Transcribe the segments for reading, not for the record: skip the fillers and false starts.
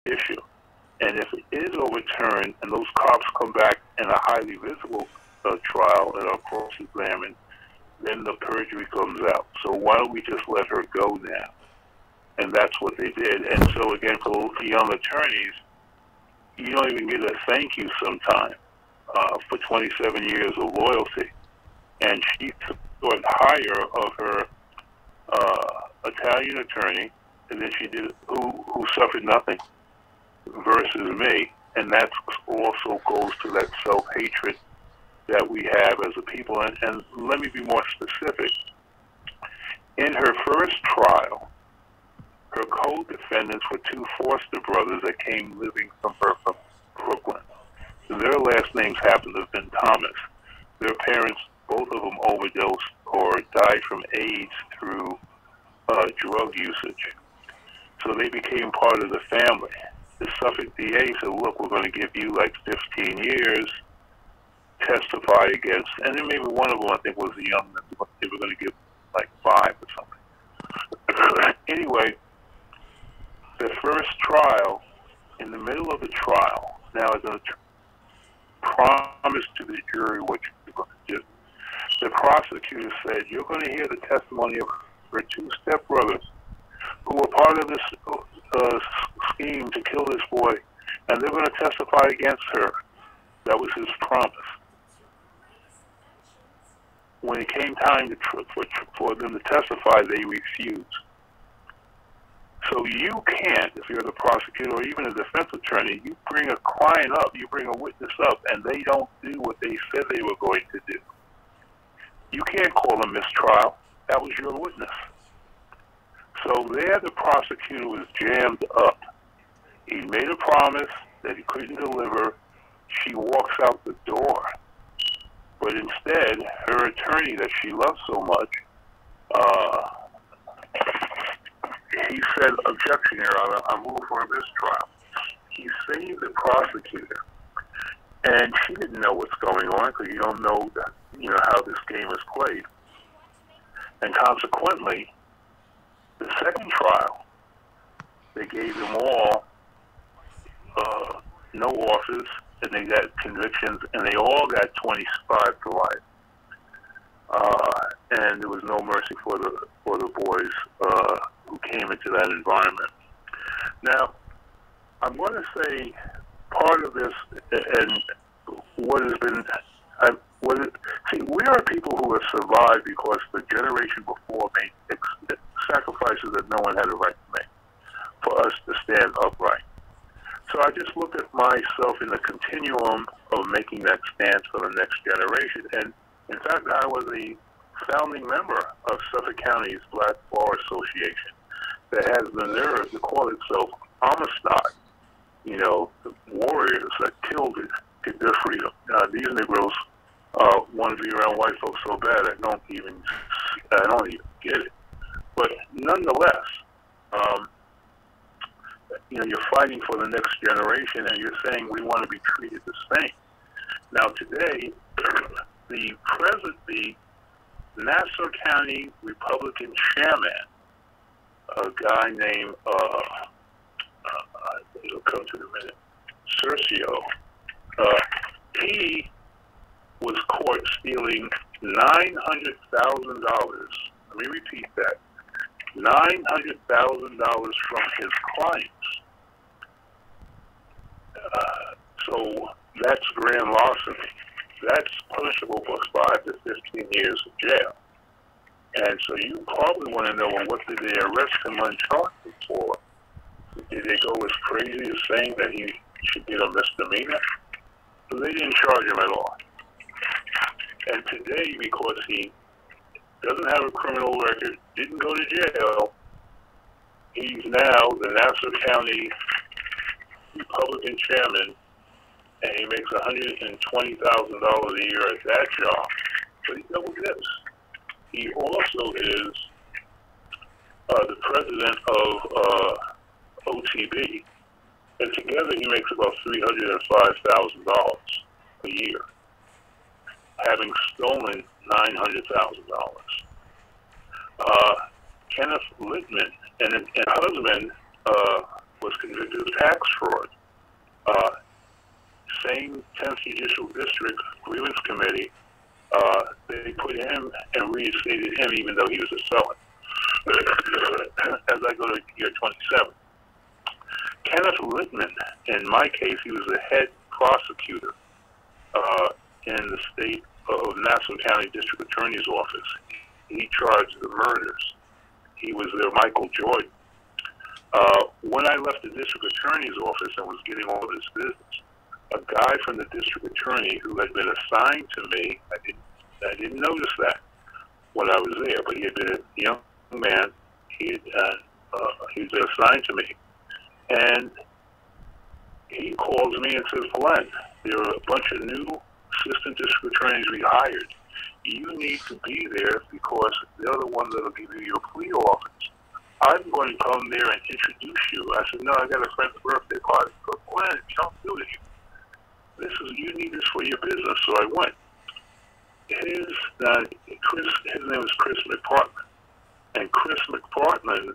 issue. And if it is overturned and those cops come back in a highly visible trial and are cross-examined, then the perjury comes out. So why don't we just let her go now? And that's what they did. And so again, for those young attorneys, you don't even get a thank you sometime for 27 years of loyalty. And she thought higher of her Italian attorney, and then she did who suffered nothing versus me. And that also goes to that self-hatred that we have as a people. And let me be more specific. In her first trial, her co-defendants were two foster brothers that came living from her from Brooklyn. Their last names happen to have been Thomas. Their parents, both of them overdosed or died from AIDS through drug usage. So they became part of the family. The Suffolk DA said, look, we're going to give you like 15 years, testify against, and then maybe one of them, I think, was a young man. They were going to give like 5 or something. Anyway, the first trial, in the middle of the trial, now as an attorney, promised to the jury what you're going to do. The prosecutor said, you're going to hear the testimony of her 2 stepbrothers who were part of this scheme to kill this boy, and they're going to testify against her. That was his promise. When it came time for them to testify, they refused. So you can't, if you're the prosecutor or even a defense attorney, you bring a client up, you bring a witness up, and they don't do what they said they were going to do. You can't call a mistrial. That was your witness. So there the prosecutor was jammed up. He made a promise that he couldn't deliver. She walks out the door. But instead, her attorney that she loved so much, he said, objection, Your Honor, I move for a mistrial. He saved the prosecutor. And she didn't know what's going on because you don't know that, how this game is played. And consequently, the second trial, they gave them all no offers, and they got convictions, and they all got 25 to life. And there was no mercy for the boys who came into that environment. Now, I'm going to say part of this, and what has been, see, we are people who have survived because the generation before made sacrifices that no one had a right to make for us to stand upright. So I just looked at myself in the continuum of making that stance for the next generation. And in fact, I was a founding member of Suffolk County's Black Bar Association that has the nerve to call itself Amistad, the warriors that killed it to get their freedom. These Negroes want to be around white folks so bad I don't even get it. But nonetheless, you're fighting for the next generation, and you're saying we want to be treated the same. Now today, the Nassau County Republican chairman, a guy named, it'll come to the minute, Cercio, he was caught stealing $900,000. Let me repeat that. $900,000 from his clients. So that's grand larceny. That's punishable for 5 to 15 years in jail. And so you probably want to know, well, what did they arrest him on charges for? Did they go as crazy as saying that he should get a misdemeanor? So they didn't charge him at all. And today, because he doesn't have a criminal record, didn't go to jail, he's now the Nassau County Republican chairman, and he makes $120,000 a year at that job. But he double dips. He also is the president of OTB, and together he makes about $305,000 a year, having stolen $900,000. Kenneth Littman and husband, was convicted of tax fraud. Same 10th Judicial District Grievance Committee, they put him and reinstated him even though he was a felon. As I go to year 27. Kenneth Littman, in my case, he was the head prosecutor in the state of Nassau County District Attorney's Office. He charged the murders. He was their Michael Jordan. When I left the district attorney's office and was getting all this business, a guy from the district attorney who had been assigned to me, I didn't notice that when I was there, but he had been a young man. He'd been assigned to me, and he calls me and says, "Glenn, there are a bunch of new assistant district attorneys we hired. You need to be there because they're the ones that'll give you your plea offers. I'm going to come there and introduce you." I said, "No, I got a friend's birthday party." He goes, "Glenn, you don't do it. You need this for your business." So I went. His name was Chris McPartland. And Chris McPartland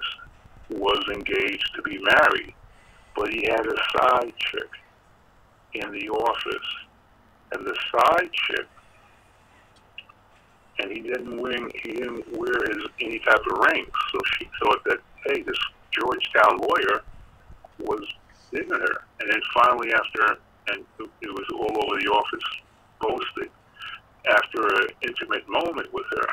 was engaged to be married, but he had a side chick in the office. And the side chick, and he didn't wear any type of ring. So she thought that, hey, this Georgetown lawyer was digging her. And then finally and it was all over the office boasting, after an intimate moment with her,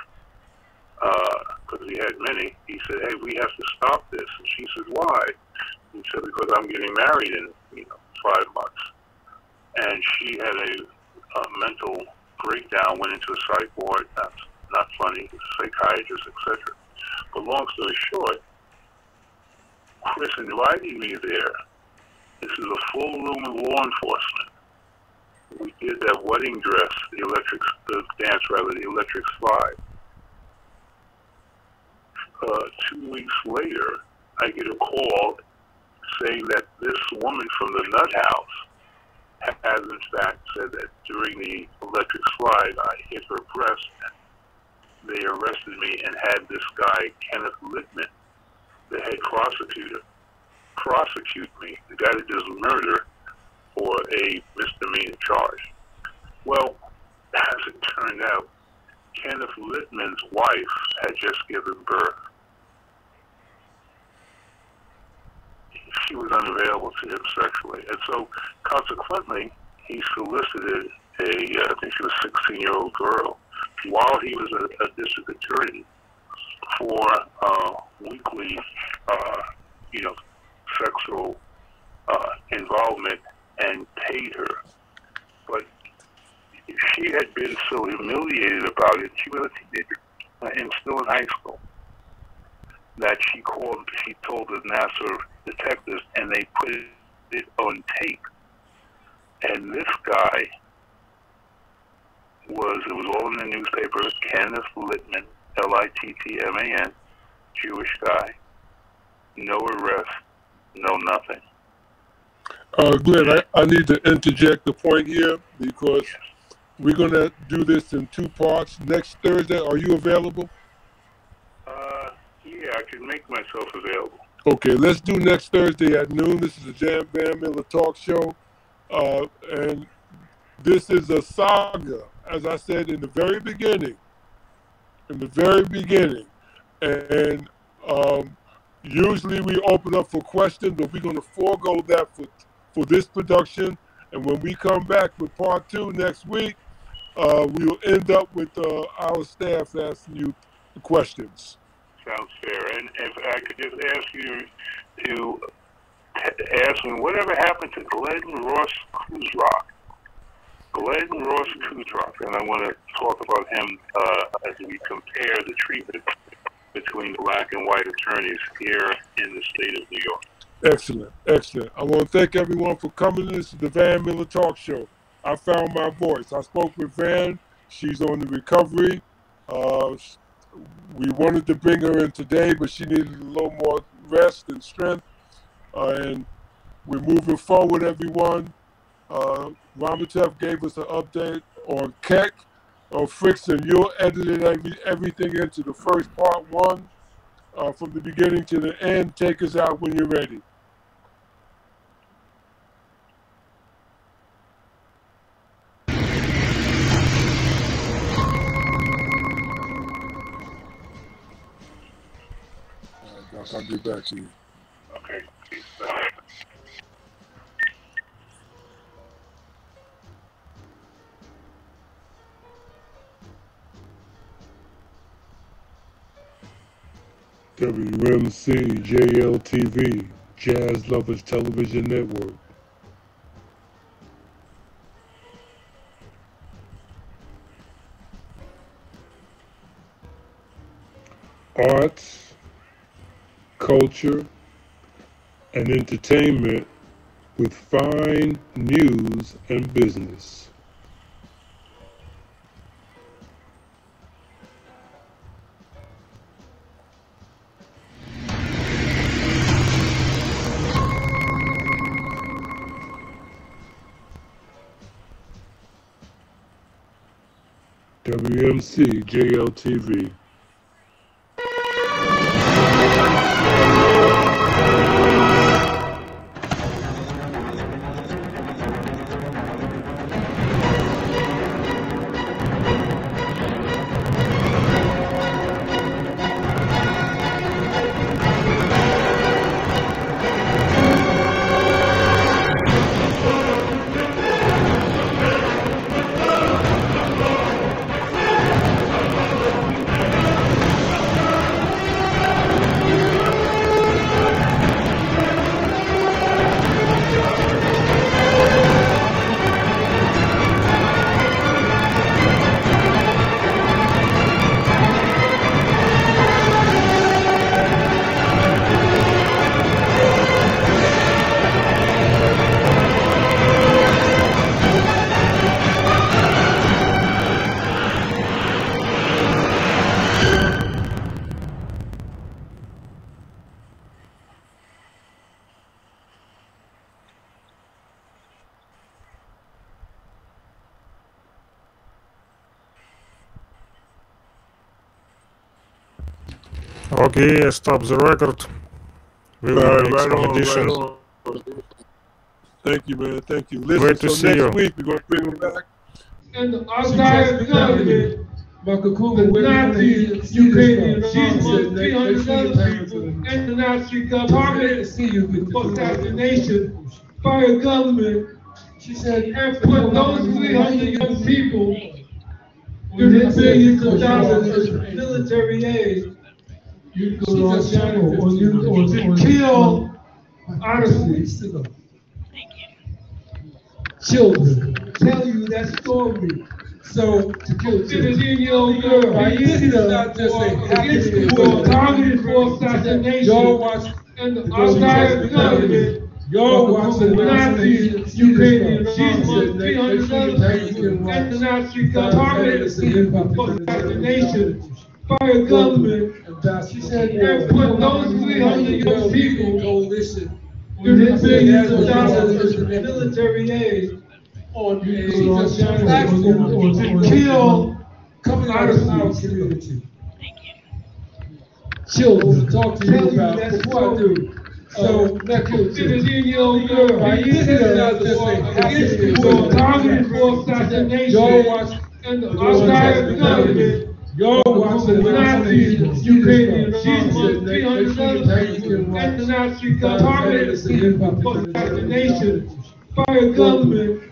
because he had many, he said, "Hey, we have to stop this." And she said, "Why?" He said, "Because I'm getting married in 5 months." And she had a mental breakdown, went into a psych ward. That's not funny, psychiatrist, etc. But long story short, Chris invited me there. This is a full room of law enforcement. We did that wedding dress, the electric slide. 2 weeks later, I get a call saying that this woman from the nut house has in fact said that during the electric slide, I hit her breast, and they arrested me and had this guy, Kenneth Littman, the head prosecutor, prosecute me, the guy that does murder, for a misdemeanor charge. Well, as it turned out, Kenneth Littman's wife had just given birth. She was unavailable to him sexually, and so consequently, he solicited I think she was a 16-year-old girl, while he was a district attorney, for weekly, sexual involvement, and paid her. But she had been so humiliated about it, she was a teenager and still in high school, that she told the Nassau detectives, and they put it on tape. And this guy it was all in the newspaper, Kenneth Littman, Littman, Jewish guy, no arrest, no nothing. Glenn, I need to interject the point here because we're going to do this in 2 parts. Next Thursday, are you available? Yeah, I can make myself available. Okay, let's do next Thursday at noon. This is the Jan Van Miller Talk Show. And this is a saga, as I said in the very beginning. And usually we open up for questions, but we're going to forego that for this production. And when we come back with part 2 next week, we will end up with our staff asking you the questions. Sounds fair. And if I could just ask you to ask me whatever happened to Glenn Ross Kuzrock. And I want to talk about him as we compare the treatment between black and white attorneys here in the state of New York. Excellent. I want to thank everyone for coming. This is the Van Miller Talk Show. I found my voice. I spoke with Van. She's on the recovery. We wanted to bring her in today, but she needed a little more rest and strength. And we're moving forward, everyone. Wmcjltv gave us an update on Keck. Frickson, you'll edit everything into the first part 1 from the beginning to the end. Take us out when you're ready. I'll get back to you. Okay. WMCJLTV, Jazz Lovers Television Network. Arts, culture, and entertainment with fine news and business. WMCJLTV. Okay, stop the record. We will make some additions. Thank you, man. Thank you. Listen, Great to so see next you. week we're going to bring them back. And the outside government, the Nazis, Ukrainians, she's among 300 other people, and the Nazi government for assassination by a government, she said, and put those 300 young people with billions of dollars in military aid, you go on channel, or to kill, honestly, children. Tell you that story. So, to kill a 15-year-old girl, right? This is not just a happy targeted for assassination. Y'all watch and the outside government. Y'all watch the Nazis, Ukrainians, she's among 300 other people, and the Nazi government for assassination by a government. She said, and put those 300 young people with billions of dollars in military aid on channel or to kill coming out of our community. Children, talk to you about before I do. So, 15-year-old girl, right? This is not just a targeted for assassination. Y'all watch and the outside government. Y'all watch the Nazis, Ukrainians, she's among 300 other people, and the Nazi government for assassination by a government.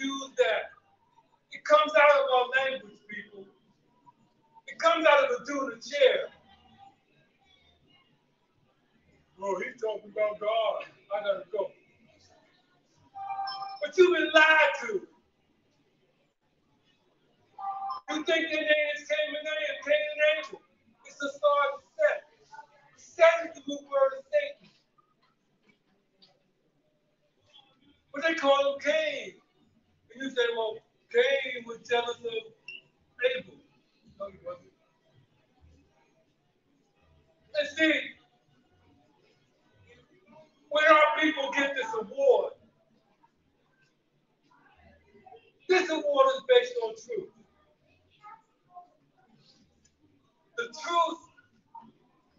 use that. It comes out of our language, people. It comes out of the doing the chair. Oh, he's talking about God. I gotta go. But you've been lied to. You think your name is Cain angel. It's the star of Set. Set is the root word of Satan. But they call him Cain. And you say, well, Cain was jealous of Abel. No, he wasn't. And see, when our people get this award is based on truth. The truth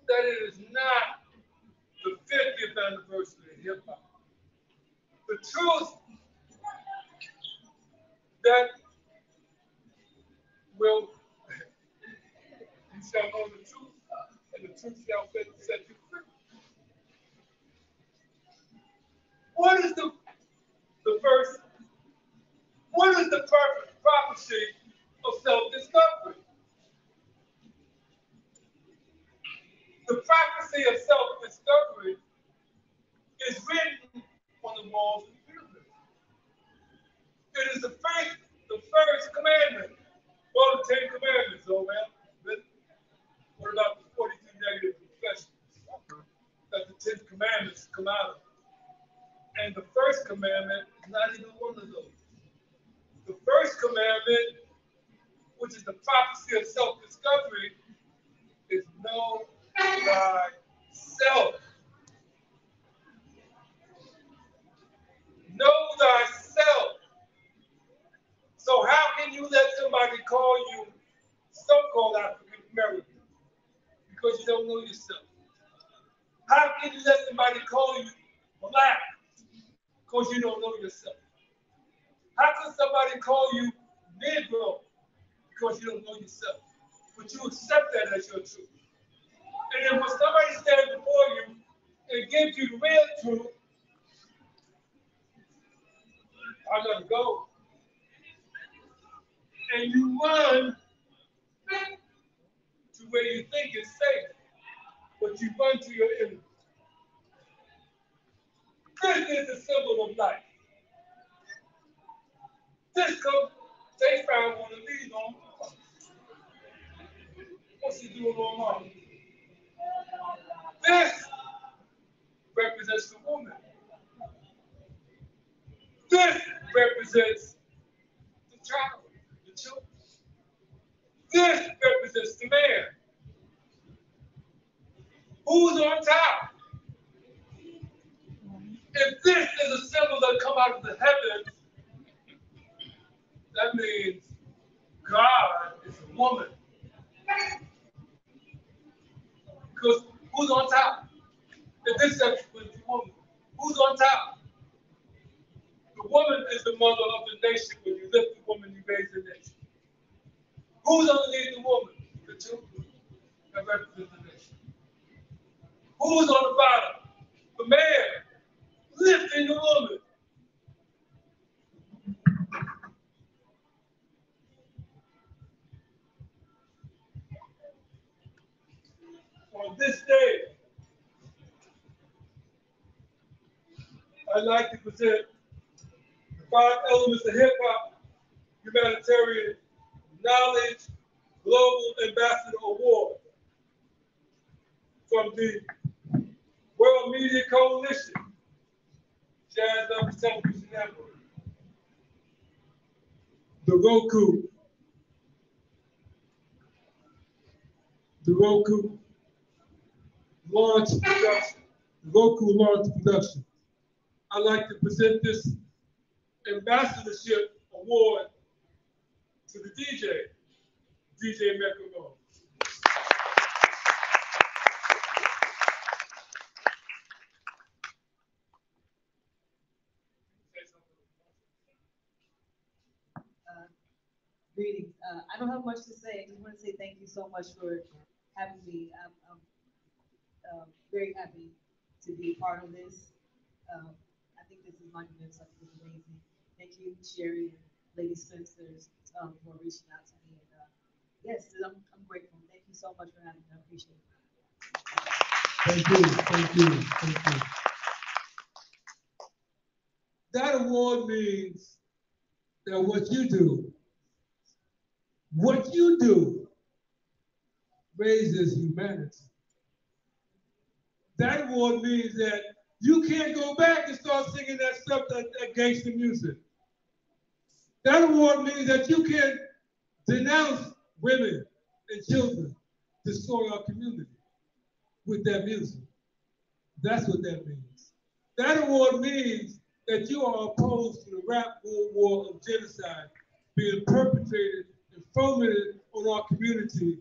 that it is not the 50th anniversary of hip hop. The truth that will, you shall know the truth, and the truth shall set you free. What is the first? What is the perfect prophecy of self-discovery? The prophecy of self-discovery is written on the walls of the pyramid. It is the first commandment. Well, the 10 commandments, oh man. But what about the 42 negative confessions that the 10 commandments come out of? And the first commandment is not even one of those. The first commandment, which is the prophecy of self-discovery, is know thyself. Know thyself. So how can you let somebody call you so-called African American because you don't know yourself? How can you let somebody call you black because you don't know yourself? How can somebody call you Negro because you don't know yourself? But you accept that as your truth. And then when somebody stands before you and gives you the real truth, I gotta go. And you run to where you think is safe, but you run to your enemy. This is the symbol of life. This comes, they found one of these on Mars. What's he doing on Mars? This represents the woman. This represents the child, the children. This represents the man. Who's on top? If this is a symbol that comes out of the heavens, that means God is a woman. Because who's on top? If this is the woman, who's on top? The woman is the mother of the nation. When you lift the woman, you raise the nation. Who's underneath the woman? The children that represent the nation. Who's on the bottom? The man lifting the woman. On this day, I'd like to present the 5 elements of hip hop humanitarian knowledge global ambassador award from the World Media Coalition, Jazz Lovers Television Network, the Roku Launch Production, Roku Launch Production. I'd like to present this ambassadorship award to the DJ Metronome. Greetings. I don't have much to say. I just want to say thank you so much for having me. I'm very happy to be a part of this. I think this is monumental. It's amazing. Thank you, Sherry and Lady Spencer, for reaching out to me. And, yes, I'm grateful. Thank you so much for having me. I appreciate it. Thank you, thank you, thank you. That award means that what you do raises humanity. That award means that you can't go back and start singing that stuff, that gangster music. That award means that you can denounce women and children, destroy our community with that music. That's what that means. That award means that you are opposed to the rap war of genocide being perpetrated and fomented on our community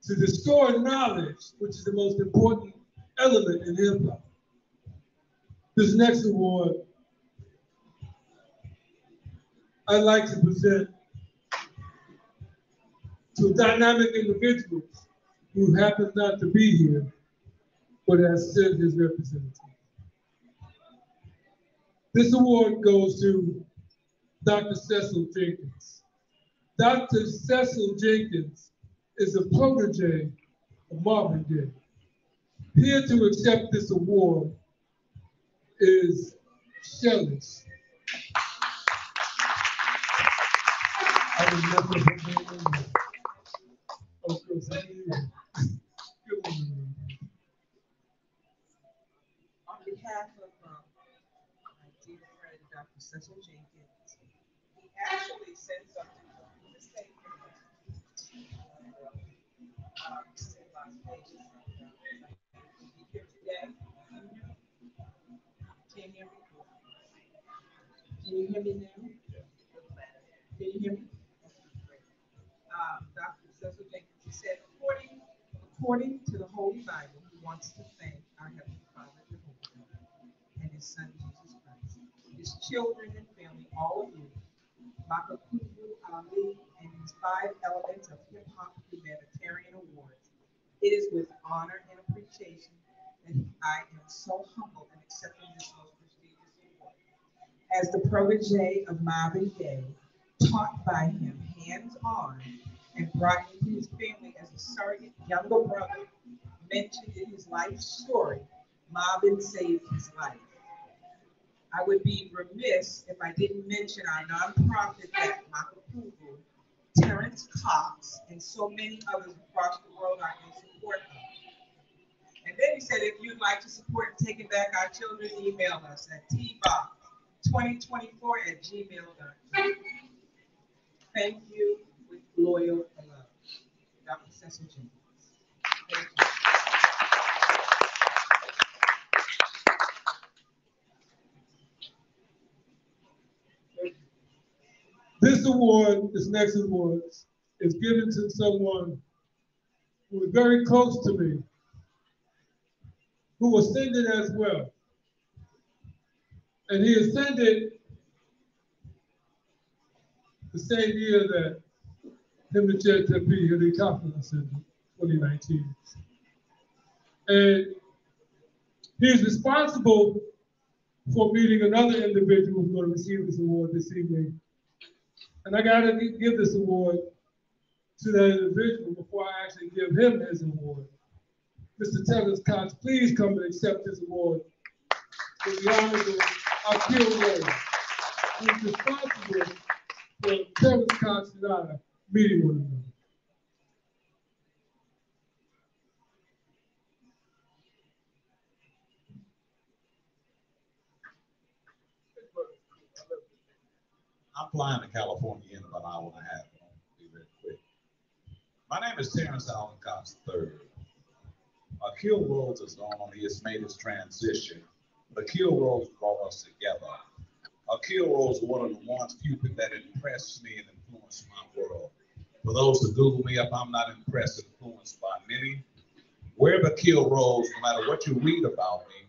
to destroy knowledge, which is the most important element in hip hop. This next award, I'd like to present to dynamic individuals who happen not to be here, but has sent his representative. This award goes to Dr. Cecil Jenkins. Dr. Cecil Jenkins is a protege of Marvin Gaye. Here to accept this award is Shelley. On behalf of my dear friend, Dr. Cecil Jenkins, he actually said something from the state here today. Can you hear me now? Can you hear me? Dr. Cecil Jenkins said, according to the Holy Bible, he wants to thank our Heavenly Father, Jehovah, and his Son, Jesus Christ, his children and family, all of you, Makakubu Ali, and his 5 Elements of Hip Hop Humanitarian Awards. It is with honor and appreciation that I am so humbled in accepting this most prestigious award. As the protege of Marvin Gaye, taught by him hands-on, and brought into his family as a surrogate younger brother, mentioned in his life story, Marvin saved his life. I would be remiss if I didn't mention our nonprofit that Makapugu, Terrence Cox, and so many others across the world are in support of. And then he said, if you'd like to support Taking Back Our Children, email us at tbox2024@gmail.com. Thank you with loyal love. Dr. Cecil Jenkins. Thank you. This award, this next award, is given to someone who is very close to me, who ascended as well. And he ascended the same year that Wmcjltv, Hilly Kaufman, ascended, 2019. And he's responsible for meeting another individual who's going to receive this award this evening. And I got to give this award to that individual before I actually give him his award. Mr. Terrence Cox, please come and accept this award for the Honorable Akil Rose, who is responsible for Terrence Cox and I meeting one another. I'm flying to California in about an hour and a half. I'll be very quick. My name is Terrence Allen Cox III. Akil Rose is gone on. He has made his transition. But Akil Rose brought us together. Akil Rose was one of the few people that impressed me and influenced my world. For those who Google me up, I'm not impressed and influenced by many. Wherever Akil Rose, no matter what you read about me,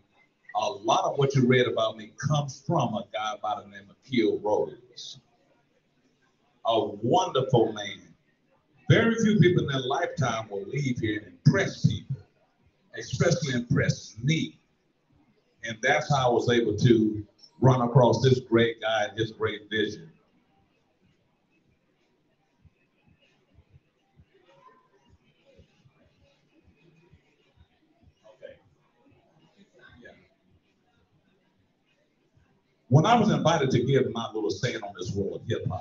a lot of what you read about me comes from a guy by the name of Akil Rose. A wonderful man. Very few people in their lifetime will leave here and impress people, especially impress me. And that's how I was able to run across this great guy and his great vision. Okay. Yeah. When I was invited to give my little saying on this world of hip hop,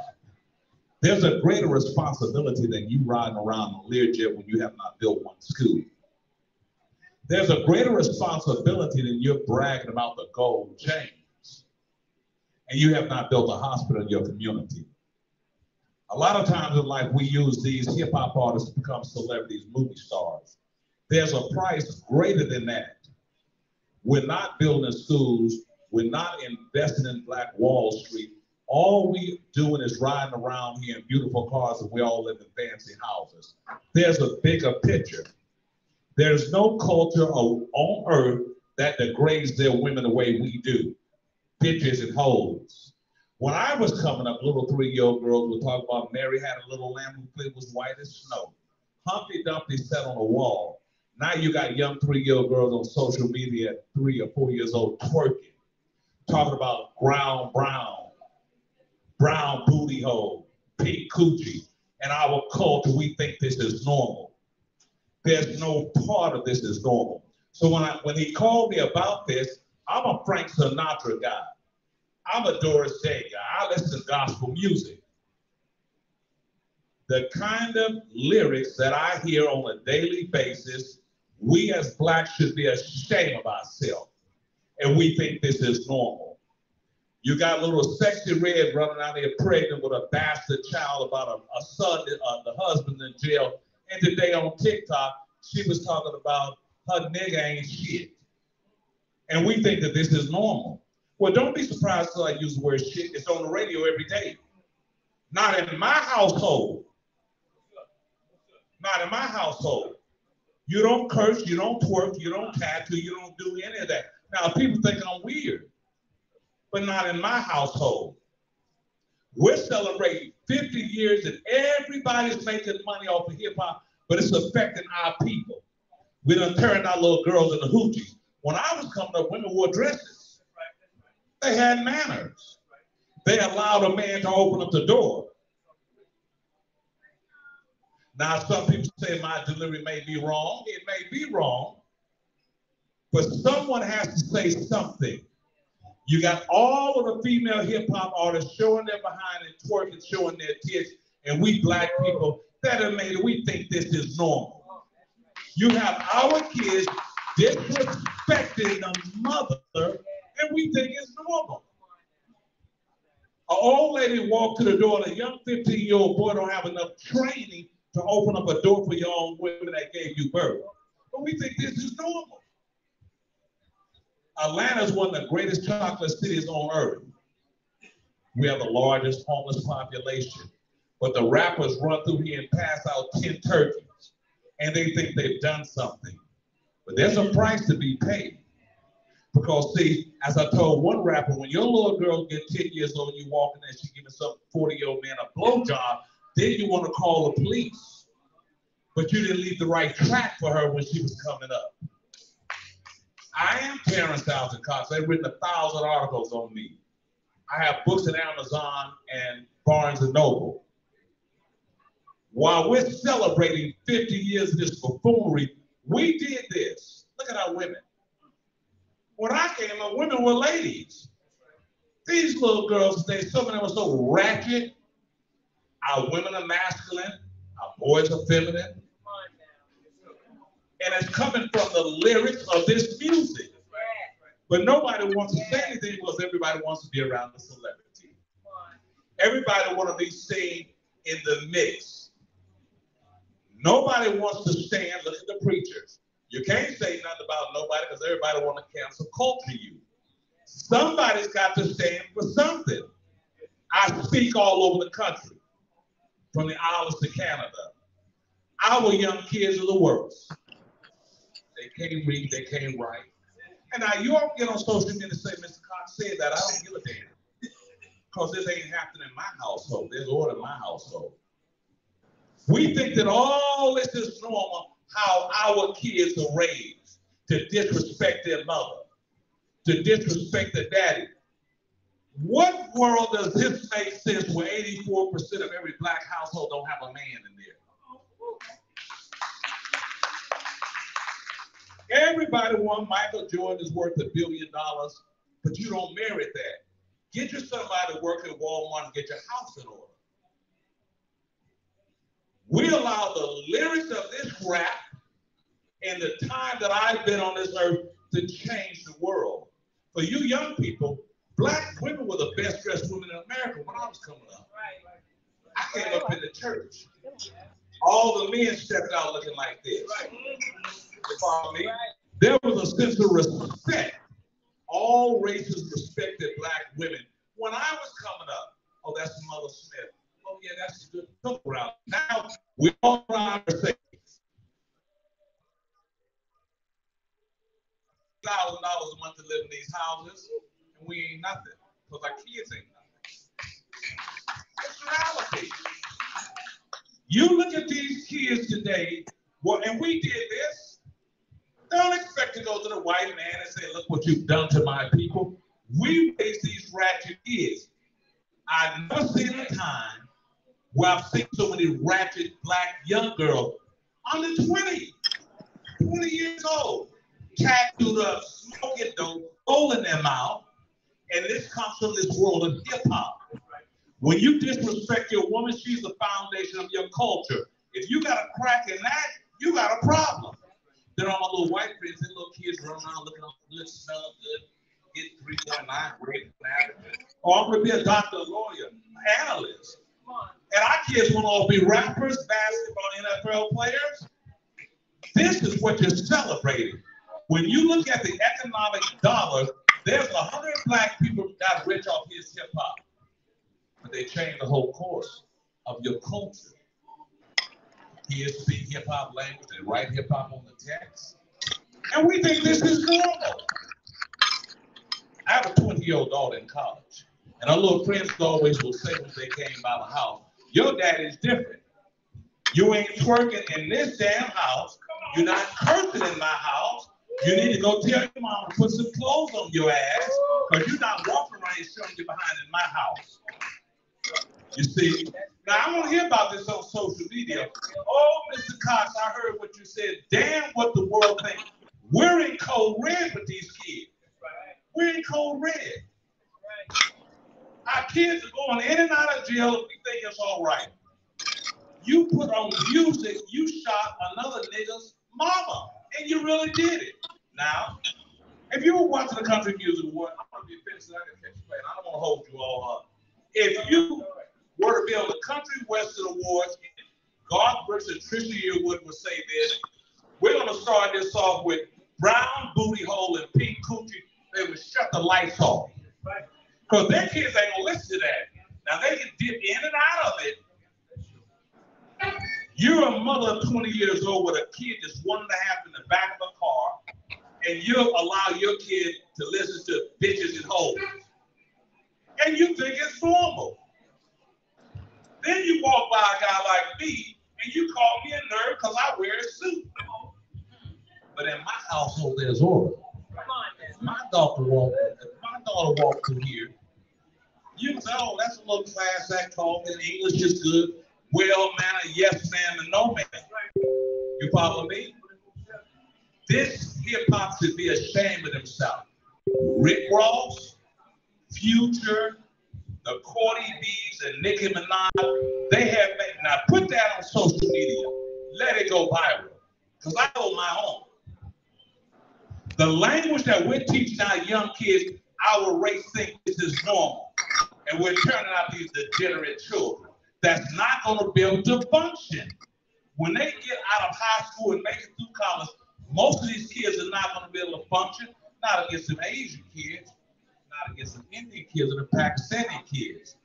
there's a greater responsibility than you riding around in a Learjet when you have not built one school. There's a greater responsibility than you're bragging about the gold chains and you have not built a hospital in your community. A lot of times in life, we use these hip hop artists to become celebrities, movie stars. There's a price greater than that. We're not building schools. We're not investing in Black Wall Street. All we doing is riding around here in beautiful cars and we all live in fancy houses. There's a bigger picture. There's no culture on earth that degrades their women the way we do. Bitches and hoes. When I was coming up, little 3-year-old girls would talk about Mary had a little lamb who was white as snow. Humpty Dumpty sat on a wall. Now you got young 3-year-old girls on social media at 3 or 4 years old twerking, talking about brown booty hole, pink coochie. In our culture, we think this is normal. There's no part of this is normal. So when he called me about this, I'm a Frank Sinatra guy. I'm a Doris Day guy. I listen to gospel music. The kind of lyrics that I hear on a daily basis, we as Blacks should be ashamed of ourselves. And we think this is normal. You got little sexy red running out there pregnant with a bastard child about a son, the husband in jail. And today on TikTok, she was talking about her nigga ain't shit. And we think that this is normal. Well, don't be surprised till I use the word shit. It's on the radio every day. Not in my household. Not in my household. You don't curse, you don't twerk, you don't tattoo, you don't do any of that. Now, people think I'm weird, but not in my household. We're celebrating 50 years and everybody's making money off of hip hop, but it's affecting our people. We done turned our little girls into hoochies. When I was coming up, women wore dresses. They had manners. They allowed a man to open up the door. Now, some people say my delivery may be wrong. It may be wrong, but someone has to say something. You got all of the female hip hop artists showing their behind and twerking, showing their tits, and we Black people, that have made it, we think this is normal. You have our kids disrespecting the mother, and we think it's normal. An old lady walked to the door, and a young 15-year-old boy don't have enough training to open up a door for your own women that gave you birth. But we think this is normal. Atlanta is one of the greatest chocolate cities on earth. We have the largest homeless population. But the rappers run through here and pass out 10 turkeys, and they think they've done something. But there's a price to be paid. Because see, as I told one rapper, when your little girl gets 10 years old and you walk in there and she's giving some 40-year-old man a blowjob, then you want to call the police. But you didn't leave the right track for her when she was coming up. I am Terrence Alton Cox. They've written 1,000 articles on me. I have books at Amazon and Barnes & Noble. While we're celebrating 50 years of this buffoonery, we did this. Look at our women. When I came up, women were ladies. These little girls today, some of them are so ratchet. Our women are masculine. Our boys are feminine. And it's coming from the lyrics of this music. But nobody wants to say anything because everybody wants to be around the celebrity. Everybody wants to be seen in the mix. Nobody wants to stand, look at the preachers. You can't say nothing about nobody because everybody wants to cancel culture you. Somebody's got to stand for something. I speak all over the country, from the islands to Canada. Our young kids are the worst. They can't read, they can't write. And now you all get on social media and say, Mr. Cox said that, I don't give a damn. Because this ain't happening in my household. There's order in my household. We think that all this is normal, how our kids are raised, to disrespect their mother, to disrespect their daddy. What world does this make sense where 84% of every black household don't have a man in there? Everybody wants Michael Jordan is worth $1 billion, but you don't merit that. Get you somebody to work at Walmart and get your house in order. We allow the lyrics of this rap and the time that I've been on this earth to change the world. For you young people, black women were the best dressed women in America when I was coming up. I came up in the church. All the men stepped out looking like this. You follow me? There was a sense of respect. All races respected black women. When I was coming up, oh, that's Mother Smith. Oh, yeah, that's a good cook around. Now, we all around the same. $1,000 a month to live in these houses, and we ain't nothing, because our kids ain't nothing. It's reality. You look at these kids today, well, and we did this. Don't expect to go to the white man and say, look what you've done to my people. We raise these ratchet kids. I've never seen a time where I've seen so many ratchet black young girls under 20 years old, tattooed up, smoking dope, hole in their mouth, and this comes from this world of hip hop. When you disrespect your woman, she's the foundation of your culture. If you got a crack in that, you got a problem. Then all my little white friends, and little kids running around looking all good, smelling good, get 3.9 grade average. Or I'm gonna be a doctor, a lawyer, an analyst. And our kids want to all be rappers, basketball, NFL players. This is what you're celebrating. When you look at the economic dollar, there's 100 black people who got rich off his hip hop. But they changed the whole course of your culture. Kids speak hip hop language, they write hip hop on the text. And we think this is normal. I have a 20-year-old daughter in college. And our little friends always will say when they came by the house, your daddy's different. You ain't twerking in this damn house. You're not cursing in my house. You need to go tell your mom to put some clothes on your ass, because you're not walking around here showing you behind in my house. You see? Now, I want to hear about this on social media. Oh, Mr. Cox, I heard what you said. Damn what the world thinks. We're in code red with these kids. We're in code red. Our kids are going in and out of jail and we think it's all right. You put on music, you shot another nigga's mama, and you really did it. Now, if you were watching the Country Music Award, I'm going to be finished, I can catch you playing. I don't want to hold you all up. If you were to be on the Country Western Awards, Garth Brooks and Trisha Yearwood would say this. We're going to start this off with brown booty hole and pink coochie. They would shut the lights off. Because their kids ain't going to listen to that. Now, they can dip in and out of it. You're a mother of 20 years old with a kid that's 1.5 in the back of a car, and you'll allow your kid to listen to bitches and hoes. And you think it's normal. Then you walk by a guy like me, and you call me a nerd because I wear a suit. But in my household, there's order. My daughter walked through here. You say, oh, that's a little class act talk, and English is good. Well, manner, yes, ma'am, and no, ma'am. You follow me? This hip-hop should be ashamed of themselves. Rick Ross, Future, the Cardi B's, and Nicki Minaj, they have made, now put that on social media. Let it go viral, because I hold my own. The language that we're teaching our young kids, our race think this is normal. And we're turning out these degenerate children that's not going to be able to function. When they get out of high school and make it through college, most of these kids are not going to be able to function, not against some Asian kids, not against some Indian kids or the Pakistani kids.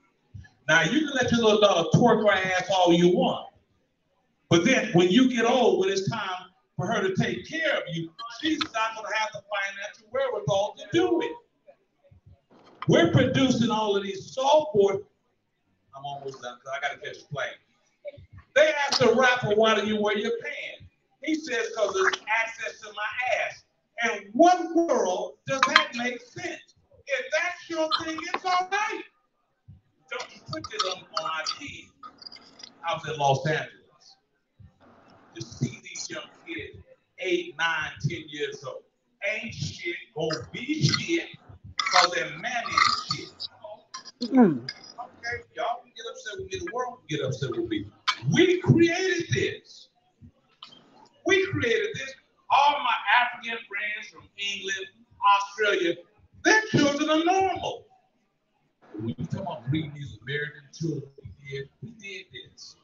Now, you can let your little daughter twerk her ass all you want. But then when you get old, when it's time for her to take care of you, she's not going to have the financial wherewithal to do it. We're producing all of these software. I'm almost done because I got to catch the plane. They asked the rapper, why do you wear your pants? He says, because there's access to my ass. And what world does that make sense? If that's your thing, it's all right. Don't you put it on our kids. I was in Los Angeles to see these young kids, 8, 9, 10 years old. Ain't shit gonna be shit because they're managing shit. Okay, y'all can get upset with me. The world can get upset with me. We created this. We created this. All my African friends from England, Australia, their children are normal. When you talk about breeding these American children, we did this.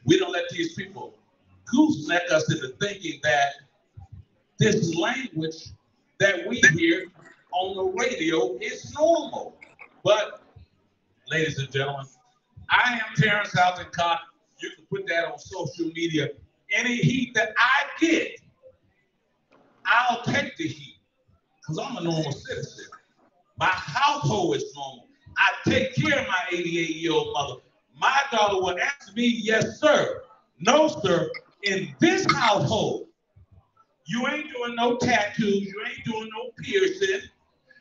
We don't let these people gooseneck us into thinking that this language that we hear on the radio is normal. But, ladies and gentlemen, I am Terrence Alton Cox. You can put that on social media. Any heat that I get, I'll take the heat because I'm a normal citizen. My household is normal. I take care of my 88-year-old mother. My daughter will ask me, yes, sir. No, sir. In this household, you ain't doing no tattoos. You ain't doing no piercing.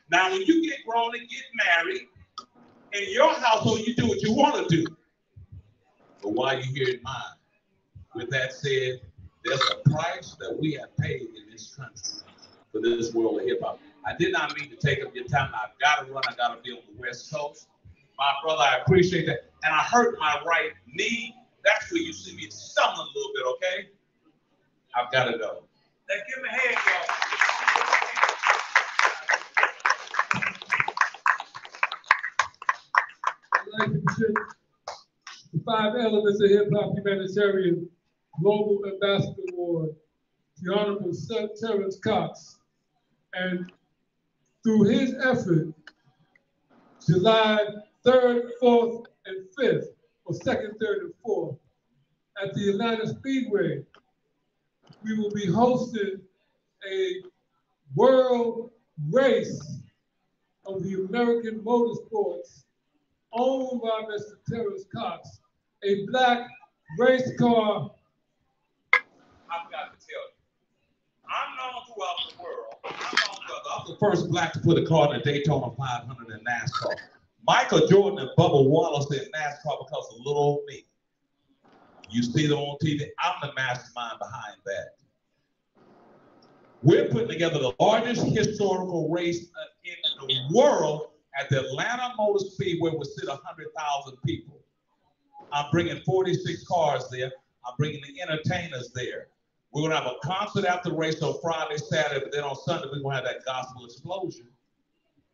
Now, when you get grown and get married, in your household, you do what you want to do. But while you're here in mine, with that said, there's a price that we have paid in this country for this world of hip-hop. I did not mean to take up your time. I've got to run. I got to be on the West Coast. My brother, I appreciate that. And I hurt my right knee. That's where you see me stumbling a little bit, okay? I've got to go. Let's give him a hand, I'd like to present the 5 elements of hip-hop humanitarian Global Ambassador Award to the Honorable Terrence Cox. And through his effort, July 3rd, 4th, and 5th, or 2nd, 3rd, and 4th, at the Atlanta Speedway, we will be hosting a world race of the American motorsports owned by Mr. Terrence Cox, a black race car. I've got to tell you, I'm known throughout the world. I'm the first black to put a car in the Daytona 500 in NASCAR. Michael Jordan and Bubba Wallace in NASCAR because of little old me. You see them on TV. I'm the mastermind behind that. We're putting together the largest historical race in the world at the Atlanta Motor Speedway, where will sit 100,000 people. I'm bringing 46 cars there. I'm bringing the entertainers there. We're going to have a concert after the race on Friday, Saturday, but then on Sunday, we're going to have that gospel explosion.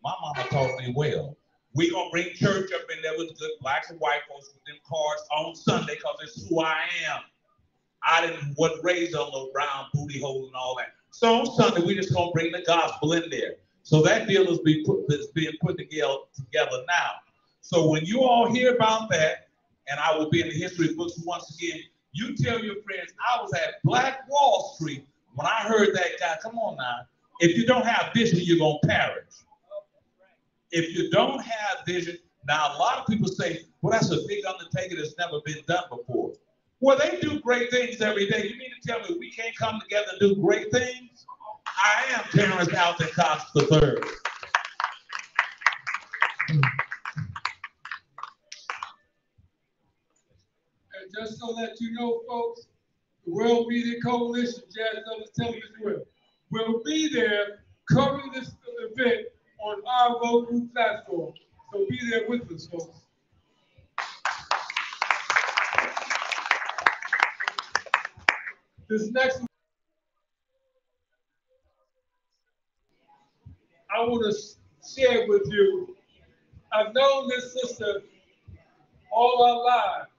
My mama taught me well. We're going to bring church up in there with the good blacks and white folks with them cars on Sunday because it's who I am. wasn't raised on those brown booty holes and all that. So on Sunday, we're just going to bring the gospel in there. So that deal is being put together now. So when you all hear about that, and I will be in the history books once again, you tell your friends, I was at Black Wall Street when I heard that guy. Come on now. If you don't have vision, you're going to perish. If you don't have vision, now a lot of people say, well, that's a big undertaking that's never been done before. Well, they do great things every day. You mean to tell me we can't come together and do great things? I am Terrence Alton Cox III. And just so that you know, folks, the World Media Coalition, Jazz Brothers Television will be there covering this event on our local platform. So be there with us, folks. This next, I want to share with you, I've known this sister all our lives.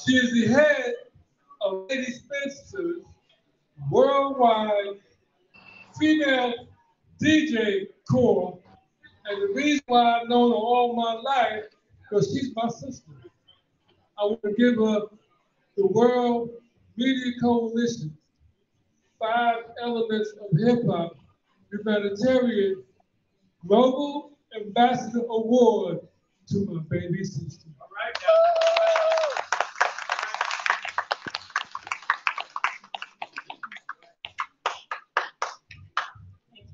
She is the head of Lady Spencer's worldwide female DJ corps. And the reason why I've known her all my life, because she's my sister. I want to give her the World Media Coalition 5 Elements of Hip Hop Humanitarian Global Ambassador Award to my baby sister. All right, Thank you.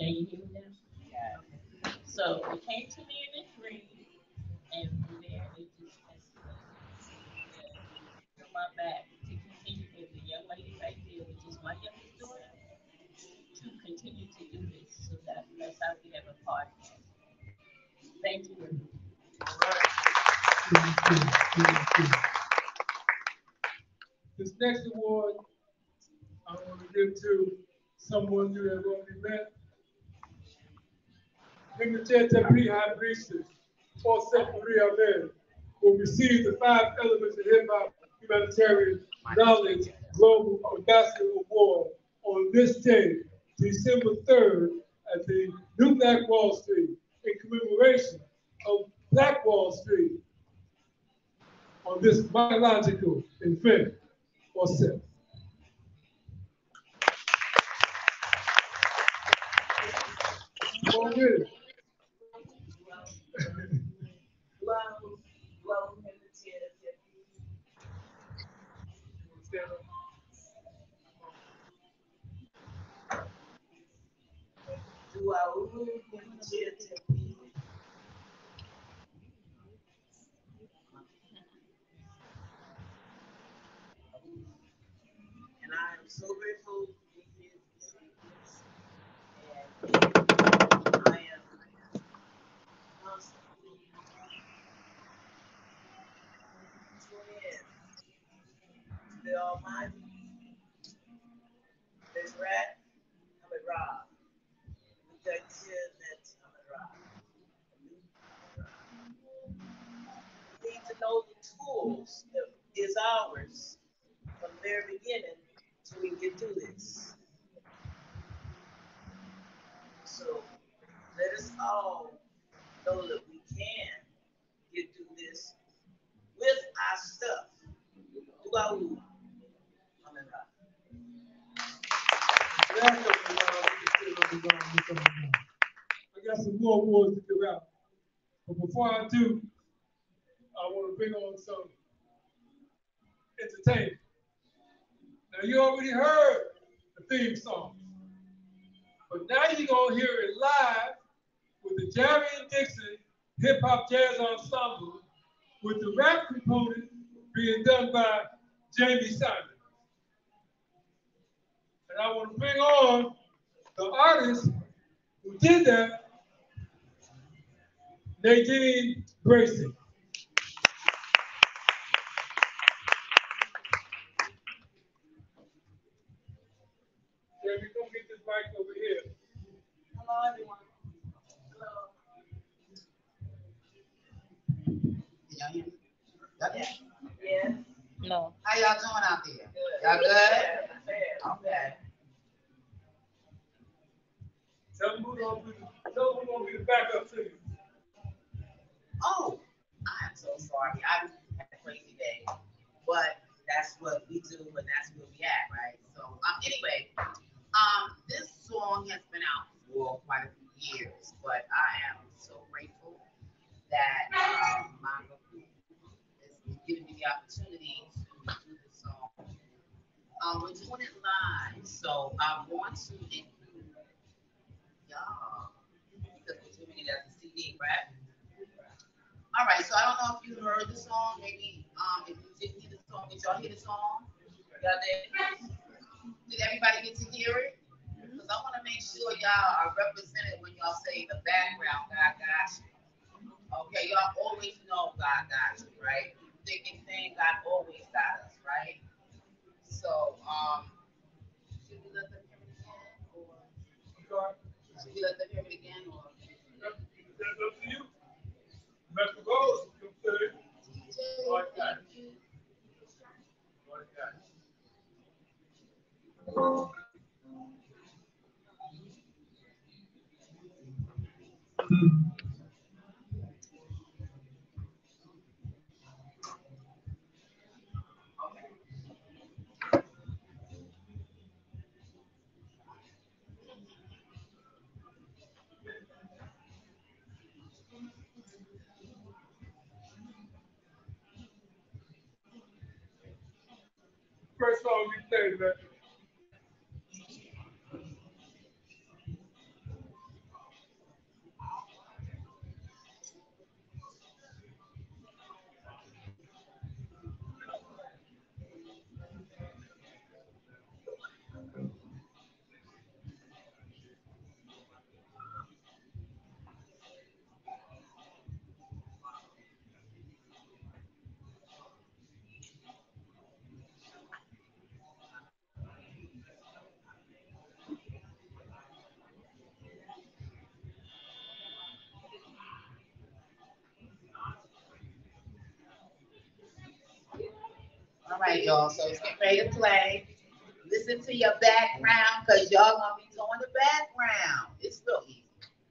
Can you hear me now? Yeah. So it came to me in a dream, and from there it just escalated. My back to continue with the young lady right there, which is my youngest daughter, to continue to do this. So that's how we have a podcast. Thank you. This next award I want to give to someone you have already met. Wmcjltv High Priestess, Joseph Maria Ahmed, will receive the 5 Elements of Hip Hop Humanitarian Knowledge Global Ambassador Award on this day, December 3rd, at the New Black Wall Street, in commemoration of Black Wall Street on this biological event or set. Go with it. And I am so grateful to be here to see this. And I am constantly praying to the Almighty. There's Rat, I'm a Rob. We got that I'm a Rob. We need to know the tools that is ours from the very beginning so we can get through this. So let us all know that we can get through this with our stuff. Do our move. Amen. I got some more awards to give out. But before I do, I want to bring on some entertainment. Now, you already heard the theme song, but now you're going to hear it live with the Jerry and Dixon Hip Hop Jazz Ensemble, with the rap component being done by Jamie Simon. And I want to bring on the artist who did that, Nadine Gracie. Jamie, come get this mic over here. Hello, everyone. Hello. Can y'all hear me? Yeah. No. How y'all doing out there? Good. Y'all good? Okay. Tell them who's going to be the backup singer. Oh, I'm so sorry. I had a crazy day, but that's what we do, and that's where we at, right? So, anyway, this song has been out for quite a few years, but I am so grateful that my group is giving me the opportunity to do this song. We're doing it live, so I want to include y'all because we're doing it as a CD, right? All right, so I don't know if you heard the song. Maybe if you didn't hear the song, did y'all hear the song? Y'all did? Did everybody get to hear it? Because I want to make sure y'all are represented when y'all say the background, God got you. Okay, y'all always know God got you, right? Thick and thin, God always got us, right? So, should we let them hear it again? Or should we let them hear it again? Or? That's up to you. Mr. Rose, you say, like that. Like that. First song you played, man. right, y'all. So it's getting ready to play. Listen to your background, because y'all gonna be doing the background. It's real easy.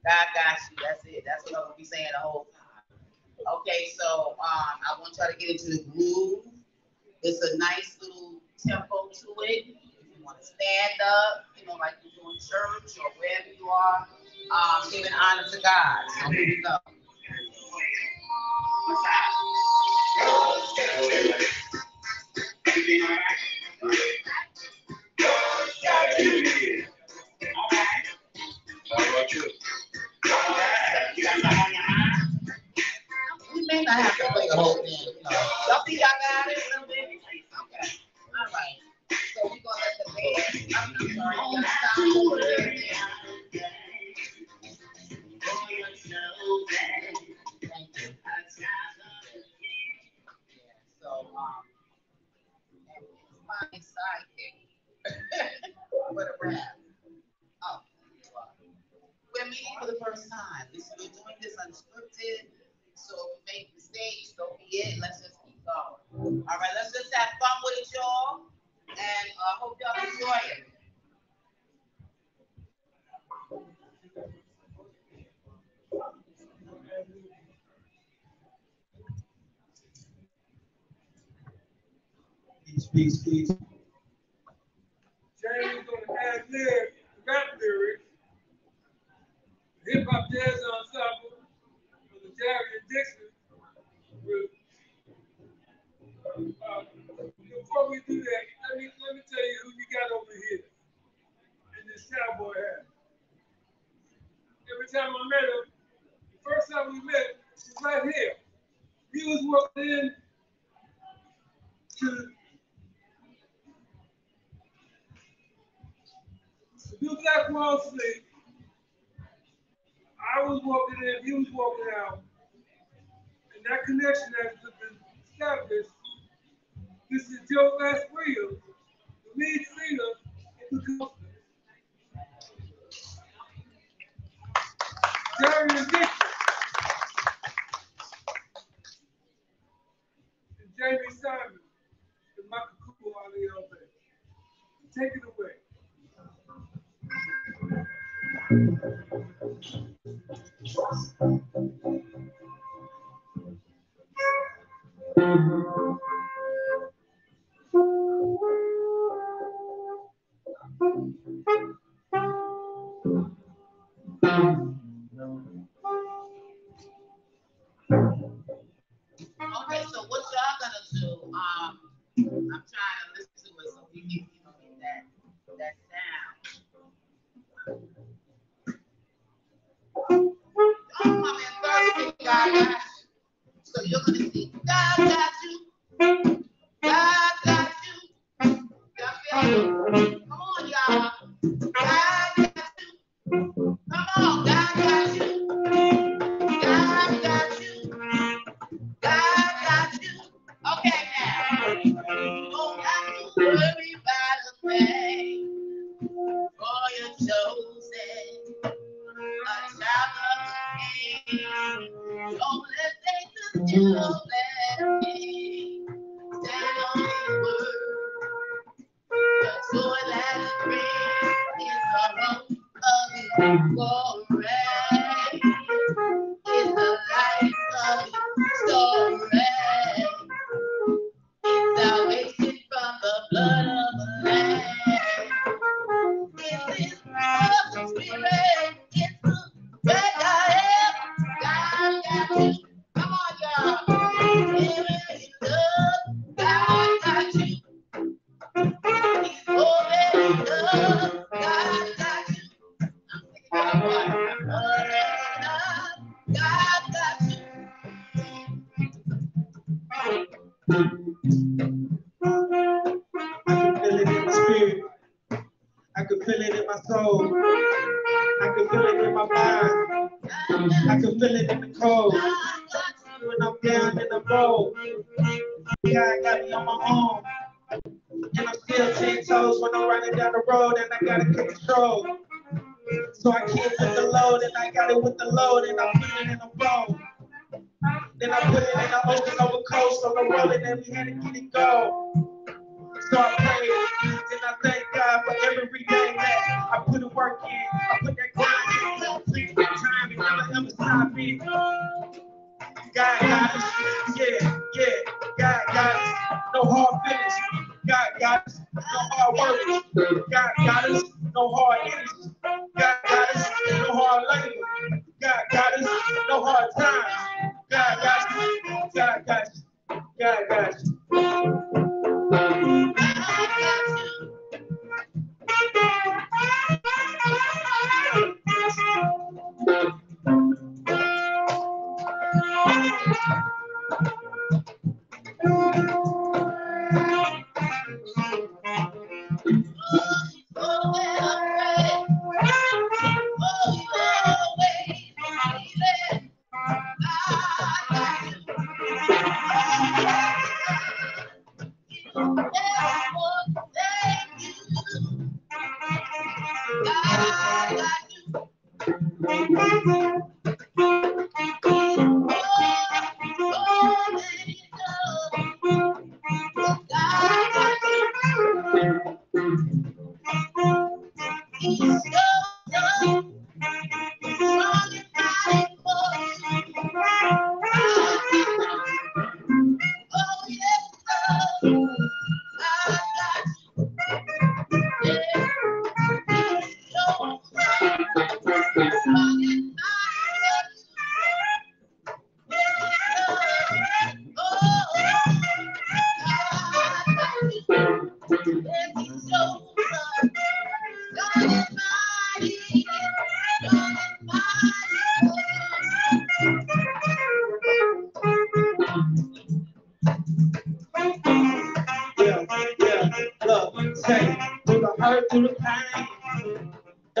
God got you. That's it. That's what I'm gonna be saying the whole time. Okay, so I want y'all to get into the groove. It's a nice little tempo to it. If you want to stand up, you know, like you do in church or wherever you are, giving honor to God. So here we go. We may not have to play the whole thing. Y'all think y'all got it a little bit? Okay. All right. So we're gonna let the band. I'm sorry. You gotta sound over there. Thank you. So my sidekick. What a rap. Oh, we're meeting for the first time. We're doing this unscripted. So if we make mistakes, so be it. Let's just keep going. All right, let's just have fun with it, y'all. And I hope y'all enjoy it. Peace. Jamie's gonna add rap lyrics. Hip hop jazz ensemble for the Jerry and Dixon. Before we do that, let me tell you who you got over here in this cowboy hat. Every time I met him, the first time we met was right here. He was walking in to do Black Wall Street. I was walking in, he was walking out, and that connection has been established. This is Joe Lasprilla, the lead singer of the Coasters. Jerry and Dixon. And Jamie Simon, and Michael Cooper on the other. Take it away. Okay, so what y'all gonna do? I'm trying to listen to it so we can, get that sound. Oh, come in thirsty, God got you. So you're gonna see God got you. God got you. Y'all feel it? Come on, y'all. God got you. Come on, God got you. God got you. God got you. Okay, now. You don't have to worry about a thing. For you're chosen. A child of the King. Don't let Satan steal your blessing. Stand on his word. The joy that it brings is the hope of his glory. It's the life of his story. It's salvation from the blood of the Lamb. It's his love spirit. It's the way I am. God got you. Come on, y'all. Give it love. God got you. He's holy love. God got you. I'm thinking about what? God got you. I can feel it in my spirit. I can feel it in my soul. I can feel it in my mind. I can feel it in the cold. When I'm down in the road, God got me on my own. And I'm still 10 toes when I'm riding down the road, and I gotta control. So I keep with the load, and I got it with the load, and I put it in the bone. Then I put it in the open overcoat, so I'm rolling, and we had to get it go. So I pray and I thank God for every day that I put the work in, I put that grind in, complete that time and never ever stop me. God got us, yeah, God got us, no hard feelings. God got us, no hard work. God got us, no hard energy. God got us, no hard labor. God got us, no hard times. God got us, God got us, God got us.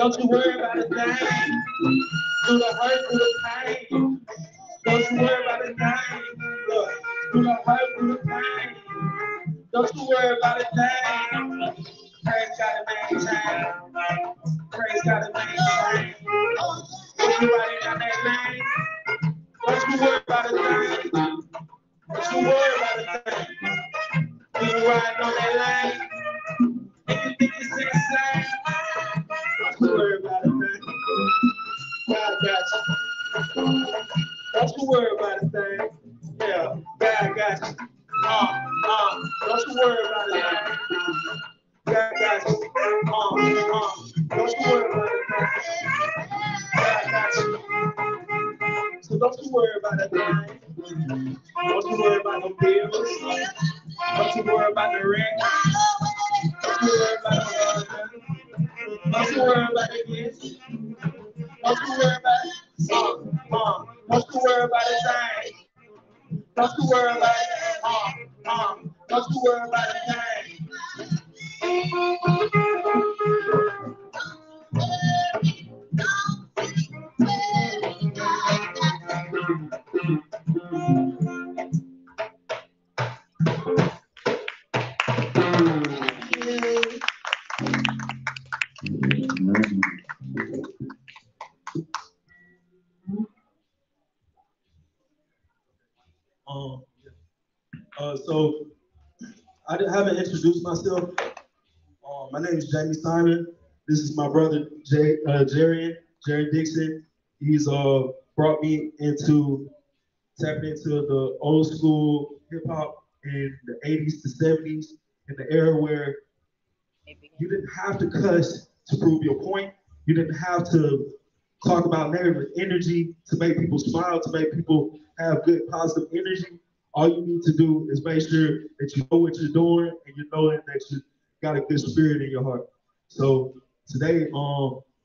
Don't you worry about a thing. Through the hurt, through the pain. Don't you worry about a thing. Look, through the hurt, through the pain. Don't you worry about a thing. Praise gotta maintain. Praise gotta maintain. If you riding down that lane, don't you worry about a thing. Don't you worry about a thing. When you riding on that lane, and you think it's insane, don't you worry about a thing. God got you. Don't you worry about a thing. Yeah, God got you. Don't you worry about a thing. God got you. Don't you worry about a thing. God got you. So don't you worry about a thing. Don't you worry about no bills. Don't you worry about the rent. Don't you worry about the don't you worry about the gifts. Don't you worry about it. Don't you worry about a thing. Don't you worry about it. Don't you worry about a thing. So I haven't introduced myself. My name is Jamie Simon. This is my brother Jerry Dixon. He's brought me tapping into the old school hip hop in the 80s to 70s, in the era where you didn't have to cuss to prove your point. You didn't have to talk about negative energy to make people smile, to make people have good positive energy. All you need to do is make sure that you know what you're doing and you know that you got a good spirit in your heart. So today,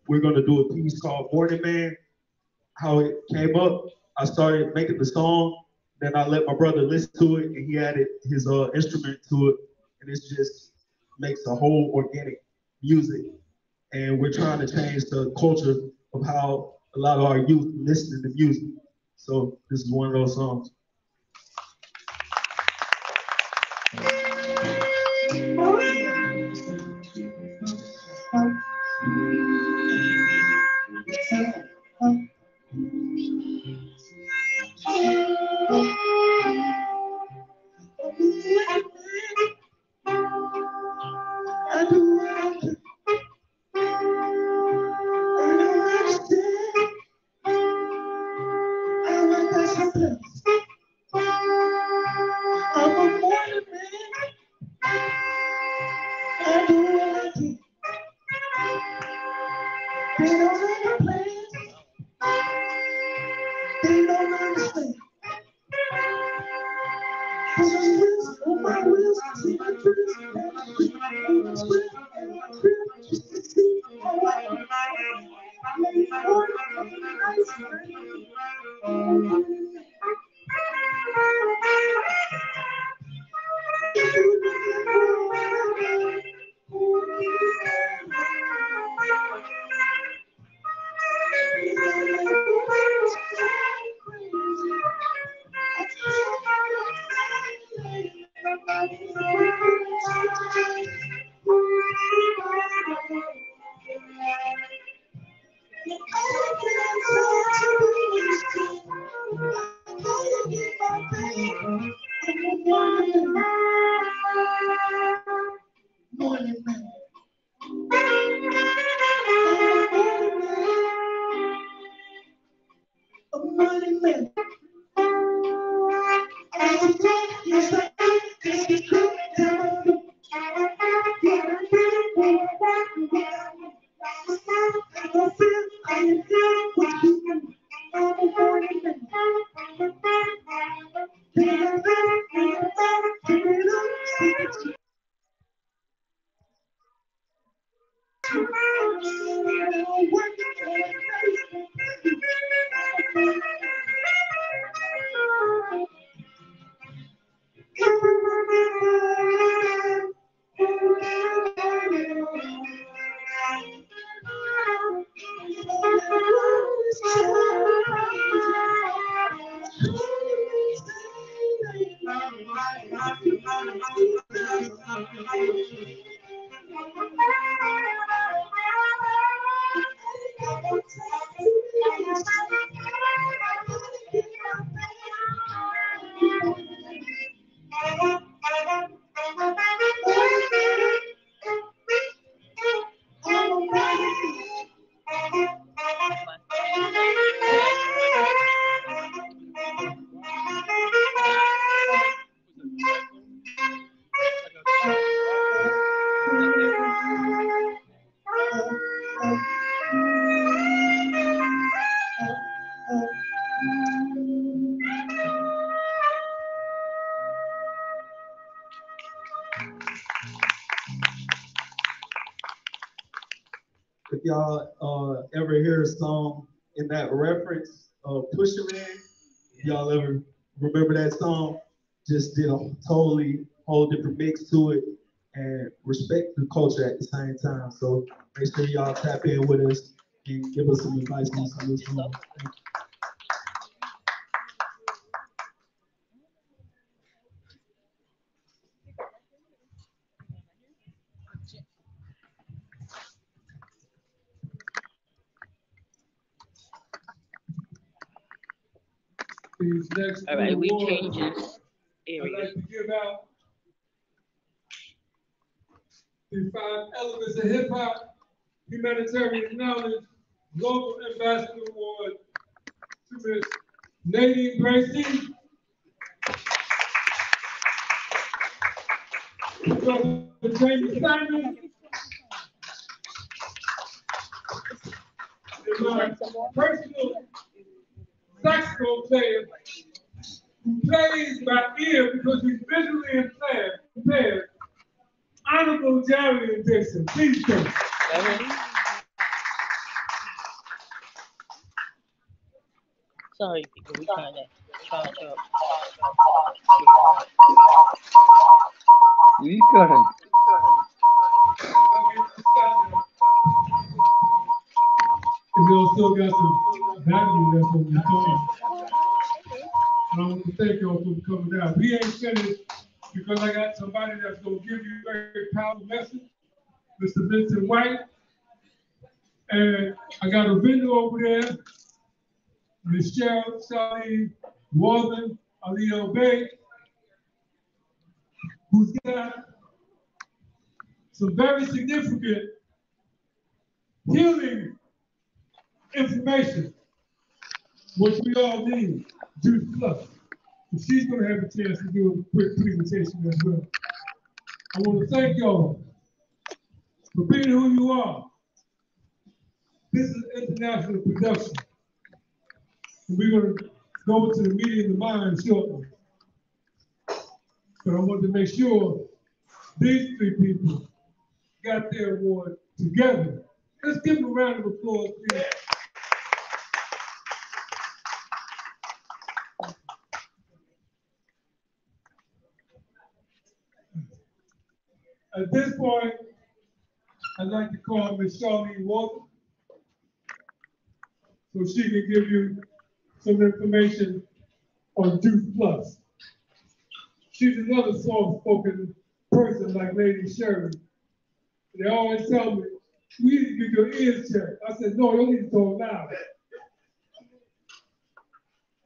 we're gonna do a piece called Morning Man. How it came up, I started making the song, then I let my brother listen to it, and he added his instrument to it, and it just makes a whole organic music. And we're trying to change the culture of how a lot of our youth listen to music. So this is one of those songs. They don't understand. They don't understand. Cause I'm wheels on my wheels, see my dreams, and I creep, and I creep, and I creep, just to see how I am. Late morning, nice If y'all ever hear a song in that reference of Pusha Man, y'all ever remember that song? Just did a totally whole different mix to it and respect the culture at the same time. So make sure y'all tap in with us and give us some advice on some of this song. Thank you. All right, we change this I'd area. like to give out the 5 elements of hip hop, humanitarian knowledge, local ambassador award to Miss Nadine Bracey. Brother Jamie Simon. And my personal saxophone player who plays by ear because he's visually impaired, Honorable Jerry and Dixon. Please come. Sorry, people, we trying to charge up. We couldn't. If y'all still got some battery left on your phone, I want to thank y'all for coming down. We ain't finished because I got somebody that's going to give you a very powerful message, Mr. Vincent White. And I got a vendor over there, Ms. Cheryl Charlie Walden, Alio Bay, who's got some very significant healing information, which we all need, Juice Plus. So she's going to have a chance to do a quick presentation as well. I want to thank y'all for being who you are, This is international production. And we're going to go to the meeting of the mind shortly. But I want to make sure these three people got their award together. Let's give them a round of applause, please. At this point, I'd like to call Ms. Charlene Walker so she can give you some information on Juice Plus. She's another soft-spoken person like Lady Sherry. They always tell me, you need to get your ears checked. I said, no, you need to talk loud.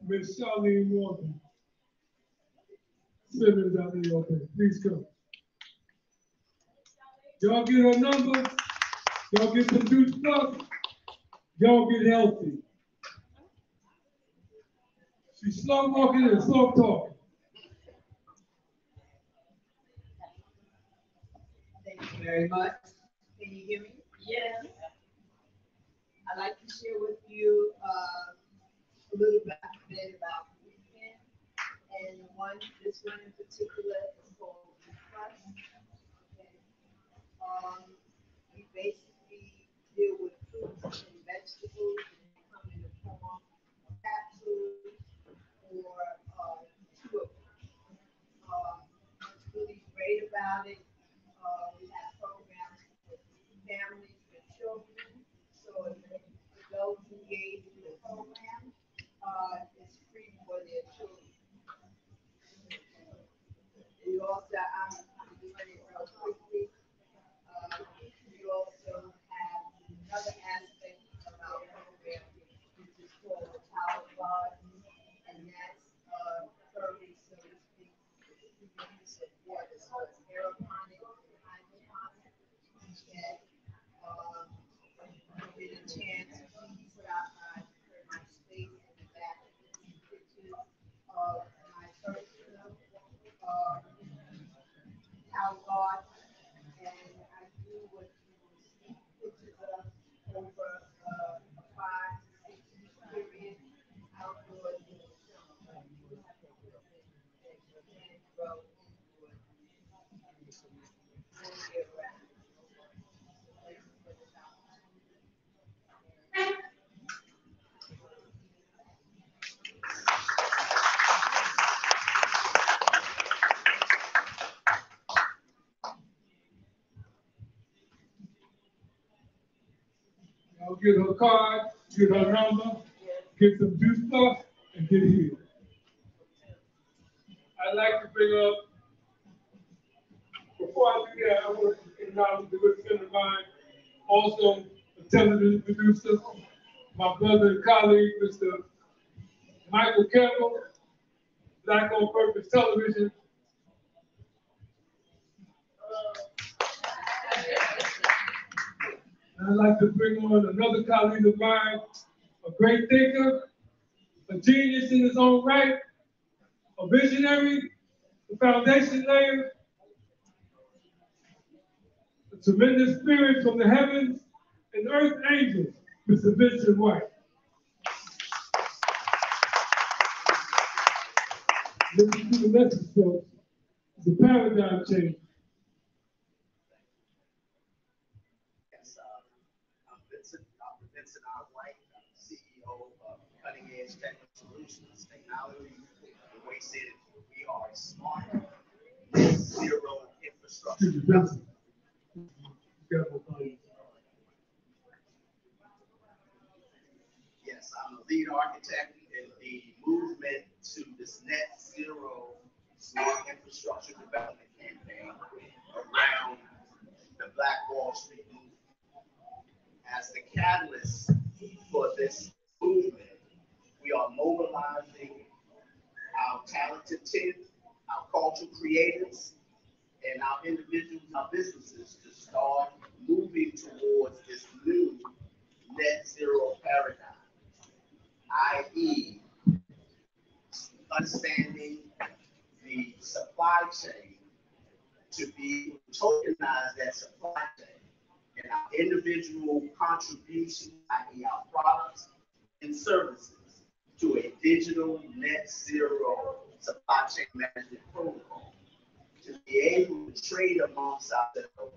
Ms. Charlene Walker. Simmons out there, okay, please come. Y'all get her number, y'all get some Juice Plus, y'all get healthy. She's slow walking and slow talking. Thank you very much. Can you hear me? Yes. I'd like to share with you a little bit about movement, and this one in particular is called Plus. We basically deal with fruits and vegetables, and they come in the form of capsules or two of them. What's really great about it, we have programs for families with children, so if adults engage in the program, it's free for their children. We also, I'm doing it real quickly. We also have another aspect of our program, which is called the Power of God, and that's serving, so to speak, the use of water. So it's aeroponic and hydroponic. And get a chance to please stop by my space in the back of the pictures of my personal Power of God. And I do what you will see pictures of over a 5 to 6 week period outdoors in the summer. And grow indoors all year round. Thank you for this opportunity. I'll get her card, get her number, get some Juice Plus, and get healed. I'd like to bring up, before I do that, I want to acknowledge a good friend of mine, also a television producer, my brother and colleague, Mr. Michael Campbell, Black on Purpose Television. And I'd like to bring on another colleague of mine, a great thinker, a genius in his own right, a visionary, a foundation layer, a tremendous spirit from the heavens and earth angels, Mr. Vincent White. Listen to the message, folks. It's a paradigm change. Dr. Vincent R. White, CEO of Cutting Edge Technical Solutions Technology. The way said it, we are a smart zero infrastructure. Yes, I'm the lead architect in the movement to this net zero smart infrastructure development campaign around the Black Wall Street movement. As the catalyst for this movement, we are mobilizing our talented team, our cultural creators, and our individuals, our businesses to start moving towards this new net zero paradigm, i.e., understanding the supply chain to be tokenize that supply chain. And our individual contributions, i.e. our products and services, to a digital net zero supply chain management protocol to be able to trade amongst ourselves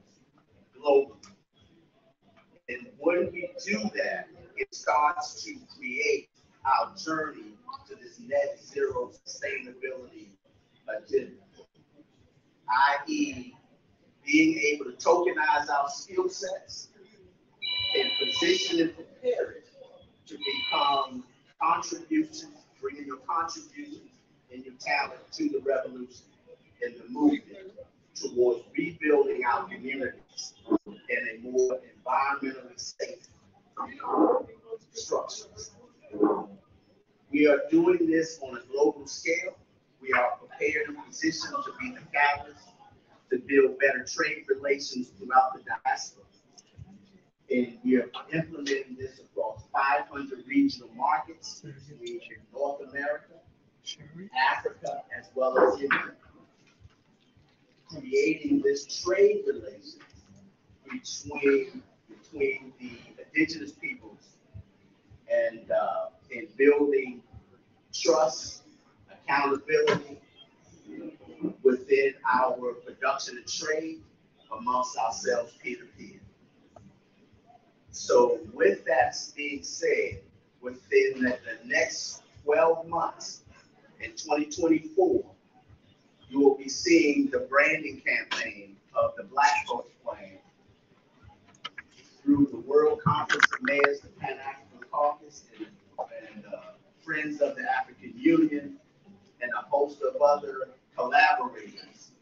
globally. And when we do that, it starts to create our journey to this net zero sustainability agenda, i.e. being able to tokenize our skill sets and position and prepare it to become contributions, bringing your contributions and your talent to the revolution and the movement towards rebuilding our communities in a more environmentally safe structures. We are doing this on a global scale. We are prepared and positioned to be the catalyst to build better trade relations throughout the diaspora. And we are implementing this across 500 regional markets in North America, Africa, as well as India. Creating this trade relations between the indigenous peoples and building trust, accountability within our production and trade amongst ourselves peer to peer. So with that being said, within the next 12 months in 2024, you will be seeing the branding campaign of the Black Coach Plan through the World Conference of Mayors, the Pan-African Caucus, and Friends of the African Union, and a host of other collaborators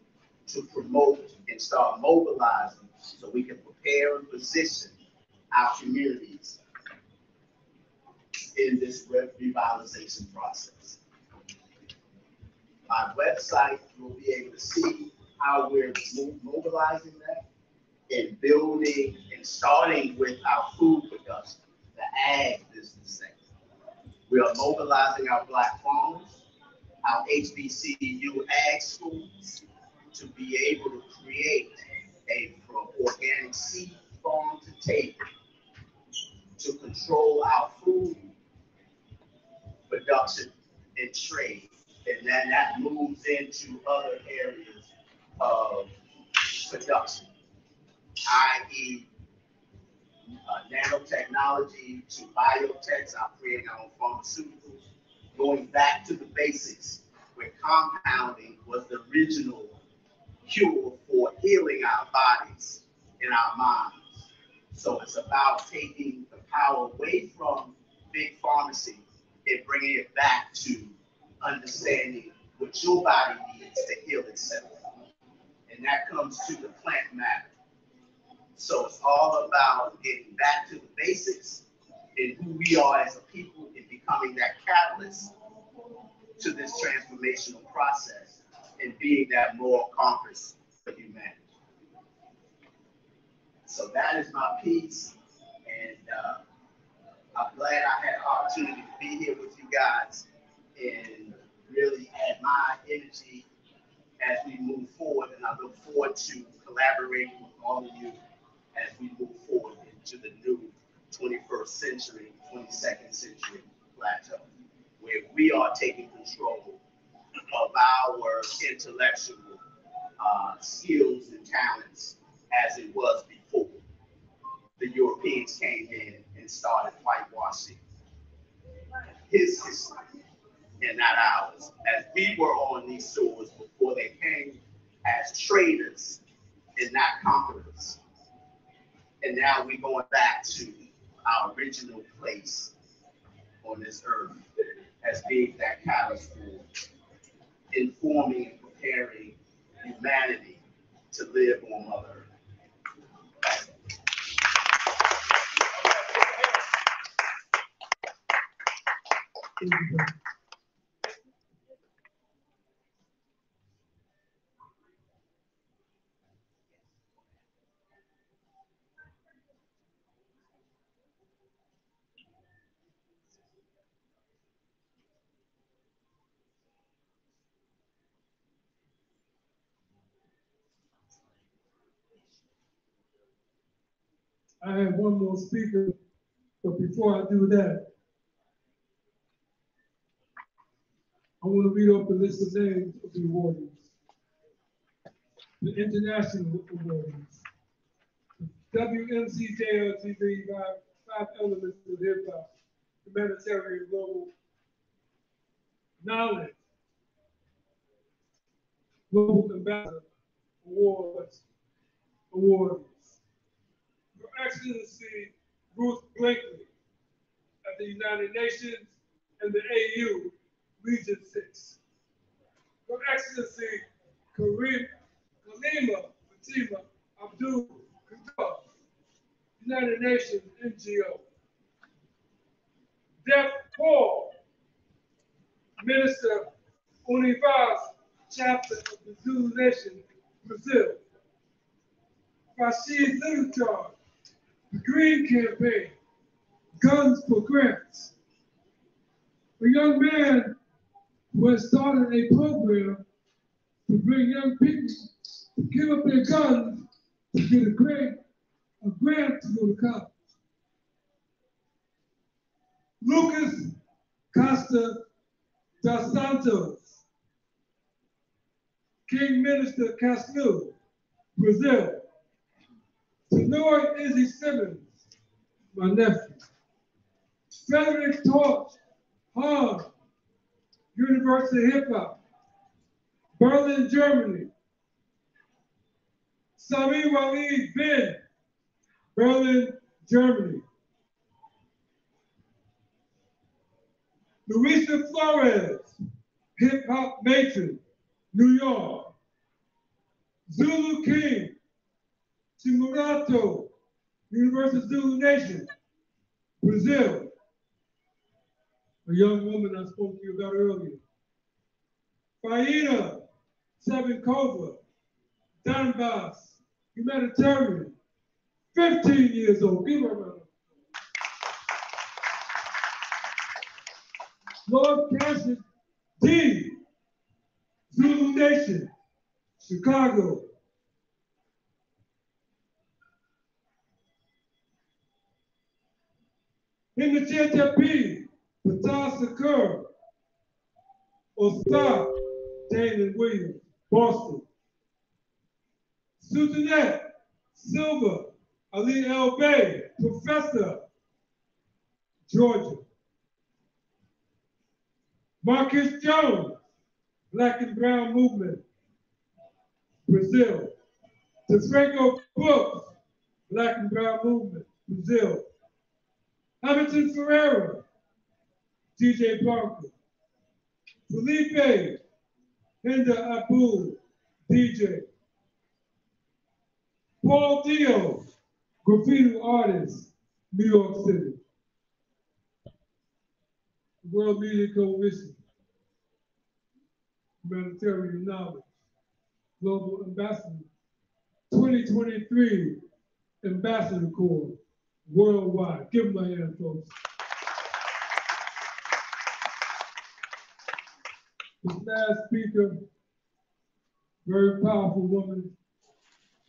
to promote and start mobilizing so we can prepare and position our communities in this revitalization process. My website, you'll be able to see how we're mobilizing that and building and starting with our food production, the ag business sector. We are mobilizing our Black farmers, our HBCU ag schools to be able to create a from organic seed farm to table to control our food production and trade. And then that moves into other areas of production, i.e. Nanotechnology to biotechs, creating our own pharmaceuticals, going back to the basics where compounding was the original cure for healing our bodies and our minds. So it's about taking the power away from big pharmacy and bringing it back to understanding what your body needs to heal itself. And that comes to the plant matter. So it's all about getting back to the basics and who we are as a people and becoming that catalyst to this transformational process and being that moral compass for humanity. So that is my piece, and I'm glad I had the opportunity to be here with you guys and really add my energy as we move forward, and I look forward to collaborating with all of you as we move forward into the new 21st century, 22nd century plateau, where we are taking control of our intellectual skills and talents as it was before the Europeans came in and started whitewashing his history and not ours, as we were on these shores before they came as traders and not conquerors. And now we're going back to our original place on this earth as being that catalyst for informing and preparing humanity to live on Mother Earth. I have one more speaker, but before I do that, I want to read off the list of names of the awardees. The international awardees. WMCJLTV, five elements of hip hop, humanitarian global knowledge, global ambassador awards. Her Excellency Ruth Blinkley at the United Nations and the AU, Region 6. Her Excellency Kalima Fatima Abdul Qatar, United Nations NGO. Def Paul, Minister Univaz, Chapter of the Zulu Nation, Brazil. Rashid Littlechard, the Green Campaign, Guns for Grants. A young man who has started a program to bring young people to give up their guns to get a grant to go to college. Lucas Costa dos Santos, King Minister Castillo, Brazil. Tenor Izzy Simmons, my nephew. Frederick Torch Hahn, University of Hip Hop, Berlin, Germany. Sami Walid Bin, Berlin, Germany. Luisa Flores, Hip Hop Matron, New York. Zulu King, Chimurato, University of Zulu Nation, Brazil. A young woman I spoke to you about earlier. Faina Savinkova, Donbass, humanitarian, 15 years old. Give her a round. Lord Cassius D, Zulu Nation, Chicago. Wmcjltv, Patas Sakur, Ostar, Dana Williams, Boston. Susanette Silva, Ali L. Bay, Professor, Georgia. Marcus Jones, Black and Brown Movement, Brazil. DeFranco Brooks, Black and Brown Movement, Brazil. Hamilton Ferreira, DJ Parker. Felipe Hinda Abul, DJ. Paul Dio, graffiti artist, New York City. World Media Coalition, Humanitarian Knowledge, Global Ambassador, 2023 Ambassador Corps, worldwide. Give them a hand, folks. This last speaker, very powerful woman,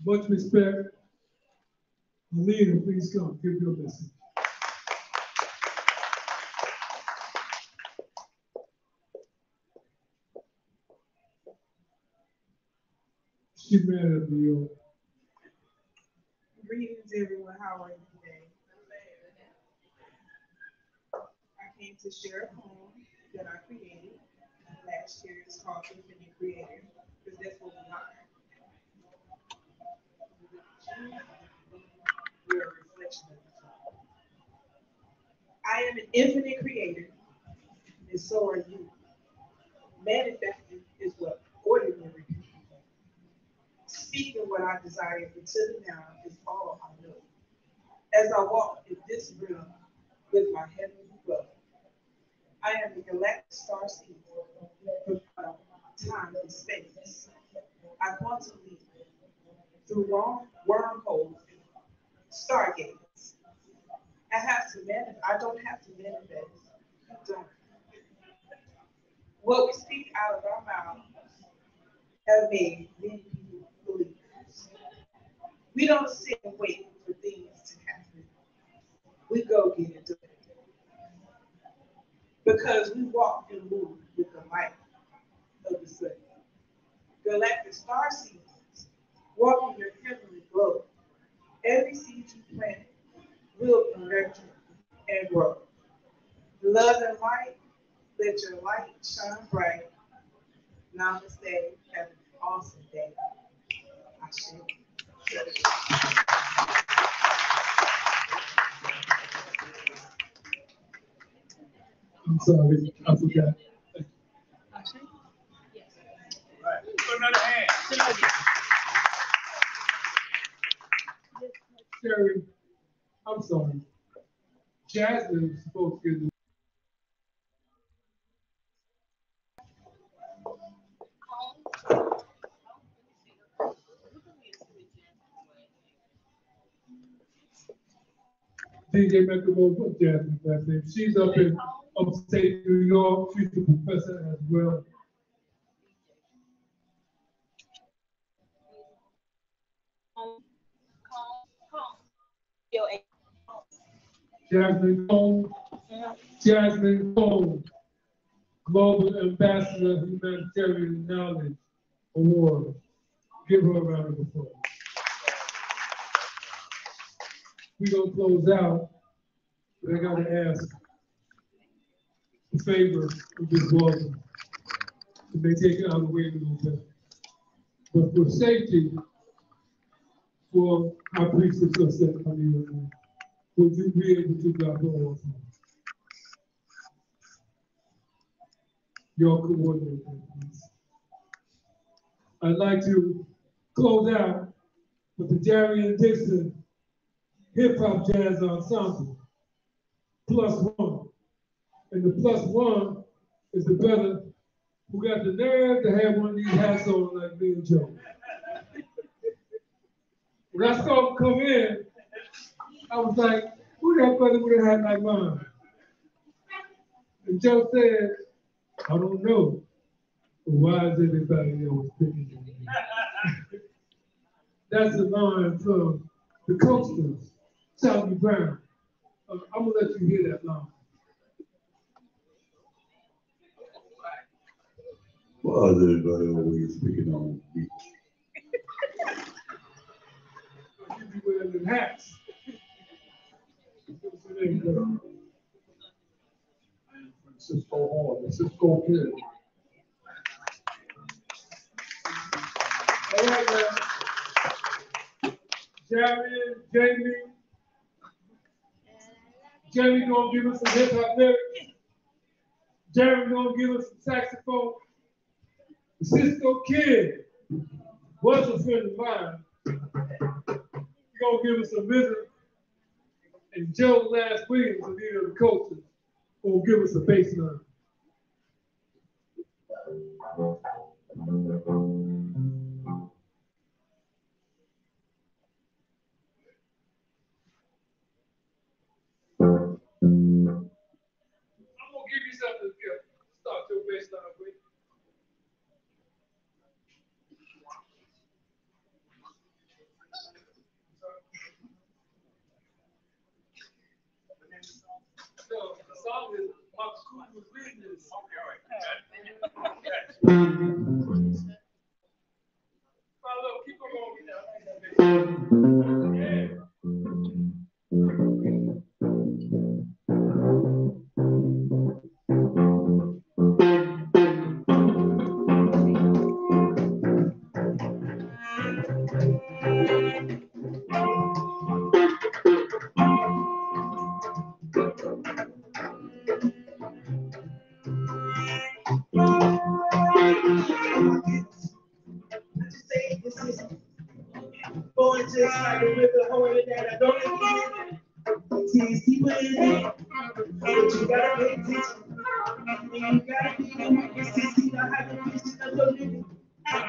much respect. Alina, please come, give your message. She mad at New York. Greetings, everyone. How are you today? I came to share a poem that I created last year. It's called Infinite Creator, because that's what we are. We're a reflection of each other. I am an infinite creator, and so are you. Manifesting is what ordinary people do. Speaking what I desire until now is all I know. As I walk in this room with my heavenly brother, I am a galactic star seed from time and space. I quantum leap through wormholes, stargates. I don't have to manifest. You don't. What we speak out of our mouths have made many people believers. We don't sit and wait for things to happen. we go get it done. Because we walk and move with the light of the sun. Galactic star seasons, walk in your heavenly glow. Every seed you plant will be nurtured and grow. Love and light, let your light shine bright. Namaste, have an awesome day. Ashe. I'm sorry, I forgot. Right. Put another hand. Sherry, I'm sorry. Jasmine was supposed to get the DJ Metro, put Jasmine's last name. She's up in upstate New York. She's a professor as well. Jasmine Cole. Jasmine Cole, Global Ambassador Humanitarian Knowledge Award. Give her a round of applause. We're going to close out, but I got to ask a favor of this welcome. It may take it out of the way a little bit. But for safety, for our priests of sunset coming in, would you be able to drop her off? Your coordinator, please. I'd like to close out with the Jerry and Dixon Hip Hop Jazz Ensemble, +1. And the +1 is the brother who got the nerve to have one of these hats on like me and Joe. When I saw him come in, I was like, who that brother with a hat like mine? And Joe said, I don't know, but why is everybody always picking on me? That's a line from the Coasters, Charlie Brown. I'm gonna let you hear that line. Why is everybody always picking on me? You be wearing them hats. Cisco Hall, the Cisco Kid. All right, man. Jamie. Jamie gonna give us some hip hop lyrics. Jeremy gonna give us some saxophone. The Cisco Kid was a friend of mine. He's gonna give us a visit. And Joe Last Williams, the leader of the Coasters, gonna give us a bass line. I'm gonna give you something to start your bass line with. So the song is Mark Cooper's reading this. Look, keep on going with that. Yeah. Boy, just like a river, holding that I don't even tears deeper in it. But you gotta pay attention. And you gotta be the weakest to see the hypervision of your living.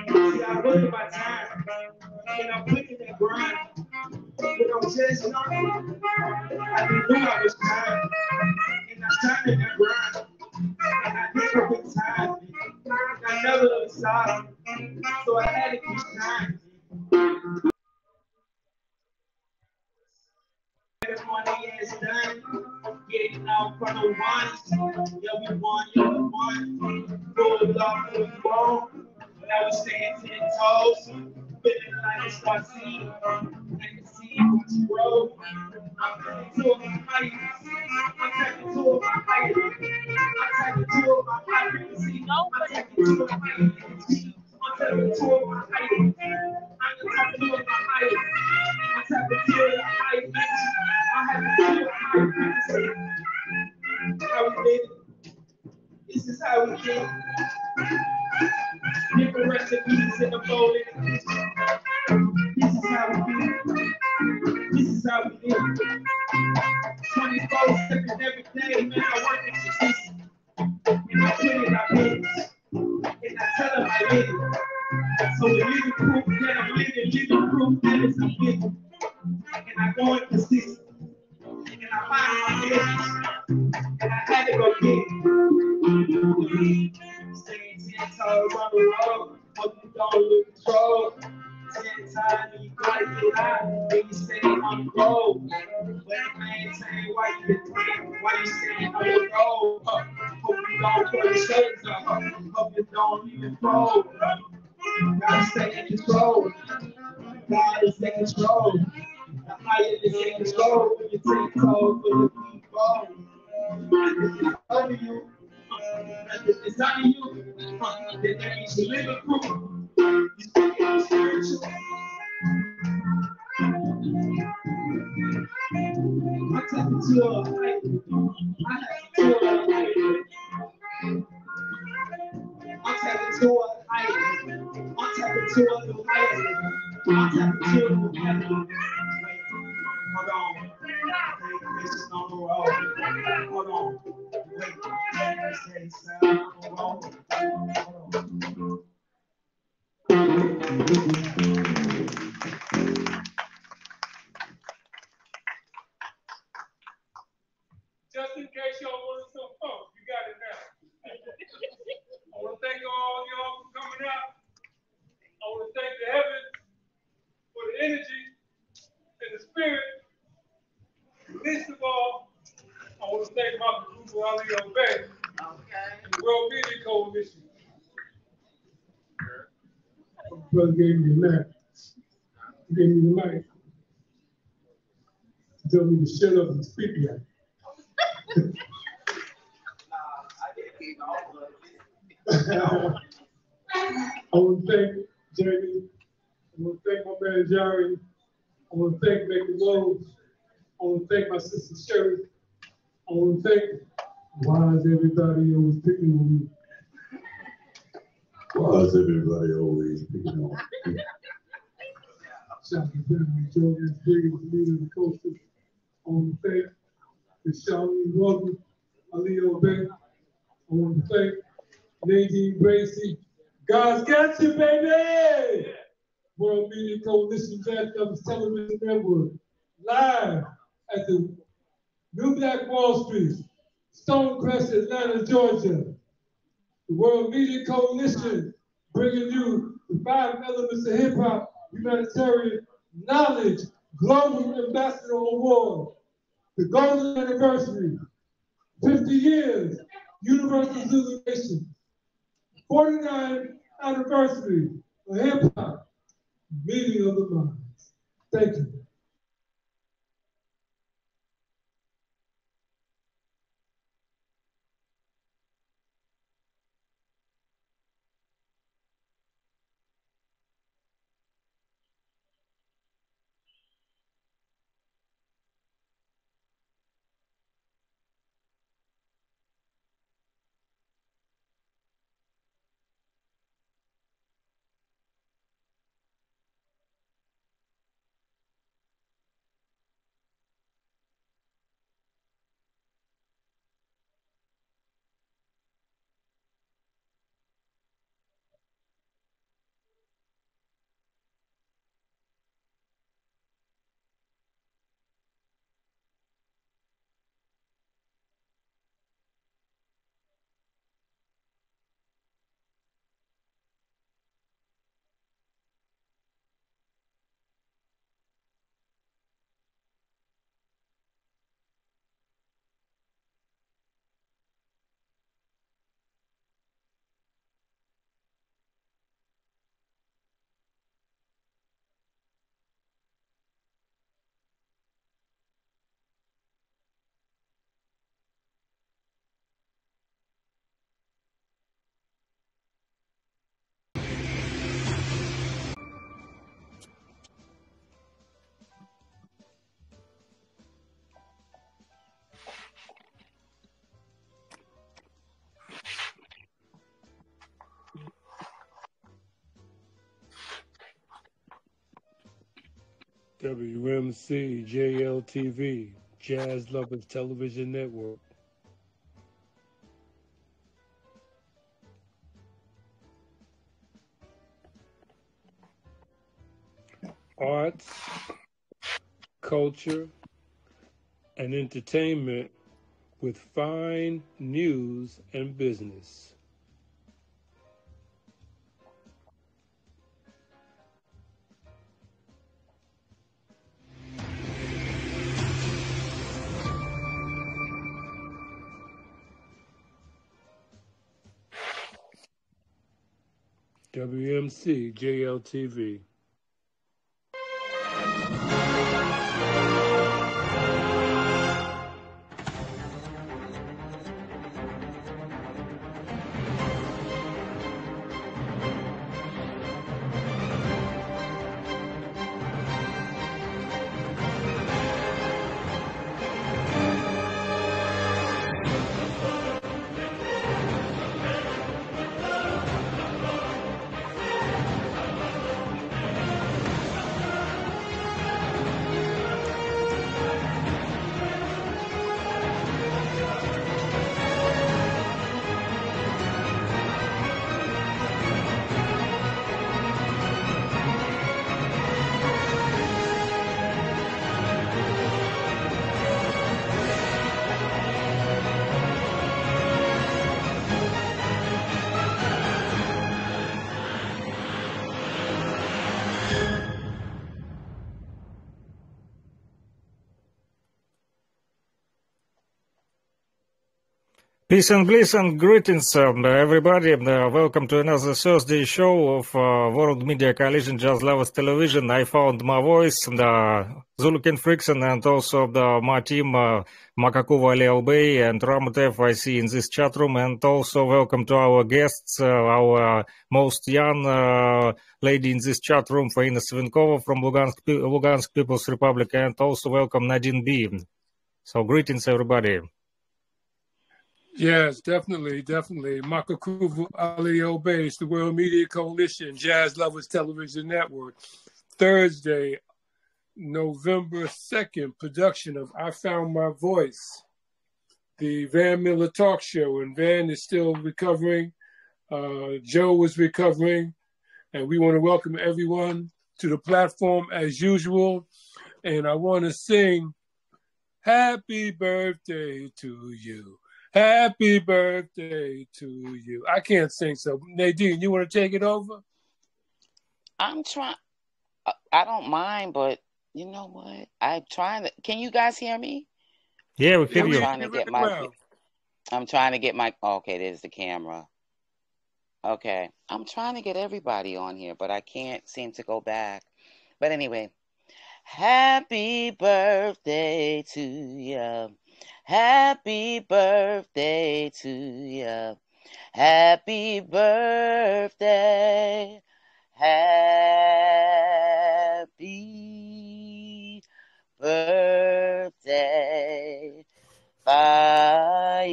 See, I work my time, and I'm putting that grind. But I'm just young. I didn't know I was tired, and I started that grind. And I picked up in time, and I never stopped. So I had to keep trying. Money it's done. Getting out from the ones. Yeah, we won. Full up, full ball. Now we stand 10 toes. Feeling like it's our seed. And the seed wants to grow. I'm taking two of my heights. I'm taking two of my heights. I'm taking two of my heights. I'm taking two of my heights. I'm taking two of my heights. I'm taking two of my heights. I'm taking two of my heights. I have two of my heights. How we did it. This is how we did it. Different recipes in the bowl. This is how we did it. This is how we did it. 24/7 every day, man, I work in consistent. And I put it, I did it. And I tell them I did it. So the living proof that I'm living proof that it's a living. And I go in consistent. And I find my business. And I had to go get it. Staying 10 toes on the road. Hope you don't lose control. 10 times and you gotta get out. Then you stay on the road. But maintain why you staying on the road. Hope you don't put your shoulders up. Hope you don't even fold. Gotta stay in control. God is in control. The higher is in control. When you take control for your people. It's under you. It's under you. That means you live in proof. You speak spiritual. I take it to a height. I have to a height. I take it to a height. I take it to a new height. I take it to a new height. Hold on. This is on the road. Hold on. Wait. Stay sound on the road. Hold on. Just in case y'all wanted some funk, you got it now. I want to thank all y'all for coming out. I want to thank the heavens for the energy and the spirit. Least of all, I want to thank my group Ali Obey, the World Media Coalition. Brother gave me the mic. He gave me the mic. He told me to shut up and speak now. I want to thank Jamie. I want to thank my man Jerry. I want to thank Becky Rose. I want to thank my sister Sherry. I want to thank. Why is everybody always picking on me? Why is everybody always picking on me? Shout out to General Jordan's biggest leader of the coasters. I want to thank the Charlene Walton, Ali Obey. I want to thank Nadine Bracy. God's got you, baby! World Media Coalition Jack Douglas Television Network, live at the New Black Wall Street, Stonecrest, Atlanta, Georgia. The World Media Coalition bringing you the 5 elements of hip hop humanitarian knowledge global ambassador award, the golden anniversary, 50 years, Universal Zulu Nation, 49th anniversary of hip hop, meeting of the minds. Thank you. WMCJLTV, Jazz Lovers Television Network. Arts, culture, and entertainment with fine news and business. WMCJLTV. Peace and bliss and greetings, everybody. Welcome to another Thursday show of World Media Coalition Jazz Lovers Television. I found my voice, Zulu Ken Frickson, and also my team, Makaku Ali Albay and Ramutev, I see in this chat room. And also welcome to our guests, our most young lady in this chat room, Faina Svinkova from Lugansk People's Republic, and also welcome Nadine B. So greetings, everybody. Yes, definitely. Makakuvu Ali Obey, the World Media Coalition, Jazz Lovers Television Network. Thursday, November 2nd, production of I Found My Voice, the Van Miller Talk Show. And Van is still recovering. Joe is recovering. And we want to welcome everyone to the platform as usual. And I want to sing Happy Birthday to You. Happy birthday to you. I can't sing, so Nadine, you want to take it over? I'm trying. I don't mind, but you know what? I'm trying to. Can you guys hear me? Yeah, we hear you. I'm trying to get my. Okay, there's the camera. Okay, I'm trying to get everybody on here, but I can't seem to go back. But anyway, happy birthday to you. Happy birthday to you. Happy birthday. Happy birthday, Faina.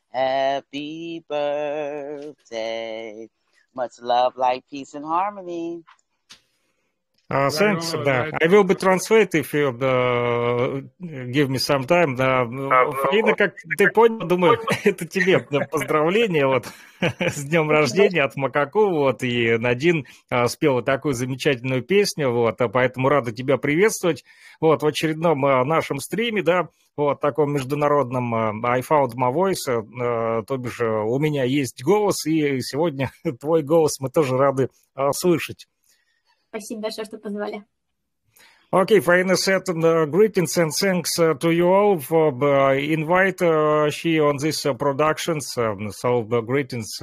Happy birthday. Much love, light, peace, and harmony. Thanks. I will be translate if you give me some time. Фаина, как ты понял, думаю, это тебе поздравление вот с днем рождения от Макаку, вот, и Надин спела такую замечательную песню, вот, поэтому рада тебя приветствовать, вот, в очередном нашем стриме, да, вот, таком международном I Found My Voice, то бишь у меня есть голос, и сегодня твой голос мы тоже рады слышать. Спасибо большое, что позвали. Okay, Faina said greetings and thanks to you all for invite she on this productions. So greetings.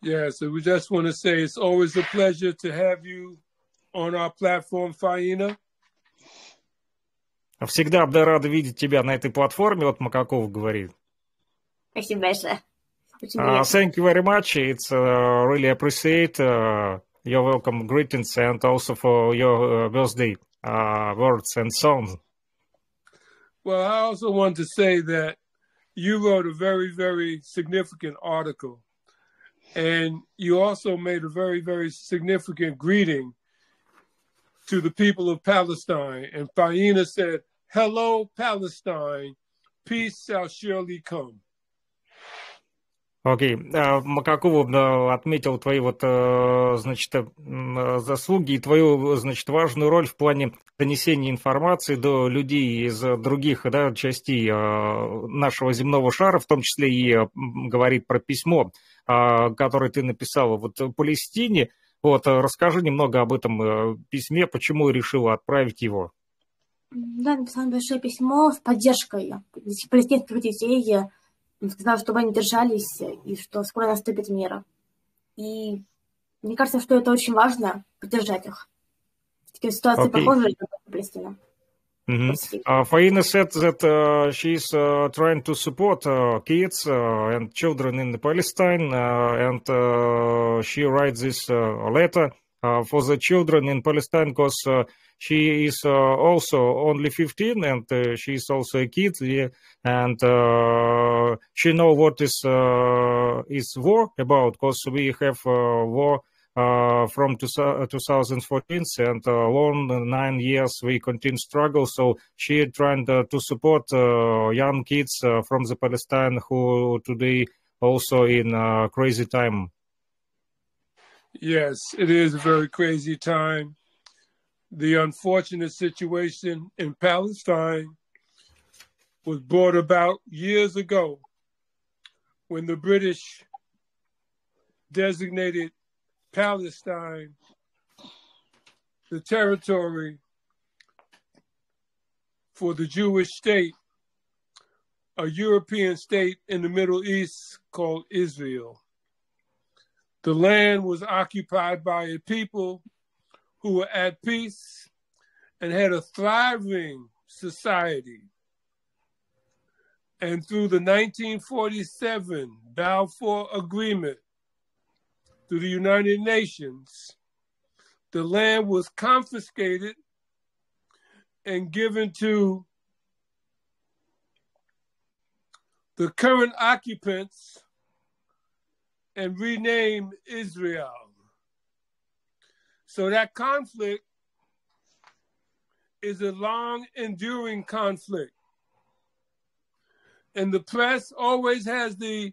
Yeah, so we just want to say it's always a pleasure to have you on our platform, Faina. Всегда рада видеть тебя на этой платформе, вот Макаков говорит. Спасибо большое. Thank you very much. It's really appreciate your welcome greetings and also for your birthday words and songs. Well, I also want to say that you wrote a very, very significant article And you also made a very, very significant greeting to the people of Palestine. And Faina said, "Hello, Palestine. Peace shall surely come." Окей, Макакову отметил твои вот, значит, заслуги и твою, значит, важную роль в плане донесения информации до людей из других, да, частей нашего земного шара, в том числе и говорит про письмо, которое ты написала вот Палестине. Вот, расскажи немного об этом письме, почему решила отправить его. Да, написала большое письмо с поддержкой палестинских детей. Сказала, чтобы они держались и что скоро наступит мир. И мне кажется, что это очень важно, поддержать их. Такие ситуации похожие на Палестину. Faina said that she's trying to support kids and children in Palestine, and she writes this letter for the children in Palestine because she is also only 15 and she is also a kid, and she know what is war about, because we have war from 2014 and long 9 years we continue struggle. So she trying to support young kids from the Palestine who today also in crazy time. Yes, it is a very crazy time. The unfortunate situation in Palestine was brought about years ago when the British designated Palestine the territory for the Jewish state, a European state in the Middle East called Israel. The land was occupied by a people who were at peace and had a thriving society. And through the 1947 Balfour Agreement, through the United Nations, the land was confiscated and given to the current occupants and renamed Israel. So that conflict is a long enduring conflict. And the press always has the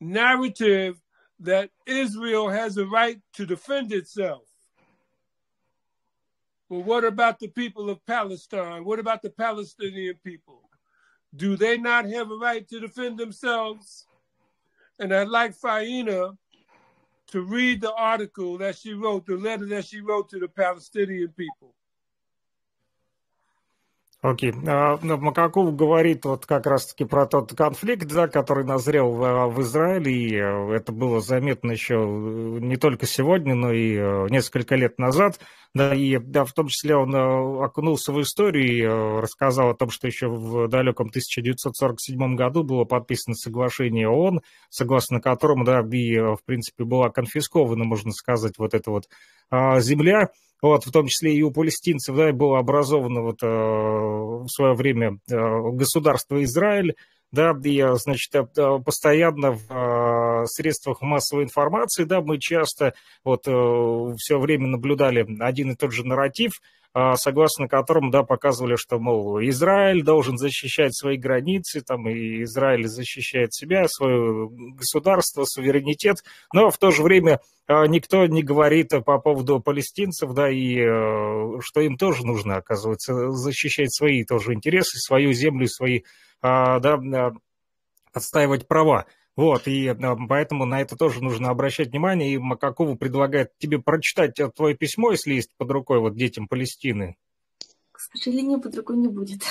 narrative that Israel has a right to defend itself. But what about the people of Palestine? What about the Palestinian people? Do they not have a right to defend themselves? And I'd like Faina to read the article that she wrote, the letter that she wrote to the Palestinian people. Окей. Макаков говорит вот как раз-таки про тот конфликт, да, который назрел в Израиле, и это было заметно еще не только сегодня, но и несколько лет назад. Да, и да, в том числе он окунулся в историю и рассказал о том, что еще в далеком 1947 году было подписано соглашение ООН, согласно которому, да, и, в принципе, была конфискована, можно сказать, вот эта вот земля. Вот, в том числе и у палестинцев, да, было образовано вот в свое время государство Израиль, да, и, значит, постоянно в средствах массовой информации, да, мы часто вот все время наблюдали один и тот же нарратив, согласно которому, да, показывали, что, мол, Израиль должен защищать свои границы, там, и Израиль защищает себя, свое государство, суверенитет, но в то же время никто не говорит по поводу палестинцев, да, и что им тоже нужно, оказывается, защищать свои тоже интересы, свою землю, свои, да, отстаивать права. Вот, и поэтому на это тоже нужно обращать внимание, и Макакову предлагает тебе прочитать твое письмо, если есть под рукой вот детям Палестины. К сожалению, под рукой не будет.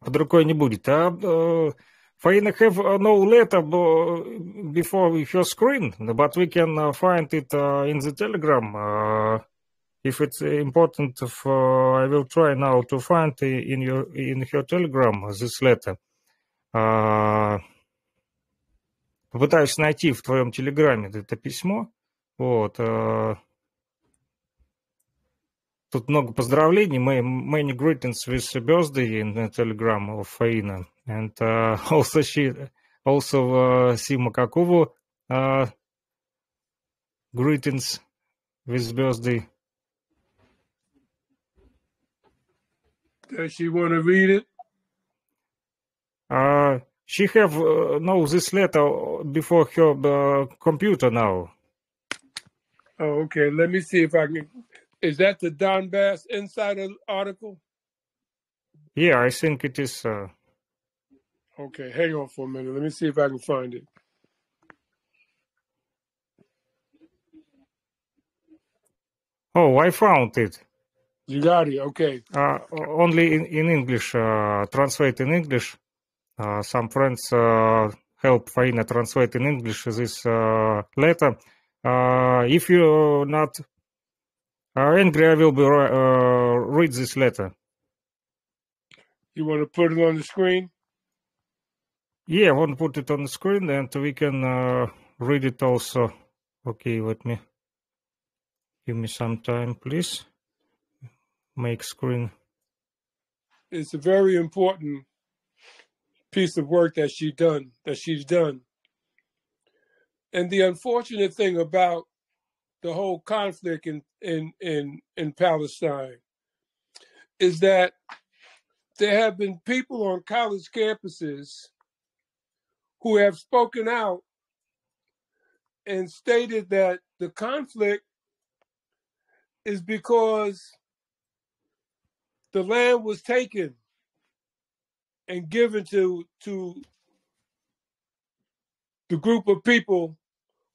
Под рукой не будет. Faina have no letter before your screen, but we can find it in the Telegram. If it's important, I will try now to find in your Telegram this letter. Попытаюсь найти в твоем Телеграме это письмо. Вот. Тут много поздравлений. Many greetings with birthday in the Telegram of Faina. And also see Макакову greetings with birthday. Does she want to read it? She have know this letter before her computer now. Oh, okay. Let me see if I can. Is that the Donbass Insider article? Yeah, I think it is. Okay, hang on for a minute. Let me see if I can find it. Oh, I found it. You got it. Okay. Only in English. Translate in English. Some friends help Faina translate in English this letter. If you're not angry, I will be read this letter. You want to put it on the screen? Yeah, I want to put it on the screen and we can read it also. Okay, let me give me some time, please. Make screen. It's a very important piece of work that she's done. And the unfortunate thing about the whole conflict in Palestine is that there have been people on college campuses who have spoken out and stated that the conflict is because the land was taken and given to the group of people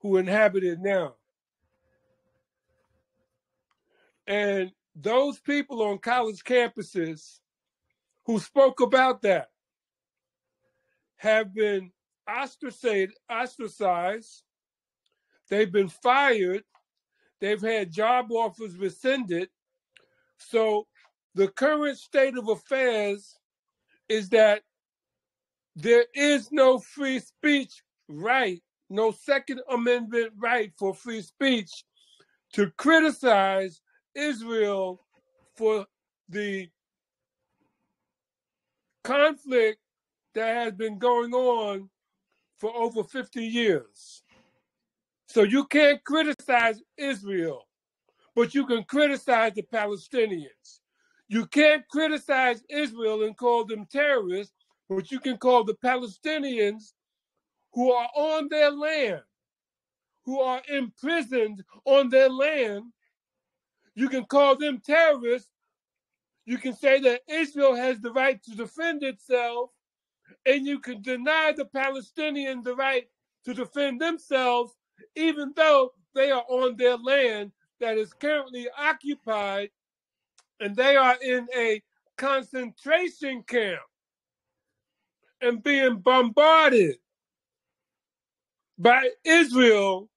who inhabit it now. And those people on college campuses who spoke about that have been ostracized, they've been fired, they've had job offers rescinded. So the current state of affairs is that there is no free speech right, no Second Amendment right for free speech to criticize Israel for the conflict that has been going on for over 50 years. So you can't criticize Israel, but you can criticize the Palestinians. You can't criticize Israel and call them terrorists, but you can call the Palestinians who are on their land, who are imprisoned on their land, you can call them terrorists. You can say that Israel has the right to defend itself, and you can deny the Palestinians the right to defend themselves, even though they are on their land that is currently occupied, and they are in a concentration camp and being bombarded by Israel,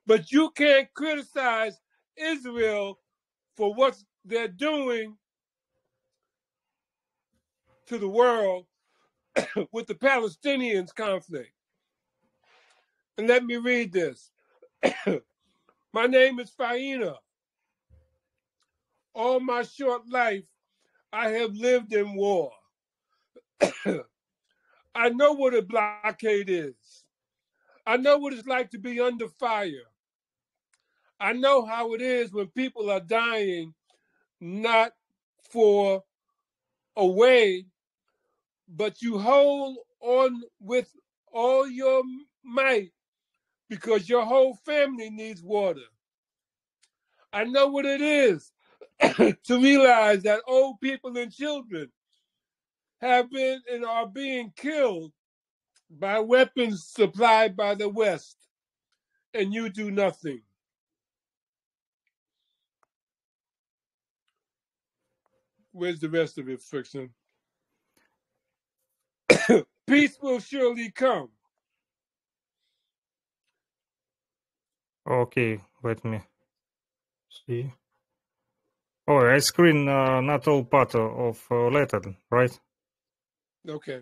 but you can't criticize Israel for what they're doing to the world with the Palestinians conflict. And let me read this. My name is Faina. All my short life, I have lived in war. I know what a blockade is. I know what it's like to be under fire. I know how it is when people are dying, not for a way, but you hold on with all your might because your whole family needs water. I know what it is to realize that old people and children have been and are being killed by weapons supplied by the West, and you do nothing. Where's the rest of it, Friction? Peace will surely come. Okay, let me see. Oh, I screen not all part of letter, right? Okay.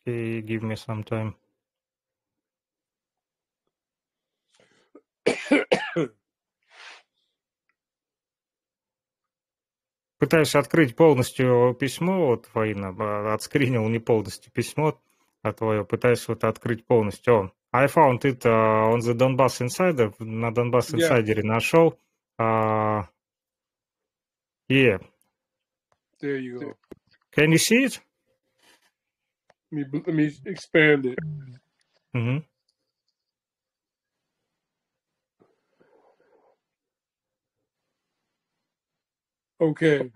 Okay, give me some time. Пытаюсь открыть полностью письмо, вот Фаина, отскринил не полностью письмо. твое, пытаюсь вот открыть полностью. О, I found it on the Donbass Insider, на Donbass Yeah, Insider нашел. Yeah, there you go. can you see it? Let me expand it. Mm-hmm. Okay.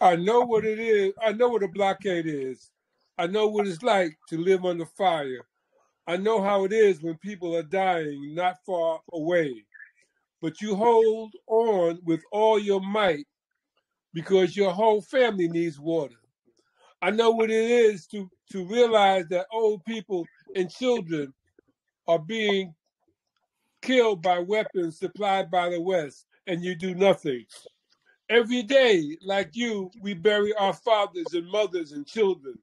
I know what it is. I know what a blockade is. I know what it's like to live under fire. I know how it is when people are dying not far away. But you hold on with all your might because your whole family needs water. I know what it is to realize that old people and children are being killed by weapons supplied by the West, and you do nothing. Every day, like you, we bury our fathers and mothers and children.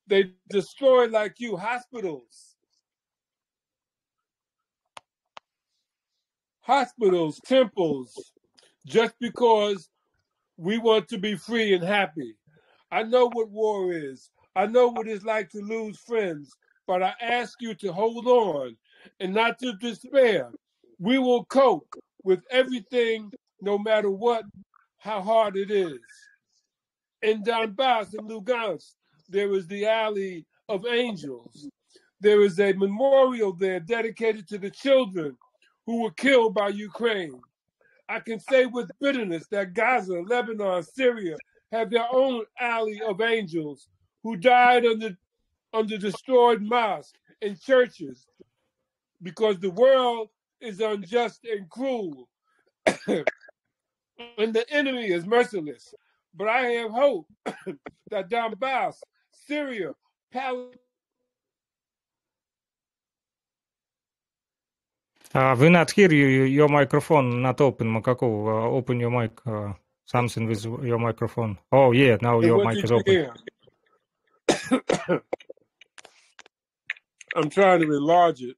They destroy, like you, hospitals, temples, just because we want to be free and happy. I know what war is. I know what it's like to lose friends, but I ask you to hold on and not to despair. We will cope with everything, no matter how hard it is. In Donbass and Lugansk, there is the Alley of Angels. There is a memorial there dedicated to the children who were killed by Ukraine. I can say with bitterness that Gaza, Lebanon, Syria have their own alley of angels who died under destroyed mosques and churches because the world is unjust and cruel and the enemy is merciless. But I have hope that Donbass, Syria, Palestine. We not hear you. Your microphone not open. Makakov, open your mic. Something with your microphone. Oh yeah, now And your what mic did is you open. hear? I'm trying to enlarge it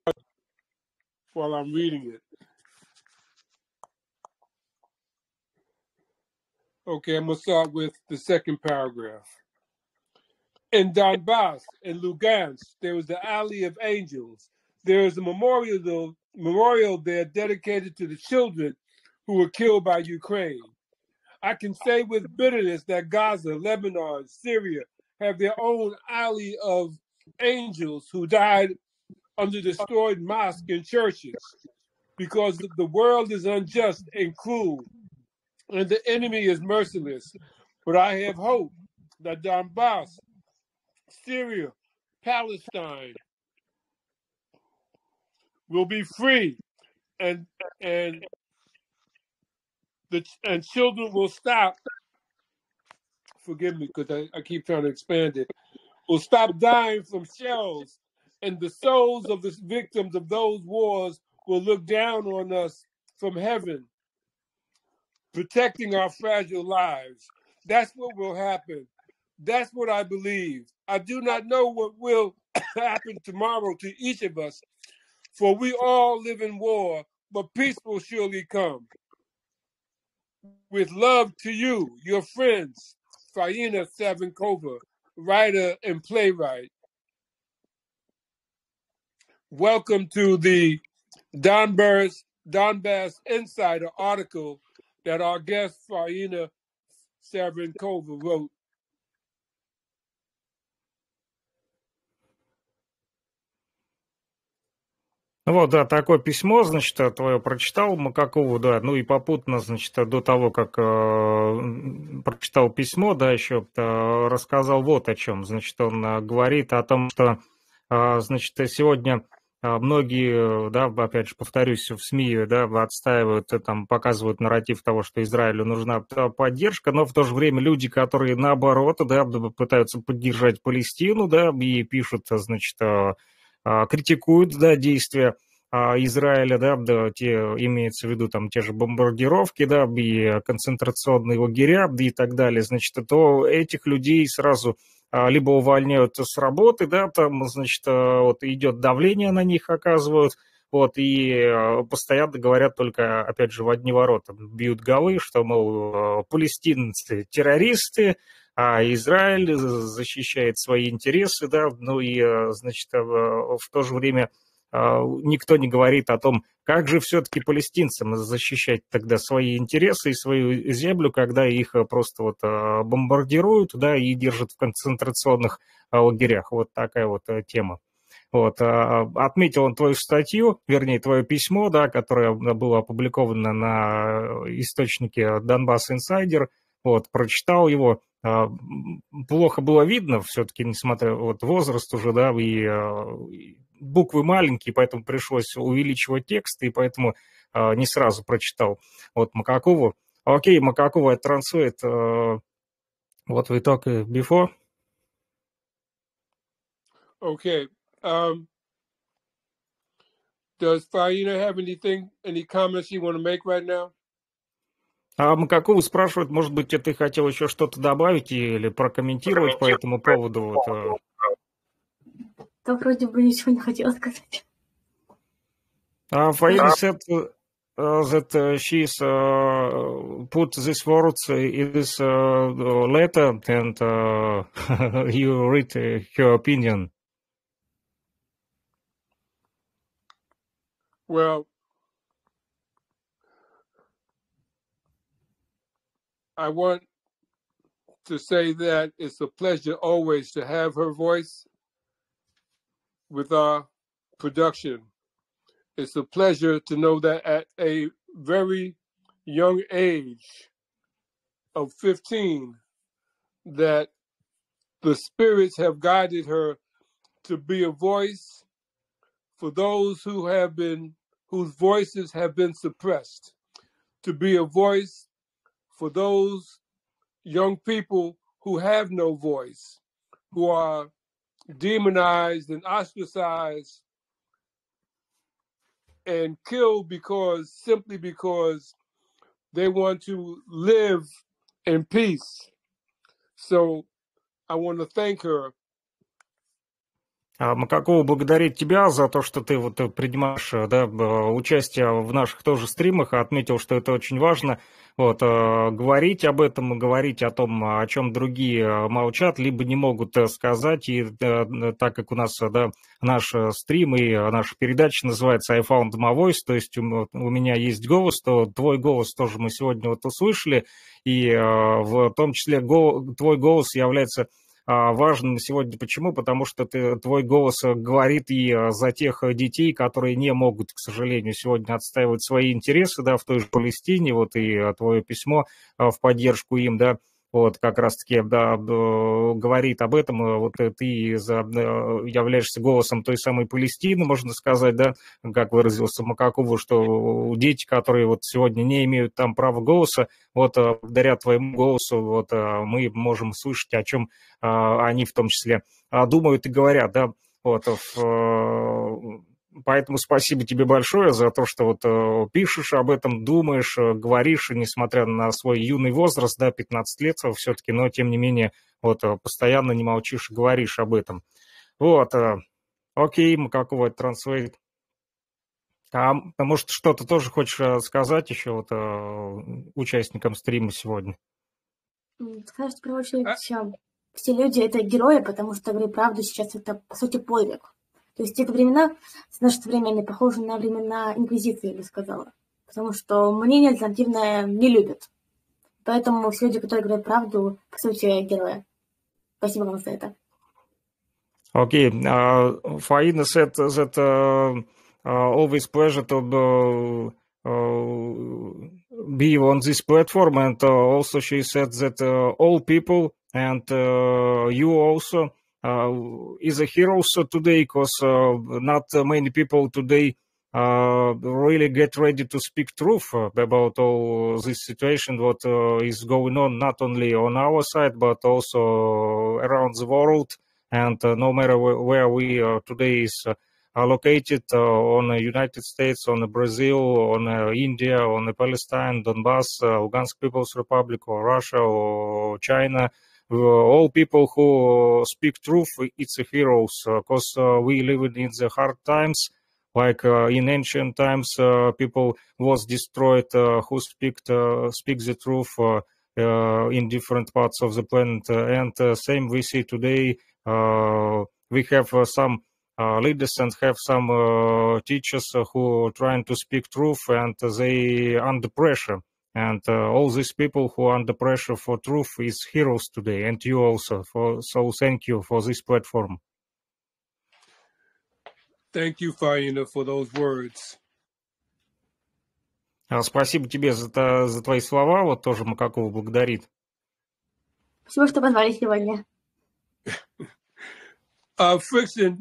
while I'm reading it. Okay, I'm going to start with the second paragraph. In Donbass and Lugansk, there was the Alley of Angels. There is a memorial there dedicated to the children who were killed by Ukraine. I can say with bitterness that Gaza, Lebanon, Syria have their own alley of angels who died under destroyed mosques and churches because the world is unjust and cruel and the enemy is merciless. But I have hope that Donbass, Syria, Palestine will be free and children will stop. Forgive me because I keep trying to expand it. Will stop dying from shells, and the souls of the victims of those wars will look down on us from heaven, protecting our fragile lives. That's what will happen. That's what I believe. I do not know what will happen tomorrow to each of us, for we all live in war, but peace will surely come. With love to you, your friends, Faina Savankova, writer and playwright. Welcome to the Donbass Insider article that our guest Faina Savankova wrote. Вот, да, такое письмо, значит, твое прочитал Макакову, да, ну и попутно, значит, до того, как прочитал письмо, да, еще рассказал вот о чем. Значит, он говорит о том, что, значит, сегодня многие, да, опять же, повторюсь, в СМИ, да, отстаивают, там, показывают нарратив того, что Израилю нужна поддержка, но в то же время люди, которые, наоборот, да, пытаются поддержать Палестину, да, и пишут, значит, критикуют, да, действия Израиля, да, те, имеется в виду там те же бомбардировки, да, и концентрационные лагеря, да, и так далее, значит, то этих людей сразу либо увольняют с работы, да, там, значит, вот идет давление на них, оказывают, вот, и постоянно говорят только, опять же, в одни ворота, бьют голы, что, мол, палестинцы террористы, а Израиль защищает свои интересы, да, ну и, значит, в то же время никто не говорит о том, как же все-таки палестинцам защищать тогда свои интересы и свою землю, когда их просто вот бомбардируют, да, и держат в концентрационных лагерях. Вот такая вот тема. Вот, отметил он твою статью, вернее, твое письмо, да, которое было опубликовано на источнике Донбасс Инсайдер, вот, прочитал его, плохо было видно все-таки, несмотря вот возраст уже, да, и буквы маленькие, поэтому пришлось увеличивать текст, и поэтому не сразу прочитал. Вот Макакову. Окей, Макакова, I translate what we talked before. Okay. Does Faina have any comments you want to make right now? А Макакову спрашивают, может быть, ты хотел еще что-то добавить или прокомментировать по этому поводу? Вот. Да вроде бы ничего не хотела сказать. Faina said that she's put these words in this letter and you read her opinion. Well, I want to say that it's a pleasure always to have her voice with our production. It's a pleasure to know that at a very young age of 15, that the spirits have guided her to be a voice for those whose voices have been suppressed, to be a voice for those young people who have no voice, who are demonized and ostracized and killed simply because they want to live in peace. So I want to thank her. Макакова благодарит тебя за то, что ты вот принимаешь, да, участие в наших тоже стримах, отметил, что это очень важно, вот, говорить об этом и говорить о том, о чем другие молчат, либо не могут сказать, и так как у нас, да, наш стрим и наша передача называется I found my voice, то есть у меня есть голос, то твой голос тоже мы сегодня вот услышали, и в том числе твой голос является важным сегодня. Почему? Потому что твой голос говорит и за тех детей, которые не могут, к сожалению, сегодня отстаивать свои интересы, да, в той же Палестине, вот и твое письмо в поддержку им, да, вот как раз-таки, да, говорит об этом, вот ты являешься голосом той самой Палестины, можно сказать, да, как выразился Макакову, что дети, которые вот сегодня не имеют там права голоса, вот благодаря твоему голосу вот мы можем слышать, о чем они в том числе думают и говорят, да, вот, поэтому спасибо тебе большое за то, что вот пишешь об этом, думаешь, говоришь, и несмотря на свой юный возраст, да, 15 лет все-таки, но тем не менее вот постоянно не молчишь и говоришь об этом. Вот, окей, Макакова, Translate. А может, что-то тоже хочешь сказать еще вот участникам стрима сегодня? Сказать, в первую очередь, все люди — это герои, потому что, говорю правду, сейчас это, по сути, подвиг. То есть эти времена, наши современные, похожи на времена Инквизиции, я бы сказала. Потому что мнение альтернативное не любят. Поэтому все люди, которые говорят правду, по сути, герои. Спасибо вам за это. Okay, Faina said that always pleasure to be on this platform, and also she said that all people and you also is a hero today, because not many people today really get ready to speak truth about all this situation, what is going on, not only on our side, but also around the world. And no matter where we today is located, on the United States, on Brazil, on India, on Palestine, Donbass, Lugansk People's Republic, or Russia, or China, all people who speak truth, it's heroes, because we live in the hard times. like in ancient times, people was destroyed who speak the truth in different parts of the planet, and same we see today. We have some leaders and have some teachers who are trying to speak truth, and they under pressure. And all these people who are under pressure for truth is heroes today, and you also. So thank you for this platform. Thank you, Faina, for those words. Спасибо тебе за твои слова. Вот тоже Макакова благодарит. Спасибо, что позвали сегодня. Friction,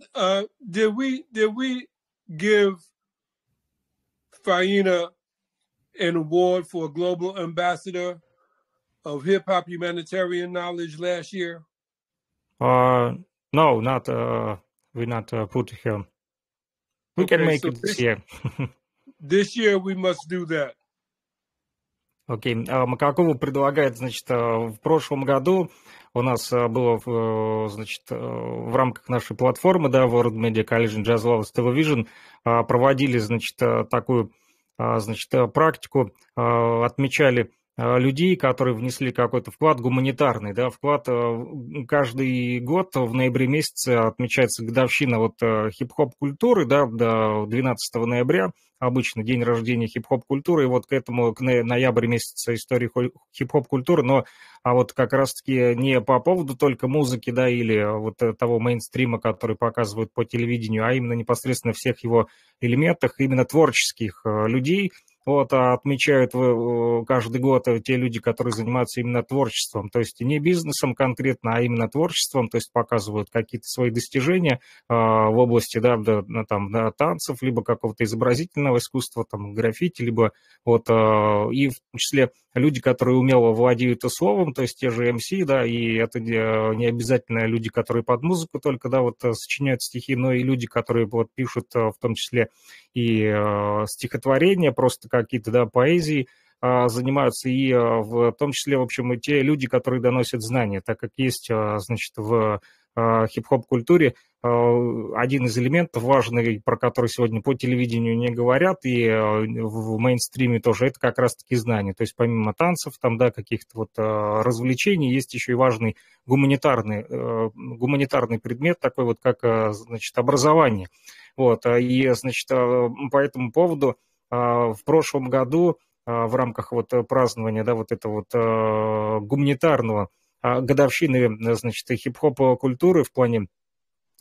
did we give Faina an award for Global Ambassador of Hip Hop Humanitarian Knowledge last year? No, not. We not put her. We can make it this year. This year we must do that. Окей. Макакова предлагает, значит, в прошлом году у нас было, значит, в рамках нашей платформы, да, World Media Collision Jazz Lovers Television, проводили, значит, такую, значит, практику, отмечали людей, которые внесли какой-то вклад гуманитарный, да, вклад. Каждый год в ноябре месяце отмечается годовщина вот хип-хоп культуры, да, до 12 ноября, обычно день рождения хип-хоп культуры, и вот к этому, к ноябрь месяца истории хип-хоп культуры, но вот как раз-таки не по поводу только музыки, да, или вот того мейнстрима, который показывают по телевидению, а именно непосредственно всех его элементах, именно творческих людей. Вот, отмечают каждый год те люди, которые занимаются именно творчеством, то есть не бизнесом конкретно, а именно творчеством, то есть показывают какие-то свои достижения в области, да, там, да, танцев, либо какого-то изобразительного искусства, там, граффити, либо вот, и в том числе люди, которые умело владеют словом, то есть те же MC, да, и это не обязательно люди, которые под музыку только, да, вот сочиняют стихи, но и люди, которые вот пишут в том числе и стихотворения, просто какие-то, да, поэзии, занимаются, и в том числе, в общем, и те люди, которые доносят знания, так как есть, значит, в хип-хоп-культуре один из элементов важный, про который сегодня по телевидению не говорят, и в мейнстриме тоже, это как раз-таки знания. То есть помимо танцев, там, да, каких-то вот развлечений, есть еще и важный гуманитарный предмет, такой вот, как, значит, образование. Вот, и, значит, по этому поводу в прошлом году в рамках вот празднования, да, вот этого вот гуманитарного годовщины, значит, хип-хоп культуры в плане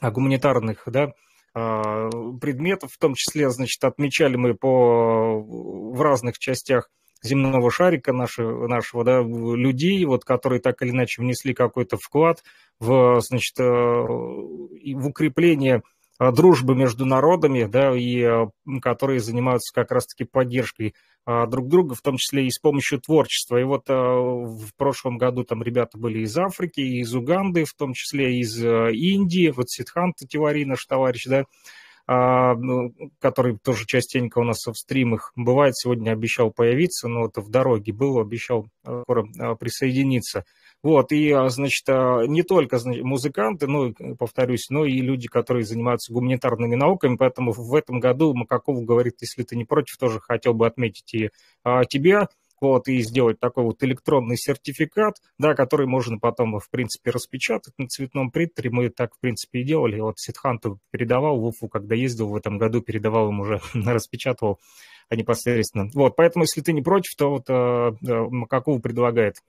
гуманитарных, да, предметов, в том числе, значит, отмечали мы в разных частях земного шарика нашего, да, людей, вот, которые так или иначе внесли какой-то вклад значит, в укрепление дружбы между народами, да, и которые занимаются как раз-таки поддержкой друг друга, в том числе и с помощью творчества. И вот в прошлом году там ребята были из Африки, из Уганды, в том числе из Индии, вот Сидхант Тивари, наш товарищ, да, который тоже частенько у нас в стримах бывает, сегодня обещал появиться, но вот в дороге был, обещал скоро присоединиться. Вот, и, значит, не только музыканты, ну, повторюсь, но и люди, которые занимаются гуманитарными науками, поэтому в этом году Макаков говорит, если ты не против, тоже хотел бы отметить и тебя, вот, и сделать такой вот электронный сертификат, да, который можно потом, в принципе, распечатать на цветном принтере. Мы так, в принципе, и делали. Вот Сидханту передавал, в Уфу, когда ездил в этом году, передавал им уже, распечатывал непосредственно. Вот, поэтому, если ты не против, то вот Макакову предлагает.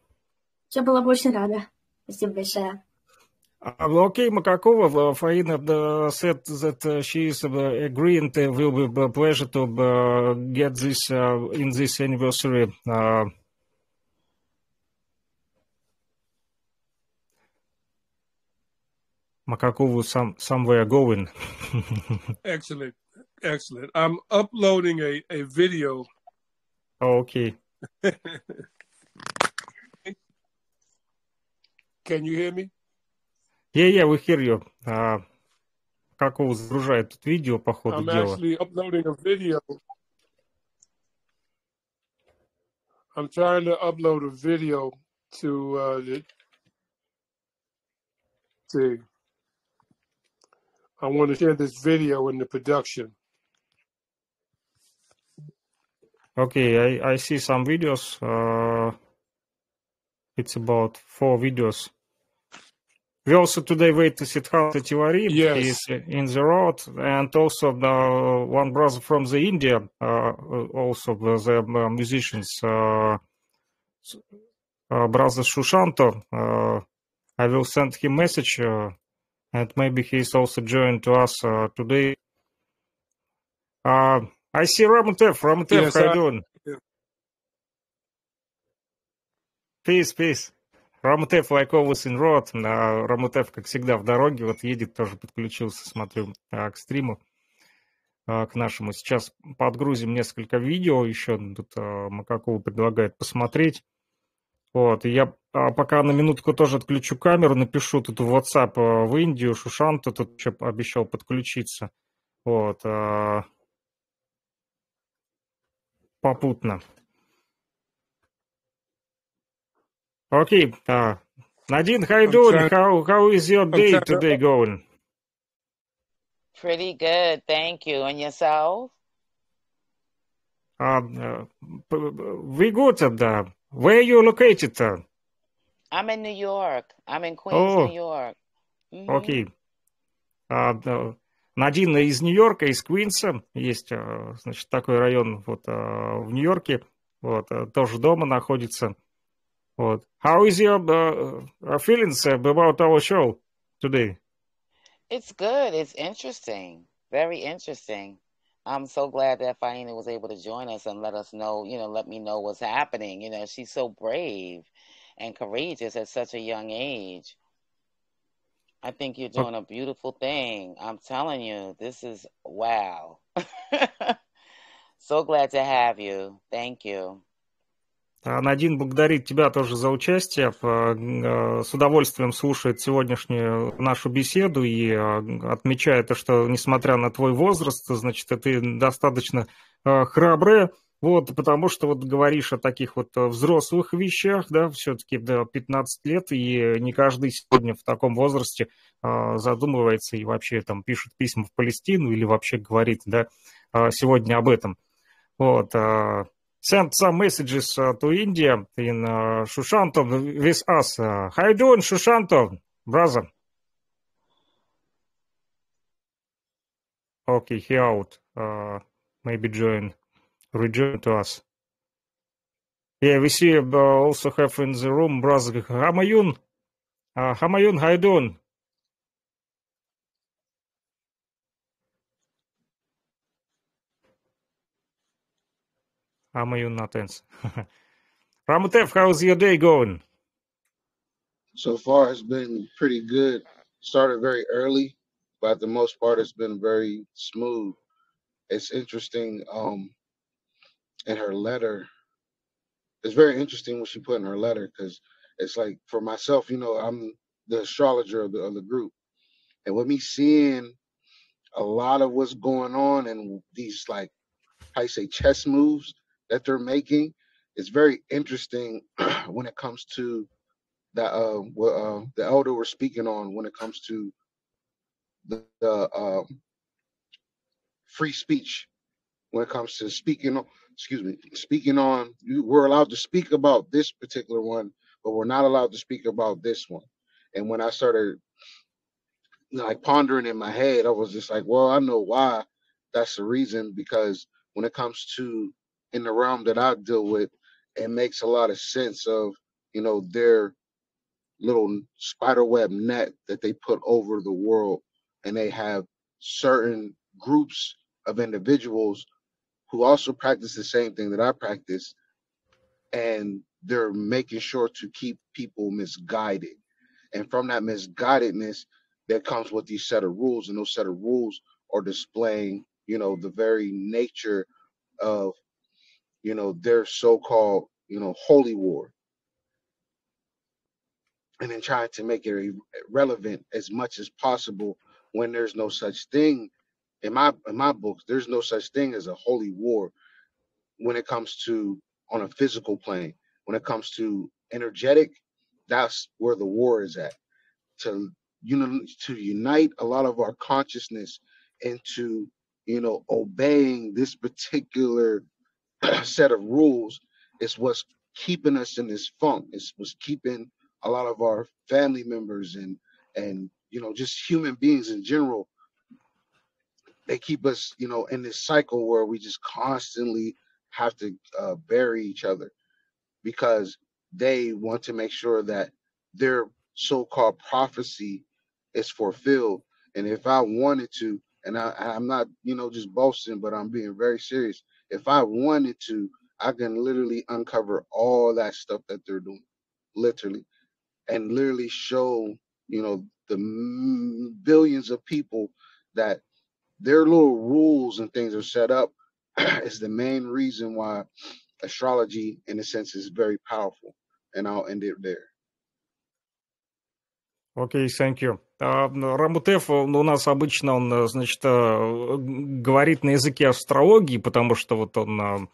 Я была бы очень рада. Спасибо большое. Okay, Makakova, Faina said that she is agreeing. It will be a pleasure to get this in this anniversary. Makakova, somewhere going. Excellent. I'm uploading a video. Oh, okay. Can you hear me? Yeah, we hear you. Какого загружает тут видео по ходу дела? I'm actually uploading a video. I'm trying to upload a video to see. I want to share this video in the production. Okay, I see some videos. It's about 4 videos. We also today wait to Siddhartha Tiwari. He Yes. is in the road, and also one brother from the India, also the musicians, brother Shushanto. I will send him message, and maybe he is also joined to us today. I see Ramutev. Ramutev, Yes, how you doing? Peace. Рамутев, like always in road. Рамутев, как всегда, в дороге. Вот едет, тоже подключился, смотрю, к стриму, к нашему. Сейчас подгрузим несколько видео еще. Тут Макакову предлагает посмотреть. Вот, и я пока на минутку тоже отключу камеру, напишу тут в WhatsApp в Индию, Шушанту тут еще обещал подключиться. Вот, попутно. Окей, Nadine, how you doing? How is your day today going? Pretty good, thank you. And yourself? We good, Where are you located? I'm in New York. I'm in Queens, New York. Окей. Надина из Нью-Йорка, из Квинса. Есть, значит, такой район вот в Нью-Йорке. Вот, тоже дома находится. Вот. How is your feelings about our show today? It's good. It's interesting. Very interesting. I'm so glad that Faina was able to join us and let us know, let me know what's happening. She's so brave and courageous at such a young age. I think you're doing a beautiful thing. I'm telling you, this is wow. So glad to have you. Thank you. Надин благодарит тебя тоже за участие, с удовольствием слушает сегодняшнюю нашу беседу и отмечает, что несмотря на твой возраст, значит, ты достаточно храбрая, вот, потому что вот говоришь о таких вот взрослых вещах, да, все-таки 15 лет, и не каждый сегодня в таком возрасте задумывается и вообще там пишет письма в Палестину или вообще говорит, да, сегодня об этом. Вот, sent some messages to India in Shushanto with us. How you doing, Shushanto, brother? Okay, he out. Maybe rejoin to us. Yeah, we see also have in the room brother Hamayun. Hamayun, how you doing? Hamayun not answer. Ramutev, how's your day going? So far, it's been pretty good. Started very early, but for the most part, it's been very smooth. It's interesting. In her letter, it's very interesting what she put in her letter because it's like for myself, I'm the astrologer of the group, and with me seeing a lot of what's going on and these like how you say chess moves that they're making, it's very interesting when it comes to that what the elder was speaking on when it comes to the free speech when it comes to speaking on we're allowed to speak about this particular one, but we're not allowed to speak about this one. And when I started like pondering in my head, I was just like, well, I know why that's the reason, because when it comes to in the realm that I deal with, it makes a lot of sense of their little spiderweb net that they put over the world, and they have certain groups of individuals who also practice the same thing that I practice, and they're making sure to keep people misguided. And from that misguidedness, there comes with these set of rules, and those set of rules are displaying, the very nature of, their so-called, holy war, and then trying to make it relevant as much as possible when there's no such thing in my books. There's no such thing as a holy war when it comes to on a physical plane. When it comes to energetic, that's where the war is at. To to unite a lot of our consciousness into obeying this particular set of rules is what's keeping us in this funk. It's what's keeping a lot of our family members and just human beings in general. They keep us in this cycle where we just constantly have to bury each other because they want to make sure that their so-called prophecy is fulfilled. And if I wanted to, and I'm not, just boasting, but I'm being very serious. If I wanted to, I can literally uncover all that stuff that they're doing, literally, and literally show, the billions of people that their little rules and things are set up is the main reason why astrology, in a sense, is very powerful. And I'll end it there. Окей, thank you. Рамутеф, у нас обычно он, значит, говорит на языке астрологии, потому что вот он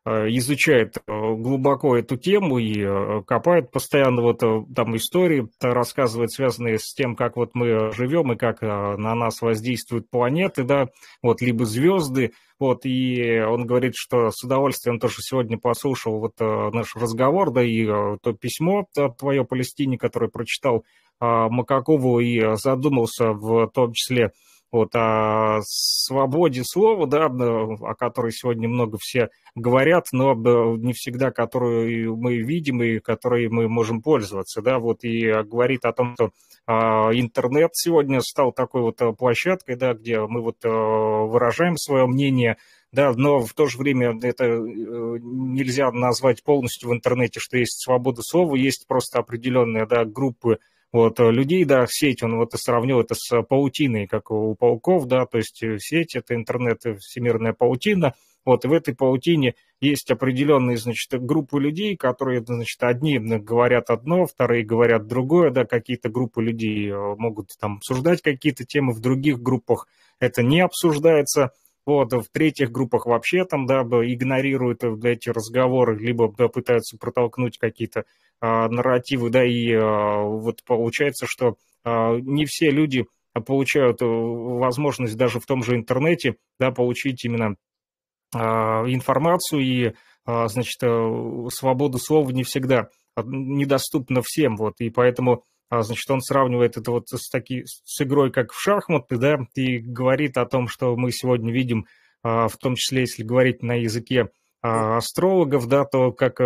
изучает глубоко эту тему и копает постоянно вот там истории, рассказывает, связанные с тем, как вот мы живем и как на нас воздействуют планеты, да, вот, либо звезды, вот, и он говорит, что с удовольствием тоже сегодня послушал вот наш разговор, да, и то письмо твое Палестине, которое прочитал Макакову, и задумался в том числе вот о свободе слова, да, о которой сегодня много все говорят, но не всегда которую мы видим и которой мы можем пользоваться, да, вот, и говорит о том, что интернет сегодня стал такой вот площадкой, да, где мы вот выражаем свое мнение, да, но в то же время это нельзя назвать полностью в интернете, что есть свобода слова, есть просто определенные, да, группы вот, людей, да, сеть, он вот и сравнил это с паутиной, как у пауков, да, то есть сеть – это интернет, всемирная паутина, вот, и в этой паутине есть определенные, значит, группы людей, которые, значит, одни говорят одно, вторые говорят другое, да, какие-то группы людей могут там обсуждать какие-то темы, в других группах это не обсуждается, вот, в третьих группах вообще там, да, игнорируют эти разговоры, либо да, пытаются протолкнуть какие-то нарративы, да, и вот получается, что не все люди получают возможность даже в том же интернете, да, получить именно информацию, и, значит, свобода слова не всегда недоступна всем, вот, и поэтому, значит, он сравнивает это вот с игрой, как в шахматы, да, и говорит о том, что мы сегодня видим, в том числе, если говорить на языке астрологов, да, то как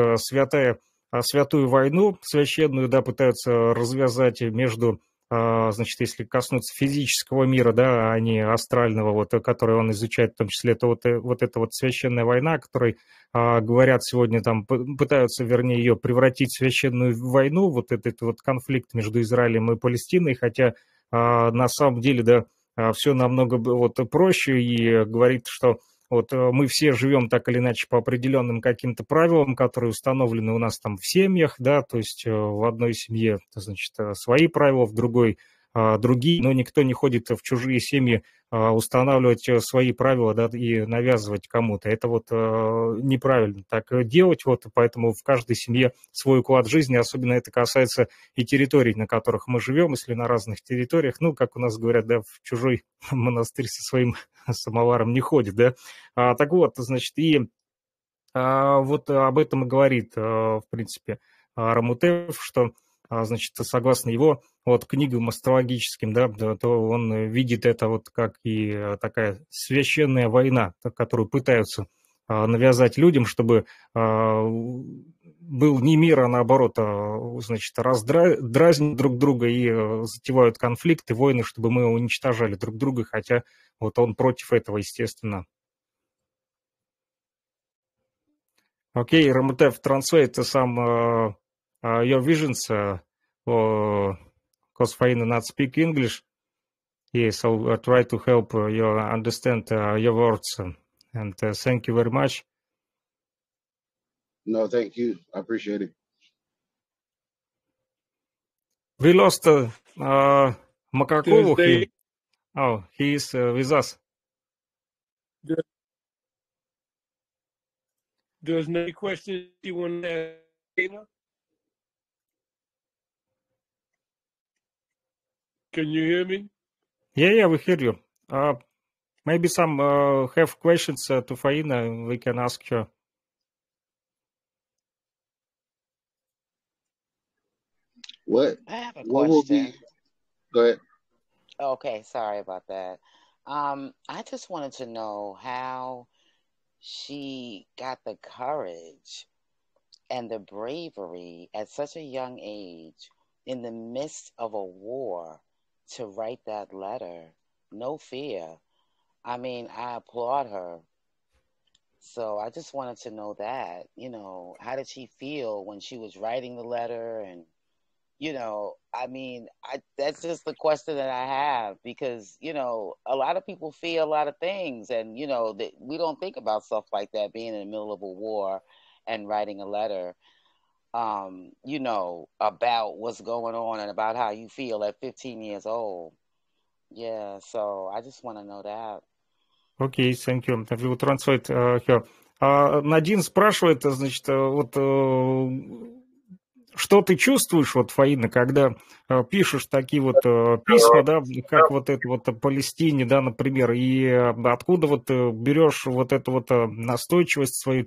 святую войну священную, да, пытаются развязать между, значит, если коснуться физического мира, да, а не астрального, вот, который он изучает, в том числе, это вот эта вот священная война, о которой говорят сегодня, там, пытаются, вернее, ее превратить в священную войну, вот этот вот конфликт между Израилем и Палестиной, хотя на самом деле, да, все намного вот проще, и говорит, что вот мы все живем так или иначе по определенным каким-то правилам, которые установлены у нас там в семьях, да, то есть в одной семье, значит, свои правила, в другой другие, но никто не ходит в чужие семьи устанавливать свои правила, да, и навязывать кому-то. Это вот неправильно так делать, вот, поэтому в каждой семье свой уклад жизни, особенно это касается и территорий, на которых мы живем, если на разных территориях, ну, как у нас говорят, да, в чужой монастырь со своим самоваром не ходит, да. Так вот, значит, и вот об этом и говорит, в принципе, Рамутев, что, значит, согласно его вот книгам астрологическим, да, то он видит это вот как и такая священная война, которую пытаются навязать людям, чтобы был не мир, а наоборот, значит, дразнят друг друга и затевают конфликты, войны, чтобы мы уничтожали друг друга, хотя вот он против этого, естественно. Okay, Ramutev, translate some your visions, because Faina not speak English. Yes, I'll try to help you understand your words. And thank you very much. No, thank you. I appreciate it. We lost Makakovu. He is with us. There's no question you want to ask? Can you hear me? Yeah, we hear you. Maybe some have questions to Faina. We can ask her. What I have a what will be? question. Go ahead. Okay, sorry about that. I just wanted to know how she got the courage and the bravery at such a young age in the midst of a war to write that letter. No fear. I mean, I applaud her. So I just wanted to know that, how did she feel when she was writing the letter? And, I mean, that's just the question that I have because, a lot of people fear a lot of things and, that we don't think about stuff like that being in the middle of a war and writing a letter, about what's going on and about how you feel at 15 years old. Yeah, so I just want to know that. Окей, thank you. I will translate her. Надин спрашивает, значит, что ты чувствуешь, вот, Фаина, когда пишешь такие вот письма, да, как вот это вот о Палестине, да, например, и откуда вот берешь вот эту вот настойчивость, свое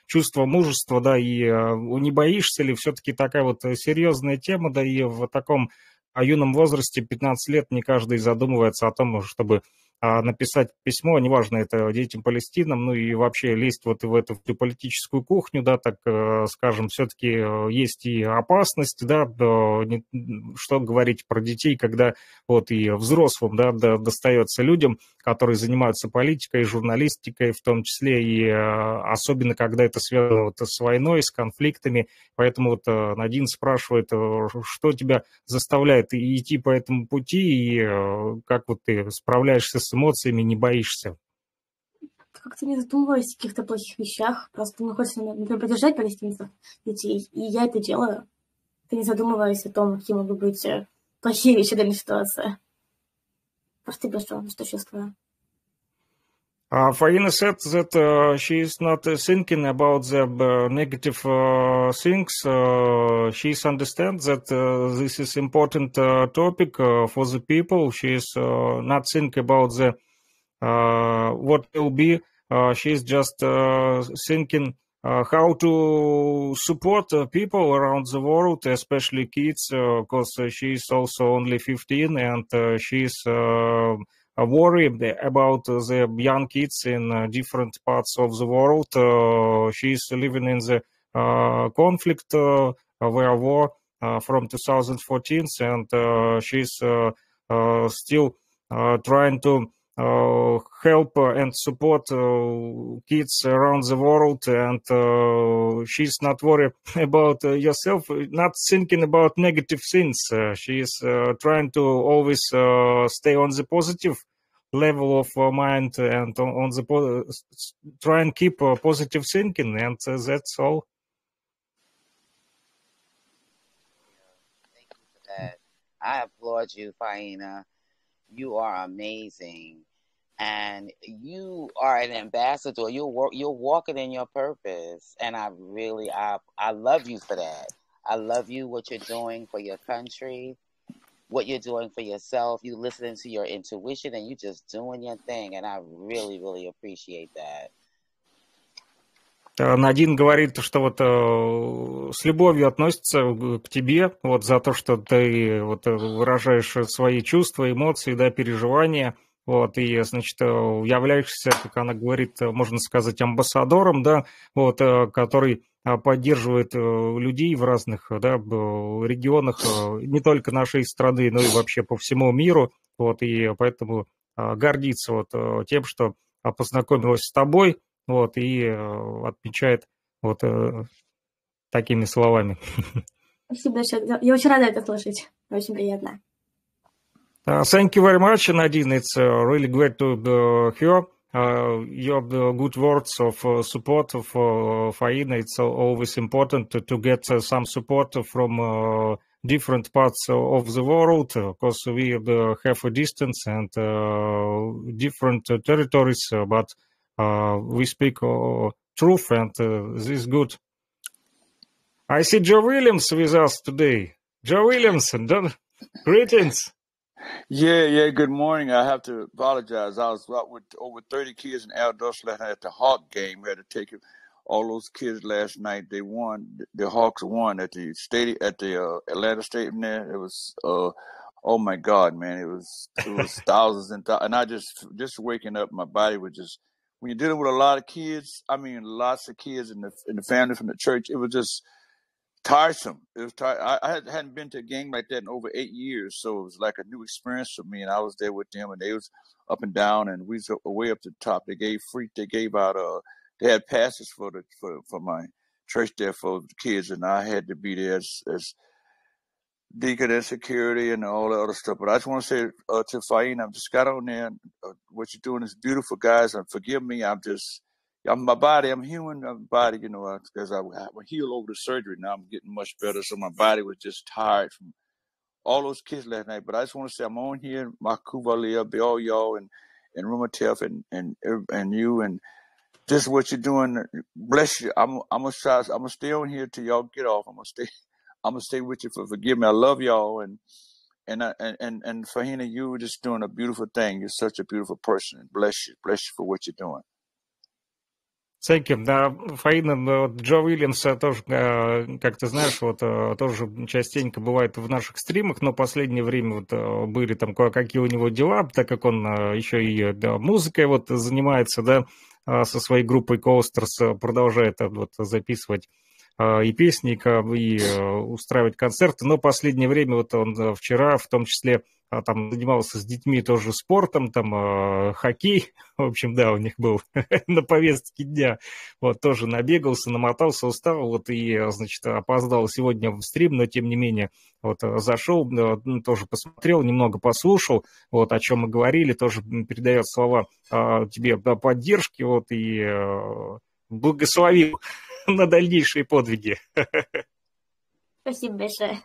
чувство мужества, да, и не боишься ли, все-таки такая вот серьезная тема, да, и в таком юном возрасте, 15 лет, не каждый задумывается о том, чтобы написать письмо, неважно, это детям Палестинам, ну и вообще лезть вот в эту политическую кухню, да, так скажем, все-таки есть и опасность, да, что говорить про детей, когда вот и взрослым, да, достается людям, которые занимаются политикой, журналистикой в том числе, и особенно, когда это связано вот с войной, с конфликтами, поэтому вот Надин спрашивает, что тебя заставляет идти по этому пути, и как вот ты справляешься с эмоциями, не боишься? Как-то не задумываюсь о каких-то плохих вещах. Просто мне хочется, например, поддержать палестинцев, детей. И я это делаю. Ты не задумываюсь о том, какие могут быть плохие вещи в данной ситуации. Просто тебе что чувствую. Faina said that she is not thinking about the negative things. She understands that this is important topic for the people. She is not thinking about the what will be. She is just thinking how to support people around the world, especially kids, because she is also only 15 and she is worried about the young kids in different parts of the world. She is living in the conflict where war from 2014, and she's still trying to help and support kids around the world, and she's not worried about yourself, not thinking about negative things. She's trying to always stay on the positive level of mind and on the try and keep positive thinking, and that's all. Thank you for that. I applaud you, Faina. You are amazing, and you are an ambassador. You're walking in your purpose, and I love you for that. I love you, what you're doing for your country, what you're doing for yourself. You listening to your intuition, and you just doing your thing, and I really, really appreciate that. Надин говорит, что вот с любовью относится к тебе, вот за то, что ты вот выражаешь свои чувства, эмоции, да, переживания, вот, и, значит, являешься, как она говорит, можно сказать, амбассадором, да, вот, который поддерживает людей в разных, да, регионах, не только нашей страны, но и вообще по всему миру, вот, и поэтому гордится вот тем, что познакомилась с тобой, вот, и отмечает вот такими словами. Спасибо большое. Я очень рада это слышать. Очень приятно. Thank you very much, Nadine. It's really great to hear your good words of support for Faina. It's always important to get some support from different parts of the world, because we have a distance and different territories, but we speak truth, and this is good. I see Joe Williams with us today. Joe Williams, greetings. Yeah, good morning. I have to apologize. I was out with over 30 kids in Al Dusler at the Hawk game. We had to take all those kids last night. They won. The Hawks won at the stadium, at the Atlanta Stadium. There, it was. Oh my God, man! It was thousands and thousands. And I just waking up, my body was just. When you're dealing with a lot of kids, I mean, lots of kids in the family from the church, it was just tiresome. It was I hadn't been to a game like that in over 8 years, so it was like a new experience for me. And I was there with them, and they was up and down, and we was way up to the top. They gave out they had passes for my church there for the kids, and I had to be there as deacon and security and all the other stuff. But I just want to say to Faina, I just got on there. What you're doing is beautiful, guys. And forgive me, I'm my body. I'm human body, because I healed over the surgery. Now I'm getting much better. So my body was just tired from all those kids last night. But I just want to say I'm on here, Makuvalia, be all y'all, and Wmcjltv and you, and just what you're doing. Bless you. I'm gonna stay on here till y'all get off. I'm gonna stay with you. Forgive me. I love y'all, and Fahina, you were just doing a beautiful thing. You're such a beautiful person. Bless you for what you're doing. Thank you. Да, Фаина, Джо Уильямса тоже, как ты знаешь, вот тоже частенько бывает в наших стримах, но в последнее время вот были там кое-какие у него дела, так как он еще и музыкой вот занимается, да, со своей группой Coasters, продолжает вот записывать и песни, и устраивать концерты, но в последнее время вот он вчера в том числе там занимался с детьми тоже спортом, там хоккей, в общем, да, у них был на повестке дня, вот тоже набегался, намотался, устал, вот и, значит, опоздал сегодня в стрим, но тем не менее вот зашел, тоже посмотрел, немного послушал, вот о чем мы говорили, тоже передает слова тебе поддержки, вот и благословил на дальнейшие подвиги. Спасибо большое.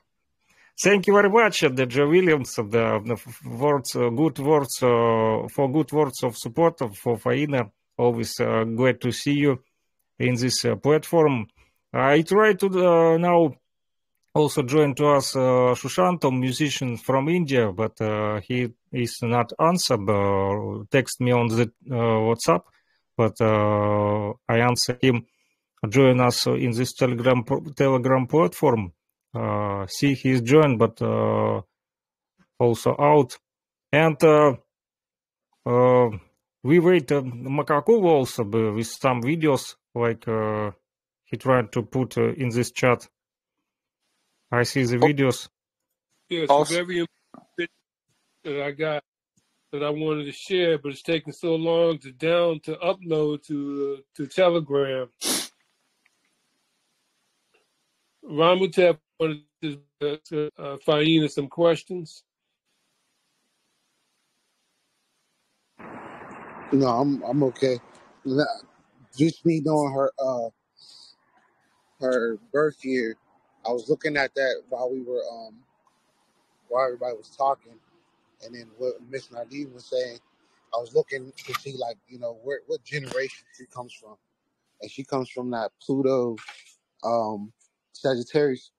Thank you very much, Joe Williams, the words, good words, for good words of support for Faina. Always glad to see you in this platform. I try to now also join to us Shushanto, musician from India, but he is not answer. Text me on the WhatsApp, but I answer him. Join us in this Telegram platform. See, he's joined, but also out. And we wait Makakova also with some videos, like he tried to put in this chat. I see the videos. Yes, a very important that I got that I wanted to share, but it's taking so long to upload to Telegram. Wmcjltv wanted to Faina some questions. No, I'm okay. Just me knowing her birth year, I was looking at that while everybody was talking, and then what Miss Nadine was saying, I was looking to see what generation she comes from, and she comes from that Pluto Sagittarius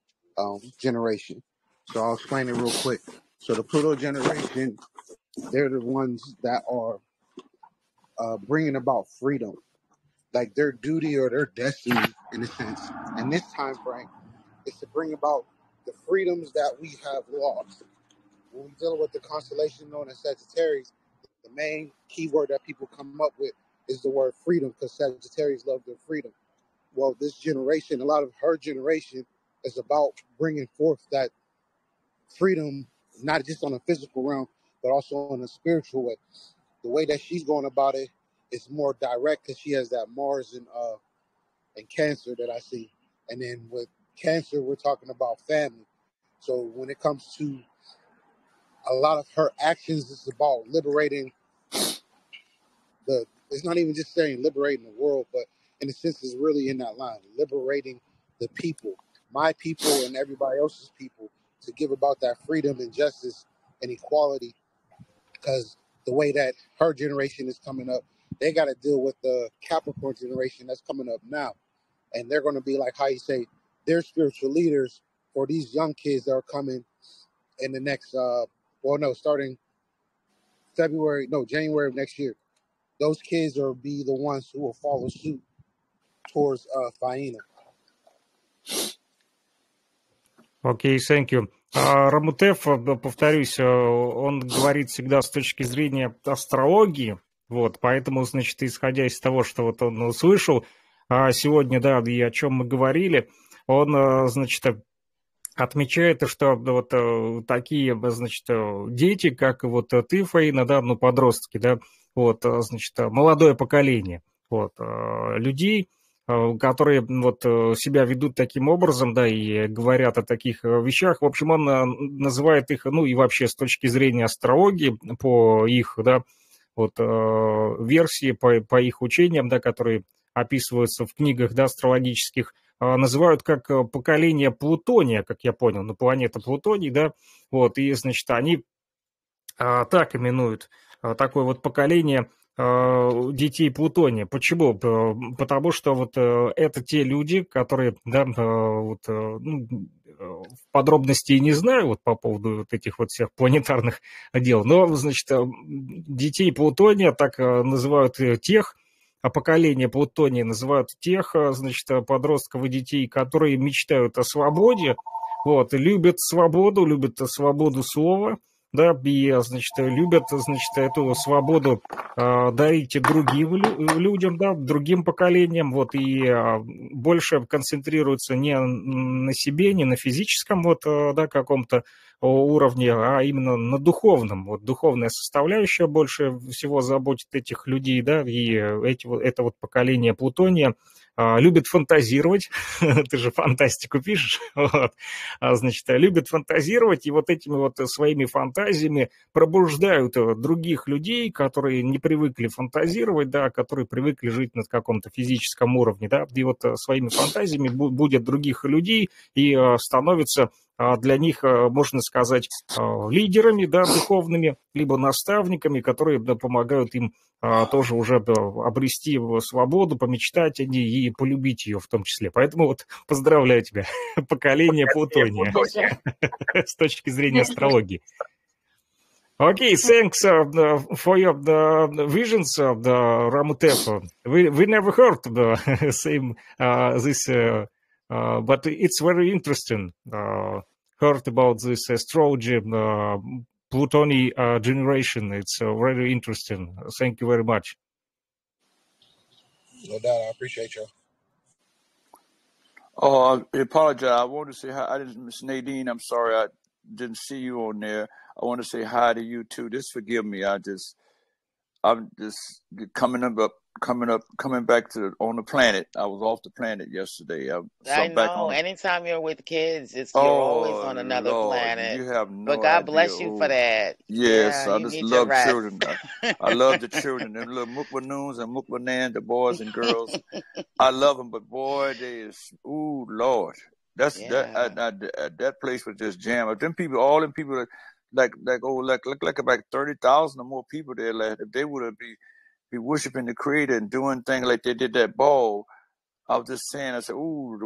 generation. So I'll explain it real quick. So the Pluto generation, they're the ones that are bringing about freedom, like their duty or their destiny in a sense. And this time frame is to bring about the freedoms that we have lost. When we deal with the constellation known as Sagittarius, the main keyword that people come up with is the word freedom, because Sagittarius love their freedom. Well, this generation, a lot of her generation, is about bringing forth that freedom, not just on a physical realm, but also on a spiritual way. The way that she's going about it is more direct because she has that Mars and Cancer that I see. And then with Cancer, we're talking about family. So when it comes to a lot of her actions, it's about liberating it's not even just saying liberating the world, but in a sense, it's really in that line, liberating the people, my people and everybody else's people, to give about that freedom and justice and equality. Because the way that her generation is coming up, they got to deal with the Capricorn generation that's coming up now. And they're going to be like, how you say, they're spiritual leaders for these young kids that are coming in the next, starting January of next year. Those kids will be the ones who will follow suit towards Faina. Окей, thank you. Рамутеф, повторюсь, он говорит всегда с точки зрения астрологии, вот, поэтому, значит, исходя из того, что вот он услышал сегодня, да, и о чем мы говорили, он, значит, отмечает, что вот такие, значит, дети, как вот ты, Фаина, да, ну, подростки, да, вот, значит, молодое поколение, вот, людей, которые вот себя ведут таким образом, да, и говорят о таких вещах. В общем, он называет их, ну, и вообще с точки зрения астрологии, по их, да, вот, версии, по их учениям, да, которые описываются в книгах, да, астрологических, называют как поколение Плутония, как я понял, ну, планета Плутоний, да, вот, и, значит, они так именуют такое вот поколение детей Плутония. Почему? Потому что вот это те люди, которые, да, вот, ну, в подробности не знаю вот по поводу вот этих вот всех планетарных дел, но, значит, детей Плутония так называют тех, поколение Плутония называют тех, значит, подростков и детей, которые мечтают о свободе, вот, и любят свободу слова, да, и, значит, любят, значит, эту свободу дарить другим людям, да, другим поколениям, вот, и больше концентрируются не на себе, не на физическом, вот, да, каком-то уровне, а именно на духовном. Вот духовная составляющая больше всего заботит этих людей, да, и это вот поколение Плутония любит фантазировать, ты же фантастику пишешь, вот, значит, любит фантазировать, и вот этими вот своими фантазиями пробуждают других людей, которые не привыкли фантазировать, да, которые привыкли жить на каком-то физическом уровне, да, и вот своими фантазиями будут других людей и становятся для них, можно сказать, лидерами, да, духовными, либо наставниками, которые помогают им тоже уже обрести свободу, помечтать о ней и полюбить ее в том числе. Поэтому вот поздравляю тебя, поколение Плутония, с точки зрения астрологии. Okay, thanks for your visions, Ramutef. We never heard the same this, but it's very interesting. Heard about this astrology, Plutoni generation. It's very interesting. Thank you very much. No doubt, I appreciate you. Oh, I apologize. I wanted to say hi. I didn't, Miss Nadine. I'm sorry I didn't see you on there. I want to say hi to you too. Just forgive me. I'm just coming back to on the planet. I was off the planet yesterday. I Back know. on. Anytime you're with kids, you're always Oh on another Lord, planet. you have But no God idea. bless you for Oh, that. yes, Yeah, I you just need your love rest. children. I love the children, them little mukbanoons and mukbanan, the boys and girls. I love them, but boy, they is ooh Lord. That's Yeah. that place was just jammed. Them people, all them people, like about 30,000 or more people there. Like if they would have be worshiping the Creator and doing things like they did that ball. I was just saying, I said, ooh,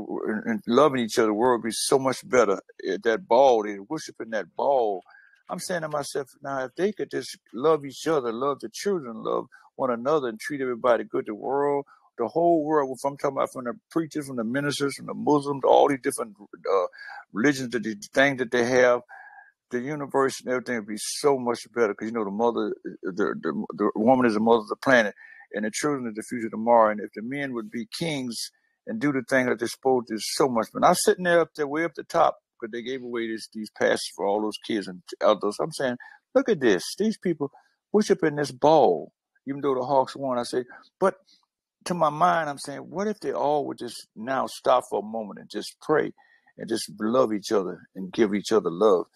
and loving each other, the world would be so much better. That ball, they worshiping that ball. I'm saying to myself, now if they could just love each other, love the children, love one another, and treat everybody good, the world, the whole world. If I'm talking about from the preachers, from the ministers, from the Muslims, all these different religions, the things that they have, the universe and everything would be so much better because you know the mother, the woman is the mother of the planet, and the children is the future tomorrow. And if the men would be kings and do the thing that they're supposed to, so much. But I'm sitting there up there, way up the top, because they gave away these passes for all those kids and elders. I'm saying, look at this. These people worshiping this ball, even though the Hawks won. I say, but to my mind, I'm saying, what if they all would just now stop for a moment and just pray and just love each other and give each other love?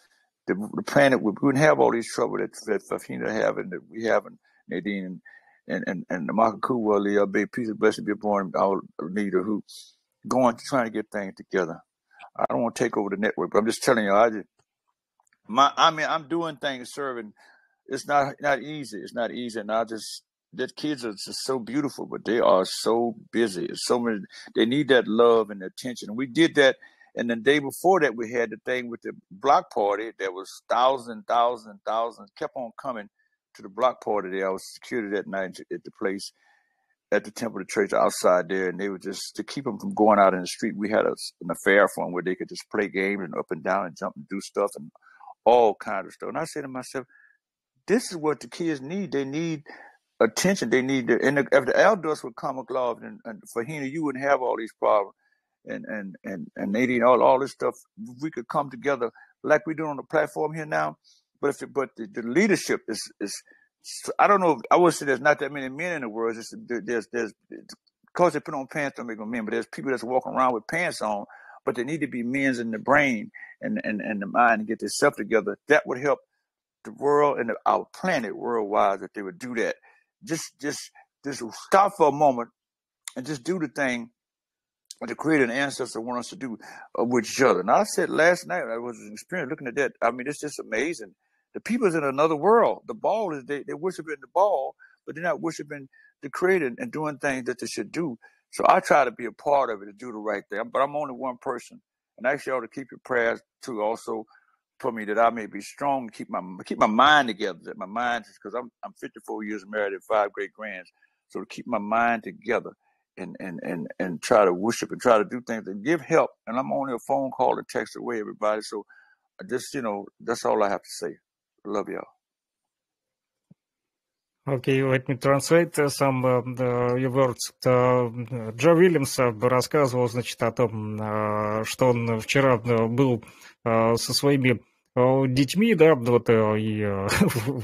The planet we wouldn't have all these trouble that Fafina have and that we have, and Nadine and the Makaku Wali, our big peace and blessing be upon our leader who trying to get things together. I don't want to take over the network, but I'm just telling you, I'm doing things, serving. It's not easy. It's not easy, and the kids are just so beautiful, but they are so busy. It's so many. They need that love and attention. We did that. And the day before that, we had the thing with the block party. There was thousands, kept on coming to the block party there. I was security that night at the place. at the Temple of the Church outside there, and they were just to keep them from going out in the street. We had an affair for them where they could just play games and up and down and jump and do stuff and all kinds of stuff. And I said to myself, this is what the kids need. They need attention. They need and if the elders would come along, and Fahina, you wouldn't have all these problems. And Nadine, all this stuff, we could come together like we do on the platform here now. But the leadership is I don't know. I would say there's not that many men in the world. There's because they put on pants don't make them men, but there's people that's walking around with pants on, but they need to be men's in the brain and the mind and get themselves together. That would help the world and our planet worldwide if they would do that. Just stop for a moment and just do the thing what the Creator and ancestor want us to do with each other. And I said last night, I was an experience looking at that. I mean, it's just amazing. The people's in another world. The ball is they worshiping the ball, but they're not worshiping the Creator and doing things that they should do. So I try to be a part of it to do the right thing. But I'm only one person, and I actually ought to keep your prayers too. Also, for me that I may be strong, keep my mind together. That my mind, because I'm 54 years married and 5 great grands. So to keep my mind together. And try to worship and try to do things and give help. And I'm only a phone call and text away, everybody. So I just, that's all I have to say. I love y'all. Okay, let me translate some your words. Джо Уильямс рассказывал, значит, о том, что он вчера был со своими детьми, да, вот и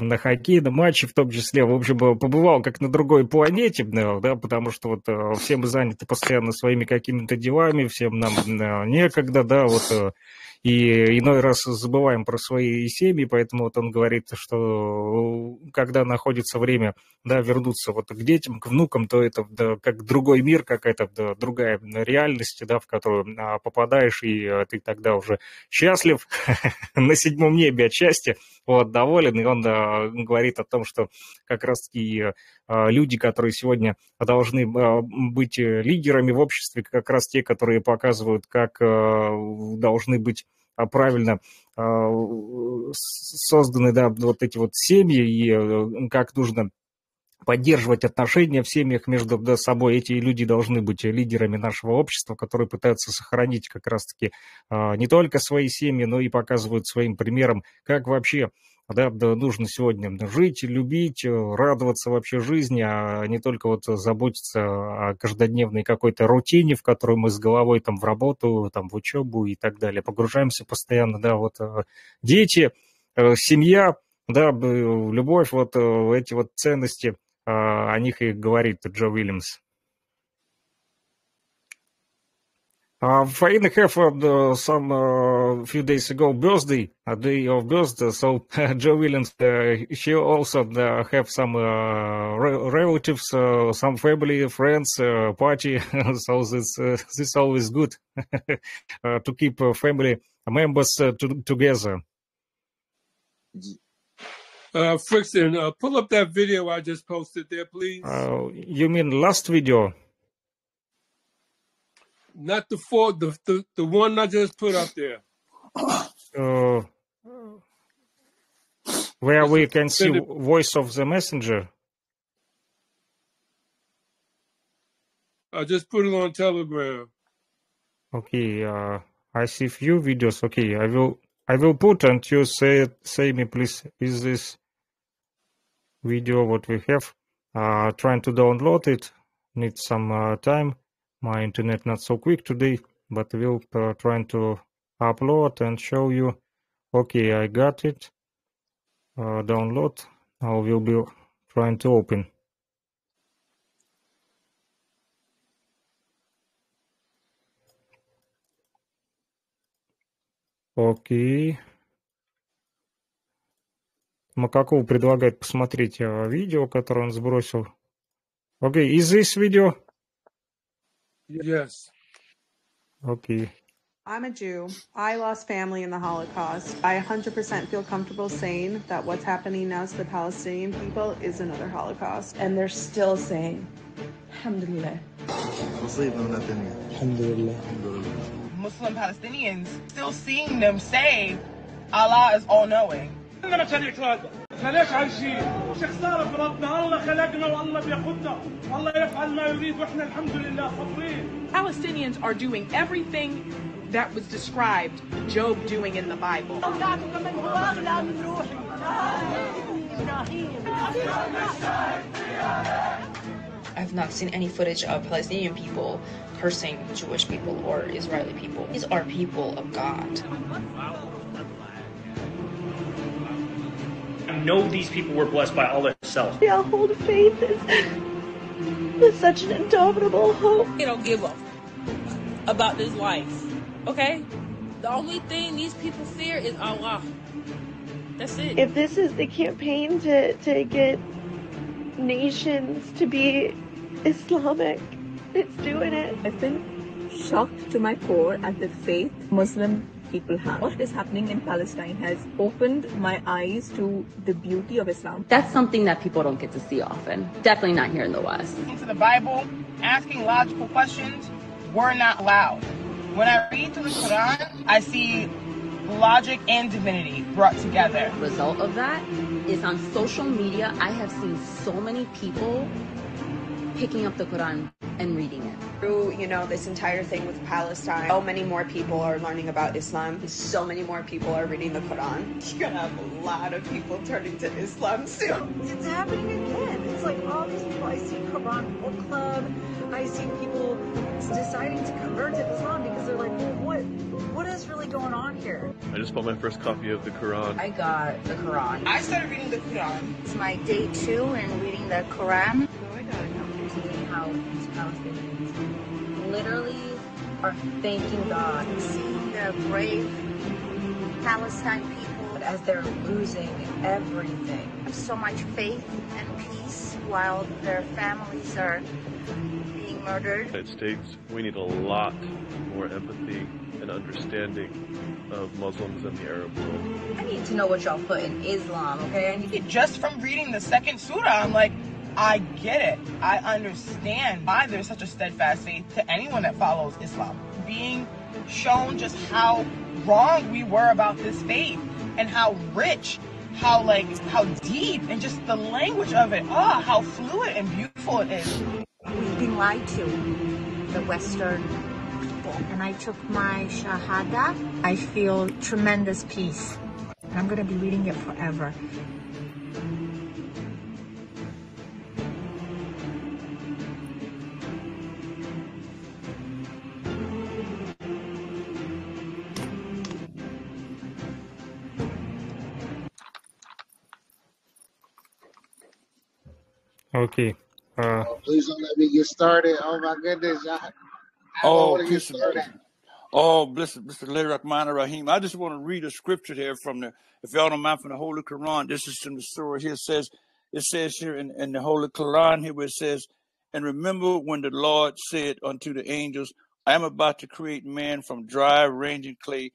на хоккейном матче в том числе, в общем, побывал как на другой планете, да, потому что вот все мы заняты постоянно своими какими-то делами, всем нам некогда, да, вот, и иной раз забываем про свои семьи, поэтому вот он говорит, что когда находится время, да, вернуться вот к детям, к внукам, то это да, как другой мир, какая-то да, другая реальность, да, в которую попадаешь, и ты тогда уже счастлив на 7-м небе от счастья, вот, доволен, и он говорит о том, что как раз-таки люди, которые сегодня должны быть лидерами в обществе, как раз те, которые показывают, как должны быть правильно созданы, да, вот эти вот семьи, и как нужно поддерживать отношения в семьях между собой. Эти люди должны быть лидерами нашего общества, которые пытаются сохранить как раз-таки не только свои семьи, но и показывают своим примером, как вообще да, нужно сегодня жить, любить, радоваться вообще жизни, а не только вот заботиться о каждодневной какой-то рутине, в которую мы с головой там в работу, там в учебу и так далее погружаемся постоянно, да, вот дети, семья, да, любовь, вот эти вот ценности, о них и говорит Джо Уильямс. Faina have some few days ago birthday, a day of birthday. So Joe Williams, she also have some relatives, some family, friends, party. So this always good to keep family members together. Frickson, pull up that video I just posted there, please. You mean last video? Not the one I just put up there. Where we can see voice of the messenger. I just put it on Telegram. Okay, I see few videos. Okay, I will put and you say me please. Is this video what we have? Trying to download it. Need some time. My internet not so quick today, but we'll trying to upload and show you. Okay, I got it. Download. I will be trying to open. Окей. Макаку предлагает посмотреть видео, которое он сбросил. Окей, is this video? Yes. Okay. I'm a Jew. I lost family in the Holocaust. I 100% feel comfortable saying that what's happening now to the Palestinian people is another Holocaust. And they're still saying, Alhamdulillah. Alhamdulillah. Muslim Palestinians still seeing them say Allah is all-knowing. خلاش عايشين شو خساره في ربنا الله خلقنا والله بياخدنا والله يفعل ما يريد واحنا الحمد لله صابرين. Palestinians are doing everything that was described Job doing in the Bible. I've not seen any footage of Palestinian people cursing Jewish people or Israeli people. These are people of God. I know these people were blessed by Allah Himself. Yeah, hold faith is such an indomitable hope. They don't give up about this life, okay? The only thing these people fear is Allah. That's it. If this is the campaign to get nations to be Islamic, it's doing it. I've been shocked to my core at the faith Muslim people have. What is happening in Palestine has opened my eyes to the beauty of Islam. That's something that people don't get to see often. Definitely not here in the West. Into the Bible, asking logical questions, we're not allowed. When I read through the Quran, I see logic and divinity brought together. The result of that is on social media, I have seen so many people picking up the Quran and reading it. Through, this entire thing with Palestine, so many more people are learning about Islam. So many more people are reading the Quran. You're gonna have a lot of people turning to Islam soon. It's happening again. It's like all these people. I see Quran book club. I see people deciding to convert to Islam because they're like, well, what is really going on here? I just bought my first copy of the Quran. I got the Quran. I started reading the Quran. It's my day 2 in reading the Quran. So I gotta know. Seeing how these Palestinians literally are thanking God. Seeing the brave Palestine people as they're losing everything. so much faith and peace while their families are being murdered. United States, we need a lot more empathy and understanding of Muslims and the Arab world. I need to know what y'all put in Islam, okay? Just from reading the second surah, I'm like, I get it. I understand why there's such a steadfast faith to anyone that follows Islam. Being shown just how wrong we were about this faith and how rich, how deep, and just the language of it. How fluid and beautiful it is. We've been lied to, the Western people. And I took my Shahada. I feel tremendous peace. And I'm going to be reading it forever. Okay. Please don't let me get started. Oh my goodness, I don't Oh, want to get peace and started. Oh, blessed Rahman Rahim. I just want to read a scripture here from the, if y'all don't mind, from the Holy Quran. This is from the surah here. It says here in the Holy Quran here where it says, and remember when the Lord said unto the angels, I am about to create man from dry, ranging clay,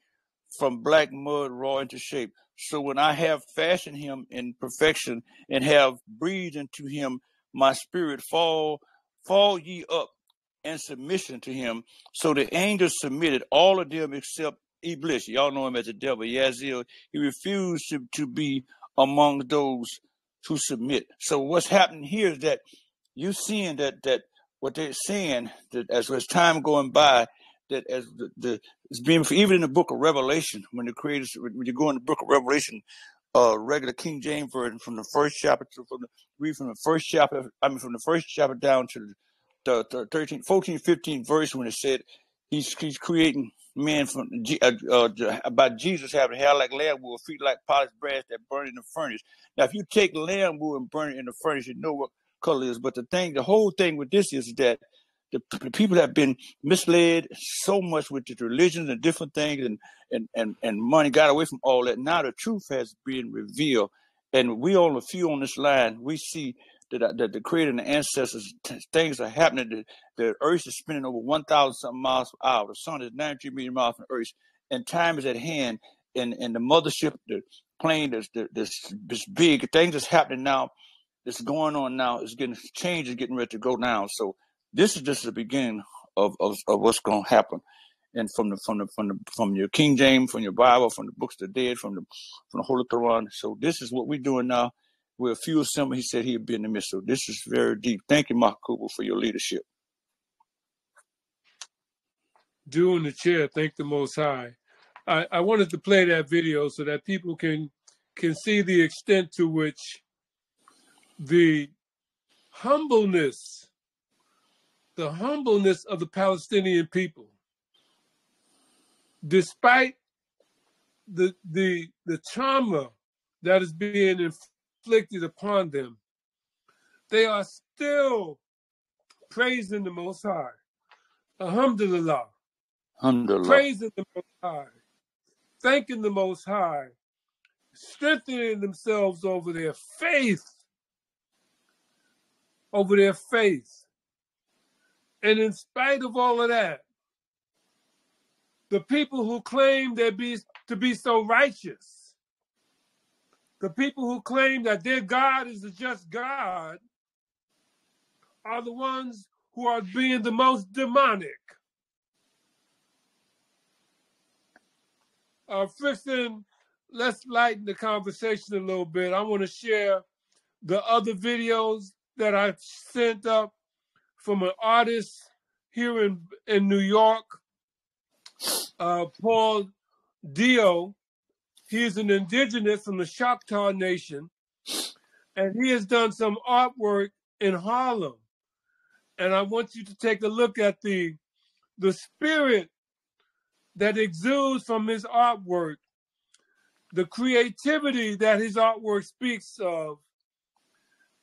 from black mud raw into shape. So when I have fashioned him in perfection and have breathed into him my spirit, fall ye up in submission to him. So the angels submitted, all of them except Iblis. Y'all know him as the devil, Yazil. He refused to be among those who submit. So what's happening here is that you're seeing that what they're saying, that as time going by, that as it's being, even in the book of Revelation, when the creators, when you go in the book of Revelation, regular King James version, from the first chapter from the first chapter down to the 13, 14, 15 verse, when it said he's creating man from about Jesus having hair like lamb wool, feet like polished brass that burn in the furnace. Now, if you take lamb wool and burn it in the furnace, you know what color it is. But the whole thing with this is that the people have been misled so much with the religions and different things, and money got away from all that. Now the truth has been revealed, and we all, a few on this line, we see that the Creator and the ancestors, things are happening. The earth is spinning over 1,000 something miles per hour. The sun is 93 million miles from the earth, and time is at hand. And the mothership, the plane, this big thing that's happening now, that's going on now, is getting change, is getting ready to go now. So this is just the beginning of what's going to happen. and from your King James, from your Bible, from the books of the dead, from the Holy Quran. So this is what we're doing now. We're a few assembled. He said he'd be in the midst. So this is very deep. Thank you, Mahakuba, for your leadership. Doing the chair, thank the Most High. I wanted to play that video so that people can see the extent to which the humbleness of the Palestinian people, despite the trauma that is being inflicted upon them, they are still praising the Most High. Alhamdulillah. Alhamdulillah. Praising the Most High. Thanking the Most High. Strengthening themselves over their faith. And in spite of all of that, the people who claim to be so righteous, the people who claim that their God is a just God, are the ones who are being the most demonic. Frickson, let's lighten the conversation a little bit. I want to share the other videos that I sent up from an artist here in New York, Paul Dio. He is an indigenous from the Choctaw Nation, and he has done some artwork in Harlem. And I want you to take a look at the spirit that exudes from his artwork, the creativity that his artwork speaks of,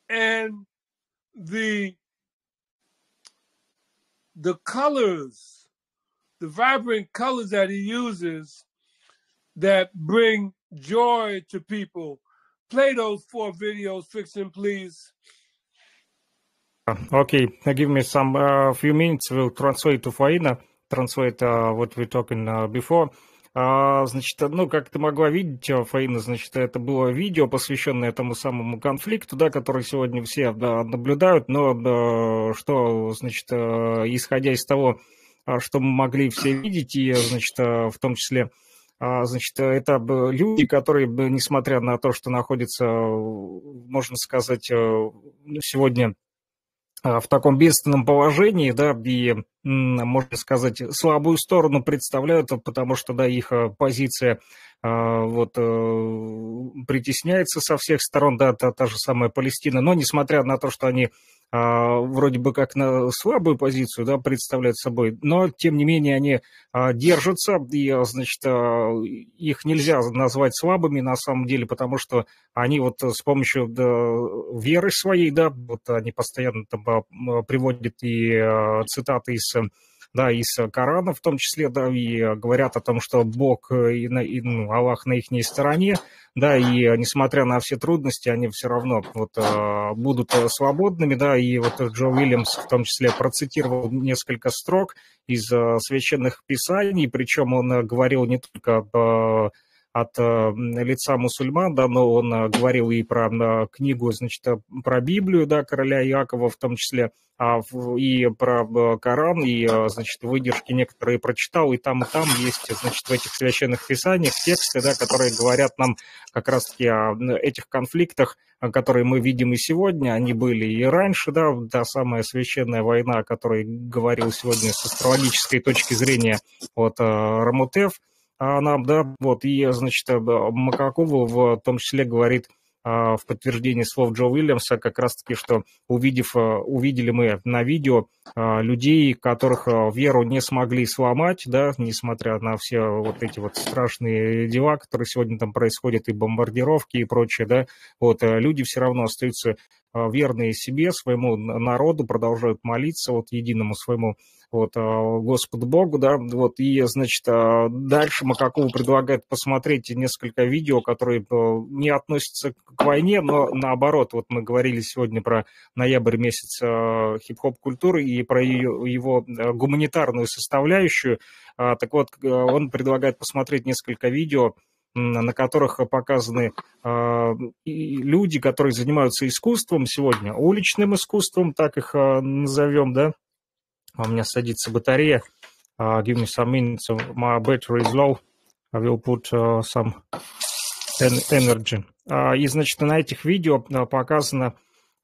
and the colors, the vibrant colors that he uses that bring joy to people. Play those 4 videos, Frickson, please. Okay, give me some few minutes. We'll translate to Faina, translate what we're talking before. Значит, ну, как ты могла видеть, Фаина, значит, это было видео, посвященное этому самому конфликту, да, который сегодня все наблюдают, но что, значит, исходя из того, что мы могли все видеть, и, значит, в том числе, значит, это люди, которые, несмотря на то, что находятся, можно сказать, сегодня в таком бедственном положении, да, и, можно сказать, слабую сторону представляют, потому что, да, их позиция вот притесняется со всех сторон, да, та же самая Палестина, но несмотря на то, что они вроде бы как на слабую позицию, да, представляют собой, но, тем не менее, они держатся, и, значит, их нельзя назвать слабыми на самом деле, потому что они вот с помощью веры своей, да, вот они постоянно там приводят и цитаты из Корана в том числе, да, и говорят о том, что Бог и Аллах на их стороне, да, и несмотря на все трудности, они все равно вот будут свободными, да, и вот Джо Уильямс в том числе процитировал несколько строк из священных писаний, причем он говорил не только от лица мусульман, да, но он говорил и про книгу, значит, про Библию, да, короля Иакова в том числе, и про Коран, и, значит, выдержки некоторые прочитал, и там есть, значит, в этих священных писаниях тексты, да, которые говорят нам как раз-таки о этих конфликтах, которые мы видим и сегодня, они были и раньше, да, та самая священная война, о которой говорил сегодня с астрологической точки зрения вот Рамутев, нам, да, вот, и, значит, Макакова в том числе говорит в подтверждение слов Джо Уильямса как раз-таки, что увидели мы на видео людей, которых веру не смогли сломать, да, несмотря на все вот эти вот страшные дела, которые сегодня там происходят, и бомбардировки и прочее, да, вот, люди все равно остаются верные себе, своему народу, продолжают молиться вот единому своему вот Господу Богу, да, вот, и, значит, дальше Макакову предлагает посмотреть несколько видео, которые не относятся к войне, но наоборот, вот мы говорили сегодня про ноябрь месяц хип-хоп культуры и про его гуманитарную составляющую, так вот, он предлагает посмотреть несколько видео, на которых показаны люди, которые занимаются искусством сегодня, уличным искусством, так их назовем, да, у меня садится батарея, Give me some minutes. My battery is low. I will put some energy. И, значит, на этих видео показано,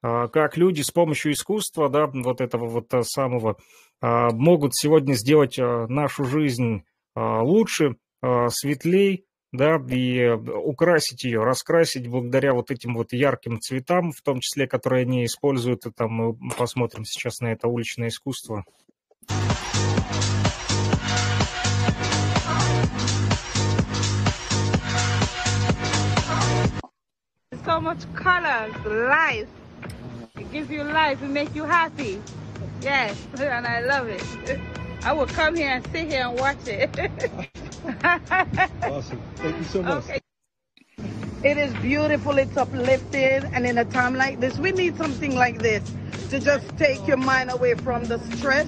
как люди с помощью искусства, да, вот этого вот самого, могут сегодня сделать нашу жизнь лучше, светлей, да, и украсить ее, раскрасить благодаря вот этим вот ярким цветам, в том числе, которые они используют. И там мы посмотрим сейчас на это уличное искусство. So much colors, life. It gives you life. It makes you happy. Yes, and I love it. I will come here and sit here and watch it. Awesome. Thank you so much. Okay. It is beautiful. It's uplifting. And in a time like this, we need something like this to just take your mind away from the stress.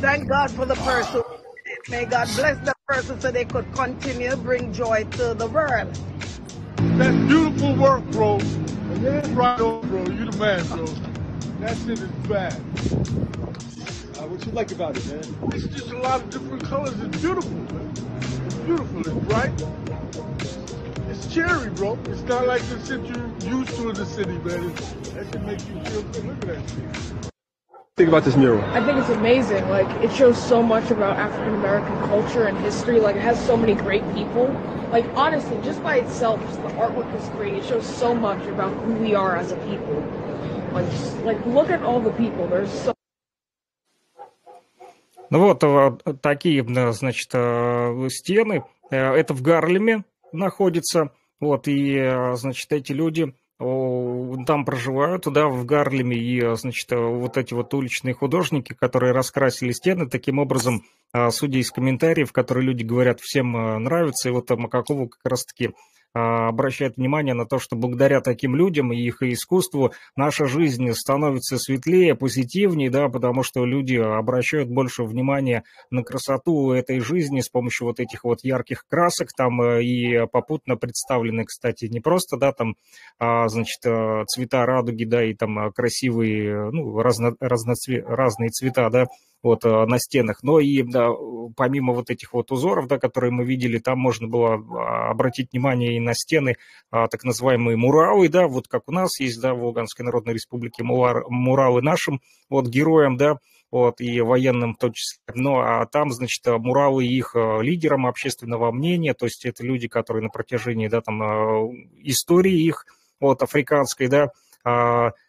Thank God for the person. May God bless the person so they could continue to bring joy to the world. That's beautiful work, bro. Yeah, right on, bro. You the man, bro. That shit is bad. What you like about it, man? It's just a lot of different colors. It's beautiful, man. It's beautiful. It's bright. It's cheery, bro. It's not like the shit you used to in the city, man. That shit makes you feel good. Look at that shit. Think about this mural. I think it's amazing. Like, it shows so much about African American culture and history. Like, it has so many great people. Like, honestly, just by itself, just the artwork is great. It shows so much about who we are as a people. Like, just, like, look at all the people. There's so... Ну вот такие, значит, стены. Это в Гарлеме находится. Вот, и, значит, эти люди там проживают, да, в Гарлеме. И, значит, вот эти вот уличные художники, которые раскрасили стены, таким образом, судя из комментариев, которые люди говорят, всем нравится. И вот Макакова как раз-таки обращает внимание на то, что благодаря таким людям и их искусству наша жизнь становится светлее, позитивнее, да, потому что люди обращают больше внимания на красоту этой жизни с помощью вот этих вот ярких красок, там и попутно представлены, кстати, не просто, да, там, значит, цвета радуги, да, и там красивые, ну, разные цвета, да, вот на стенах, но и да, помимо вот этих вот узоров, да, которые мы видели, там можно было обратить внимание и на стены, так называемые муралы, да, вот как у нас есть, да, в Луганской Народной Республике муралы нашим вот героям, да, вот, и военным в том числе, ну, а там, значит, муралы их лидерам общественного мнения, то есть это люди, которые на протяжении, да, там, истории их, вот, африканской, да,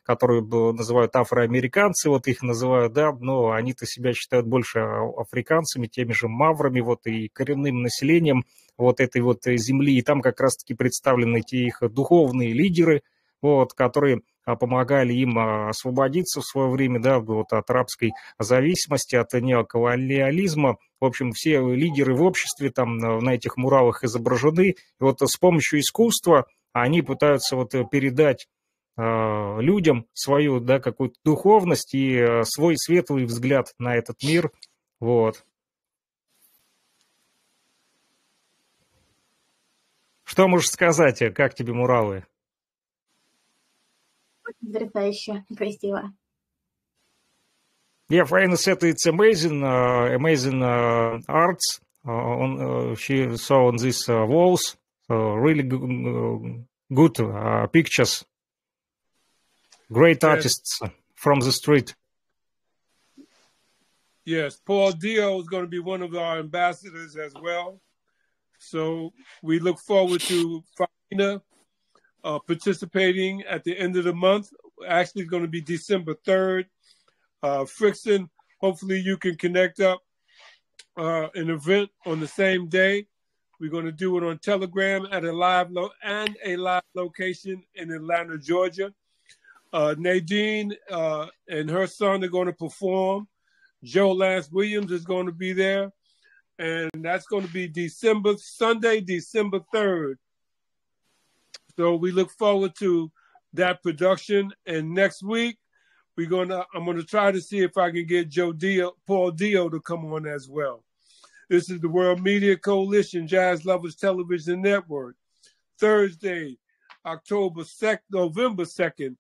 которую называют афроамериканцы, вот их называют, да, но они-то себя считают больше африканцами, теми же маврами, вот, и коренным населением вот этой вот земли, и там как раз-таки представлены те их духовные лидеры, вот, которые помогали им освободиться в свое время, да, вот, от рабской зависимости, от неоколониализма. В общем, все лидеры в обществе там на этих муралах изображены, и вот с помощью искусства они пытаются вот передать людям свою, да, какую-то духовность и свой светлый взгляд на этот мир, вот. Что можешь сказать, как тебе муралы? Очень потрясающе, красиво. Yeah, Faina said it's amazing, amazing arts. She saw on these walls really good pictures. Great artists from the street. Yes, Paul Dio is going to be one of our ambassadors as well. So we look forward to Faina participating at the end of the month. Actually, it's going to be December 3rd. Frickson, hopefully you can connect up an event on the same day. We're going to do it on Telegram at a live location in Atlanta, Georgia. Nadine and her son are going to perform. Joe Lance Williams is going to be there. And that's going to be Sunday, December 3rd. So we look forward to that production. And next week, I'm going to try to see if I can get Paul Dio to come on as well. This is the World Media Coalition Jazz Lovers Television Network. Thursday, November 2nd,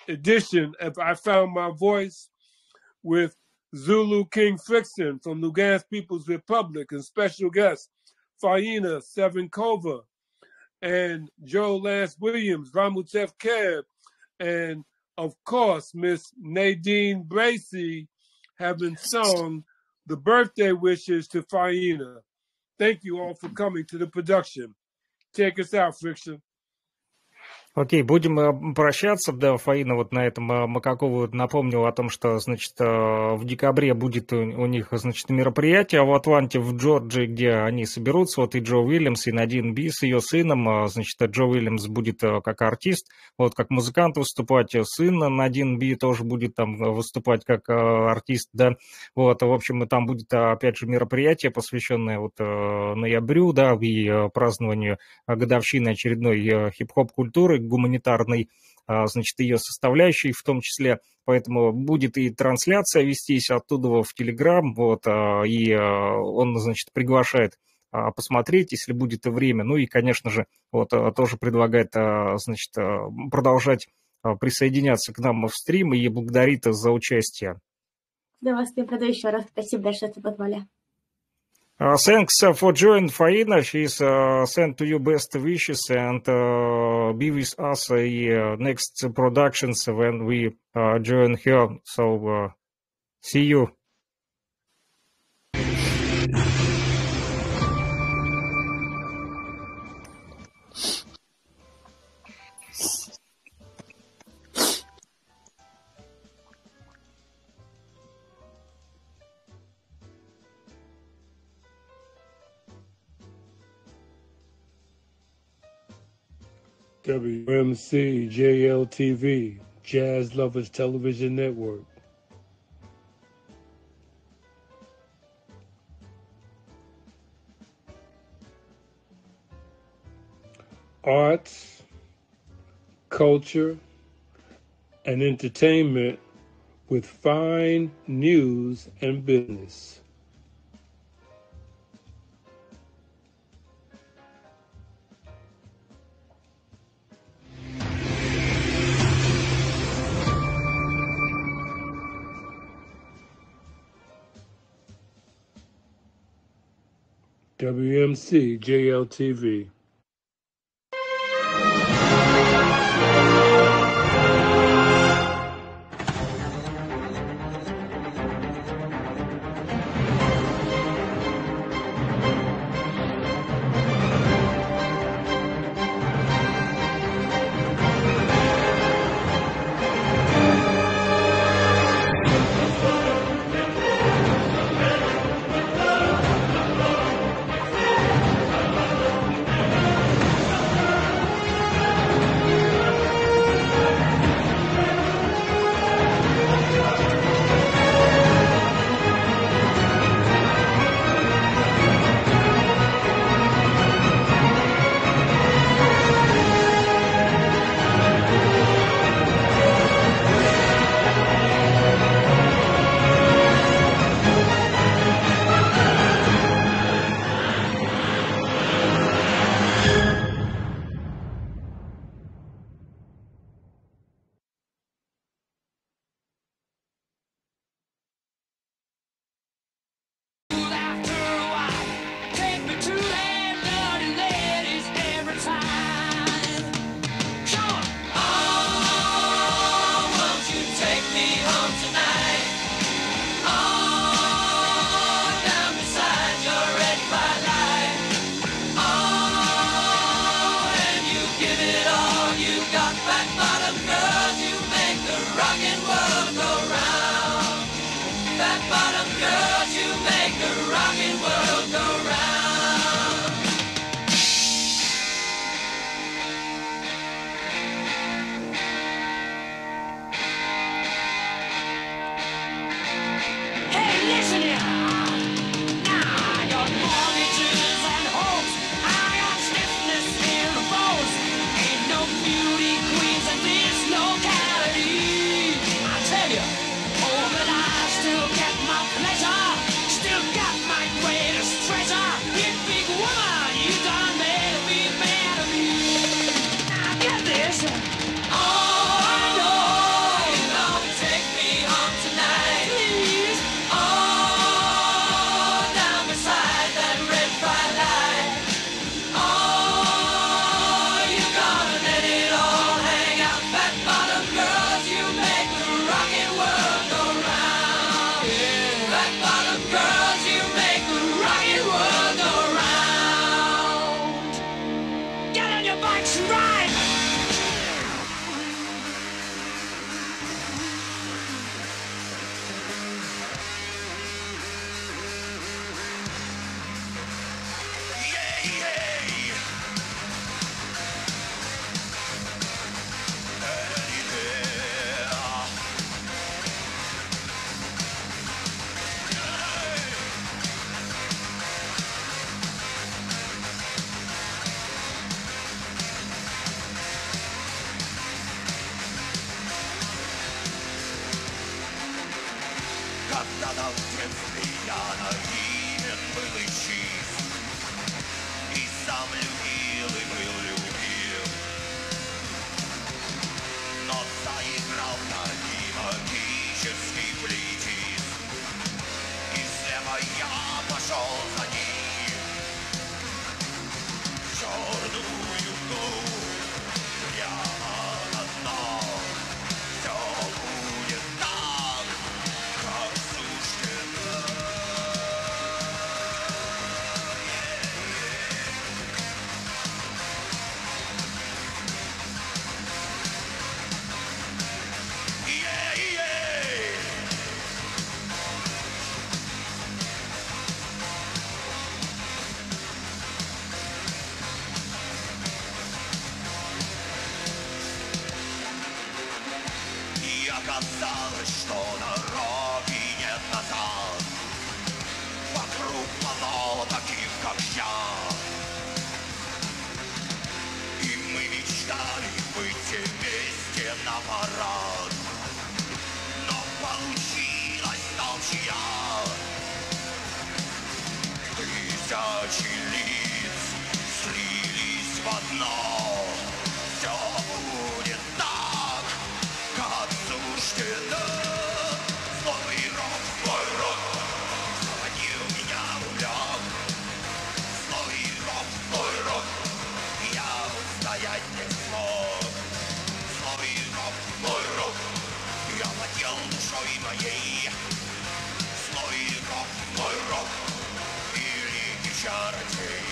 edition of I Found My Voice with Zulu King Frickson from Lugansk People's Republic, and special guest Faina Sevenkova, and Joe Lance Williams, Wmcjltv, and of course Miss Nadine Bracy having sung the birthday wishes to Faina. Thank you all for coming to the production. Take us out, Frickson. Окей, будем прощаться. Да, Фаина вот на этом Макакову напомнил о том, что, значит, в декабре будет у них, значит, мероприятие в Атланте, в Джорджии, где они соберутся. Вот и Джо Уильямс, и Надин Би с ее сыном. Значит, Джо Уильямс будет как артист, вот как музыкант выступать. Сын Надин Би тоже будет там выступать как артист, да. Вот, в общем, там будет, опять же, мероприятие, посвященное вот ноябрю, да, и празднованию годовщины очередной хип-хоп культуры, гуманитарной, значит, ее составляющей в том числе. Поэтому будет и трансляция вестись оттуда в Телеграм, вот, и он, значит, приглашает посмотреть, если будет время. Ну и, конечно же, вот, тоже предлагает, значит, продолжать присоединяться к нам в стрим и благодарит за участие. Да, вас передаю еще раз. Спасибо большое, что позвали. Thanks for joining Faina. She's sent to you best wishes and be with us next productions when we join her. So see you. Wmcjltv, Jazz Lovers Television Network. Arts, culture, and entertainment with fine news and business. Wmcjltv. Казалось, что дороги нет назад. Вокруг полно таких, как я. И мы мечтали выйти вместе на парад. Но получилась толчья. Тысячи лиц слились в одно. Все будет так, как суждено. Злой рок, заводил меня увлек. Злой рок, я устоять не смог. Злой рок, я владел душой моей. Злой рок, великий чародей.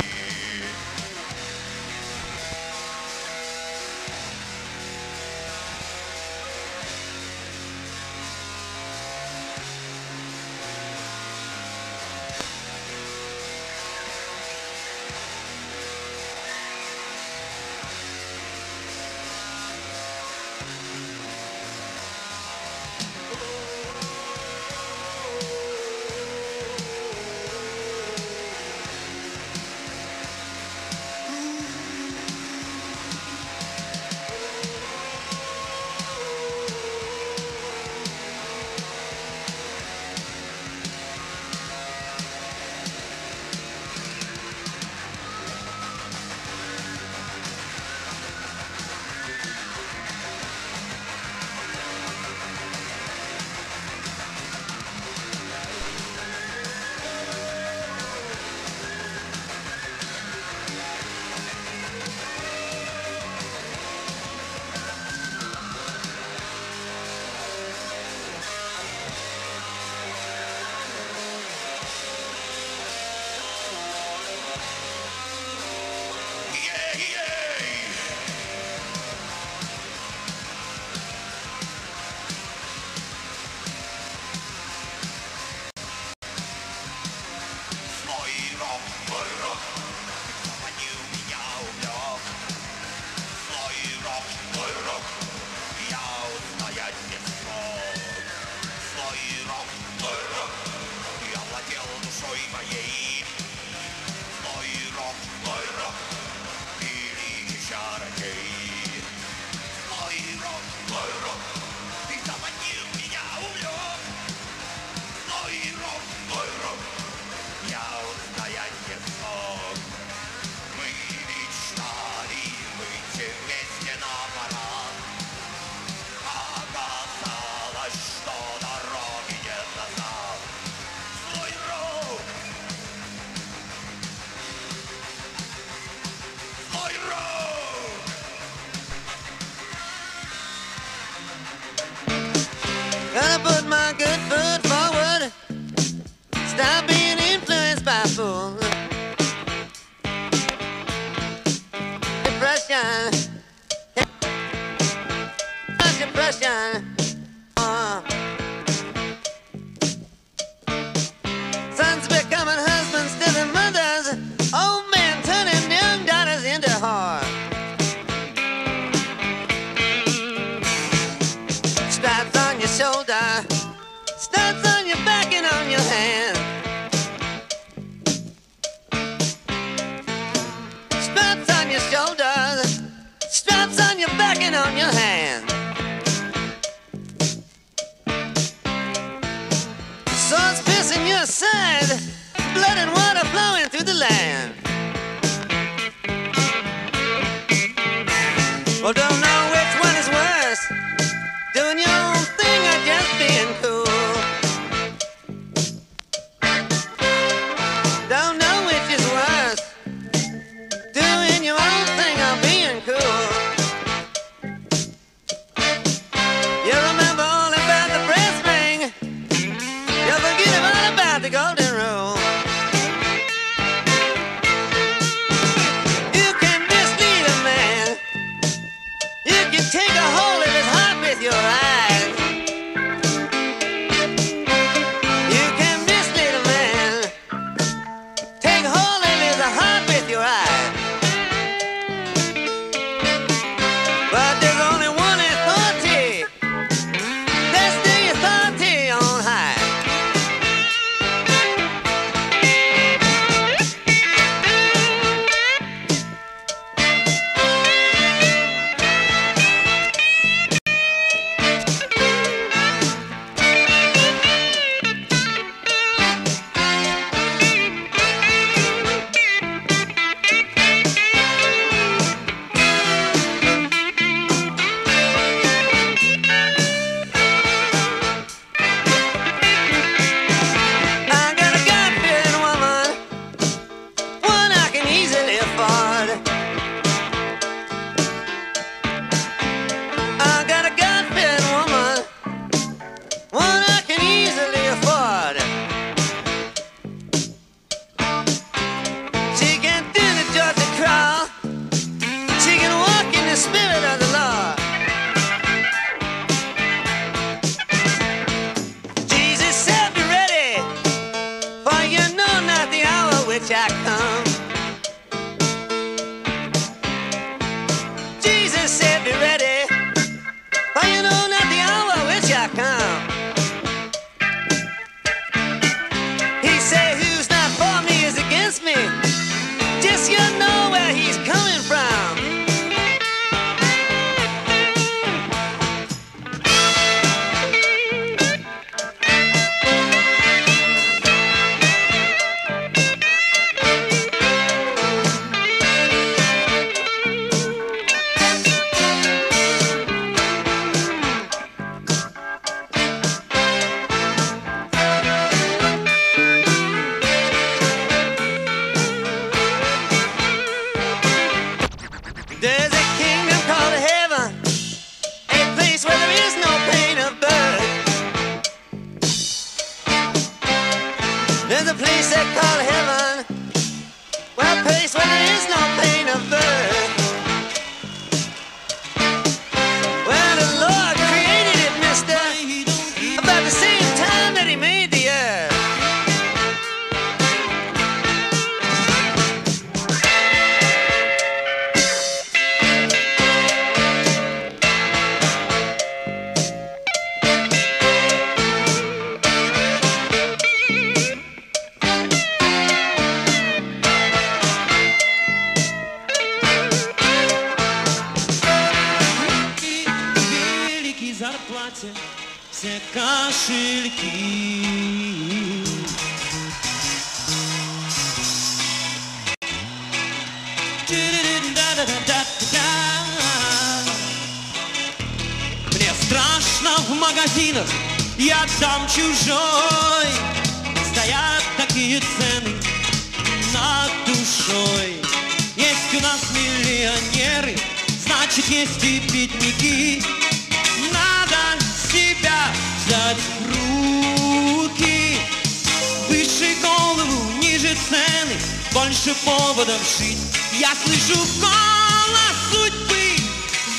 Gonna put my good foot forward. Stop being influenced by fools. Depression. Depression. Sons becoming husbands to their mothers. Old men turning young daughters into whores. Stripes on your shoulder, studs on your back and on your hand. Straps on your shoulders, straps on your back and on your hand. Swords Well, don't know which one is worse, doing your own thing or just being cool. Don't know which is worse, doing your own thing or being cool. You remember all about the brass ring, you forget all about the golden rule. You can mislead a man, you can take a hold of his heart with your eyes. You can mislead a man, take hold of his heart with your eyes. But there's only one authority, that's the authority on high. I got a God-fearing woman, one I can easily afford. I got a God-fearing woman, one I can easily afford. She can do the Georgia crawl, she can walk in the spirit of the Lord. Jesus said, be ready, for you know not the hour which I come. Jesus said, be ready, for you know not the hour which I come. He said, who's not for me is against me. Just you know where he's coming from. There's a kingdom called heaven, a place where there is no pain of birth. There's a place they call heaven, well, a place where there is no pain of birth. Well, the Lord created it, mister, about the same time that he made the earth. Великие зарплате, все кошельки. Мне страшно в магазинах, я там чужой. Стоят такие цены над душой. Есть у нас миллионеры, значит есть и бедняки. Надо себя взять в руки. Выше голову, ниже цены, больше поводов жить. Я слышу голос судьбы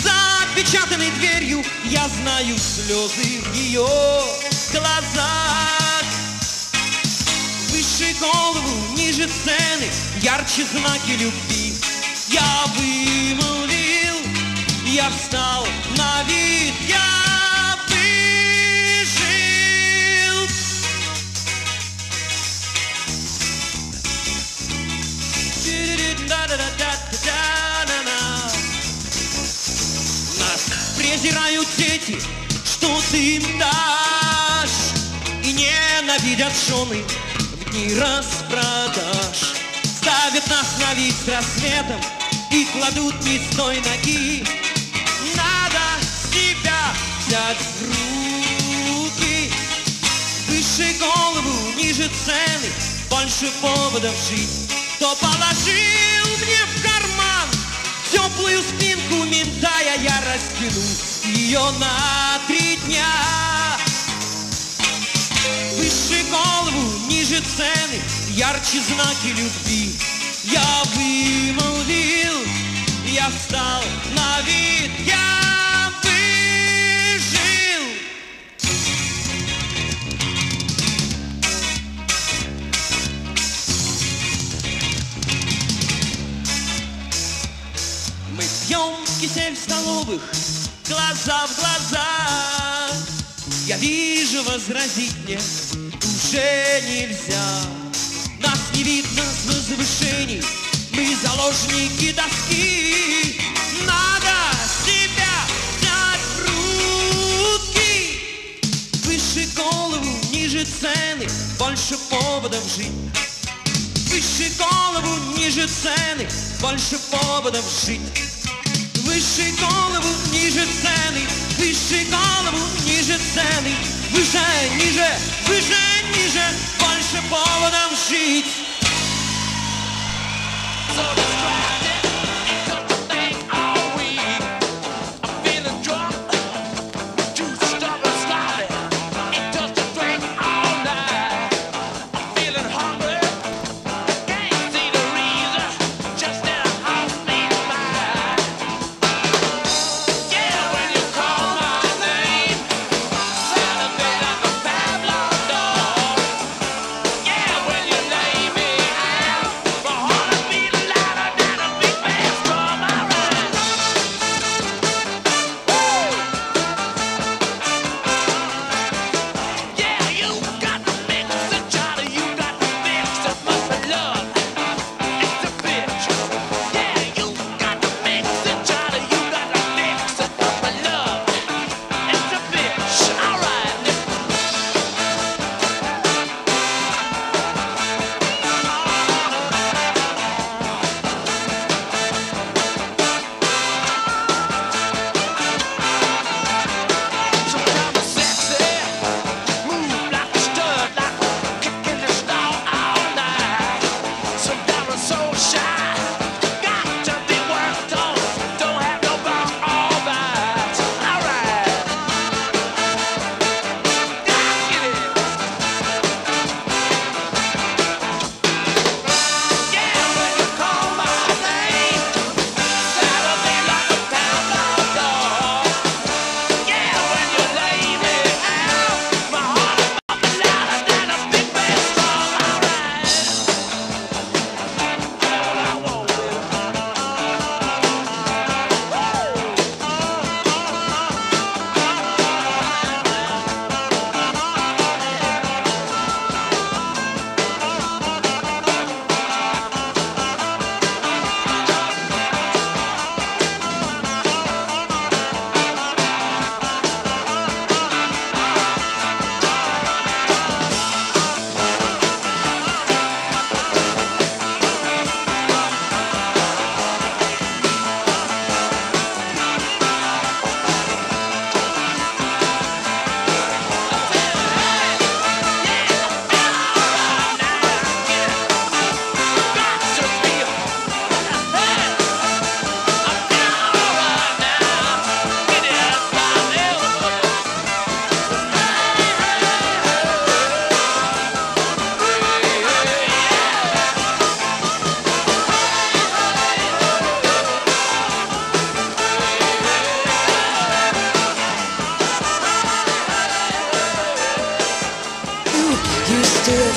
за опечатанной дверью. Я знаю слезы в ее глазах. Выше голову, ниже цены, ярче знаки любви. Я вымолвил, я встал на вид, я выжил. Нас презирают дети, что ты им дашь, и ненавидят жены в дни распродаж. Ставят нас на вид с рассветом и кладут не с той ноги. взять в руки. Выше голову, ниже цены, больше поводов жить. Кто положил мне в карман теплую спинку ментая, я растяну ее на 3 дня. Выше голову, ниже цены, ярче знаки любви. Я вымолвил, я встал на вид, я выжил. Мы пьем кисель в столовых, глаза в глаза. Я вижу, возразить мне уже нельзя. Нас не видно с возвышений, мы заложники доски. Надо себя взять в руки. Выше голову, ниже цены, больше поводов жить. Выше голову, ниже цены, больше поводов жить. Выше голову, ниже цены, выше голову, ниже цены. Выше, ниже, выше, ниже, больше поводов жить.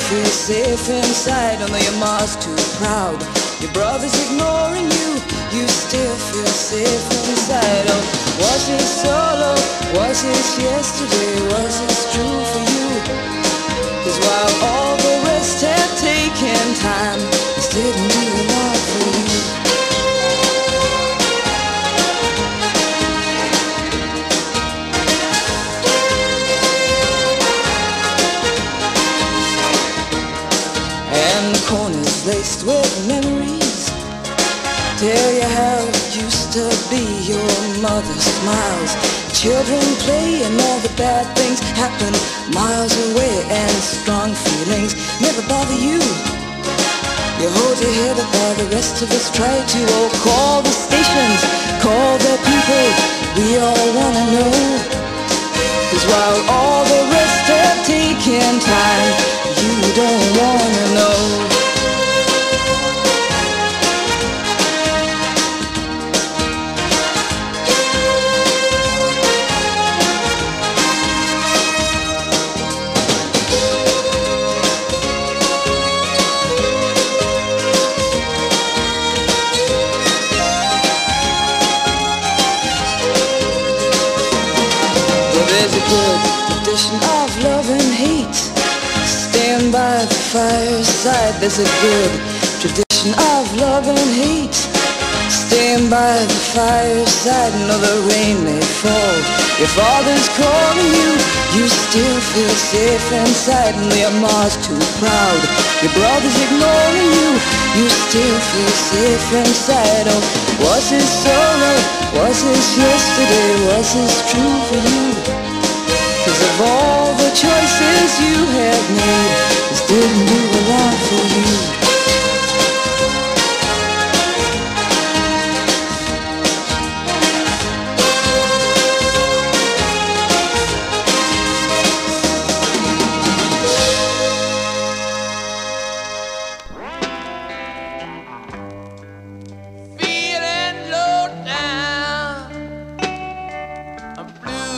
Feel safe inside, although your mom's too proud. Your brother's ignoring you, you still feel safe inside. Oh, was it solo? Was it yesterday? Was it true for you? 'Cause while all the rest had taken time, this didn't do a lot for you. And the corners laced with memories, Tell you how it used to be. Your mother smiles, children play, and all the bad things happen miles away, and strong feelings never bother you. You hold your head up while the rest of us try to. Oh, call the stations, call the people, we all wanna know. 'Cause while all the rest have taken time, you don't wanna know. There's a good tradition of love and hate. Stand by the fireside. There's a good tradition of love and hate. Stand by the fireside. No, the rain may fall, your father's calling you. You still feel safe inside, and your mom's too proud, your brother's ignoring you. You still feel safe inside. Oh, was this sorrow? Was this yesterday? Was this true for you? 'Cause of all the choices you have made, this didn't do a lot for you. Feeling low down, I'm blue.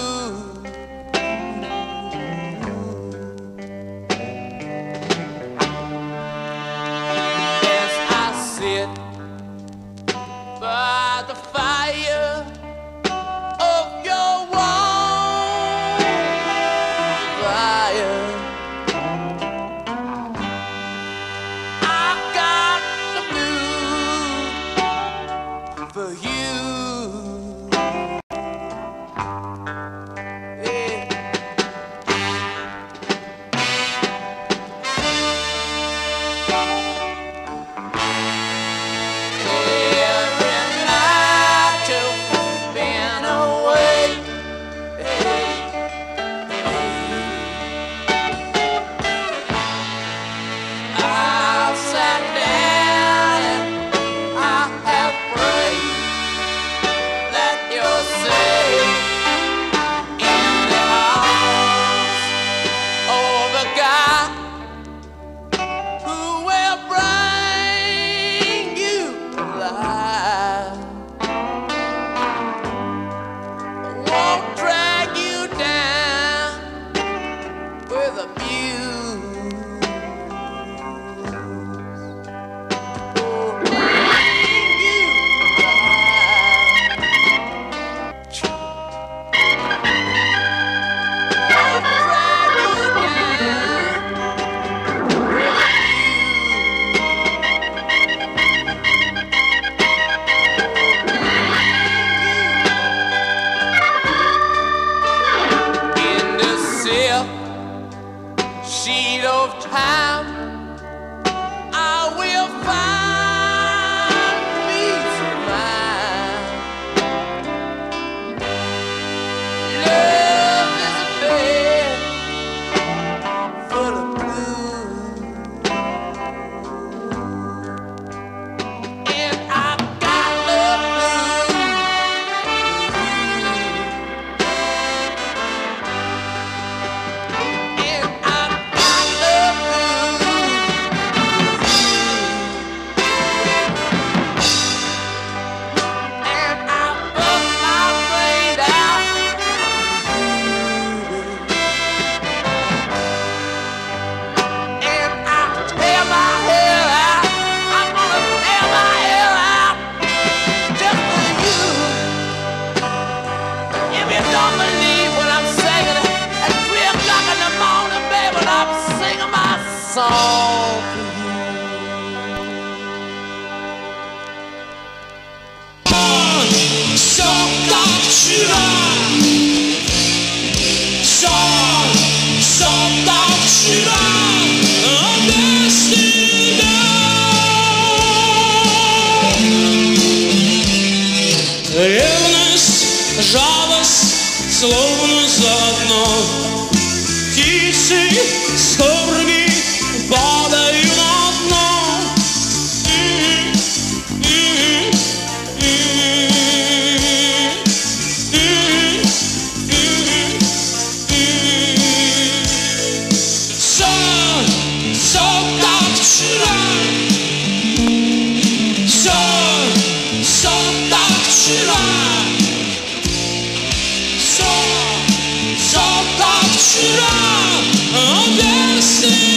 словно заодно. Птицы скорби падают на дно. Все как вчера. Все как вчера. Все как вчера. Версия.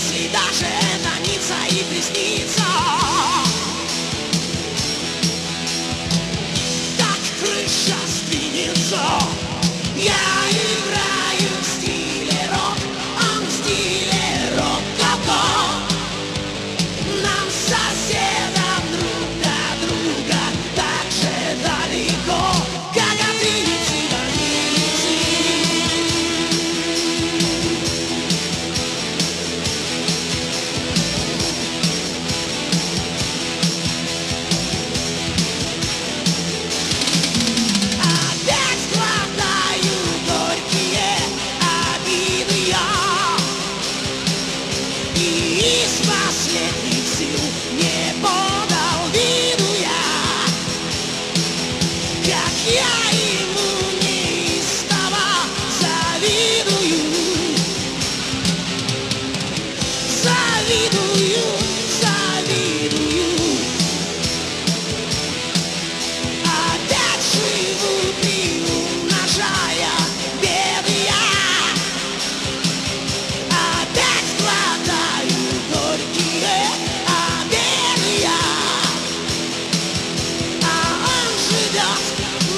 если даже это ница и приснится. Как крыша сдвинется. Я играю в стиле рок, он в стиле рок-ка-ка. Нам соседом друг до друга так же далеко, как от Винницы до Винницы. Опять глотаю горькие обиды я, и из последних сил не подал виду я, как я ему неистово завидую, завидую, завидую. Опять живу, приумножая беды я, опять глотаю горькие обиды я, а он живет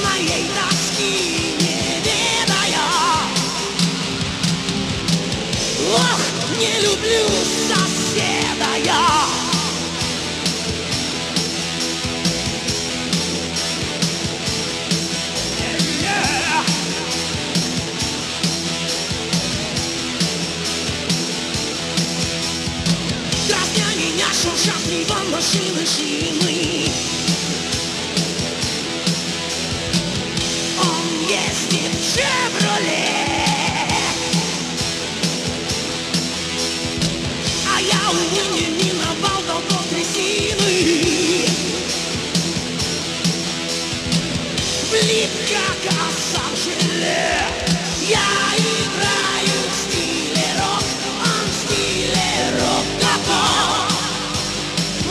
моей тоски не ведая. Ох, не люблю соседа я. Дразня меня шуршат его машины, шины. Он ездит в «Шевроле», а я, увы, не миновал долгой трясины. Влип, как оса в желе. Я играю в стиле рок, он в стиле рок-ка-ка.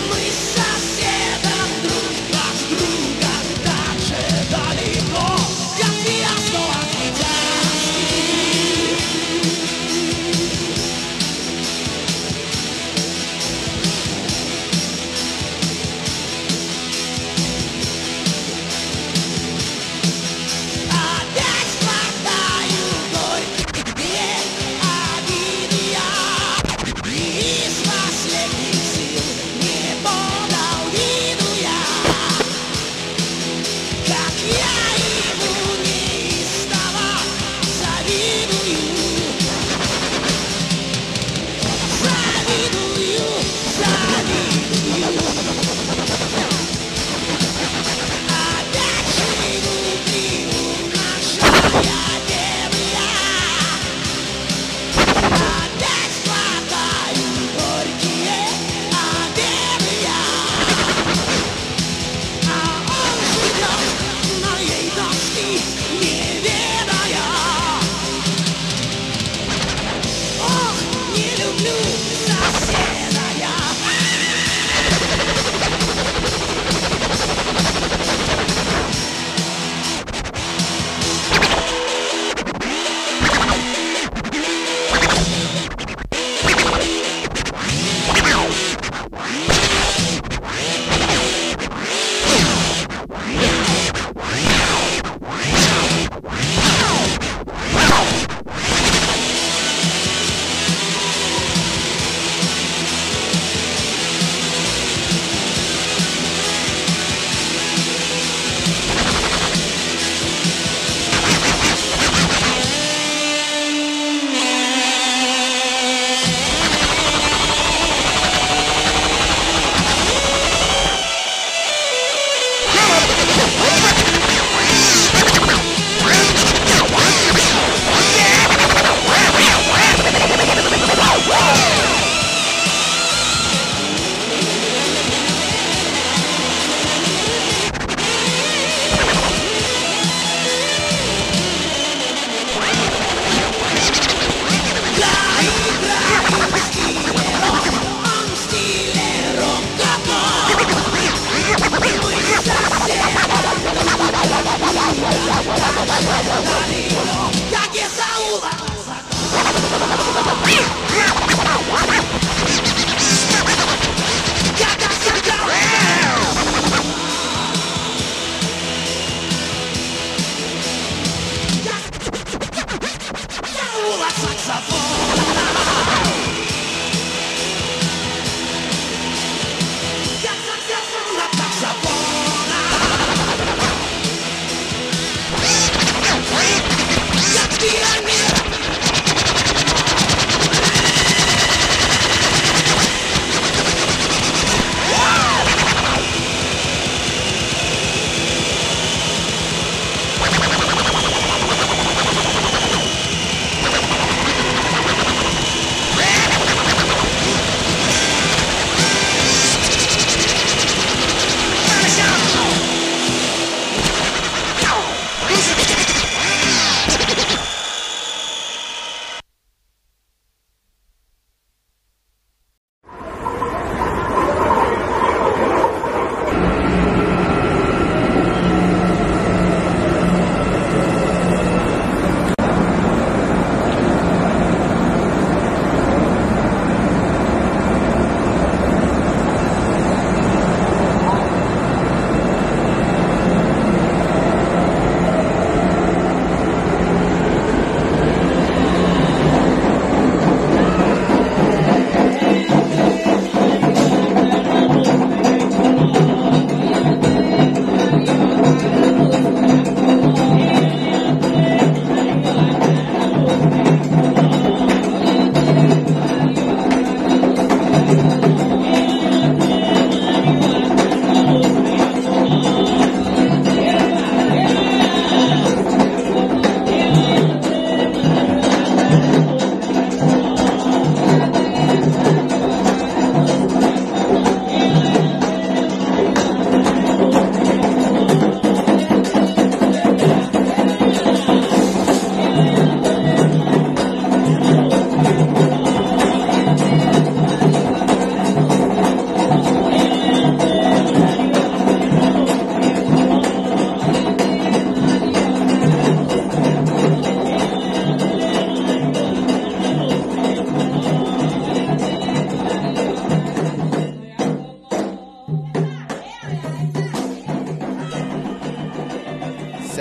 Мы с соседом друг от друга так же далеко, как фиаско от Витяжки. Опять глотаю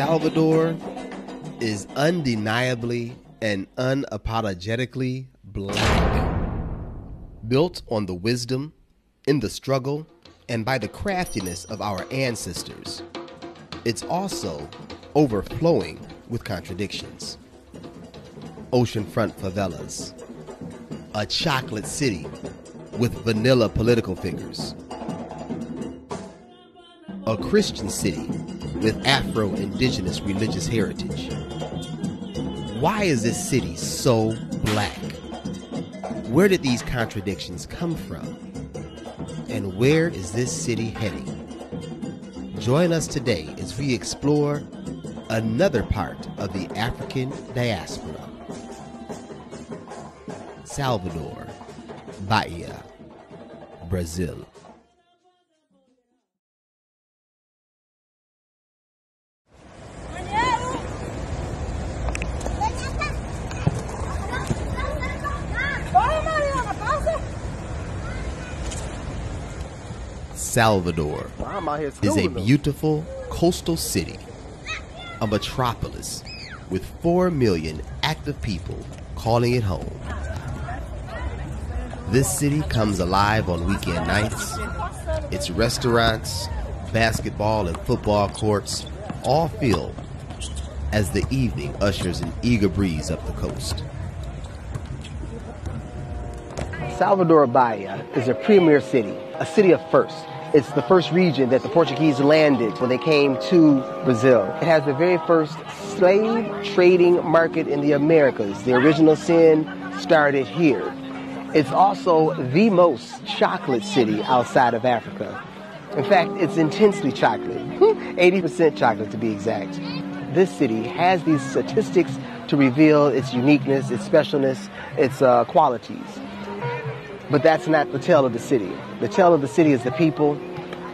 Salvador is undeniably and unapologetically black. Built on the wisdom, in the struggle, and by the craftiness of our ancestors, it's also overflowing with contradictions. Oceanfront favelas, a chocolate city with vanilla political figures, a Christian city with Afro-Indigenous religious heritage. Why is this city so black? Where did these contradictions come from? And where is this city heading? Join us today as we explore another part of the African diaspora. Salvador, Bahia, Brazil. Salvador is a beautiful coastal city, a metropolis with 4 million active people calling it home. This city comes alive on weekend nights. Its restaurants, basketball and football courts all filled as the evening ushers an eager breeze up the coast. Salvador Bahia is a premier city, a city of firsts. It's the first region that the Portuguese landed when they came to Brazil. It has the very first slave trading market in the Americas. The original sin started here. It's also the most chocolate city outside of Africa. In fact, it's intensely chocolate, 80% chocolate to be exact. This city has these statistics to reveal its uniqueness, its specialness, its qualities. But that's not the tale of the city. The tale of the city is the people,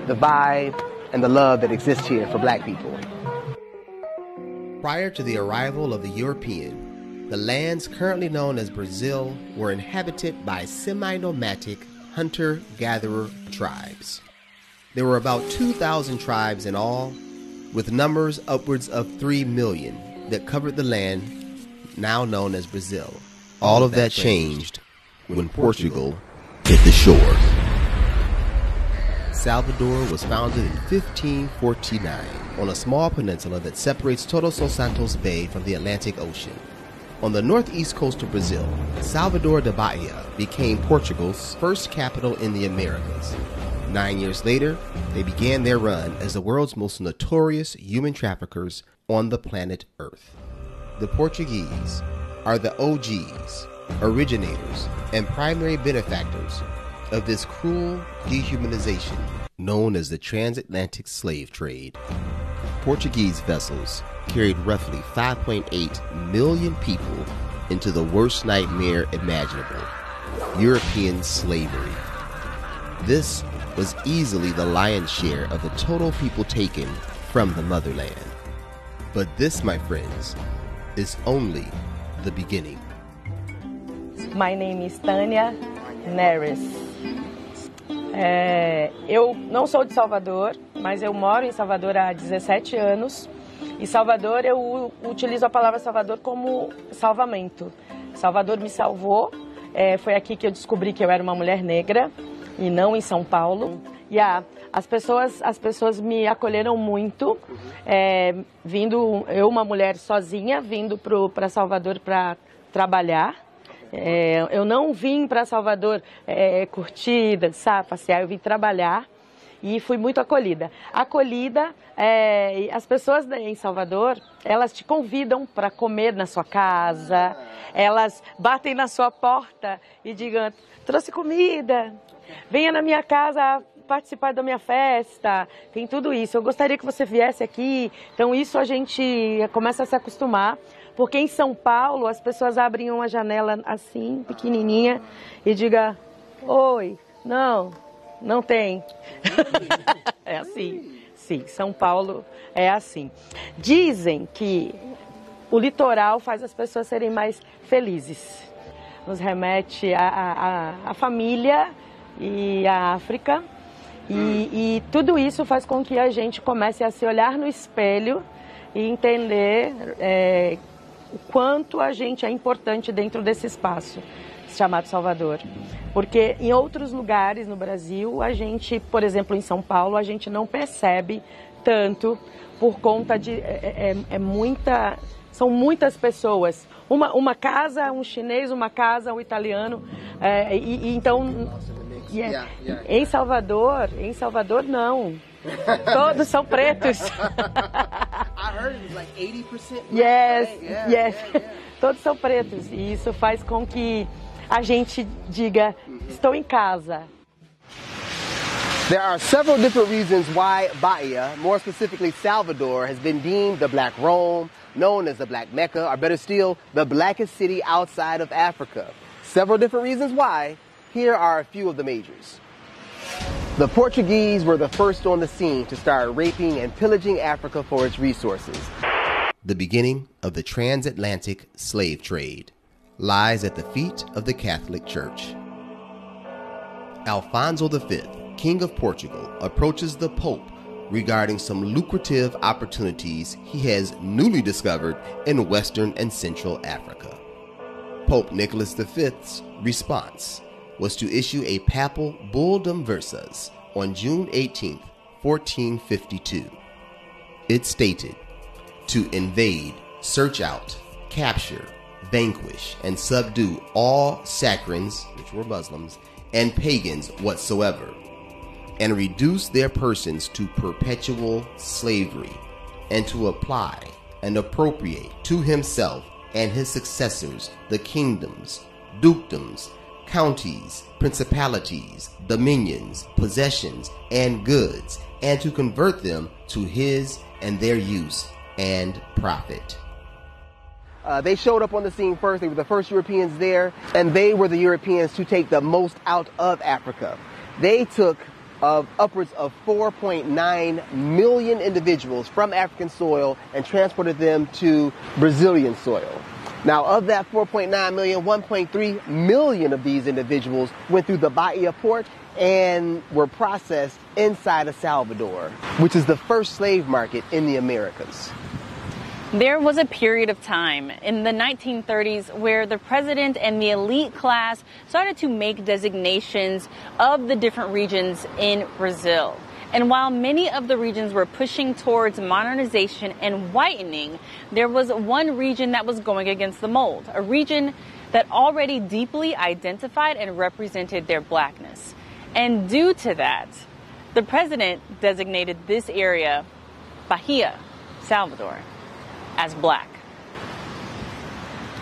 the vibe, and the love that exists here for black people. Prior to the arrival of the European, the lands currently known as Brazil were inhabited by semi-nomadic hunter-gatherer tribes. There were about 2,000 tribes in all, with numbers upwards of 3 million that covered the land now known as Brazil. All of that changed when Portugal hit the shore. Salvador was founded in 1549 on a small peninsula that separates Todos os Santos Bay from the Atlantic Ocean. On the northeast coast of Brazil, Salvador da Bahia became Portugal's first capital in the Americas. 9 years later, they began their run as the world's most notorious human traffickers on the planet Earth. The Portuguese are the OGs, originators, and primary benefactors of this cruel dehumanization known as the transatlantic slave trade. Portuguese vessels carried roughly 5.8 million people into the worst nightmare imaginable, European slavery. This was easily the lion's share of the total people taken from the motherland. But this, my friends, is only the beginning. My name is Tânia Neres. Eu não sou de Salvador, mas eu moro em Salvador há 17 anos. E Salvador, eu utilizo a palavra Salvador como salvamento. Salvador me salvou. Foi aqui que eu descobri que eu era uma mulher negra e não em São Paulo. E as pessoas me acolheram muito, vindo eu, uma mulher sozinha, vindo para Salvador para trabalhar. Eu não vim para Salvador curtir, dançar, passear, eu vim trabalhar e fui muito acolhida. As pessoas em Salvador, elas te convidam para comer na sua casa, elas batem na sua porta e digam, trouxe comida, venha na minha casa participar da minha festa, tem tudo isso. Eu gostaria que você viesse aqui. Então isso a gente começa a se acostumar. Porque em São Paulo as pessoas abrem uma janela assim, pequenininha, e digam, oi, não tem. É assim, sim, São Paulo é assim. Dizem que o litoral faz as pessoas serem mais felizes. Nos remete à família e à África. E tudo isso faz com que a gente comece a se olhar no espelho e entender o quanto a gente é importante dentro desse espaço chamado Salvador. Porque em outros lugares no Brasil, a gente, por exemplo, em São Paulo, a gente não percebe tanto por conta de... são muitas pessoas. Uma casa, um chinês, uma casa, um italiano. Então, em Salvador não. Todos são pretos. Yes. Todos são pretos. E isso faz com que a gente diga, estou em casa. There are several different reasons why Bahia, more specifically Salvador, has been deemed the Black Rome, known as the Black Mecca, or better still, the blackest city outside of Africa. Several different reasons why. Here are a few of the majors. The Portuguese were the first on the scene to start raping and pillaging Africa for its resources. The beginning of the transatlantic slave trade lies at the feet of the Catholic Church. Alfonso V, King of Portugal, approaches the Pope regarding some lucrative opportunities he has newly discovered in Western and Central Africa. Pope Nicholas V's response was to issue a papal Bullum Versas on June 18, 1452. It stated, to invade, search out, capture, vanquish, and subdue all Sacrins, which were Muslims, and pagans whatsoever, and reduce their persons to perpetual slavery, and to apply and appropriate to himself and his successors the kingdoms, dukedoms, counties, principalities, dominions, possessions, and goods, and to convert them to his and their use and profit. They showed up on the scene first. They were the first Europeans there, and they were the Europeans to take the most out of Africa. They took upwards of 4.9 million individuals from African soil and transported them to Brazilian soil. Now, of that 4.9 million, 1.3 million of these individuals went through the Bahia port and were processed inside of Salvador, which is the first slave market in the Americas. There was a period of time in the 1930s where the president and the elite class started to make designations of the different regions in Brazil. And while many of the regions were pushing towards modernization and whitening, there was one region that was going against the mold, a region that already deeply identified and represented their blackness. And due to that, the president designated this area, Bahia, Salvador, as black.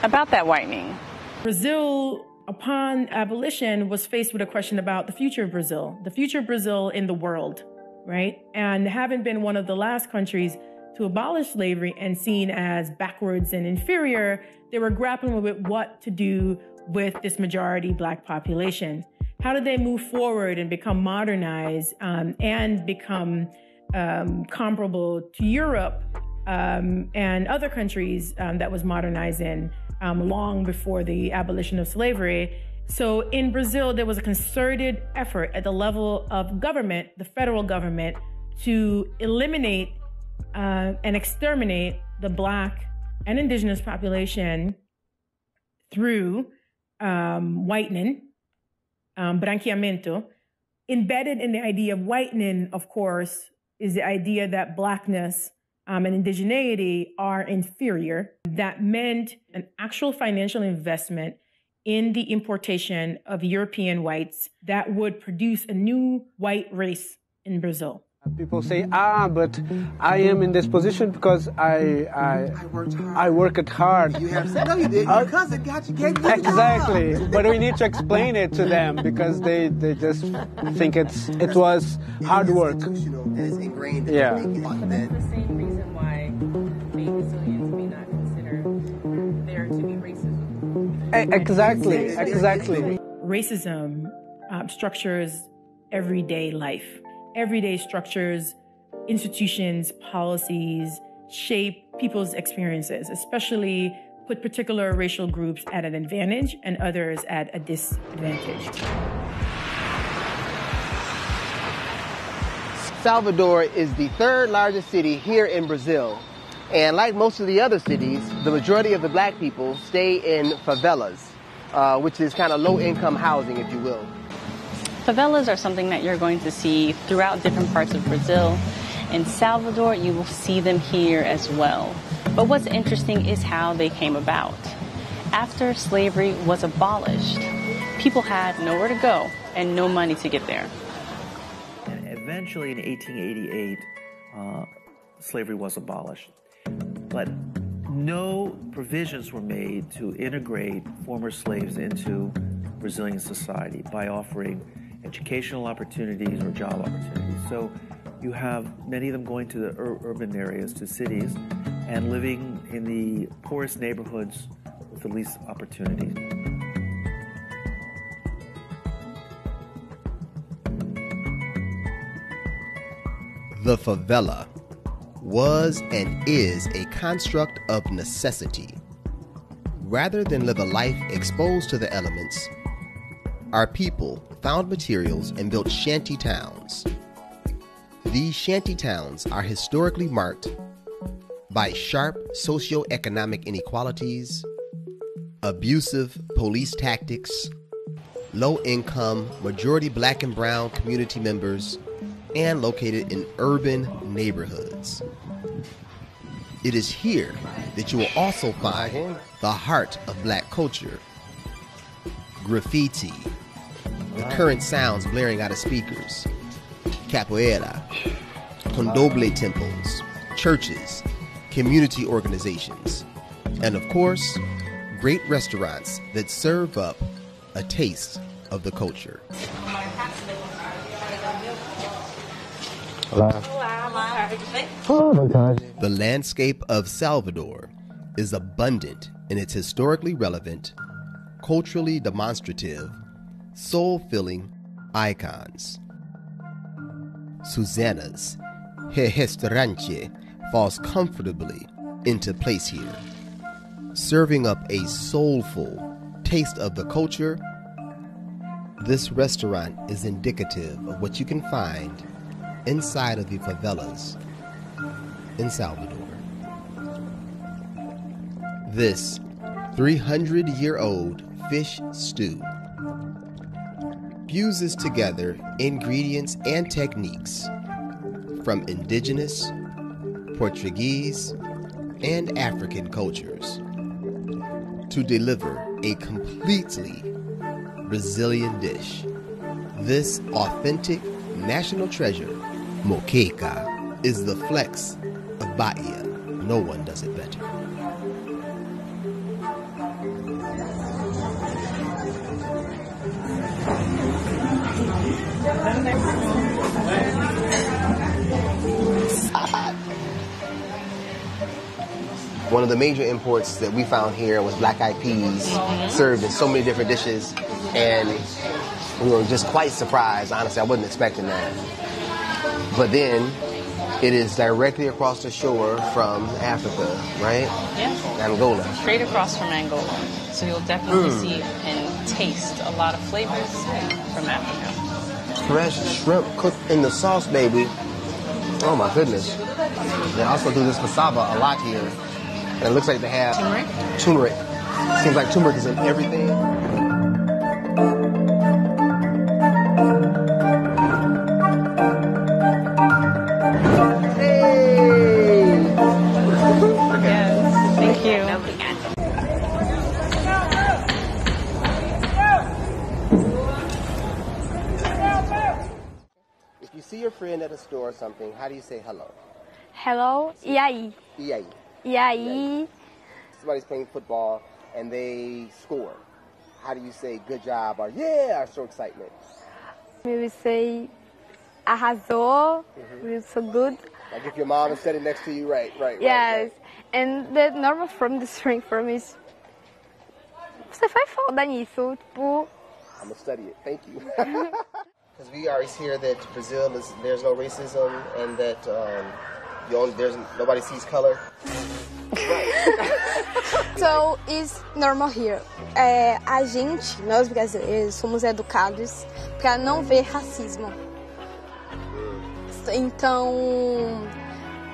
About that whitening. Brazil, upon abolition, was faced with a question about the future of Brazil in the world, right? And having been one of the last countries to abolish slavery and seen as backwards and inferior, they were grappling with what to do with this majority black population. How did they move forward and become modernized and become comparable to Europe and other countries that was modernizing long before the abolition of slavery? So in Brazil, there was a concerted effort at the level of government, the federal government, to eliminate and exterminate the black and indigenous population through whitening, branqueamento. Embedded in the idea of whitening, of course, is the idea that blackness and indigeneity are inferior. That meant an actual financial investment in the importation of European whites that would produce a new white race in Brazil. People say, but I am in this position because I worked hard. You have said, no, you did. Your cousin gave you the Exactly. job. But we need to explain it to them because they just think it was hard work. It's ingrained. Yeah. That's the same reason why the Brazilians may not consider there to be racism. Exactly. Racism structures everyday life. Everyday structures, institutions, policies shape people's experiences, especially put particular racial groups at an advantage and others at a disadvantage. Salvador is the third largest city here in Brazil. And like most of the other cities, the majority of the black people stay in favelas, which is kind of low-income housing, if you will. Favelas are something that you're going to see throughout different parts of Brazil. In Salvador, you will see them here as well. But what's interesting is how they came about. After slavery was abolished, people had nowhere to go and no money to get there. Eventually, in 1888, slavery was abolished. But no provisions were made to integrate former slaves into Brazilian society by offering educational opportunities or job opportunities. So you have many of them going to the urban areas, to cities, and living in the poorest neighborhoods with the least opportunities. The favela was and is a construct of necessity. Rather than live a life exposed to the elements, our people found materials and built shanty towns. These shanty towns are historically marked by sharp socioeconomic inequalities, abusive police tactics, low income, majority black and brown community members, and located in urban neighborhoods. It is here that you will also find the heart of black culture. Graffiti, the current sounds blaring out of speakers, capoeira, condoble temples, churches, community organizations, and of course, great restaurants that serve up a taste of the culture. The landscape of Salvador is abundant in its historically relevant, culturally demonstrative, soul-filling icons. Susana's restaurante falls comfortably into place here, serving up a soulful taste of the culture. This restaurant is indicative of what you can find inside of the favelas in Salvador. This 300-year-old fish stew fuses together ingredients and techniques from indigenous, Portuguese, and African cultures to deliver a completely Brazilian dish. This authentic national treasure, moqueca, is the flex of Bahia. No one does it better. One of the major imports that we found here was black-eyed peas, served in so many different dishes, and we were just quite surprised. Honestly, I wasn't expecting that. But then, it is directly across the shore from Africa, right? Yeah. Angola. Straight across from Angola. So you'll definitely see and taste a lot of flavors from Africa. Fresh shrimp cooked in the sauce, baby. Oh my goodness. They also do this cassava a lot here. And it looks like they have turmeric. Seems like turmeric is in everything. If you see your friend at a store or something, how do you say hello? Hello, e aí? E aí? E aí? Somebody's playing football and they score. How do you say good job or yeah, or show excitement? We will say arrasou, we will so good. Like if your mom is sitting next to you, right. Yes, and the normal from the string from is você faz foda nisso, tipo. I'm gonna study it. Thank you. Because we always hear that Brazil there's no racism and that nobody sees color. So it's normal here. Nós brasileiros, somos educados para não ver racismo. Então,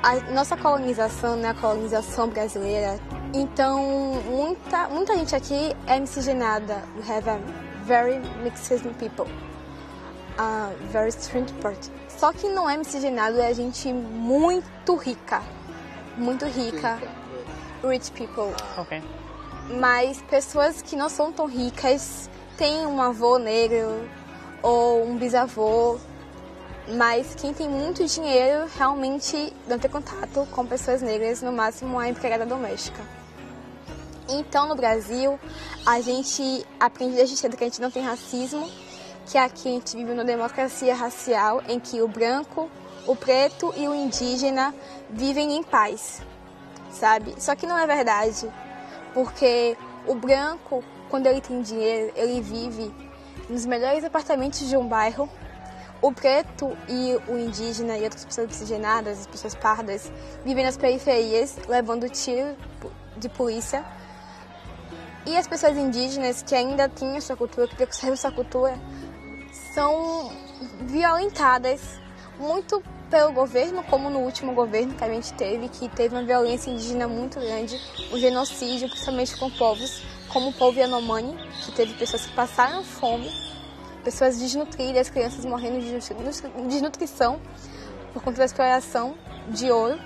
a nossa colonização, né, a colonização brasileira, então muita gente aqui é miscigenada. We have a very mixed people, very strange part. Só que não é miscigenado, é gente muito rica, rich people. Okay. Mas pessoas que não são tão ricas têm um avô negro ou um bisavô. Mas quem tem muito dinheiro realmente não tem contato com pessoas negras, no máximo a empregada doméstica. Então, no Brasil, a gente aprende desde cedo que a gente não tem racismo, que aqui a gente vive numa democracia racial em que o branco, o preto e o indígena vivem em paz, sabe? Só que não é verdade, porque o branco, quando ele tem dinheiro, ele vive nos melhores apartamentos de um bairro. O preto e o indígena e outras pessoas miscigenadas, as pessoas pardas, vivem nas periferias, levando tiro de polícia. E as pessoas indígenas que ainda têm a sua cultura, que preservam a sua cultura, são violentadas muito pelo governo, como no último governo que a gente teve, que teve uma violência indígena muito grande, um genocídio, principalmente com povos, como o povo Yanomami, que teve pessoas que passaram fome, pessoas desnutridas, crianças morrendo de desnutrição por conta da exploração de ouro,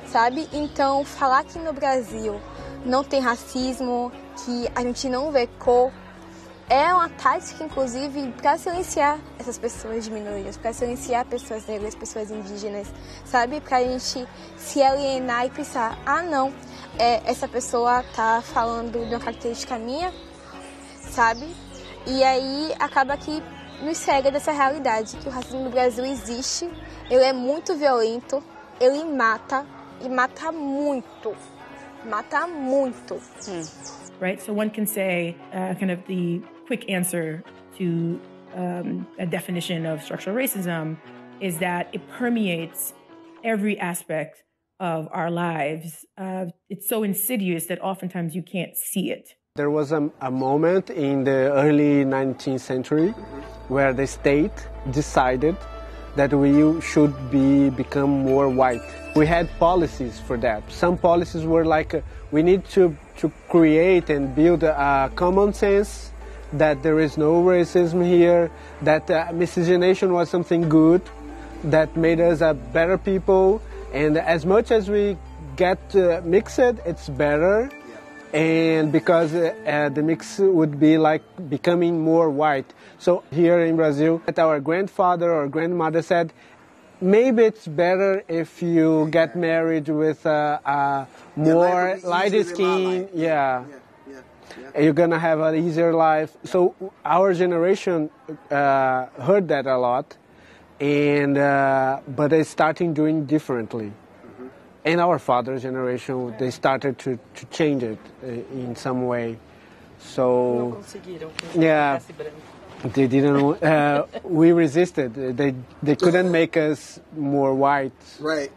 sabe? Então, falar que no Brasil não tem racismo, que a gente não vê cor, é uma tática, inclusive, para silenciar essas pessoas de minorias, para silenciar pessoas negras, pessoas indígenas, sabe? Para a gente se alienar e pensar, não, essa pessoa tá falando de uma característica minha, sabe? E aí acaba que nos cega dessa realidade, que o racismo no Brasil existe, ele é muito violento, ele mata, e mata muito. Right, so one can say kind of the quick answer to a definition of structural racism is that it permeates every aspect of our lives. It's so insidious that oftentimes you can't see it. There was a moment in the early 19th century where the state decided that we should become more white. We had policies for that. Some policies were like, we need to create and build a common sense that there is no racism here, that miscegenation was something good, that made us a better people, and as much as we get mixed, it's better. And because the mix would be like becoming more white. So here in Brazil, our grandfather or grandmother said, maybe it's better if you get married with a more light skin. Yeah. You're going to have an easier life. So our generation heard that a lot, and but they're starting doing differently. And our father's generation, they started to change it in some way. So, yeah, they didn't. We resisted. They couldn't make us more white. Right.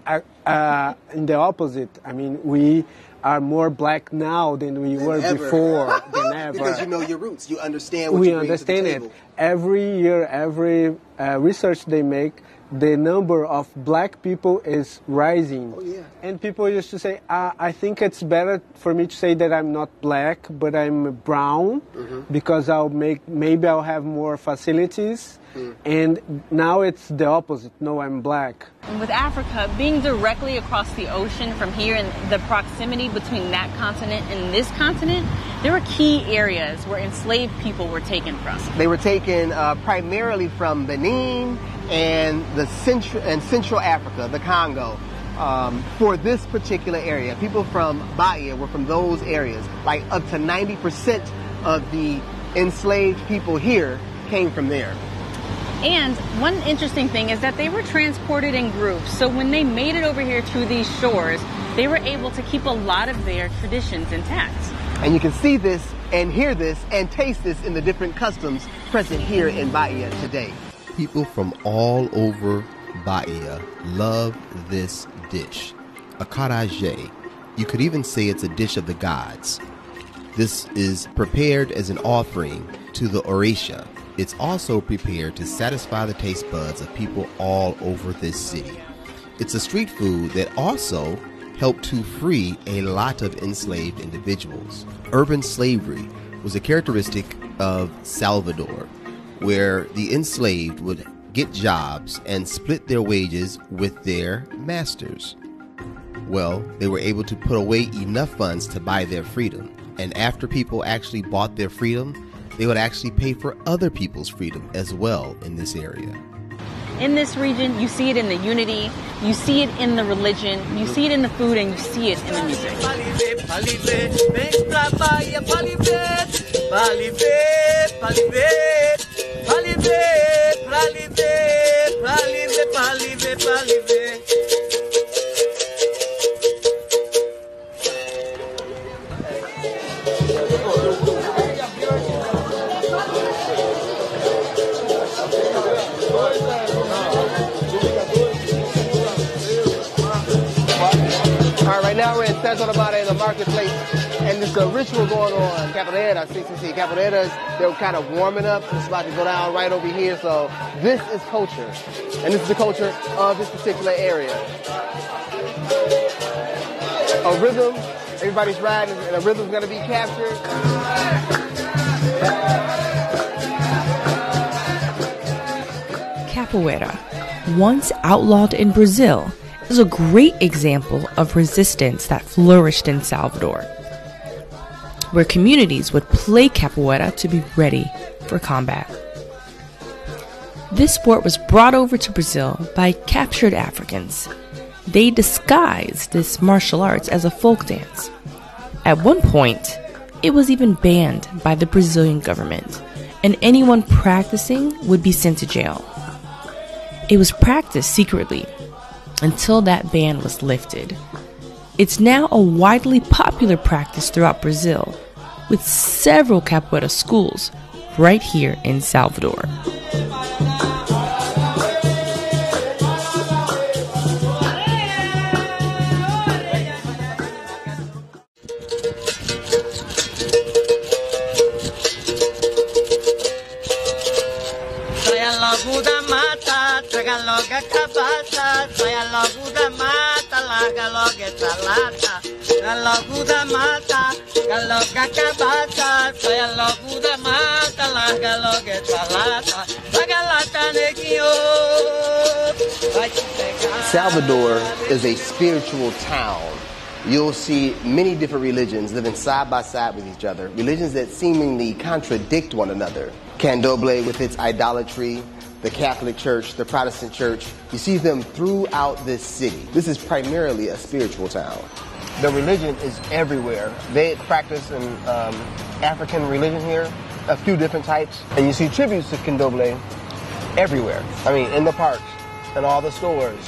In the opposite, I mean, we are more black now than we were before, than ever. Because you know your roots. You understand what we you bring understand to the it. table. Every year, every research they make, the number of black people is rising. Oh, yeah. And people used to say, I think it's better for me to say that I'm not black, but I'm brown, because maybe I'll have more facilities. And now it's the opposite. No, I'm black. And with Africa being directly across the ocean from here and the proximity between that continent and this continent, there were key areas where enslaved people were taken from. They were taken primarily from Benin and Central Africa, the Congo, for this particular area. People from Bahia were from those areas. Like up to 90% of the enslaved people here came from there. And one interesting thing is that they were transported in groups. So when they made it over here to these shores, they were able to keep a lot of their traditions intact. And you can see this and hear this and taste this in the different customs present here in Bahia today. People from all over Bahia love this dish, acarajé. You could even say it's a dish of the gods. This is prepared as an offering to the Orisha. It's also prepared to satisfy the taste buds of people all over this city. It's a street food that also helped to free a lot of enslaved individuals. Urban slavery was a characteristic of Salvador, where the enslaved would get jobs and split their wages with their masters. Well, they were able to put away enough funds to buy their freedom. And after people actually bought their freedom, they would actually pay for other people's freedom as well in this area. In this region, you see it in the unity, you see it in the religion, you see it in the food, and you see it in the music. Right now we're in Santo Domingo in the marketplace, and there's a ritual going on. Capoeira, CCC. Capoeiras, they're kind of warming up. It's about to go down right over here, so this is culture. And this is the culture of this particular area. A rhythm, everybody's riding, and a rhythm's going to be captured. Capoeira, once outlawed in Brazil, is a great example of resistance that flourished in Salvador, where communities would play capoeira to be ready for combat. This sport was brought over to Brazil by captured Africans. They disguised this martial arts as a folk dance. At one point, it was even banned by the Brazilian government, and anyone practicing would be sent to jail. It was practiced secretly until that ban was lifted. It's now a widely popular practice throughout Brazil, with several capoeira schools right here in Salvador. Salvador is a spiritual town. You'll see many different religions living side by side with each other, religions that seemingly contradict one another. Candomblé with its idolatry, the Catholic Church, the Protestant Church, you see them throughout this city. This is primarily a spiritual town. The religion is everywhere. They practice an African religion here, a few different types, and you see tributes to Candomblé everywhere. I mean, in the parks and all the stores.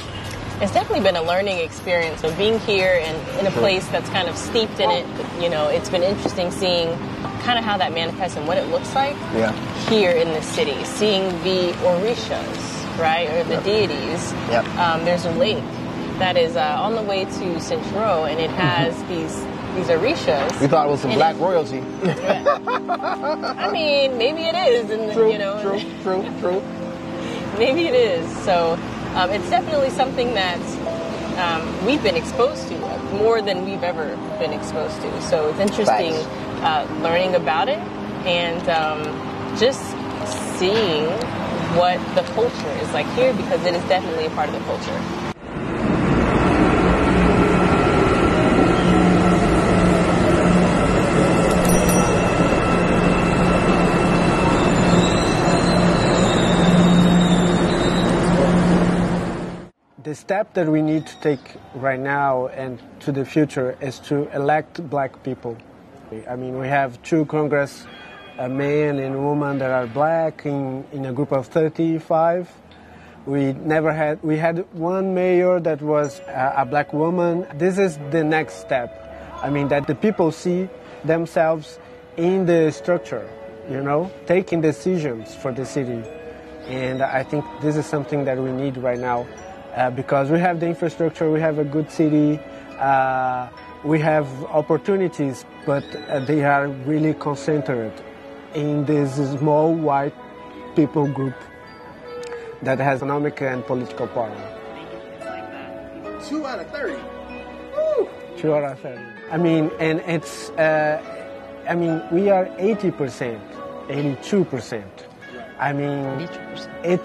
It's definitely been a learning experience of being here and in a place that's kind of steeped in it. You know, it's been interesting seeing kind of how that manifests and what it looks like here in the city. Seeing the orishas, right, or the deities. There's a lake that is on the way to Centro, and it has these orishas. We thought it was some black royalty. I mean, maybe it is. And, true, you know, true. Maybe it is. So it's definitely something that we've been exposed to more than we've ever been exposed to. So it's interesting learning about it and just seeing what the culture is like here, because it is definitely a part of the culture. The step that we need to take right now and to the future is to elect black people. I mean, we have 2 Congress men and women that are black in a group of 35. We had 1 mayor that was a black woman. This is the next step. I mean, that the people see themselves in the structure, you know, taking decisions for the city. And I think this is something that we need right now. Because we have the infrastructure, we have a good city, we have opportunities, but they are really concentrated in this small white people group that has economic and political power. 2 out of 30. Woo. 2 out of 30. I mean, and it's, we are 80%, 82%. I mean, 82%.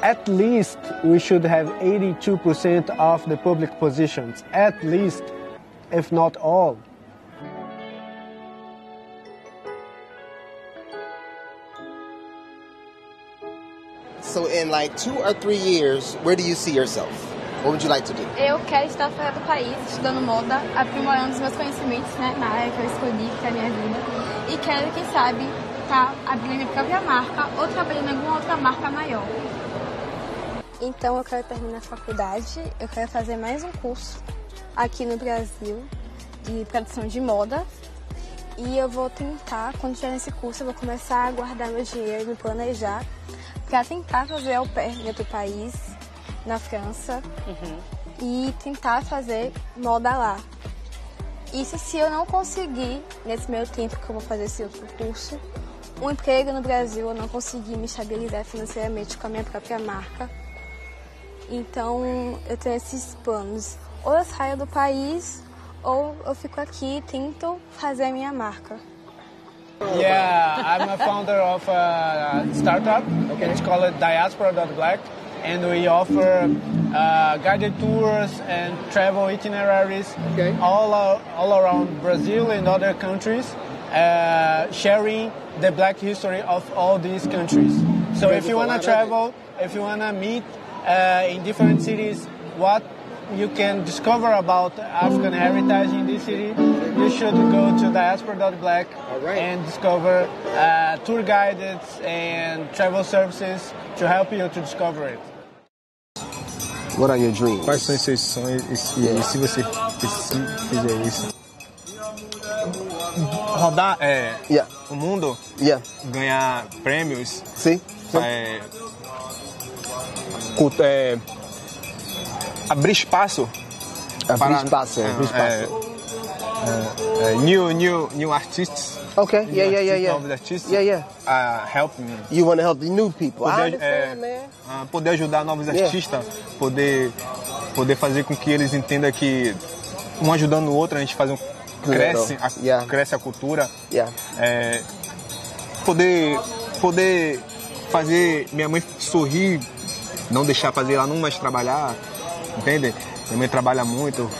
At least we should have 82% of the public positions, at least, if not all. So in like 2 or 3 years, where do you see yourself? What would you like to do? Eu quero estar fora do país, estudando moda, aprimorando os meus conhecimentos, né, na área que eu escolhi, que é a minha vida. E quero, quem sabe, estar abrindo minha própria marca ou trabalhando em alguma outra marca maior. Então eu quero terminar a faculdade, eu quero fazer mais um curso aqui no Brasil de produção de moda. E eu vou tentar, quando tiver nesse curso, eu vou começar a guardar meu dinheiro e me planejar para tentar fazer au pair em outro país, na França, e tentar fazer moda lá. Isso se eu não conseguir, nesse meio tempo que eu vou fazer esse outro curso, um emprego no Brasil, eu não conseguir me estabilizar financeiramente com a minha própria marca. Então, eu tenho esses planos. Ou eu saio do país, ou eu fico aqui e tento fazer a minha marca. Yeah, I'm a founder of a startup. Okay. It's called Diaspora.black, and we offer guided tours and travel itineraries all around Brazil and other countries, sharing the black history of all these countries. So if you want to travel, if you want to meet in different cities what you can discover about African heritage in this city, you should go to Diaspora.black and discover tour guides and travel services to help you to discover it. What are your dreams? Quais são os seus sonhos e se você fizer isso? Rodar o mundo, ganhar prêmios, abrir espaço para new artists. Okay, yeah. Novos artistas. Help me. You want to help the new people. Poder ajudar novos artistas, poder fazer com que eles entendam que um ajudando o outro a gente faz cresce a cultura. Poder fazer minha mãe sorrir, não deixar fazer ela não mais trabalhar, entende? Minha mãe trabalha muito,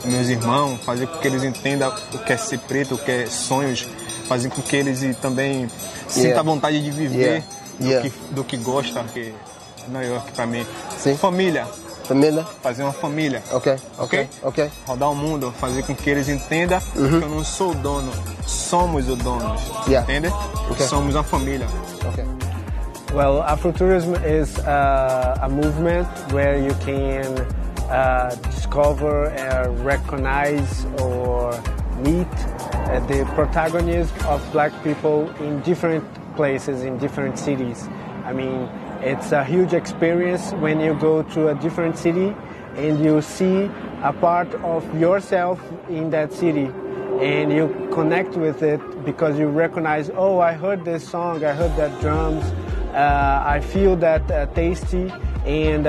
meus irmãos, fazer com que eles entendam o que é ser preto, o que é sonhos, fazer com que eles também sintam a vontade de viver do que gosta, que Nova York para mim. Família. Fazer uma família. Ok? Rodar o mundo, fazer com que eles entendam que eu não sou o dono, somos os donos. Entende? Somos uma família. Well, Afrotourism is a movement where you can discover, recognize, or meet the protagonists of black people in different places, in different cities. I mean, it's a huge experience when you go to a different city and you see a part of yourself in that city and you connect with it because you recognize, oh, I heard this song, I heard that drums, I feel that tasty, and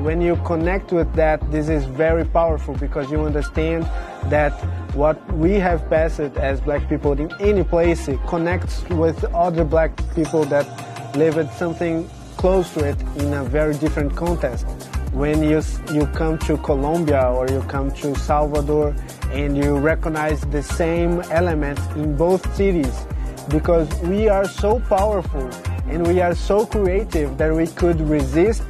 when you connect with that, this is very powerful because you understand that what we have passed as black people in any place connects with other black people that live at something close to it in a very different context. When you come to Colombia or you come to Salvador and you recognize the same elements in both cities, because we are so powerful and we are so creative that we could resist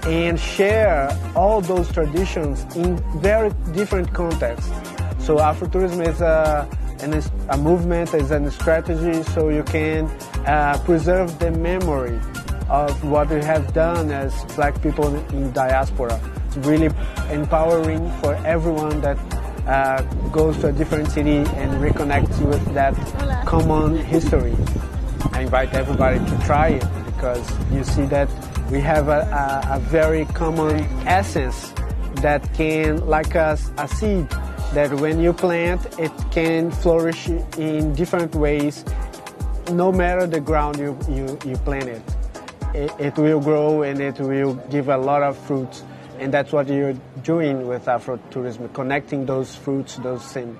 and share all those traditions in very different contexts. So Afrotourism is a movement, is a strategy so you can preserve the memory of what we have done as black people in diaspora. It's really empowering for everyone that goes to a different city and reconnects with that common history. I invite everybody to try it because you see that we have a very common essence that can, like a seed, that when you plant, it can flourish in different ways, no matter the ground you plant it. It will grow and it will give a lot of fruits And that's what you're doing with Afro-tourism, connecting those fruits, those symbols.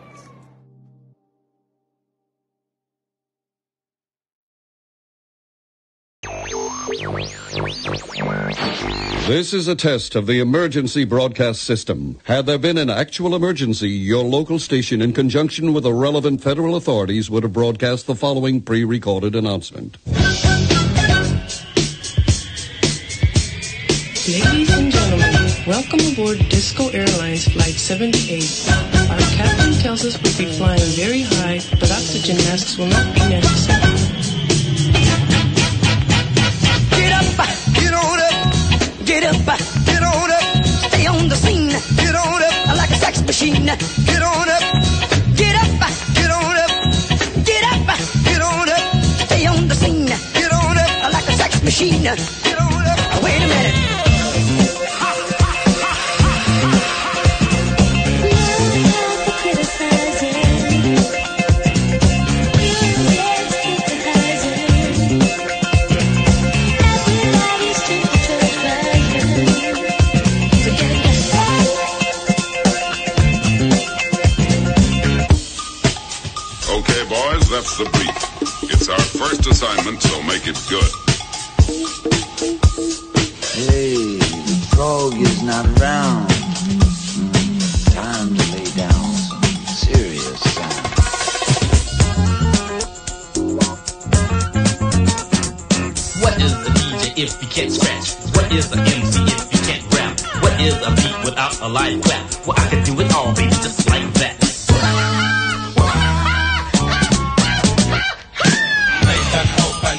This is a test of the emergency broadcast system. Had there been an actual emergency, your local station, in conjunction with the relevant federal authorities, would have broadcast the following pre-recorded announcement. Ladies and gentlemen, welcome aboard Disco Airlines Flight 78. Our captain tells us we'll be flying very high, but oxygen masks will not be necessary. Get up, get on up, get up, get on up, stay on the scene, get on up, like a sex machine, get on up, get up, get on up, get up, get on up, stay on the scene, get on up, like a sex machine, get on up, wait a minute. That's the brief. It's our first assignment, so make it good. Hey, the frog is not around. Time to lay down some serious sound. What is a DJ if you can't scratch? What is an MC if you can't rap? What is a beat without a live clap? Well, I can do it all, baby, just like that.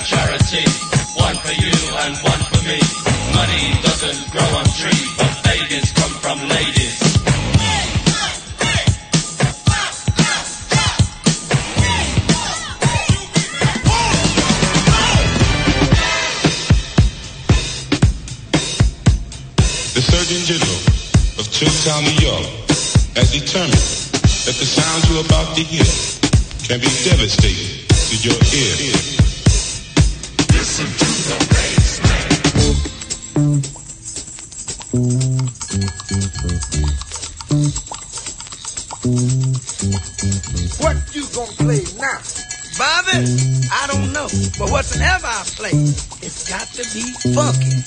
Charity, one for you and one for me. Money doesn't grow on trees, but babies come from ladies. The Surgeon General of Chilltown, New York, has determined that the sound you're about to hear can be devastating to your ear. Listen to the bass, man. What you gonna play now? Bobby, I don't know, but whatsoever I play, it's got to be funky.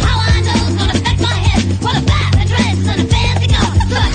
How I know it's gonna affect my head. What a vibe, a dress, and a fancy car. So I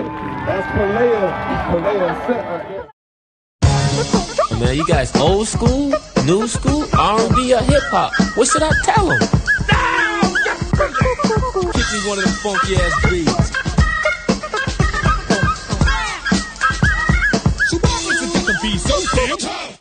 That's Palea. Man, you guys old school, new school, R&B, or hip hop? What should I tell them? Give me one of them funky ass beats. So why is it that the beat so damn tough?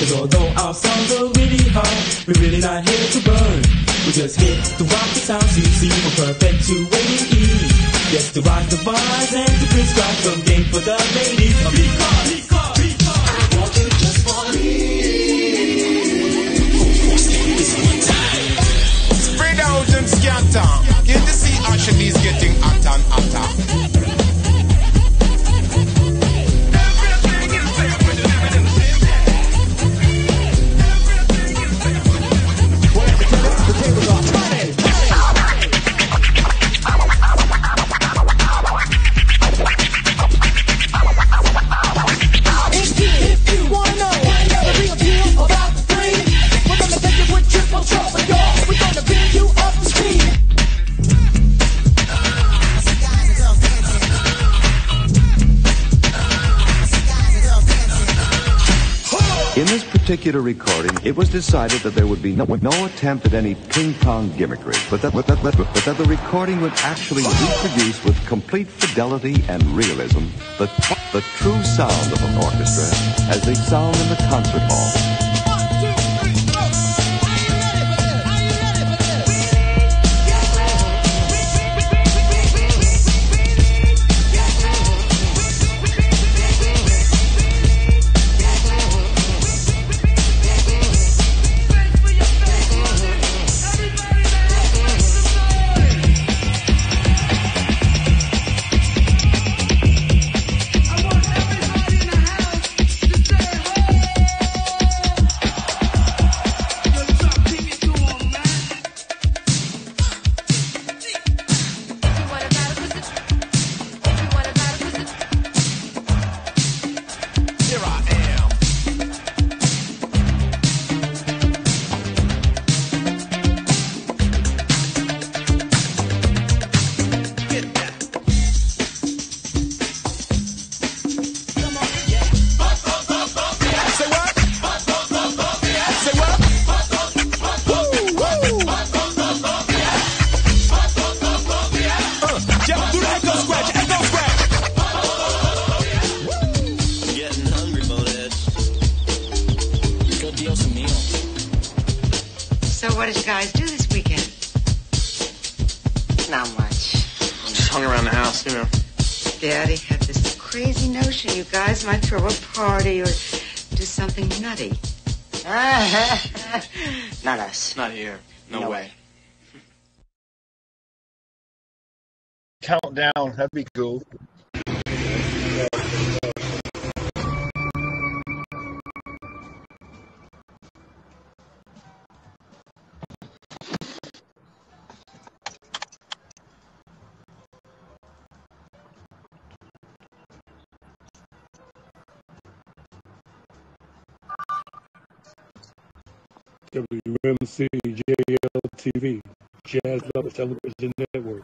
Cause although our songs are really hard, we're really not here to burn. We're just here to rock the sounds you see from perpetuating ease. Yes, to rock the bars and to prescribe some game for the ladies. Because I want you just for me. Spread out and scatter. Get to see Ashley's getting hotter and hotter. In this particular recording, it was decided that there would be no attempt at any ping-pong gimmickry, but that the recording would actually reproduce with complete fidelity and realism the true sound of an orchestra as they sound in the concert hall. So what did you guys do this weekend? Not much. Just hung around the house, you know. Daddy had this crazy notion you guys might throw a party or do something nutty. Not us. Not here. No way. Countdown, that'd be cool. Wmcjltv, Jazz Love Television Network.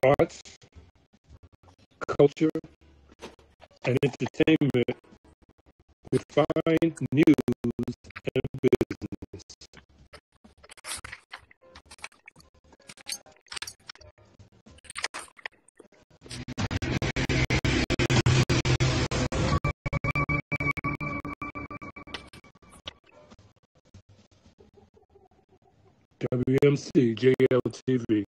Arts, culture, and entertainment with fine news and business. Wmcjltv.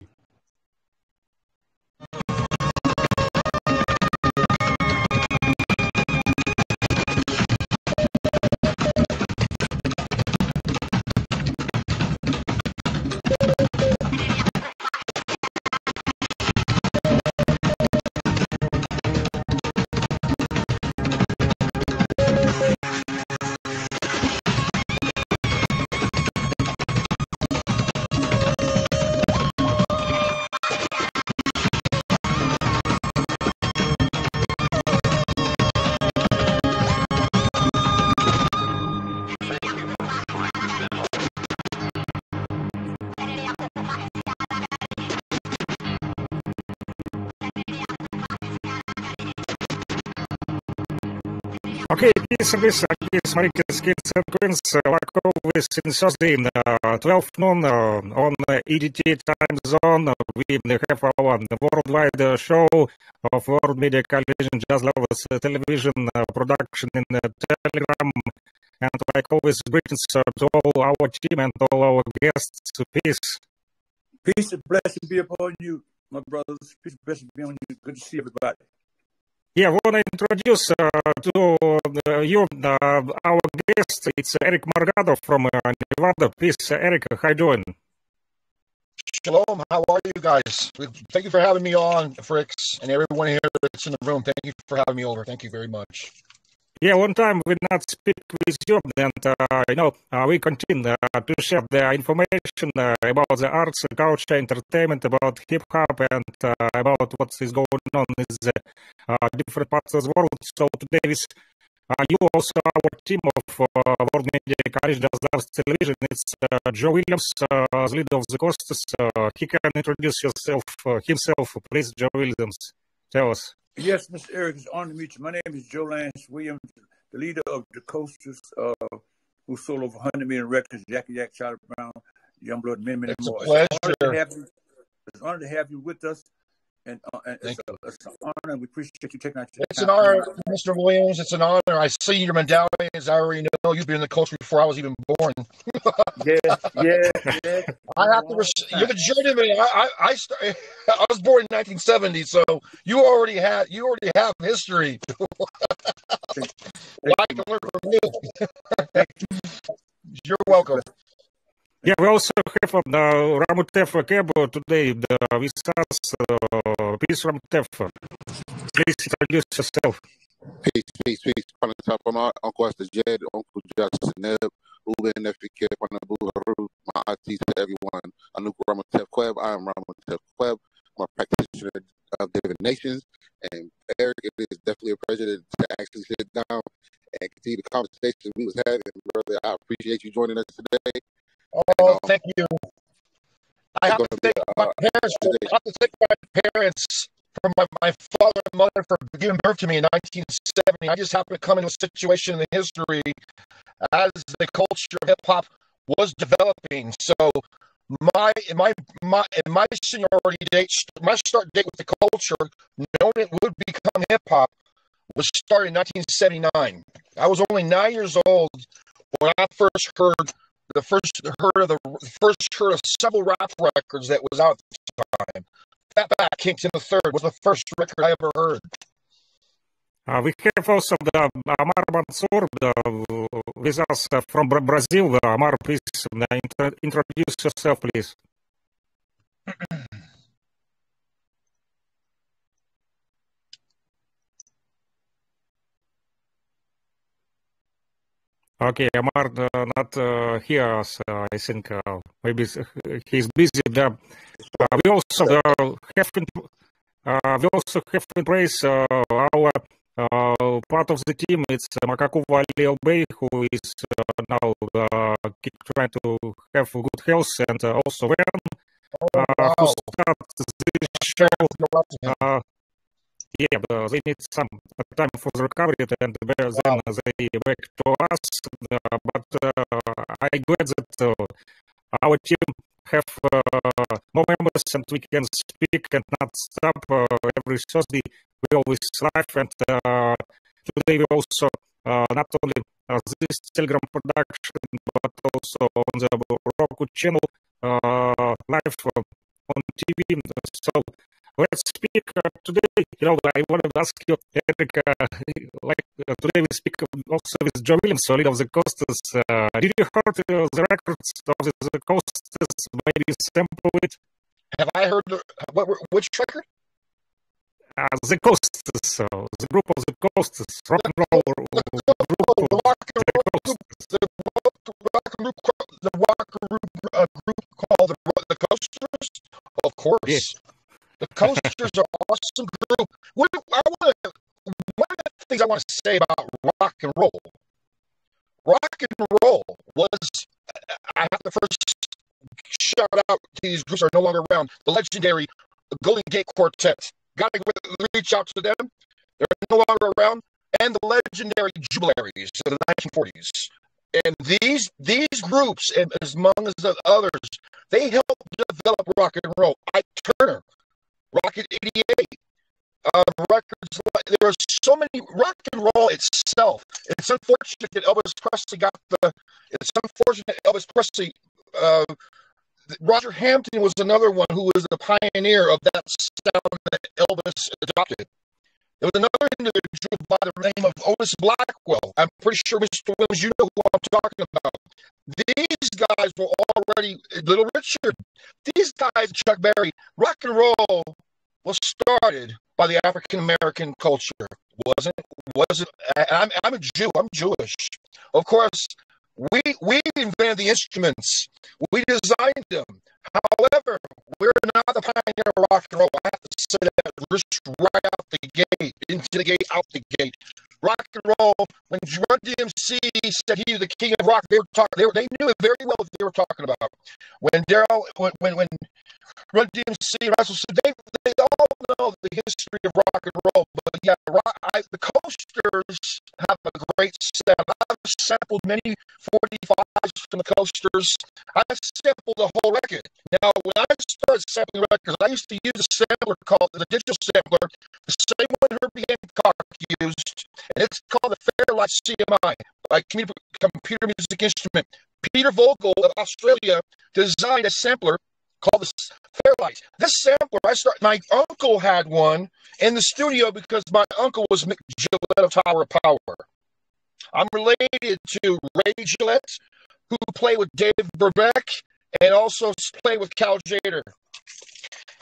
Okay, peace and bliss, Marcus Kids and Queens, like always in Thursday, 12 noon on EDT time zone. We have our worldwide show of World Media Coalition Jazz Lovers television production in Telegram. And like always, greetings to all our team and all our guests. Peace. Peace and blessing be upon you, my brothers. Peace and blessing be on you. Good to see everybody. Yeah, I want to introduce to you our guest. It's Eric Margado from Nevada. Peace, Eric. How you doing? Shalom. How are you guys? Thank you for having me on, Fricks, and everyone here that's in the room. Thank you for having me over. Thank you very much. Yeah, one time we not speak with you, and we continue to share the information about the arts, culture, entertainment, about hip hop, and about what is going on in the different parts of the world. So today is you also our team of World Media Coalition Jazz Lovers Television. It's Joe Williams, the leader of the Coasters. He can introduce himself, please, Joe Williams. Tell us. Yes, Mr. Eric, it's an honor to meet you. My name is Joe Lance Williams, the leader of the Coasters, who sold over 100 million records, Jackie Jack, Charlie Brown, Youngblood, many more. It's a pleasure. It's an honor to have you with us. And it's an honor. We appreciate you taking out your time. It's an honor, Mr. Williams. It's an honor. I see your medallions. I already know you've been in the coast before I was even born. Yeah. I have to. You're the journeyman. I was born in 1970, so you already have history. I can learn from you. You're welcome. Yeah, we also have Ramutef Kebo today with us. Peace, Ramutef. Please introduce yourself. Peace. From the top of my Uncle Esther Jed, Uncle Justin Neb, Ruben Nefike, Panabu Haru, my aunties to everyone. Anuk Ramutef Kweb. I am Ramutef Kweb. I'm a practitioner of divinations. And Eric, it is definitely a pleasure to actually sit down and continue the conversation we was having. Brother, I appreciate you joining us today. Oh, thank you. I have to thank my parents. I have to thank my parents for my father and mother for giving birth to me in 1970. I just happened to come into a situation in history as the culture of hip hop was developing. So my seniority date, my start date with the culture, knowing it would become hip hop, was started in 1979. I was only 9 years old when I first heard of several rap records that was out at the time. Fatback Kingston III was the first record I ever heard. We have also the Amar Mansour with us from Brazil. Amar, please introduce yourself, please. Okay, Amar not here. I think maybe he's busy. We also have in place our part of the team. It's Makaku Ali Elbey, who is now trying to have good health, and also Ren, who starts this show they need some time for the recovery, and then they back to us. But I'm glad that our team have more members, and we can speak and not stop every Thursday. We always live, and today we also not only this Telegram production, but also on the Roku channel live on TV. So let's speak today. I want to ask you, Eric, today we speak also with Joe Williams, leader of the Coasters. Did you heard the records of the Coasters? Maybe sample it? Have I heard which record? The Coasters, the group of the Coasters, rock and roll group. The rock and roll group called the Coasters? Of course. Yes. The Coasters are an awesome group. One of the things I want to say about rock and roll was, I have to first shout out to these groups that are no longer around. The legendary Golden Gate Quartet. Got to reach out to them. They're no longer around. And the legendary Jubilaries of the 1940s. And these groups, and among the others, they helped develop rock and roll. Ike Turner, Rocket 88, records. There are so many. Rock and roll itself. It's unfortunate that Elvis Presley got the. It's unfortunate Elvis Presley. Roger Hampton was another one who was the pioneer of that sound that Elvis adopted. There was another individual by the name of Otis Blackwell. I'm pretty sure, Mr. Williams, you know who I'm talking about. These guys were already, Little Richard, these guys, Chuck Berry, rock and roll was started by the African-American culture. Wasn't, I'm a Jew, I'm Jewish. Of course, we invented the instruments. We designed them. However, we're not the pioneer of rock and roll. I have to say that right out the gate, into the gate, out the gate. Rock and roll, when Run DMC said he was the king of rock, they knew it very well what they were talking about. When Run DMC and Russell said, they all know the history of rock and roll. But yeah, the Coasters have a great sound. I've sampled many 45s from the Coasters. I sampled the whole record. Now, when I started sampling records, I used to use a sampler called the digital sampler, the same one Herbie Hancock used, and it's called the Fairlight CMI, like computer music instrument. Peter Vogel of Australia designed a sampler called the Fairlight. This sampler, my uncle had one in the studio because my uncle was Wmcjltv of Tower of Power. I'm related to Ray Gillette, who played with Dave Brubeck and also played with Cal Jader.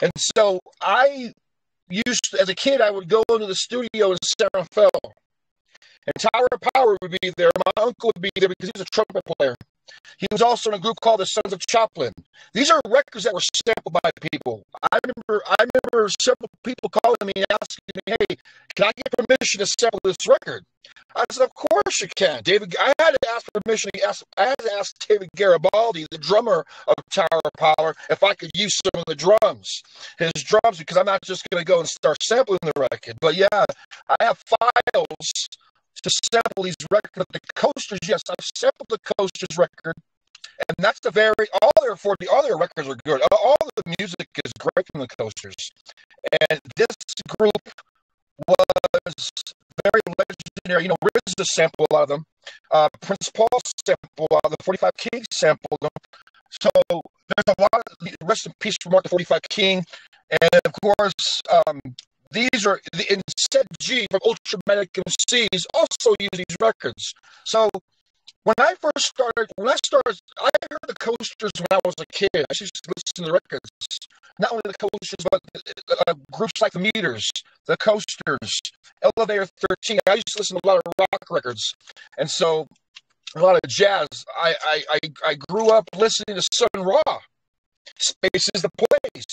And so as a kid, I would go into the studio in San Rafael. And Tower of Power would be there. My uncle would be there because he was a trumpet player. He was also in a group called the Sons of Chaplin. These are records that were sampled by people. I remember several people calling me and asking me, "Hey, can I get permission to sample this record?" I said, "Of course you can, David." I had to ask permission. I had to ask David Garibaldi, the drummer of Tower of Power, if I could use some of the drums, his drums, because I'm not just going to go and start sampling the record. But yeah, I have files to sample these records. The Coasters, yes, I've sampled the Coasters record, and that's all the other records are good. All the music is great from the Coasters. And this group was very legendary. RZA sampled a lot of them. Prince Paul sampled a lot of the 45 King sampled them. So there's a lot of, rest in peace for Mark the 45 King. And of course, these are in Set G from Ultramatic MCs also use these records. So when I started, I heard the Coasters when I was a kid. I used to listen to the records. Not only the Coasters, but groups like the Meters, the Coasters, Elevator 13. I used to listen to a lot of rock records. And so a lot of jazz. I grew up listening to Sun Ra. Space is the Place.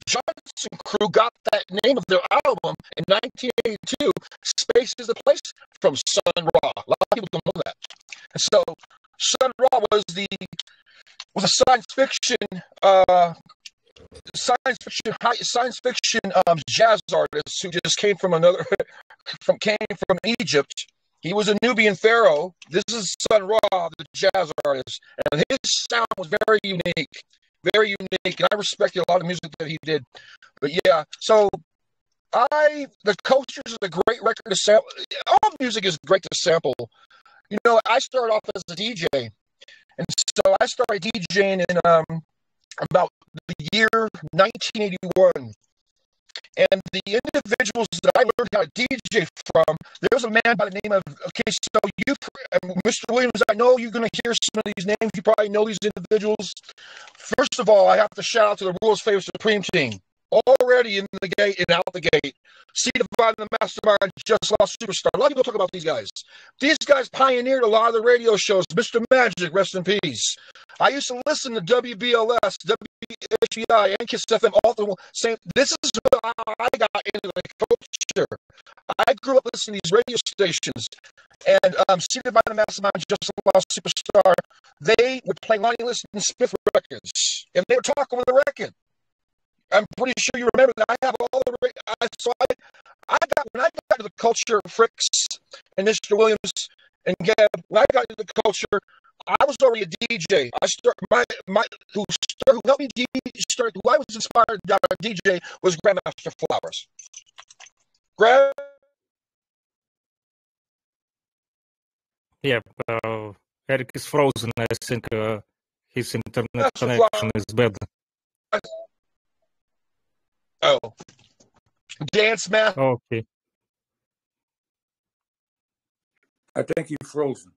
Johnson Crew got that name of their album in 1982. Space is the Place from Sun Ra. A lot of people don't know that. And so Sun Ra was a science fiction science fiction jazz artist who just came from Egypt. He was a Nubian pharaoh. This is Sun Ra, the jazz artist, and his sound was very unique, and I respected a lot of music that he did. But yeah, so the Coasters is a great record to sample. All music is great to sample. You know, I started off as a DJ, and so I started DJing in about the year 1981. And the individuals that I learned how to DJ from, there's a man by the name of, Mr. Williams, I know you're going to hear some of these names. You probably know these individuals. First of all, I have to shout out to the World's Favorite Supreme Team. Already in the gate and out the gate. C Divine, the Mastermind, Just Lost Superstar. A lot of people talk about these guys. These guys pioneered a lot of the radio shows. Mr. Magic, rest in peace. I used to listen to WBLS, WHBI, and Kiss FM all the same. This is how I got into the culture. I grew up listening to these radio stations. And C Divine, the Mastermind, Just Lost Superstar, they would play Lonnie Liston Smith records. And they would talk over the record. I'm pretty sure you remember that I have all the. When I got to the culture, Fricks and Mr. Williams and Gab. When I got into the culture, I was already a DJ. Who helped me start. Who I was inspired by DJ was Grandmaster Flowers. Yeah, Eric is frozen. I think his internet connection is bad. Oh, Dance Master. Okay. I think he's frozen.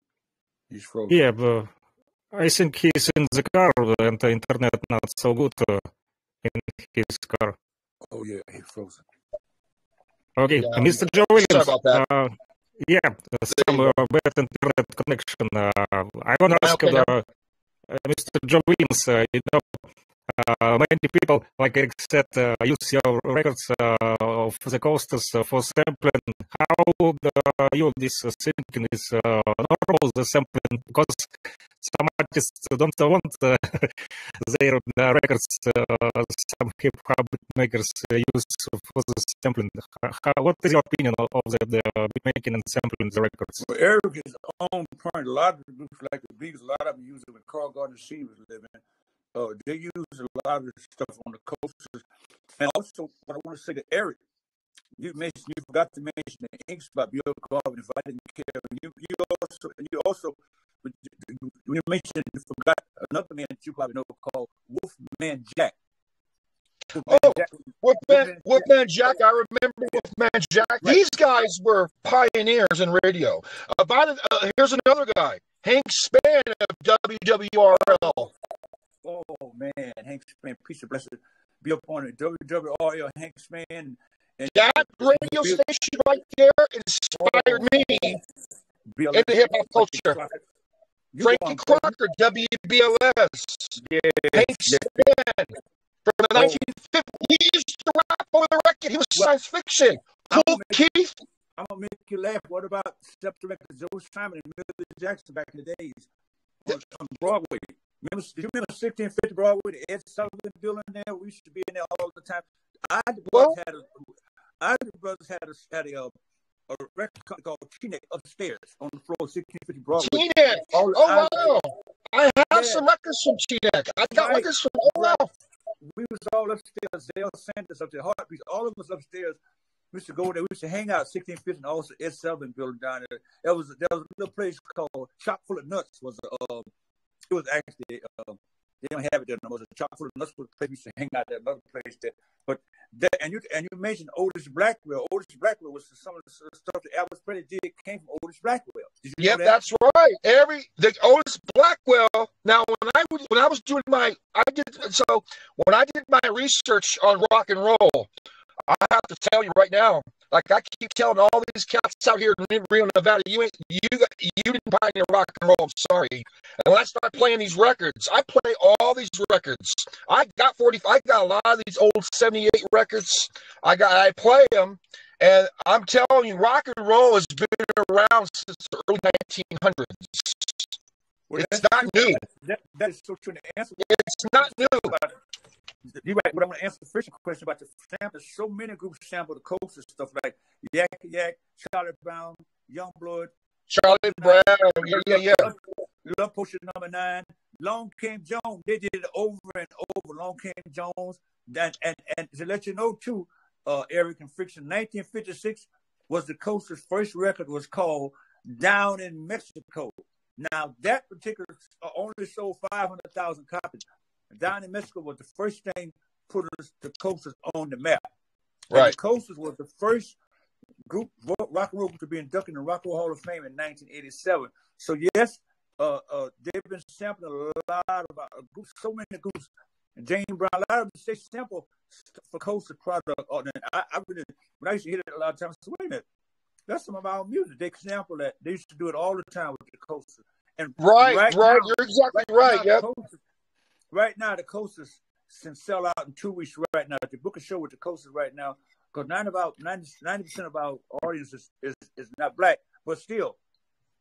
He's frozen. Yeah, but I think he's in the car and the internet not so good in his car. Oh yeah, he's frozen. Okay, Yeah, Mr. Joe Williams. sorry about that. Yeah, some bad internet connection. I want to ask Mr. Joe Williams, many people, like Eric said, use your records of the Coasters for sampling. How this thinking is normal, the sampling, because some artists don't want their records, some hip-hop makers use for the sampling. What is your opinion of the making and sampling the records? Well, Eric is on point. A lot of the groups like the Beatles, a lot of them use it when Carl Gardner C was living. They use a lot of the stuff on the Coasters. And also, what I want to say to Eric, you forgot to mention the Ink Spot, Bill Garvin, if I didn't care. You also, when you mentioned, you forgot another man that you probably know called Wolfman Jack. Wolfman Jack, I remember Wolfman Jack. Right. These guys were pioneers in radio. Here's another guy, Hank Spann of WWRL. Oh man, Hank Spann, peace and blessing be upon it. WWRL, Hank Spann, and that radio station right there inspired me in the hip hop culture. Frankie Crocker, WBLS, Hank Spann from the 1950s. He used to rap over the record. He was science fiction. Cool Keith. I'm gonna make you laugh. What about Scepter Records, Joe Simon and Millie Jackson back in the days on Broadway? Do you remember 1650 Broadway, the Ed Sullivan building there? We used to be in there all the time. The brothers had a record company called T-Neck upstairs on the floor of 1650 Broadway. T-Neck. Wow. I have some records from T-Neck. I got records from We was all upstairs. Dale Sanders up there, Heartbeats, all of us upstairs. We used to go there. We used to hang out 1650 and also Ed Sullivan building down there. There was a little place called Chock full of Nuts. It was actually they don't have it there no more. The Chock full of Nuts was a place we used to hang out there. Another place there, but and you mentioned Otis Blackwell. Otis Blackwell was some of the stuff that Elvis Presley did came from Otis Blackwell. Did you know that? That's right. The Otis Blackwell. Now, when I was doing when I did my research on rock and roll, I have to tell you right now, like I keep telling all these cats out here in Rio, Nevada, you didn't pioneer rock and roll. I'm sorry. And when I start playing these records, I play all these records. I got a lot of these old 78 records. I play them, and I'm telling you, rock and roll has been around since the early 1900s. Well, it's not new. That is so true. The answer it's not new. You're right. But I'm going to answer the first question about the sample. So many groups sample the coast and stuff like Yak Yak, Charlie Brown, Youngblood, Charlie Brown. Yeah. Love Potion number 9. Long Came Jones. They did it over and over. Long Came Jones. And to let you know too, Eric and Friction, 1956 was the Coasters' first record. Was called Down in Mexico. Now that particular only sold 500,000 copies. Down in Mexico was the first thing put the Coasters on the map. Right. And the Coasters was the first group rock and roll to be inducted in the Rock and Roll Hall of Fame in 1987. So yes, they've been sampling a lot of groups, so many groups. James Brown, a lot of them say sample for Coaster product. I really, when I used to hear it a lot of times, I said, wait a minute, that's some of our music. They sample that. They used to do it all the time with the Coaster. And right. Now, You're exactly right. Yep. Right now, the Coasters can sell out in 2 weeks. Right now, if you book a show with the Coasters right now, because 90% of our audience is not black, but still,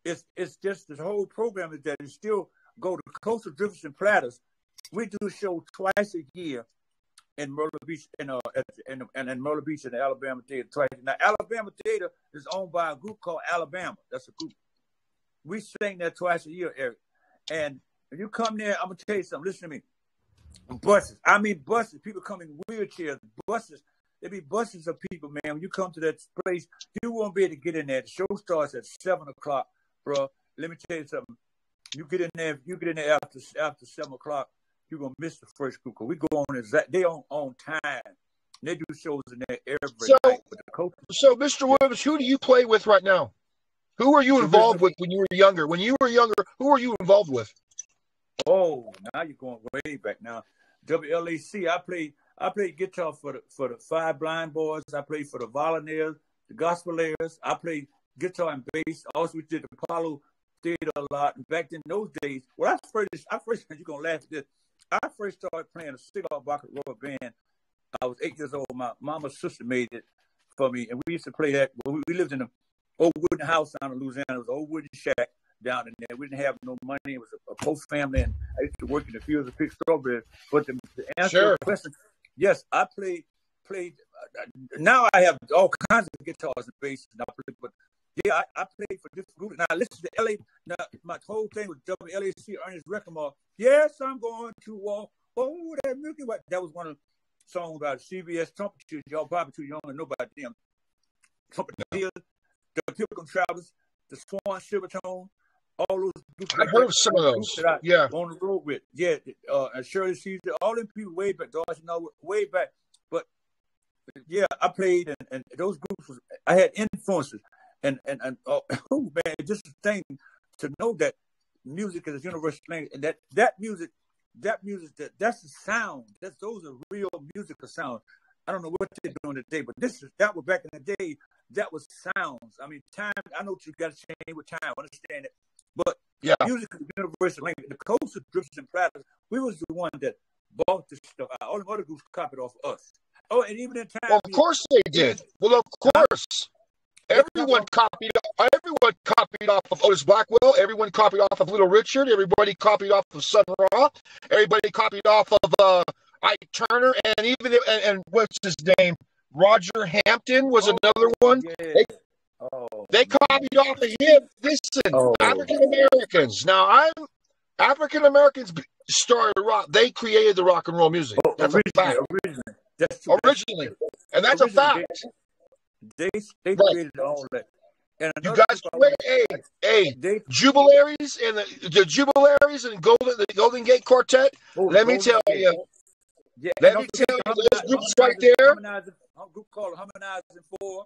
it's just this whole program is that you still go to Coastal Drivers and Platters. We do a show twice a year in Myrtle Beach, in Myrtle Beach in the Alabama Theater twice. Now, Alabama Theater is owned by a group called Alabama. That's a group. We sing there twice a year, Eric. And if you come there, I'm gonna tell you something. Listen to me. Buses. I mean buses. People come in wheelchairs. Buses. There be buses of people, man. When you come to that place, you won't be able to get in there. The show starts at 7 o'clock, bro. Let me tell you something. You get in there after 7 o'clock, you're gonna miss the first group. Cause we go on they on time. They do shows in there every night. So, Mr. Williams, who do you play with right now? Who were you involved with when you were younger? When you were younger, who were you involved with? Oh, now you're going way back now. WLAC. I played guitar for the Five Blind Boys. I played for the Volunteers, the Gospelers. I played guitar and bass. Also, we did the Apollo Theater a lot. And back in those days, you're gonna laugh at this. I first started playing a cigar bucket rubber band. I was 8 years old. My mama's sister made it for me, and we used to play that. We lived in an old wooden house down in Louisiana. It was an old wooden shack down in there. We didn't have no money. It was a poor family, and I used to work in the fields and pick strawberries. But to answer your question, yes, I played. Now I have all kinds of guitars and basses. But yeah, I played for this group. Now listen to LA. Now my whole thing was WLAC Ernest Reclamar. Yes, I'm going to walk over that Milky Way. That was one of the songs about CBS Trumpeteers. Y'all probably too young to know about them. Trumpeteers, the Pilgrim Travelers, the Swan Silvertone, all those groups. I heard of some of those. Yeah, on the road with and Shirley Caesar, all them people way back, way back. But yeah, I played, and those groups I had influences, and oh man, just the thing to know that music is a universal language, and that music, that's the sound. Those are real musical sounds. I don't know what they're doing today, but that was back in the day. That was sounds. I mean, time. I know you got to change with time. I understand it, but music is a universal language. The Coastal Drifts and Platters, we was the one that bought this stuff out. All the other groups copied off us. Oh, and even in time. Well, of course they did. Well, of course. Everyone copied off of Otis Blackwell. Everyone copied off of Little Richard. Everybody copied off of Sun Ra. Everybody copied off of Ike Turner, and even and what's his name? Roger Hampton was another one. Yeah. They copied off of him. Listen, African Americans. Now, African Americans started rock. They created the rock and roll music. That's a fact. Originally, and that's a fact. They created all that. And you guys, Jubilaries and the Jubilaries and the Golden Gate Quartet. Let me tell you. Yeah, let me tell you, those groups right there. A group called Harmonizing 4.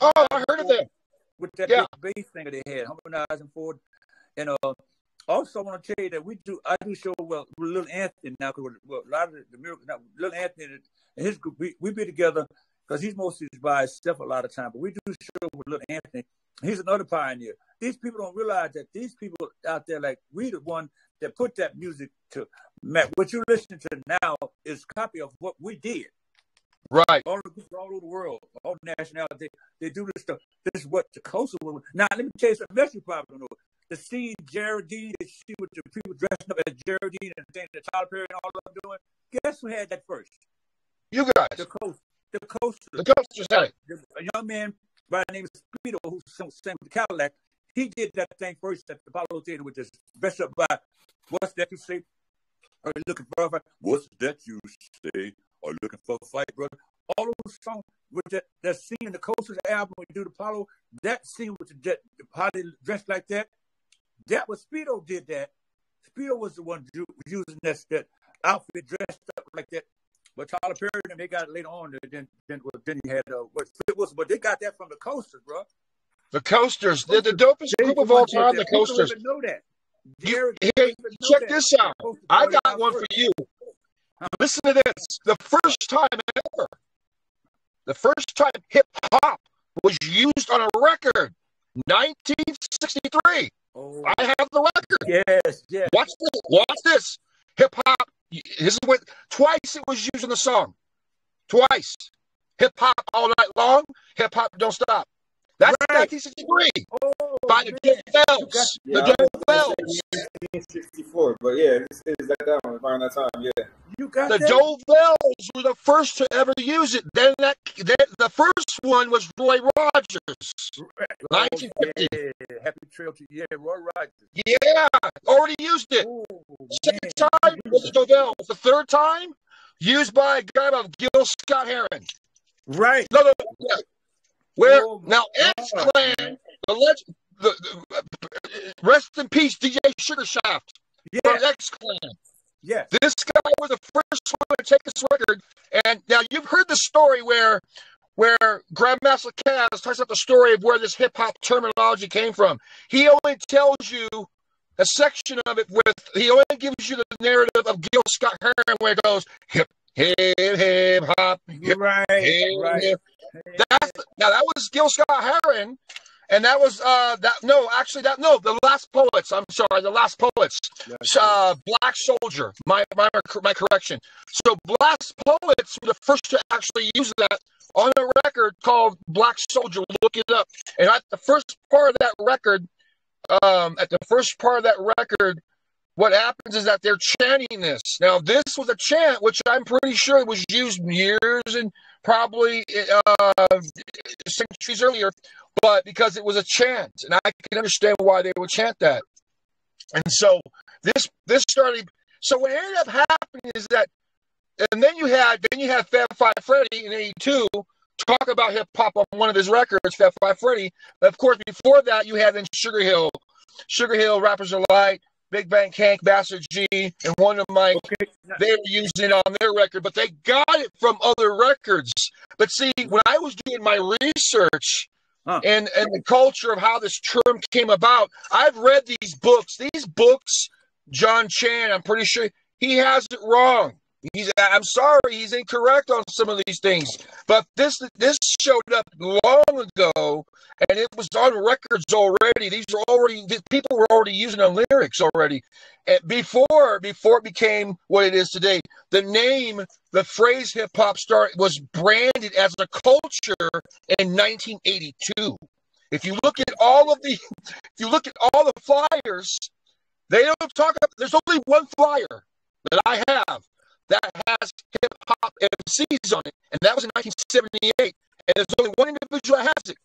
Oh, I heard of them. With that big bass thing that they had, Harmonizing 4. And also, I want to tell you that I do show with Little Anthony now, because a lot of the Miracle, Little Anthony and his group, we be together because he's mostly by himself a lot of time. But we do show with Little Anthony. He's another pioneer. These people don't realize that these people out there, like we, the one that put that music to what you're listening to now is a copy of what we did. Right. All over the world, all nationalities, they do this stuff. This is what the coastal was. Now, let me tell you something else you probably don't know. to see Geraldine, to see what the people dressing up as Geraldine and things that Tyler Perry and all of them doing. Guess who had that first? You guys. The Coasters. The Coasters had it. A young man by the name of Speedo, who sang with the Cadillac, he did that thing first at the Apollo Theater with this dressed up by, what's that you say? Are you looking for a fight? What's that you say? Are you looking for a fight, brother? All those songs with that scene in the Coasters album when you do the Apollo, that scene with how they dressed like that, that was Speedo did that. Speedo was the one using that outfit dressed up like that. But Tyler Perry and they got it later on. Then he had but they got that from the Coasters, bro. The Coasters, they're the dopest group of all time. The Coasters. People know that. Hey, check this out. I got one for you. Listen to this. The first time ever, the first time hip hop was used on a record, 1963. Oh. I have the record. Yes. Watch this. Watch this. Hip hop. This is what twice it was used in the song. Twice. Hip hop all night long. Hip hop don't stop. That's 1963 by the Dovels. The Dovels. 1964, but yeah, it's like that one around that time. Yeah, you got the Dovels were the first to ever use it. Then the first one was Roy Rogers, 1950. Yeah, Happy Trail to Roy Rogers. Yeah, already used it. Second time was the Dovels. The third time used by a guy named Gil Scott-Heron. Right. No. Where now X-Clan, the rest in peace, DJ Sugar Shaft from X-Clan. Yes. This guy was the first one to take this record, and now you've heard the story where Grandmaster Caz talks about the story of where this hip hop terminology came from. He only tells you a section of it he only gives you the narrative of Gil Scott-Heron where it goes hip hop, right. Hip. Now that was Gil Scott-Heron, and that was the Last Poets. I'm sorry, the Last Poets. Black Soldier. My correction. So Last Poets were the first to actually use that on a record called Black Soldier. Look it up. And at the first part of that record, what happens is that they're chanting this. Now, this was a chant, which I'm pretty sure was used years and probably centuries earlier, but because it was a chant, and I can understand why they would chant that. And so this started. So what ended up happening is that, and then you had Fab Five Freddy in '82 talk about hip hop on one of his records, Fab Five Freddy. Of course, before that, you had then Sugar Hill, Rappers Are Light, Big Bang Hank, Bastard G, and Wonder Mike. They were using it on their record, but they got it from other records. But see, when I was doing my research and the culture of how this term came about, I've read these books. These books, John Chan, I'm pretty sure he has it wrong. I'm sorry, he's incorrect on some of these things. But this showed up long ago, and it was on records already. People were already using the lyrics already. And before it became what it is today, the phrase hip hop was branded as a culture in 1982. If you look at all the flyers, they don't talk about. There's only one flyer that I have that has hip-hop MCs on it, and that was in 1978, and there's only one individual that has it,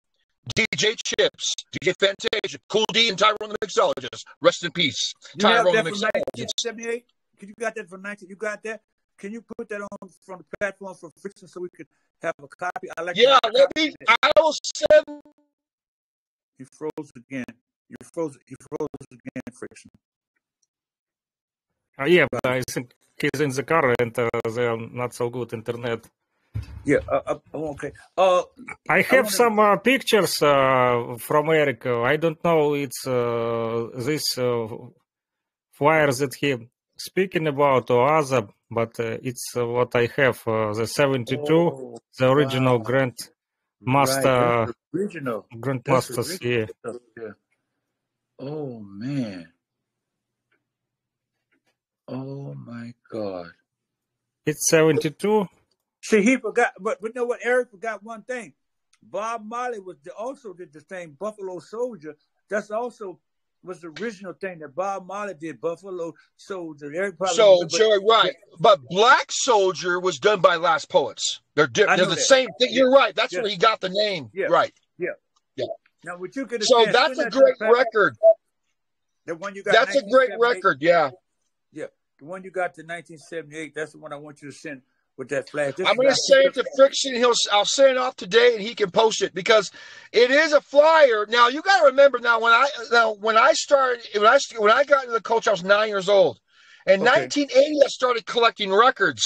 DJ Chips, DJ Fantasia, Cool D, and Tyrone the Mixologist. Rest in peace, Tyrone the Mixologist. 1978? You got that from 19? You got that? Can you put that on from the platform for Friction so we could have a copy? I will send. You froze again. You froze again, Friction. Yeah, but I think he's in the car and they're not so good internet. Yeah, okay. I have some pictures from Eric. I don't know it's this flyer that he speaking about or other, but it's what I have. The 72, the original Grandmaster. Right, original. Grandmasters, yeah. Oh, man. Oh my God! It's 72. See, he forgot, but you know what? Eric forgot one thing. Bob Marley also did the same Buffalo Soldier. That's also was the original thing that Bob Marley did, Buffalo Soldier. Everybody Soldier, right. But Black Soldier was done by Last Poets. They're different. They're the same thing. You're right. That's where he got the name. Yeah. Right. Yeah. Yeah. Now, would you get a So chance, that's send a that great back? record. The one you got. That's a great 1978? record, yeah. Yeah. The one you got to 1978, that's the one I want you to send with that flash. I'm going to send it to Friction. I'll send it off today, and he can post it because it is a flyer. Now you got to remember. Now when I got into the culture, I was 9 years old. In 1980, I started collecting records,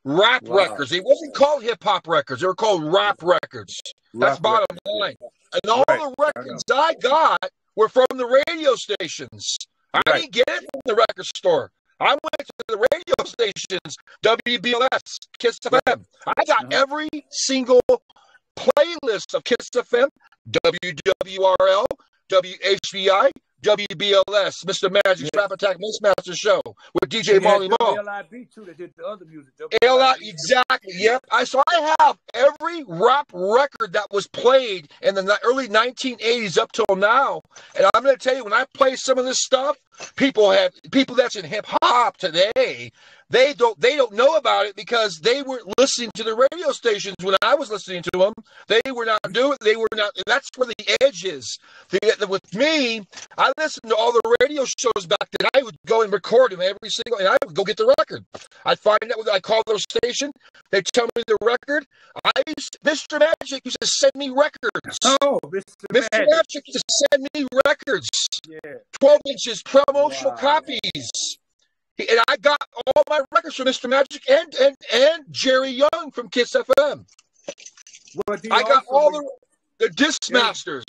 rap records. It wasn't called hip hop records; they were called rap records. That's bottom line. And all the records I got were from the radio stations. I didn't get it from the record store. I went to the radio stations, WBLS, Kiss FM. I got every single playlist of Kiss FM, WWRL, WHBI, WBLS, Mr. Magic Rap Attack Mixmaster Show with DJ Marley Marl. LIB too, that did the other music. Exactly. Yep. So I have every rap record that was played in the early 1980s up till now. And I'm going to tell you, when I play some of this stuff, people that's in hip hop today, they don't know about it because they weren't listening to the radio stations when I was listening to them. They were not doing. They were not. That's where the edge is. With me, I listened to all the radio shows back then. I would go and record them every single, and I would go get the record. I'd find out. I call their station. They tell me the record. Mr. Magic used to send me records. Oh, Mr. Magic used to send me records. Yeah. 12 inches promotional copies. And I got all my records from Mr. Magic and Jerry Young from Kiss FM. I got all the disc masters.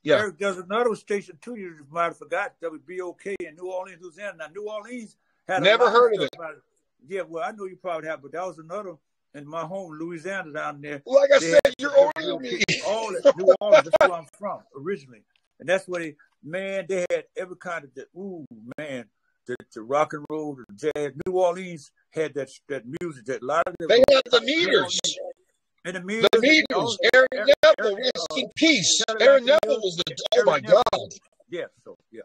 Yeah. Eric, there's another station too you might have forgot, WBOK in New Orleans, Louisiana. Now, New Orleans had never heard of it. Yeah, well, I know you probably have, but that was another in my home, Louisiana, down there. Like I said, you're older than me. All at New Orleans, that's where I'm from originally. And that's where they had every kind of the rock and roll, the jazz. New Orleans had that music. That a lot of they had the meters. And the meters. Aaron Neville, rest in peace. Aaron Neville was oh my God. Yeah, so yeah.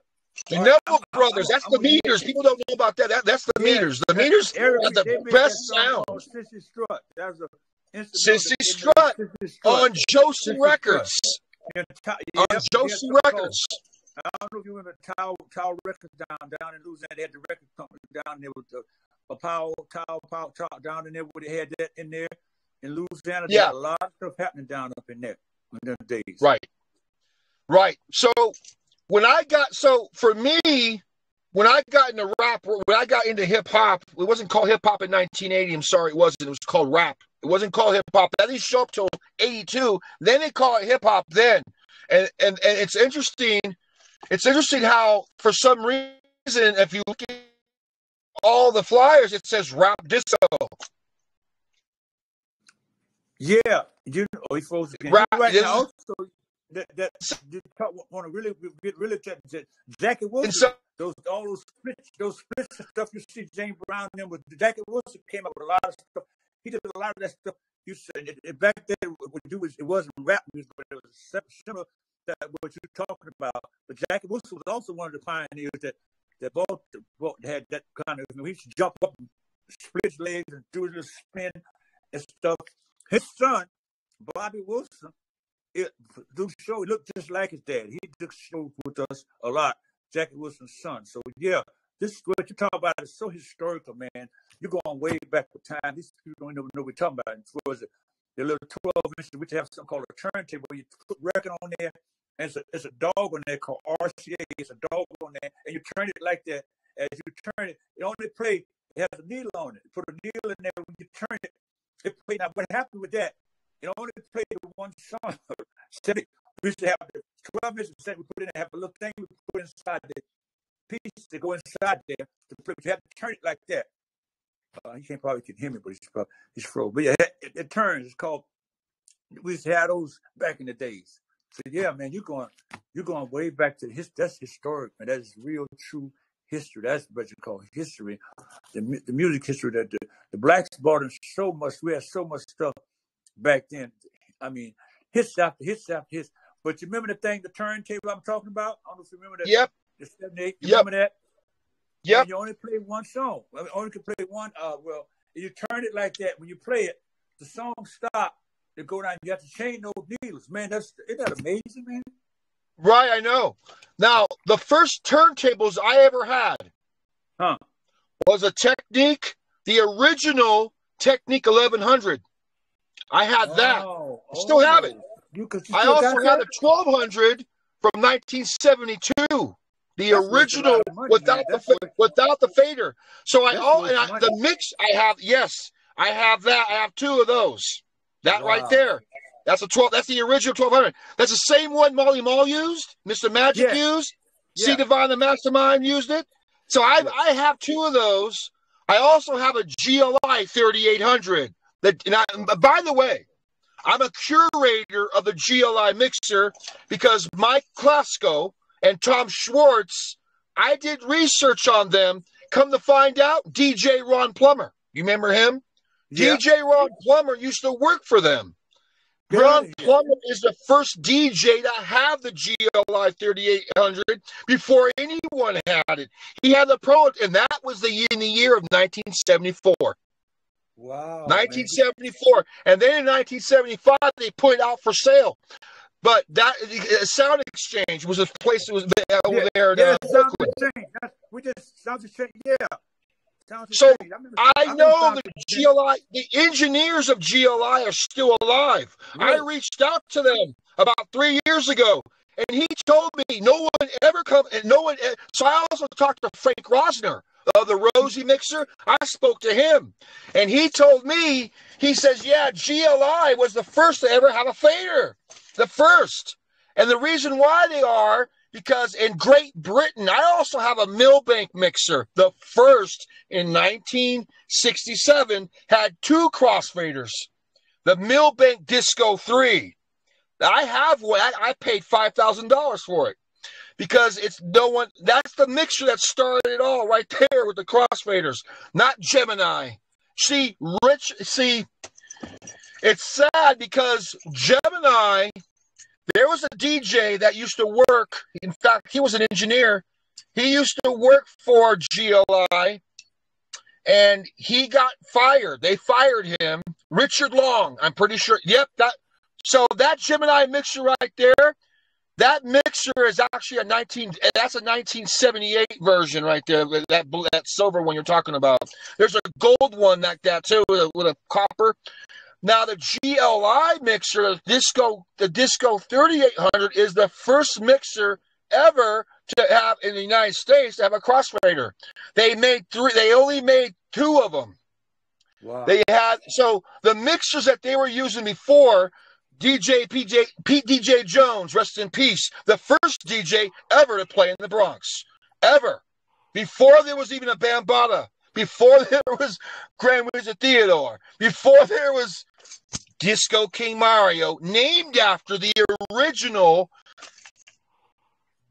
The Neville brothers, that's the meters. People don't know about that. That's the meters. The meters are the best sound. Sissy Strut. That was Sissy Strut on Josie Records. On Josie Records. I don't know if you remember Tile Records down in Louisiana. They had the record company down there with the Tile down in there where they had that in there. In Louisiana, there's a lot of stuff happening down up in there in those days. Right. So for me, when I got into rap, when I got into hip hop, it wasn't called hip hop in 1980. I'm sorry, it wasn't. It was called rap. It wasn't called hip hop. That didn't show up till 82. Then they call it hip hop. Then, and it's interesting. It's interesting how, for some reason, if you look at all the flyers, it says rap disco. Yeah, you know, he froze again. Rap, right now, also, want to really get that Jackie Wilson. All those splits stuff you see James Brown and them with Jackie Wilson came up with a lot of stuff. He did a lot of that stuff. You said back then, it wasn't rap music, but it was similar to what you're talking about. But Jackie Wilson was also one of the pioneers that both had that kind of. He used to jump up and split his legs and do a little spin and stuff. His son, Bobby Wilson, do the show. He looked just like his dad. He did the show with us a lot. Jackie Wilson's son. So yeah, this is what you talk about. It's so historical, man. You're going way back with time. These people don't even know what we're talking about. It was the little 12 inches, which have something called a turntable. Where you put record on there, and it's a dog on there called RCA. It's a dog on there, and you turn it like that. As you turn it, it only play. It has a needle on it. Put a needle in there when you turn it. It played. Now, what happened with that? It only played one song. We used to have the 12 inches. We put in and have a little thing we put inside the piece to go inside there to play. You have to turn it like that. He probably can hear me, but he's froze. But yeah, it turns. It's called. We used to have those back in the days. So yeah, man, you're going way back to that's historic, man. That is real, true history. That's what you call history. The music history that the blacks brought in so much. We had so much stuff back then. I mean, hits after hits after hits. But you remember the turntable I'm talking about? I don't know if you remember that. Yep. The 78. You Yep. remember that? Yep. And you only play one song. I mean, only can play one. Well, you turn it like that. When you play it, the song stop. They go down. You have to change those needles. Man, isn't that amazing, man? Right, I know. Now, the first turntables I ever had was a Technique, the original Technique 1100. I had that. I still have it. I also had a 1200 from 1972. The original without the fader. So the mix I have, yes, I have that. I have two of those. That right there. That's that's the original 1200. That's the same one Molly Mall used, Mr. Magic used, C. Divine the Mastermind used it. So I have two of those. I also have a GLI 3800. By the way, I'm a curator of the GLI mixer because Mike Klasko and Tom Schwartz, I did research on them. Come to find out, DJ Ron Plummer. You remember him? Yeah. DJ Ron Plummer used to work for them. Ron Plummer is the first DJ to have the GLI 3800 before anyone had it. He had the Pro, and that was in the year of 1974. Wow. 1974. Man. And then in 1975, they put it out for sale. But that Sound Exchange was a place that was over there in Oakland. Sound Exchange, yeah. So I know the GLI, the engineers of GLI are still alive. Really? I reached out to them about 3 years ago, and he told me no one ever come, and no one. So I also talked to Frank Rosner of the Rosie Mixer. I spoke to him, and he told me, he says, yeah, GLI was the first to ever have a fader. The first. And the reason why they are, because in Great Britain, I also have a Millbank mixer. The first in 1967 had two crossfaders. The Millbank Disco 3. I have one. I paid $5,000 for it because that's the mixer that started it all right there with the crossfaders, not Gemini. It's sad because Gemini, there was a DJ that used to work, in fact, he was an engineer. He used to work for GLI, and he got fired. They fired him. Richard Long, I'm pretty sure. Yep. So that Gemini mixer right there, that mixer is actually that's a 1978 version right there, that silver one you're talking about. There's a gold one like that too with a copper. Now the GLI mixer, the Disco 3800 is the first mixer ever to have in the United States to have a crossfader. They only made two of them. Wow. So the mixers that they were using before, Pete DJ Jones, rest in peace, the first DJ ever to play in the Bronx. Ever. Before there was even a Bambaataa. Before there was Grand Wizard Theodore. Before there was Disco King Mario, named after the original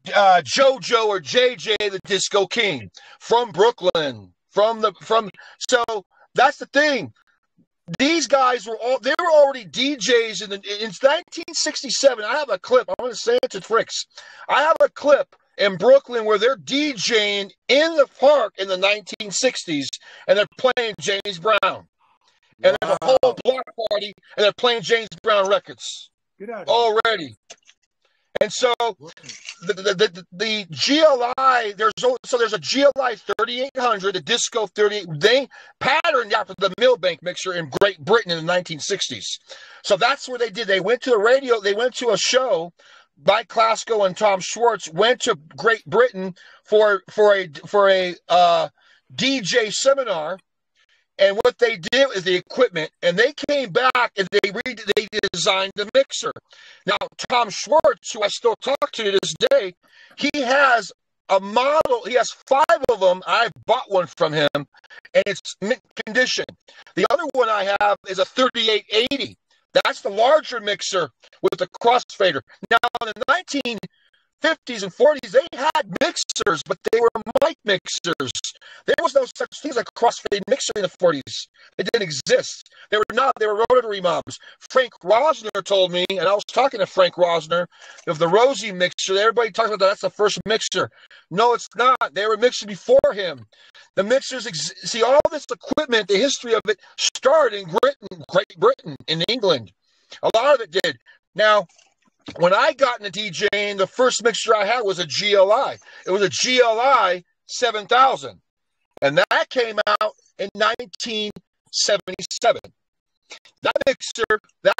JoJo or JJ, the Disco King, from Brooklyn. So that's the thing. These guys were already DJs in 1967. I have a clip. I'm going to send it to Fricks. I have a clip in Brooklyn where they're DJing in the park in the 1960s, and they're playing James Brown. And there's a whole block party, and they're playing James Brown records already. And so the GLI, there's a GLI 3800, the Disco 38. They patterned after the Millbank mixer in Great Britain in the 1960s. So that's where they did. They went to the radio. They went to a show. Mike Klasko and Tom Schwartz went to Great Britain for a DJ seminar. And what they did is the equipment, and they came back and they designed the mixer. Now, Tom Schwartz, who I still talk to this day, he has a model. He has 5 of them. I bought one from him, and it's mint condition. The other one I have is a 3880. That's the larger mixer with the crossfader. Now, in the 50s and 40s, they had mixers, but they were mic mixers. There was no such thing as a crossfade mixer in the 40s. They didn't exist. They were rotary mobs. Frank Rosner told me, and I was talking to Frank Rosner, of the Rosie mixer. Everybody talks about that. That's the first mixer. No, it's not. They were mixing before him. The mixers, see, all this equipment, the history of it started in Great Britain, in England. A lot of it did. Now, when I got into DJing, the first mixer I had was a GLI. It was a GLI 7000. And that came out in 1977. That mixer, that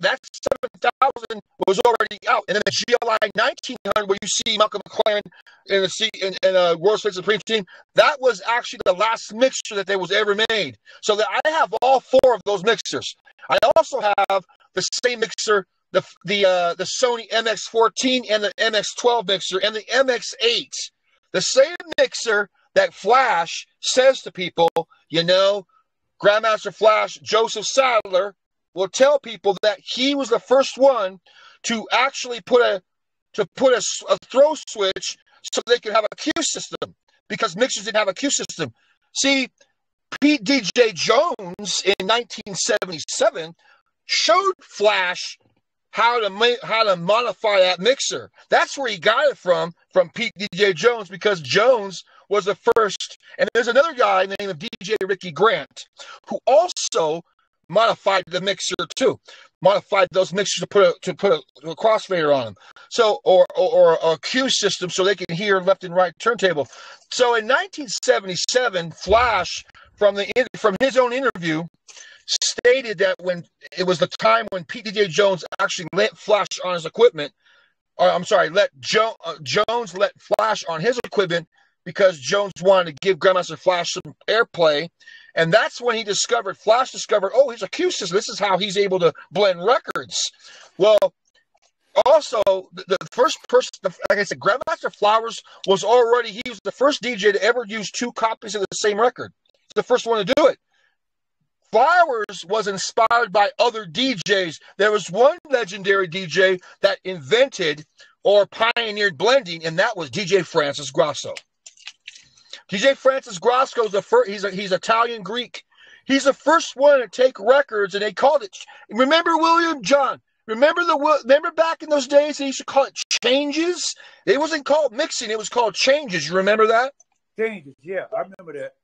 7000 was already out. And then the GLI 1900, where you see Malcolm McLaren in a World Space Supreme Team, that was actually the last mixer that was ever made. So that I have all four of those mixers. I also have the same mixer, the Sony MX-14 and the MX-12 mixer and the MX-8. The same mixer that Flash says to people, Grandmaster Flash, Joseph Sadler, will tell people that he was the first one to actually put a throw switch so they could have a cue system, because mixers didn't have a cue system. See, Pete DJ Jones in 1977 showed Flash how to modify that mixer. That's where he got it from Pete DJ Jones, because Jones was the first. And there's another guy named DJ Ricky Grant who also modified the mixer too. Modified those mixers to put a crossfader on them. So or a cue system so they can hear left and right turntable. So in 1977, Flash from his own interview stated that when it was the time when Pete DJ Jones actually let Flash on his equipment, let Jones let Flash on his equipment, because Jones wanted to give Grandmaster Flash some airplay. And that's when Flash discovered, he's a cue system. This is how he's able to blend records. Well, also, the first person, like I said, Grandmaster Flowers he was the first DJ to ever use two copies of the same record. He's the first one to do it. Flowers was inspired by other DJs. There was one legendary DJ that invented or pioneered blending, and that was DJ Francis Grasso. DJ Francis Grasso is the first. He's Italian Greek. He's the first one to take records, and they called it. Remember William John? Remember back in those days they used to call it changes. It wasn't called mixing; it was called changes. You remember that? Changes, yeah, I remember that.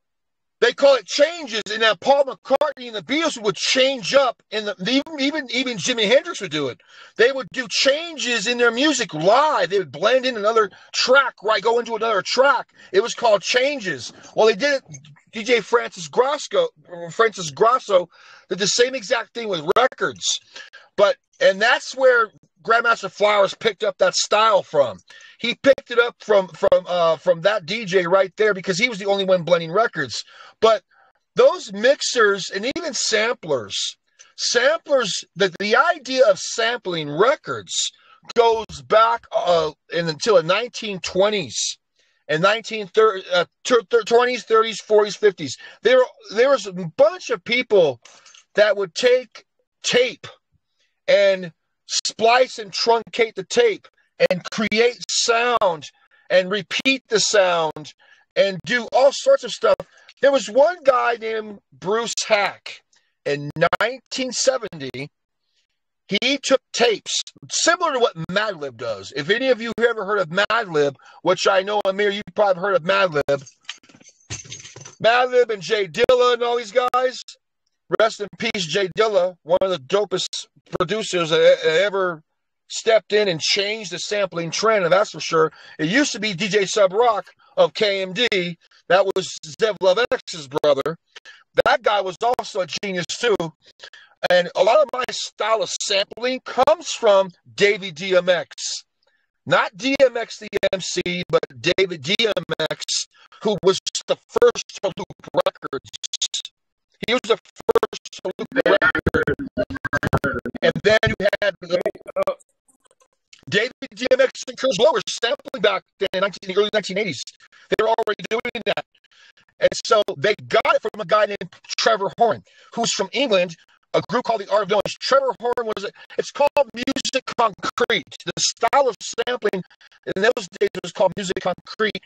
They call it changes, and then Paul McCartney and the Beatles would change up, and even Jimi Hendrix would do it. They would do changes in their music live. They would blend in another track, go into another track. It was called changes. Well, they did it. DJ Francis Grasso did the same exact thing with records, and that's where Grandmaster Flowers picked up that style from. He picked it up from that DJ right there, because he was the only one blending records. But those mixers and even samplers, the idea of sampling records goes back until the 1920s and 20s, 30s, 40s, 50s. There was a bunch of people that would take tape and splice and truncate the tape and create sound and repeat the sound and do all sorts of stuff. There was one guy named Bruce Hack in 1970. He took tapes similar to what Madlib does. If any of you have ever heard of Madlib, which I know, Amir, you probably heard of Madlib. Madlib and Jay Dilla and all these guys. Rest in peace, Jay Dilla, one of the dopest producers that ever stepped in and changed the sampling trend, and that's for sure. It used to be DJ Sub Rock of KMD. That was Zev Love X's brother. That guy was also a genius too. And a lot of my style of sampling comes from David DMX. Not DMX the MC, but David DMX, who was the first to loop records. He was the first to loop records. And then you had David DMX and Curtis Blow were sampling back then in the early 1980s. They were already doing that. And so they got it from a guy named Trevor Horn, who's from England, a group called the Art Village. Trevor Horn was it? It's called Music Concrete. The style of sampling in those days was called Music Concrete,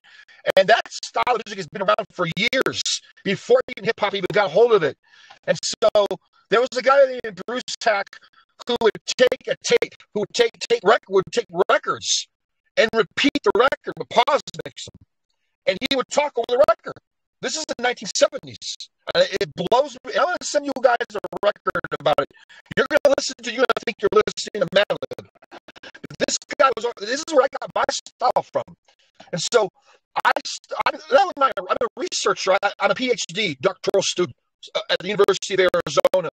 and that style of music has been around for years before even hip hop even got hold of it. And so there was a guy named Bruce Tack who would take a tape, who would take records and repeat the record, but pause mix them, and he would talk over the record. This is the 1970s. It blows me. I'm going to send you guys a record about it. You're going to listen to you and I think you're listening to Madlib. This is where I got my style from. And so I'm a researcher. I'm a PhD, doctoral student at the University of Arizona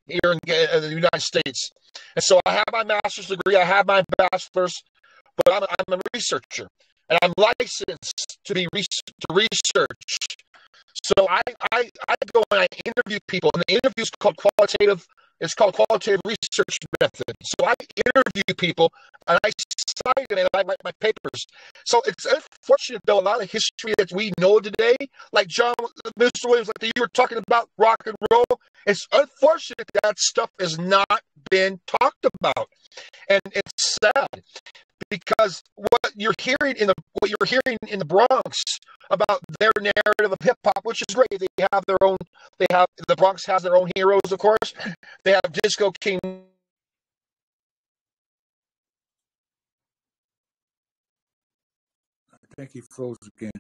here in the United States. And so I have my master's degree. I have my bachelor's, but I'm a researcher. And I'm licensed to research. So I go and I interview people, and the interview is called qualitative research method. So I interview people, and I cite them, and I write my papers. So it's unfortunate, though, a lot of history that we know today, like Mr. Williams, like you were talking about rock and roll, it's unfortunate that stuff has not been talked about. And it's sad, because what you're hearing in the Bronx about their narrative of hip hop, which is great. The Bronx has their own heroes, of course. They have Disco King. I think he froze again.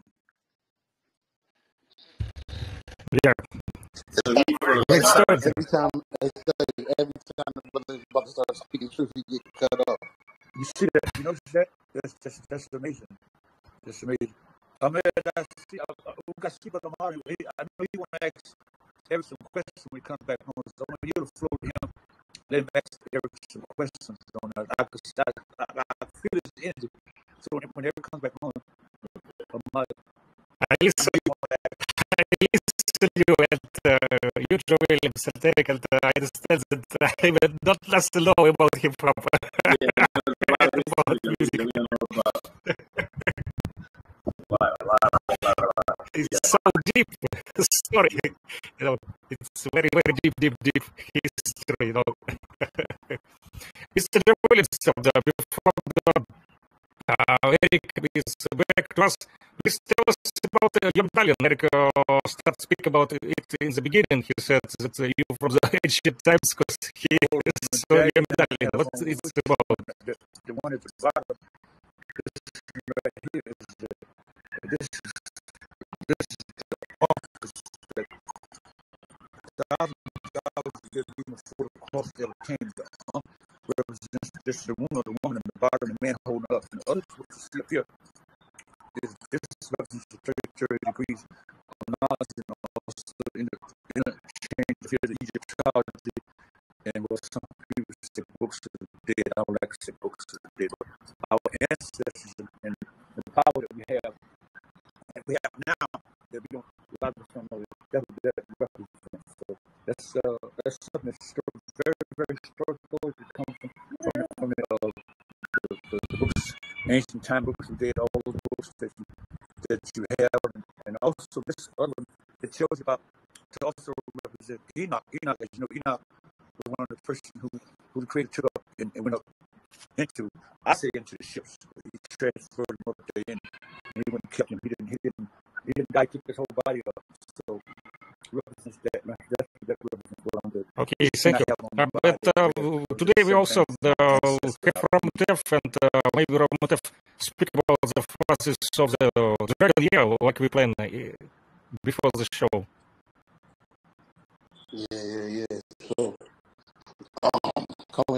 Yeah. Every time the brother's about to start speaking truth, he gets cut up. You see that? You notice that? That's amazing. That's amazing. I know you want to ask Eric some questions when he comes back home. So I want you to flow to him. Let him ask Eric some questions. I feel his energy. So when Eric comes back home, I listen to you at Wmcjltv, and I understand that I will not less know about hip hop. About music. It's so deep story, it's very, very deep history, Mr. Williams, before Eric is back to us, please tell us about your medallion. Eric started speaking about it in the beginning. He said that you from the ancient times, because he saw your medallion. What it's about? The one at the bottom, this is the office that $1,000 even before the cost ever came. The represents this is the woman in the bottom, the man holding up, and the other slip here. This represents the 30 degrees of knowledge, and also in the change here the Egyptology, and what some people say books of the dead. I don't like to say books of the dead, but our ancestors and the power that we have now that we don't, a lot of us don't know that represents. So that's something that's very, very historical. It comes from the books, ancient time books of dead, all those books that you have, and also this other one that shows you about to also represent Enoch. Enoch, as you know, Enoch was one of the person who the Creator took up and went up into the ships. He transferred him up there, and he went and kept him. He didn't die, keep his whole body up. So represents that. That represents what I'm doing. Okay, thank you. But today we also have Wmcjltv, and maybe Wmcjltv speak about the phases of the Dragon Year, like we planned before the show. Yeah. So,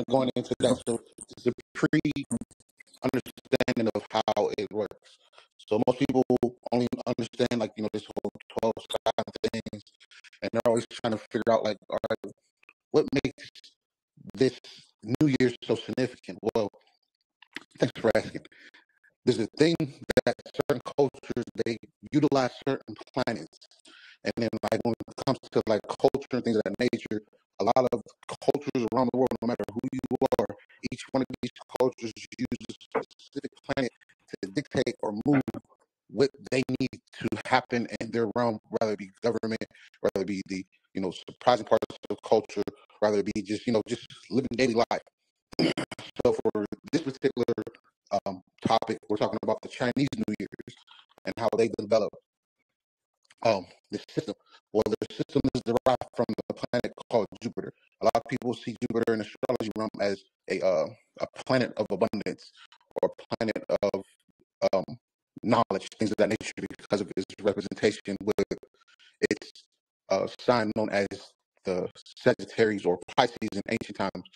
going into that, so the pre-understanding of how it works. So most people only understand, like, this whole 12 sign things, and they're always trying to figure out, like, all right, what makes this New Year so significant? Well, thanks for asking. There's a thing that certain cultures, they utilize certain planets. And then, like, when it comes to, like, culture and things of that nature, a lot of cultures around the world, no matter who you are, each one of these cultures uses a specific planet to dictate or move what they need to happen in their realm, whether it be government, whether it be the surprising parts of culture, rather it be just just living daily life. So for this particular topic, we're talking about the Chinese New Year's and how they developed the system. Well, the system is derived from the planet called Jupiter. A lot of people see Jupiter in the astrology realm as a planet of abundance or a planet of knowledge, things of that nature, because of its representation with its sign known as the Sagittarius or Pisces in ancient times.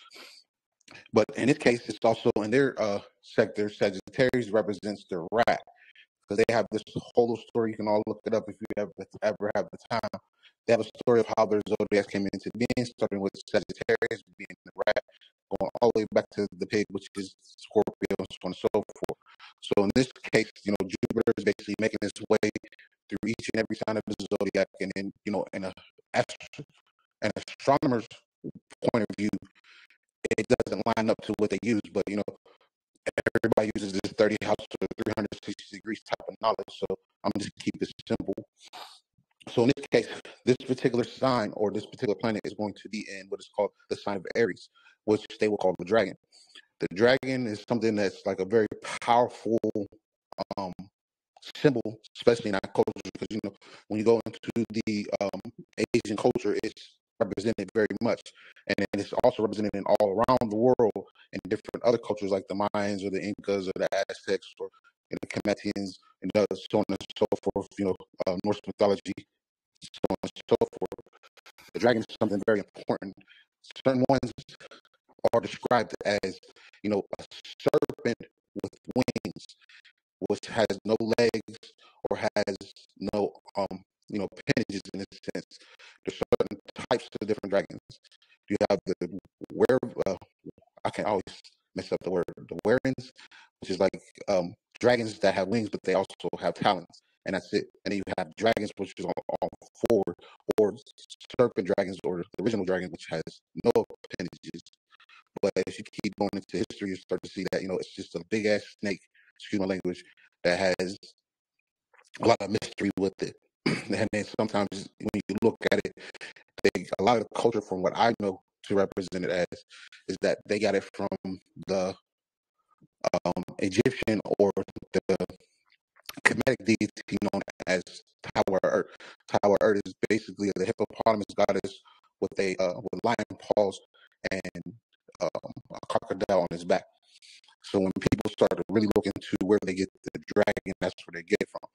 But in this case, it's also in their sector, Sagittarius represents the rat. Because they have this whole story, you can all look it up if you ever have the time. They have a story of how their zodiacs came into being, starting with Sagittarius being the rat, going all the way back to the pig, which is Scorpio, and so on and so forth. So in this case, Jupiter is basically making its way through each and every sign of the zodiac, and then in an astronomer's point of view, it doesn't line up to what they use, but everybody uses this 30 house or 360 degrees type of knowledge, so I'm just keep it simple. So in this case, this particular sign or this particular planet is going to be in what is called the sign of Aries, which they will call the dragon. The dragon is something that's like a very powerful symbol, especially in our culture, because when you go into the Asian culture, it's represented very much, and then it's also represented in all around the world in different other cultures like the Mayans or the Incas or the Aztecs or the Cometians and so on and so forth. Norse mythology, so on and so forth. The dragon is something very important. Certain ones are described as a serpent with wings, which has no legs or has no appendages in a sense. There's certain types of different dragons. You have the I can always mess up the word, the werens, which is like dragons that have wings, but they also have talons, and that's it. And then you have dragons, which is on four, or serpent dragons, or the original dragon, which has no appendages. But as you keep going into history, you start to see that it's just a big ass snake. Excuse my language. That has a lot of mystery with it. And then sometimes when you look at it, a lot of the culture, from what I know to represent it as, is that they got it from the Egyptian or the Kemetic deity known as Tower Earth. Tower Earth is basically the hippopotamus goddess with lion paws and a crocodile on his back. So when people start to really look into where they get the dragon, that's where they get it from.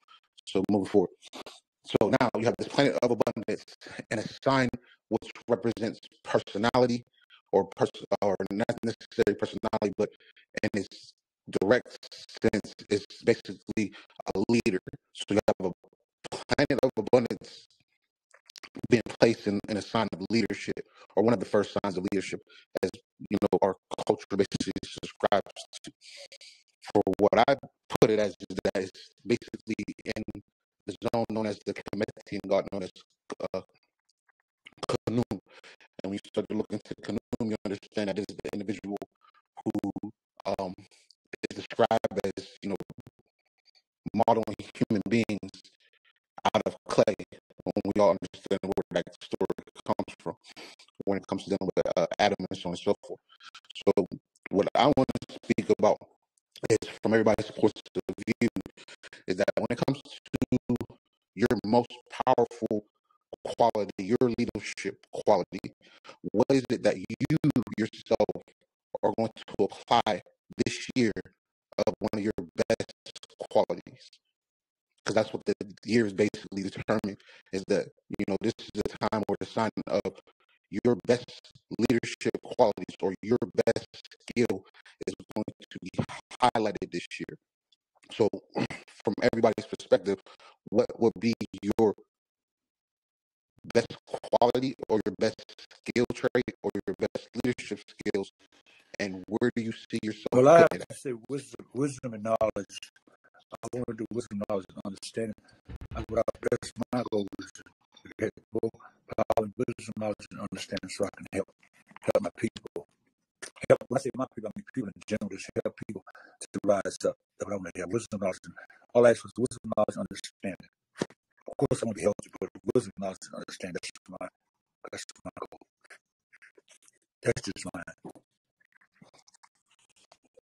So moving forward. So now you have this planet of abundance and a sign which represents personality or not necessarily personality, but in its direct sense, it's basically a leader. So you have a planet of abundance being placed in a sign of leadership, or one of the first signs of leadership, as our culture basically subscribes to. For what I put it as, is that it's basically in the zone known as the Kemetic god, known as Khnum. And when you start to look into Khnum, you understand that this is the individual who is described as, modeling human beings out of clay. When we all understand where that story comes from, when it comes to dealing with Adam and so on and so forth. So what I want to speak about is, from everybody's point of view, is that when it comes to your most powerful quality, your leadership quality, what is it that you yourself are going to apply this year of one of your best qualities? Because that's what the year is basically determined, is that, this is a time or the sign of your best leadership qualities or your best skill is going to be highlighted this year. So from everybody's perspective, what would be your best quality or your best skill trait or your best leadership skills, and where do you see yourself Well, I have putting it to at? say wisdom and knowledge. I want to do wisdom, knowledge, and understanding. That's my goal, is to get both power and wisdom, knowledge, and understanding, so I can help my people. When I say my people, I mean people in general, just help people to rise up. That's what I want to have. Wisdom, knowledge, and all I ask was wisdom, knowledge, and understanding. Of course, I want to be healthy, but wisdom, knowledge, and understanding, that's my goal. That's just fine.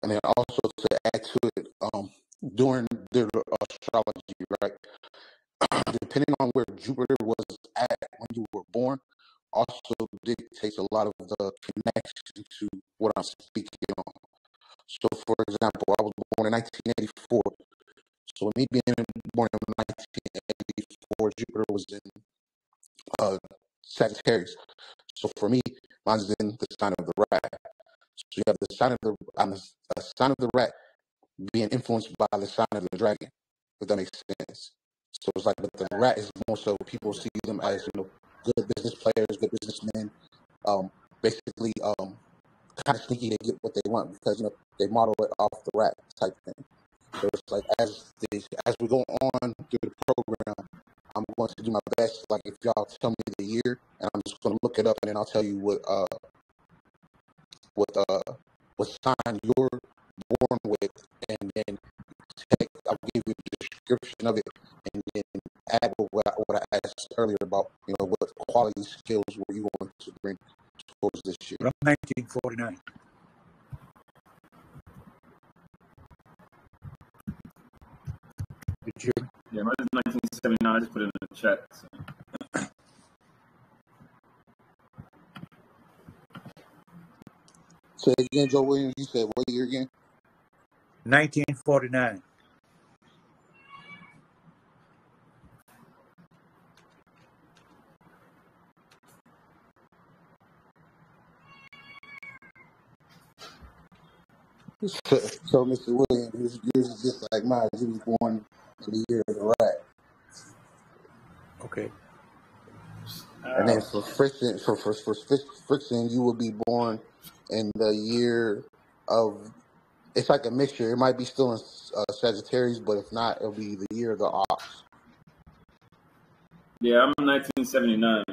And then also to add to it, during their astrology, right? Depending on where Jupiter was at when you were born, also dictates a lot of the connection to what I'm speaking on. So, for example, I was born in 1984. So, me being born in 1984, Jupiter was in Sagittarius. So, for me, mine's in the sign of the rat. So, you have the sign of the sign of the rat being influenced by the sign of the dragon, if that makes sense. So it's like, but the rat is more so people see them as, good business players, good businessmen. Basically, kind of sneaky. They get what they want because they model it off the rat type thing. So it's like as we go on through the program, I'm going to do my best. Like if y'all tell me the year, and I'm just going to look it up, and then I'll tell you what sign you're born with, and then I'll give you the description of it, and then add what I asked earlier about, what quality skills were you going to bring towards this year. I'm 1949. Did you? Yeah, mine is 1979. I just put it in the chat. So. Say again, Joe Williams. You said what year again? 1949. So Mr. Williams, yours is just like mine. You was born in the year of the rat. Okay. And then for Friction, Friction, you will be born in the year of. It's like a mixture. It might be still in Sagittarius, but if not, it'll be the year of the ox. Yeah, I'm 1979.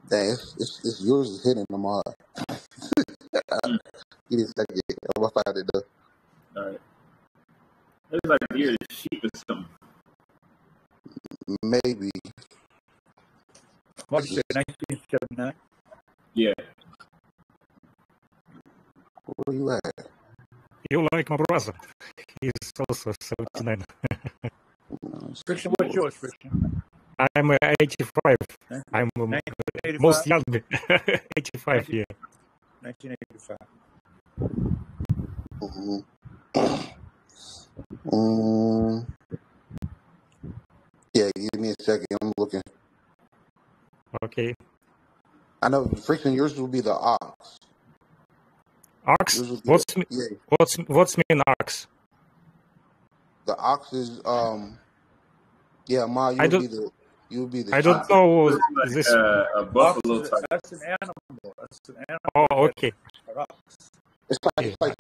Dang, it's yours is hidden in my. Give me a second. I'm gonna find it though. All right. It's like the year of the sheep or something. Maybe. What you said, 1979? Yeah. Where you at? You like my brother? He's also 79. Friction, what's yours, Friction? I'm 85. I'm most young. 85, yeah. 1985. Yeah, give me a second. I'm looking. Okay. I know, Friction, yours will be the ox. Ox? What's mean ox? The ox is Ma, you would be the I don't know like this. A buffalo type. That's an animal. That's an animal. Oh, okay. It's like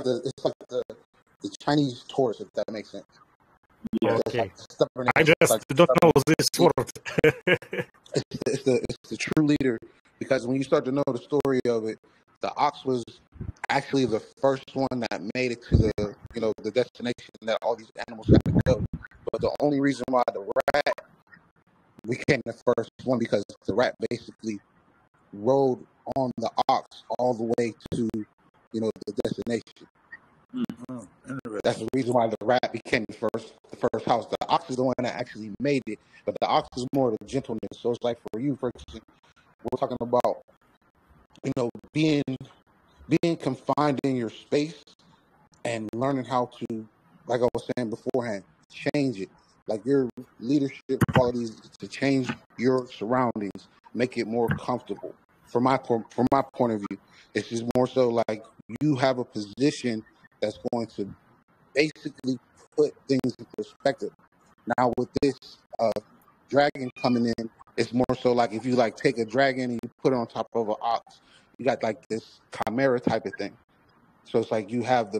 the Chinese Taurus, if that makes sense. Yeah. Okay. Like I just don't know this word. it's the true leader, because when you start to know the story of it, the ox was actually the first one that made it to the destination that all these animals have to go. But the only reason why the rat became the first one, because the rat basically rode on the ox all the way to the destination. That's the reason why the rat became the first house. The ox is the one that actually made it, but the ox is more the gentleness. So it's like for you, for instance, we're talking about being confined in your space and learning how to, like I was saying beforehand, change it. Like your leadership qualities to change your surroundings, make it more comfortable. From my point of view, it's just more so like you have a position that's going to basically put things in perspective. Now with this dragon coming in, it's more so like if you take a dragon and you put it on top of an ox, you got like this chimera type of thing. So it's like you have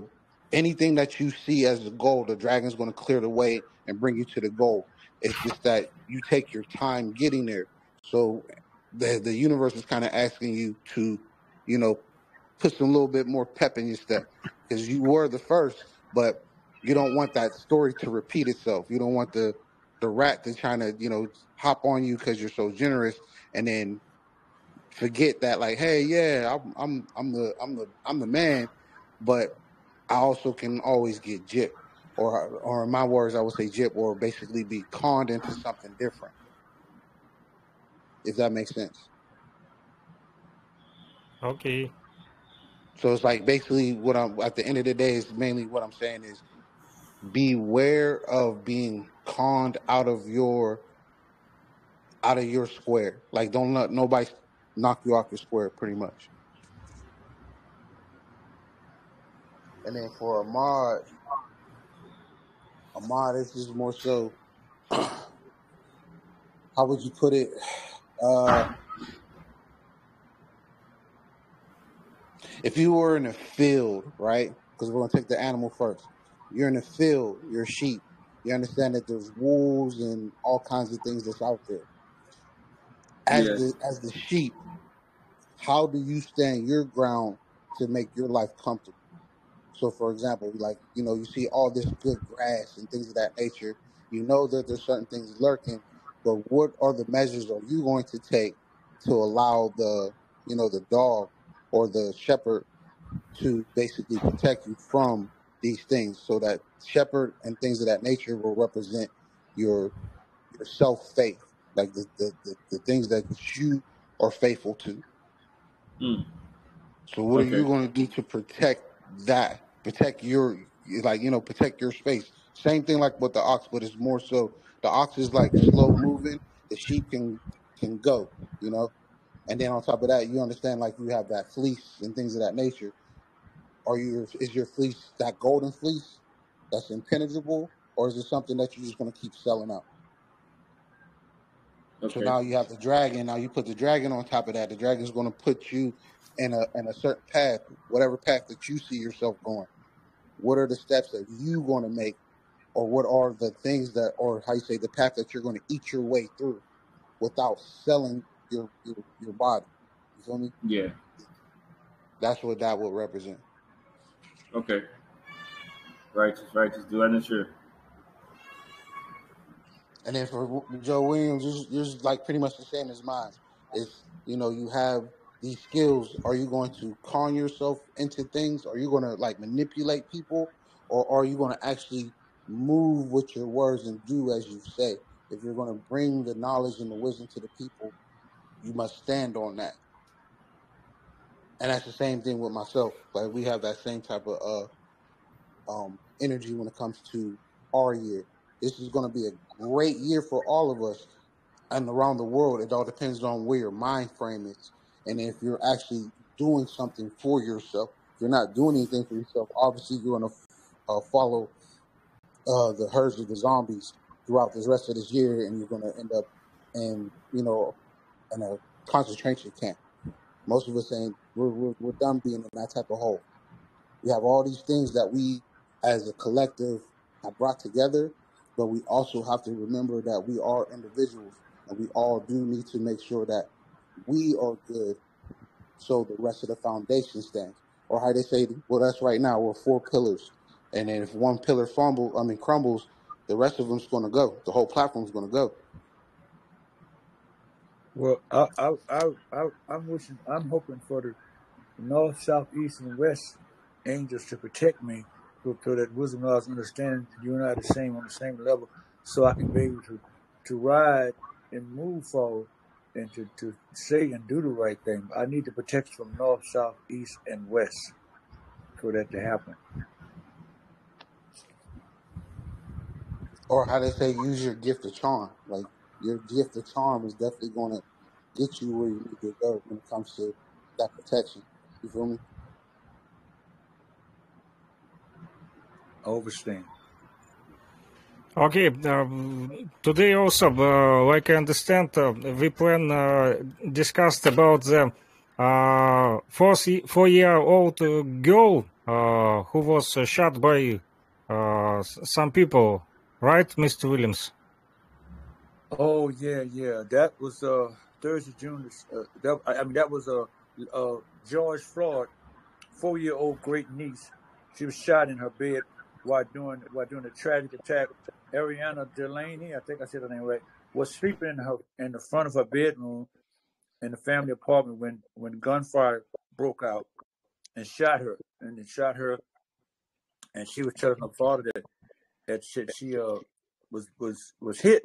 anything that you see as a goal, the dragon's going to clear the way and bring you to the goal. It's just that you take your time getting there. So the universe is kind of asking you to, you know, put some little bit more pep in your step because you were the first, but you don't want that story to repeat itself. You don't want the rat to trying to, you know, hop on you because you're so generous and then forget that, like, hey, yeah, I'm the man, but I also can always get gypped, or in my words, I would say gypped, or basically be conned into something different, if that makes sense. Okay. So it's like basically what I'm at the end of the day is mainly what I'm saying is beware of being conned out of your square. Like don't let nobody knock you off your square, pretty much. And then for Ahmad, this is more so. How would you put it? If you were in a field, right? Because we're gonna take the animal first. You're in a field. You're sheep. You understand that there's wolves and all kinds of things that's out there. As Yes. the sheep, how do you stand your ground to make your life comfortable? So, for example, like, you know, you see all this good grass and things of that nature. You know that there's certain things lurking, but what are the measures are you going to take to allow the, you know, the dog or the shepherd to basically protect you from these things, so that shepherd and things of that nature will represent your self faith, like the things that you are faithful to. Mm. So what are you Okay. going to do to protect that? Protect your, like, you know, protect your space. Same thing like with the ox, but it's more so the ox is like slow moving. The sheep can go, you know. And then on top of that, you understand like you have that fleece and things of that nature. Is your fleece that golden fleece that's impenetrable, or is it something that you're just going to keep selling out? So Okay. now you have the dragon. Now you put the dragon on top of that. The dragon is going to put you in a certain path, whatever path that you see yourself going. What are the steps that you going to make, or what are the things that, or how you say, the path that you're going to eat your way through without selling your body? You feel me? Yeah. That's what that would represent. Okay. Righteous. Do I sure. And then for Joe Williams, yours like pretty much the same as mine. It's, you know, you have these skills. Are you going to con yourself into things? Are you going to like manipulate people, or are you going to actually move with your words and do as you say? If you're going to bring the knowledge and the wisdom to the people, you must stand on that. And that's the same thing with myself. Like we have that same type of energy when it comes to our year. This is going to be a great year for all of us, and around the world. It all depends on where your mind frame is, and if you're actually doing something for yourself. If you're not doing anything for yourself, obviously you're going to follow the herds of the zombies throughout this rest of this year, and you're going to end up in, you know, in a concentration camp. Most of us ain't, we're done being in that type of hole. We have all these things that we as a collective have brought together, but we also have to remember that we are individuals, and we all do need to make sure that we are good so the rest of the foundation stands. Or how they say, well, that's right now, we're four pillars. And then if one pillar crumbles, the rest of them's going to go. The whole platform's going to go. Well, I'm hoping for the north, south, east, and west angels to protect me, so that wisdom, knowledge, and understanding, you and I are the same on the same level, so I can be able to ride and move forward and to say and do the right thing. I need the protection from north, south, east, and west for that to happen. Or how they say, use your gift of charm. Like your gift of charm is definitely going to get you where you need to go when it comes to that protection. You feel me? I understand. Okay, today also, like I understand, we plan discussed about the 4-year-old girl who was shot by some people, right, Mr. Williams? Oh yeah. That was Thursday, June. That was George Floyd, 4-year-old great niece. She was shot in her bed while doing a tragic attack. Ariana Delaney, I think I said her name right, was sleeping in the front of her bedroom in the family apartment when gunfire broke out and shot her. And it shot her, and she was telling her father that she was hit,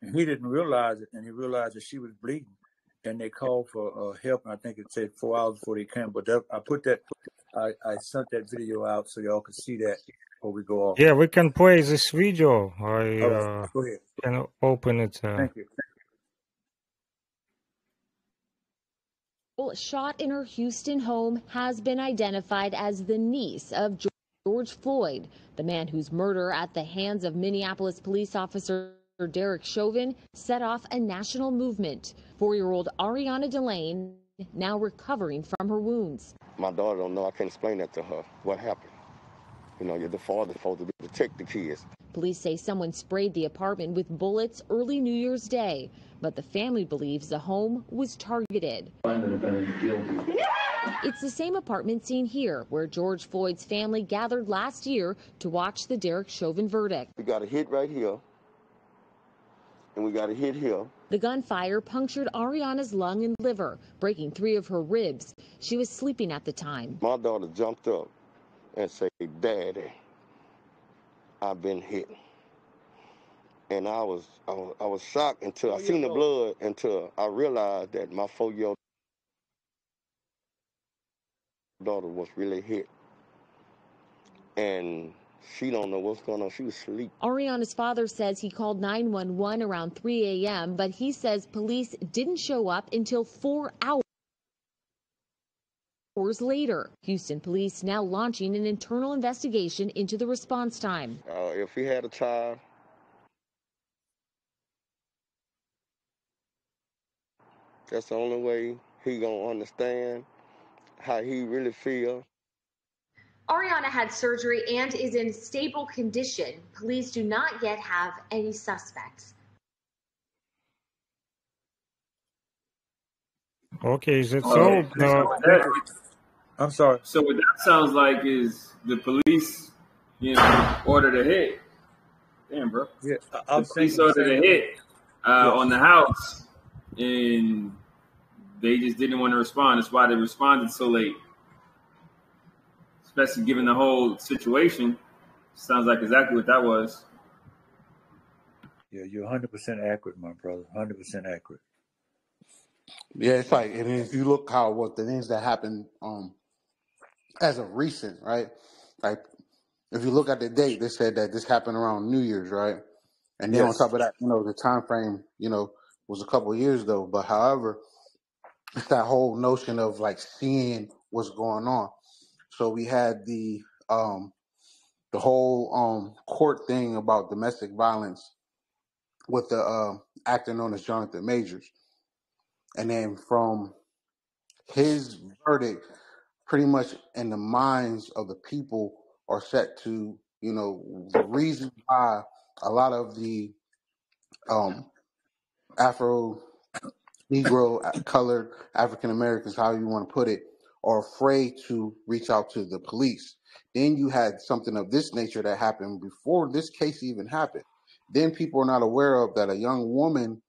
and he didn't realize it, and he realized that she was bleeding, and they called for help. And I think it said 4 hours before they came. But I sent that video out so y'all could see that before we go off. Yeah, we can play this video. All right, go ahead. Can open it. Thank you. Shot in her Houston home has been identified as the niece of George Floyd, the man whose murder at the hands of Minneapolis police officer Derek Chauvin set off a national movement. 4-year-old Ariana Delane now recovering from her wounds. My daughter don't know. I can't explain that to her. What happened? You know, you're the father supposed to protect the kids. Police say someone sprayed the apartment with bullets early New Year's Day, but the family believes the home was targeted. Find the defendant guilty. It's the same apartment seen here, where George Floyd's family gathered last year to watch the Derek Chauvin verdict. We got a hit right here, and we got a hit here. The gunfire punctured Ariana's lung and liver, breaking 3 of her ribs. She was sleeping at the time. My daughter jumped up and said, "Daddy, I've been hit." And I was shocked until I seen the blood, until I realized that my 4-year-old daughter was really hit. And she don't know what's going on. She was asleep. Ariana's father says he called 911 around 3 a.m., but he says police didn't show up until 4 hours later. Houston police now launching an internal investigation into the response time. If he had a child, that's the only way he gonna understand how he really feel. Ariana had surgery and is in stable condition. Police do not yet have any suspects. Okay, that's all. I'm sorry. So what that sounds like is the police, ordered a hit. Damn, bro. Yeah, the police ordered a hit on the house, and they just didn't want to respond. That's why they responded so late. Especially given the whole situation. Sounds like exactly what that was. Yeah, you're 100% accurate, my brother. 100% accurate. Yeah, it's like, and if you look what the things that happened as of recent, right? Like, if you look at the date, they said that this happened around New Year's, right? And then on top of that, the time frame, was a couple of years though. But however, it's that whole notion of like seeing what's going on. So we had the whole court thing about domestic violence with the actor known as Jonathan Majors. And then from his verdict, pretty much in the minds of the people are set to, the reason why a lot of the Afro, Negro, colored African Americans, however you want to put it, are afraid to reach out to the police. Then you had something of this nature that happened before this case even happened. Then people are not aware of that a young woman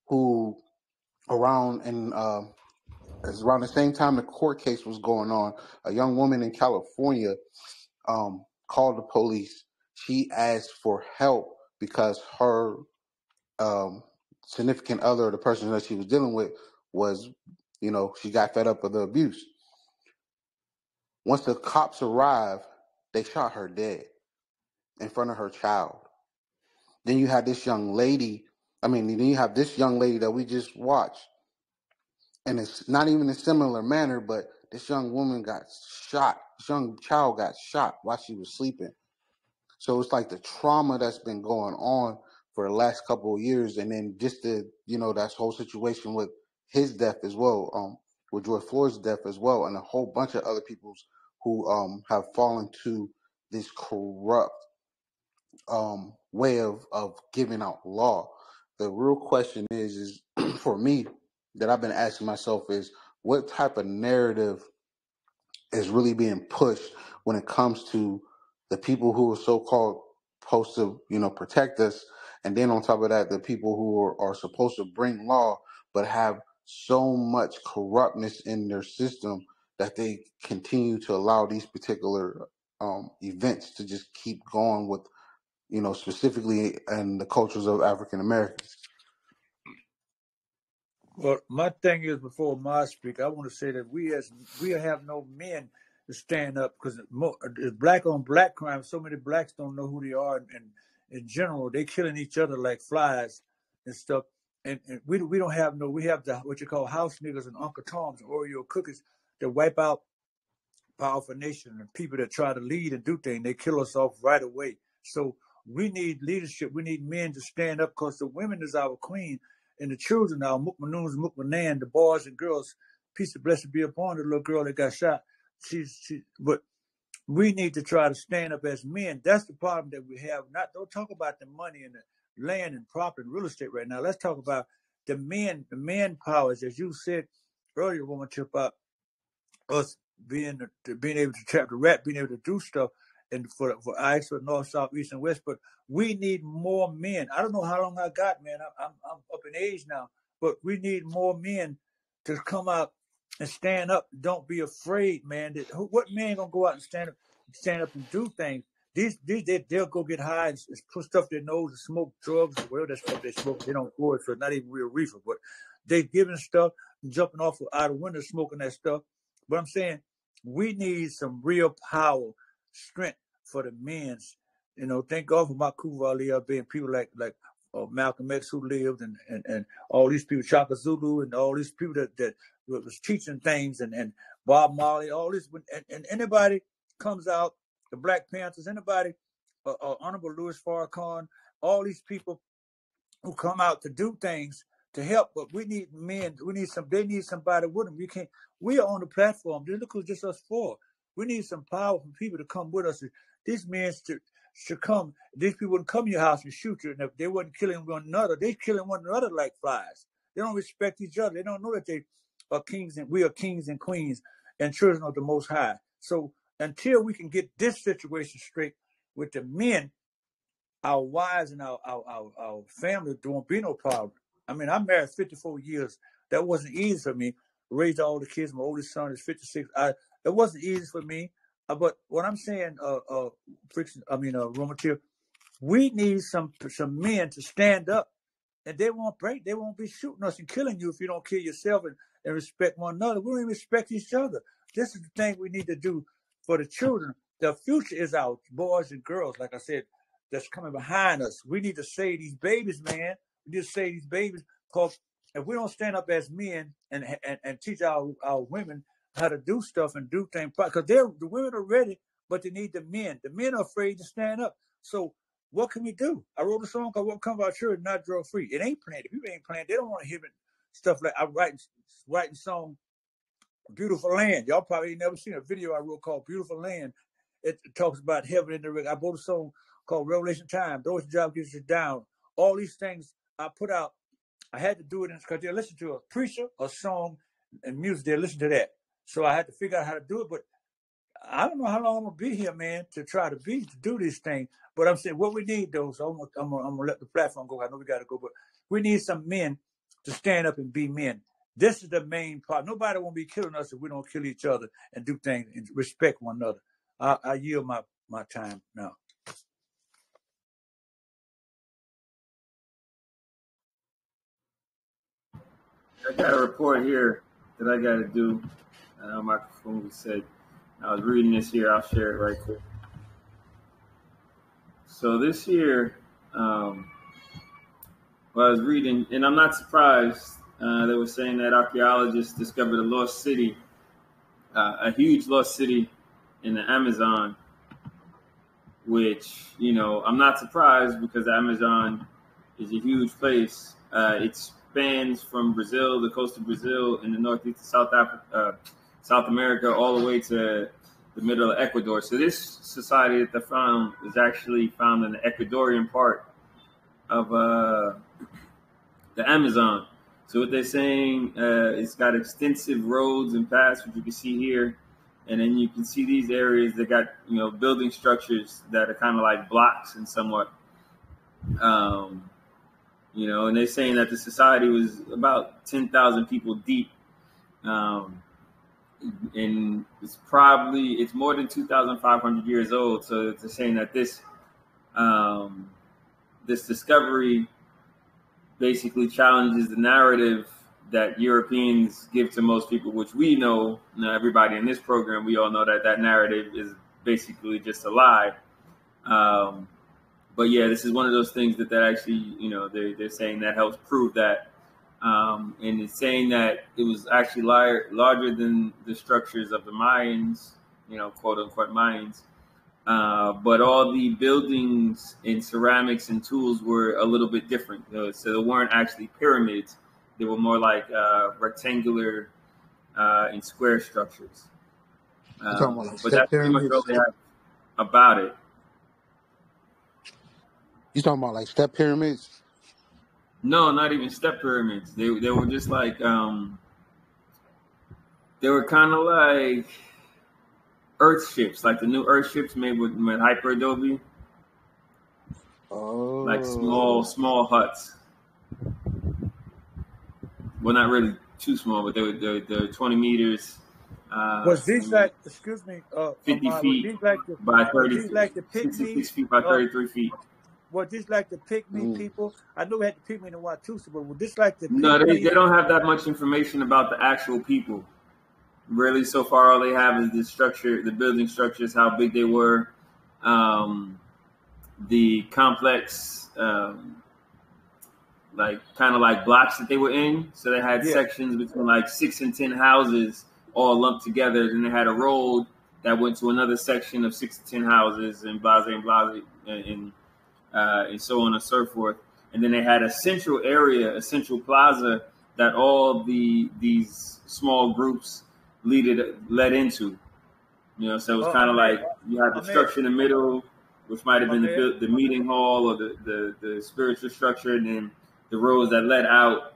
who around the same time the court case was going on, a young woman in California called the police. She asked for help because her significant other, the person that she was dealing with, was, she got fed up with the abuse. Once the cops arrived, they shot her dead in front of her child. Then you had this young lady, then you have this young lady that we just watched. And it's not even a similar manner, but this young woman got shot. This young child got shot while she was sleeping. So it's like the trauma that's been going on for the last couple of years. And then just that whole situation with his death as well, with George Floyd's death as well, and a whole bunch of other people's who have fallen to this corrupt way of giving out law. The real question is for me, that I've been asking myself is, what type of narrative is really being pushed when it comes to the people who are so-called supposed to, protect us, and then on top of that, the people who are supposed to bring law, but have so much corruptness in their system that they continue to allow these particular events to just keep going with, specifically in the cultures of African Americans. Well, my thing is, before I speak, I want to say that we have no men to stand up, because it's black on black crime. So many blacks don't know who they are, and in general, they killing each other like flies and stuff. And we don't have no. We have what you call house niggas and Uncle Toms and Oreo cookies that wipe out powerful nation, and people that try to lead and do things, they kill us off right away. So we need leadership. We need men to stand up, because the women is our queen, and the children are Mukmanuns, Mukmanan, the boys and girls. Peace and blessing be upon the little girl that got shot. But we need to try to stand up as men. That's the problem that we have. Don't talk about the money and the land and property and real estate right now. Let's talk about the men powers, as you said earlier, woman, about us being able to trap the rat, being able to do stuff, and for ICE, for North, South, East, and West. But we need more men. I don't know how long I got, man. I'm up in age now, but we need more men to come out and stand up. Don't be afraid, man. What man gonna go out and stand up and do things? They'll go get high and put stuff in their nose and smoke drugs or whatever that stuff they smoke. They don't go it for not even real reefer, but they giving stuff and jumping off out of windows smoking that stuff. But I'm saying we need some real power, strength for the men. Thank God for Makuva Ali and people like Malcolm X who lived, and all these people, Shaka Zulu, and all these people that was teaching things, and Bob Marley, all this. And anybody comes out, the Black Panthers, anybody, Honorable Louis Farrakhan, all these people who come out to do things to help, but we need men. They need somebody with them. We are on the platform. Look who's just us four. We need some powerful people to come with us. These men should come. These people wouldn't come to your house and shoot you. And if they wasn't killing one another, they killing one another like flies. They don't respect each other. They don't know that they are kings, and we are kings and queens and children of the Most High. So until we can get this situation straight with the men, our wives and our family, there won't be no problem. I mean, I'm married 54 years. That wasn't easy for me. Raised all the kids. My oldest son is 56. It wasn't easy for me. But what I'm saying, Romatil, we need some men to stand up, and they won't break. They won't be shooting us and killing you if you don't kill yourself and respect one another. We don't even respect each other. This is the thing we need to do for the children. The future is our boys and girls, like I said, that's coming behind us. We need to save these babies, man. We need to save these babies, because if we don't stand up as men and teach our women how to do stuff and do things, because the women are ready, but they need the men. The men are afraid to stand up. So what can we do? I wrote a song called "What Comes Our Children Not Drug Free." It ain't playing. People ain't playing. They don't want to hear stuff like I'm writing song "Beautiful Land." Y'all probably ain't never seen a video I wrote called "Beautiful Land." It talks about heaven in the rig. I wrote a song called "Revelation Time." Those jobs get you down. All these things I put out. I had to do it because they listen to a preacher, a song, and music. They listen to that. So I had to figure out how to do it. But I don't know how long I'm gonna be here, man, to do this thing. But I'm saying what we need, though. So I'm gonna let the platform go. I know we gotta go, but we need some men to stand up and be men. This is the main part. Nobody won't be killing us if we don't kill each other and do things and respect one another. I yield my time now. I got a report here that I got to do. My phone said I was reading this here. I'll share it right quick. So this year, I was reading, and I'm not surprised. They were saying that archaeologists discovered a lost city, a huge lost city in the Amazon, which, I'm not surprised because the Amazon is a huge place. It spans from Brazil, the coast of Brazil, in the northeast of South America, all the way to the middle of Ecuador. So this society that they found is actually found in the Ecuadorian part of the Amazon. So what they're saying, it's got extensive roads and paths, which you can see here, and then you can see these areas that got building structures that are kind of like blocks and somewhat, and they're saying that the society was about 10,000 people deep, and it's more than 2,500 years old. So they're saying that this discovery basically challenges the narrative that Europeans give to most people, which we know, everybody in this program, we all know that narrative is basically just a lie. But yeah, this is one of those things that actually, they're saying that helps prove that. And it's saying that it was actually larger than the structures of the Mayans, quote unquote Mayans. But all the buildings and ceramics and tools were a little bit different. So they weren't actually pyramids. They were more like rectangular and square structures. You talking about like But step that's pretty much all pyramids? they have about it. You talking about like step pyramids? No, not even step pyramids. They were just like they were kind of like Earth ships, like the new Earth ships made with hyper adobe. Oh. Like small huts. Well, not really too small, but they're 20 meters. Was these like, excuse me, 50 Amar, feet these like the, by 30 these like the pygmy, 66 feet by 33 feet. were these like the pygmy people? I know we had the pygmy in the Watusi, but were this like the No, they pygmy? don't have that much information about the actual people. Really, so far, all they have is the structure, the building structures, how big they were, the complex, like kind of like blocks that they were in. So they had sections between like 6 and 10 houses all lumped together. Then they had a road that went to another section of 6 to 10 houses and and so on and so forth. And then they had a central area, a central plaza that all these small groups led into. So it was kind of like you had the structure in the middle, which might have been the meeting hall or the spiritual structure, and then the roads that led out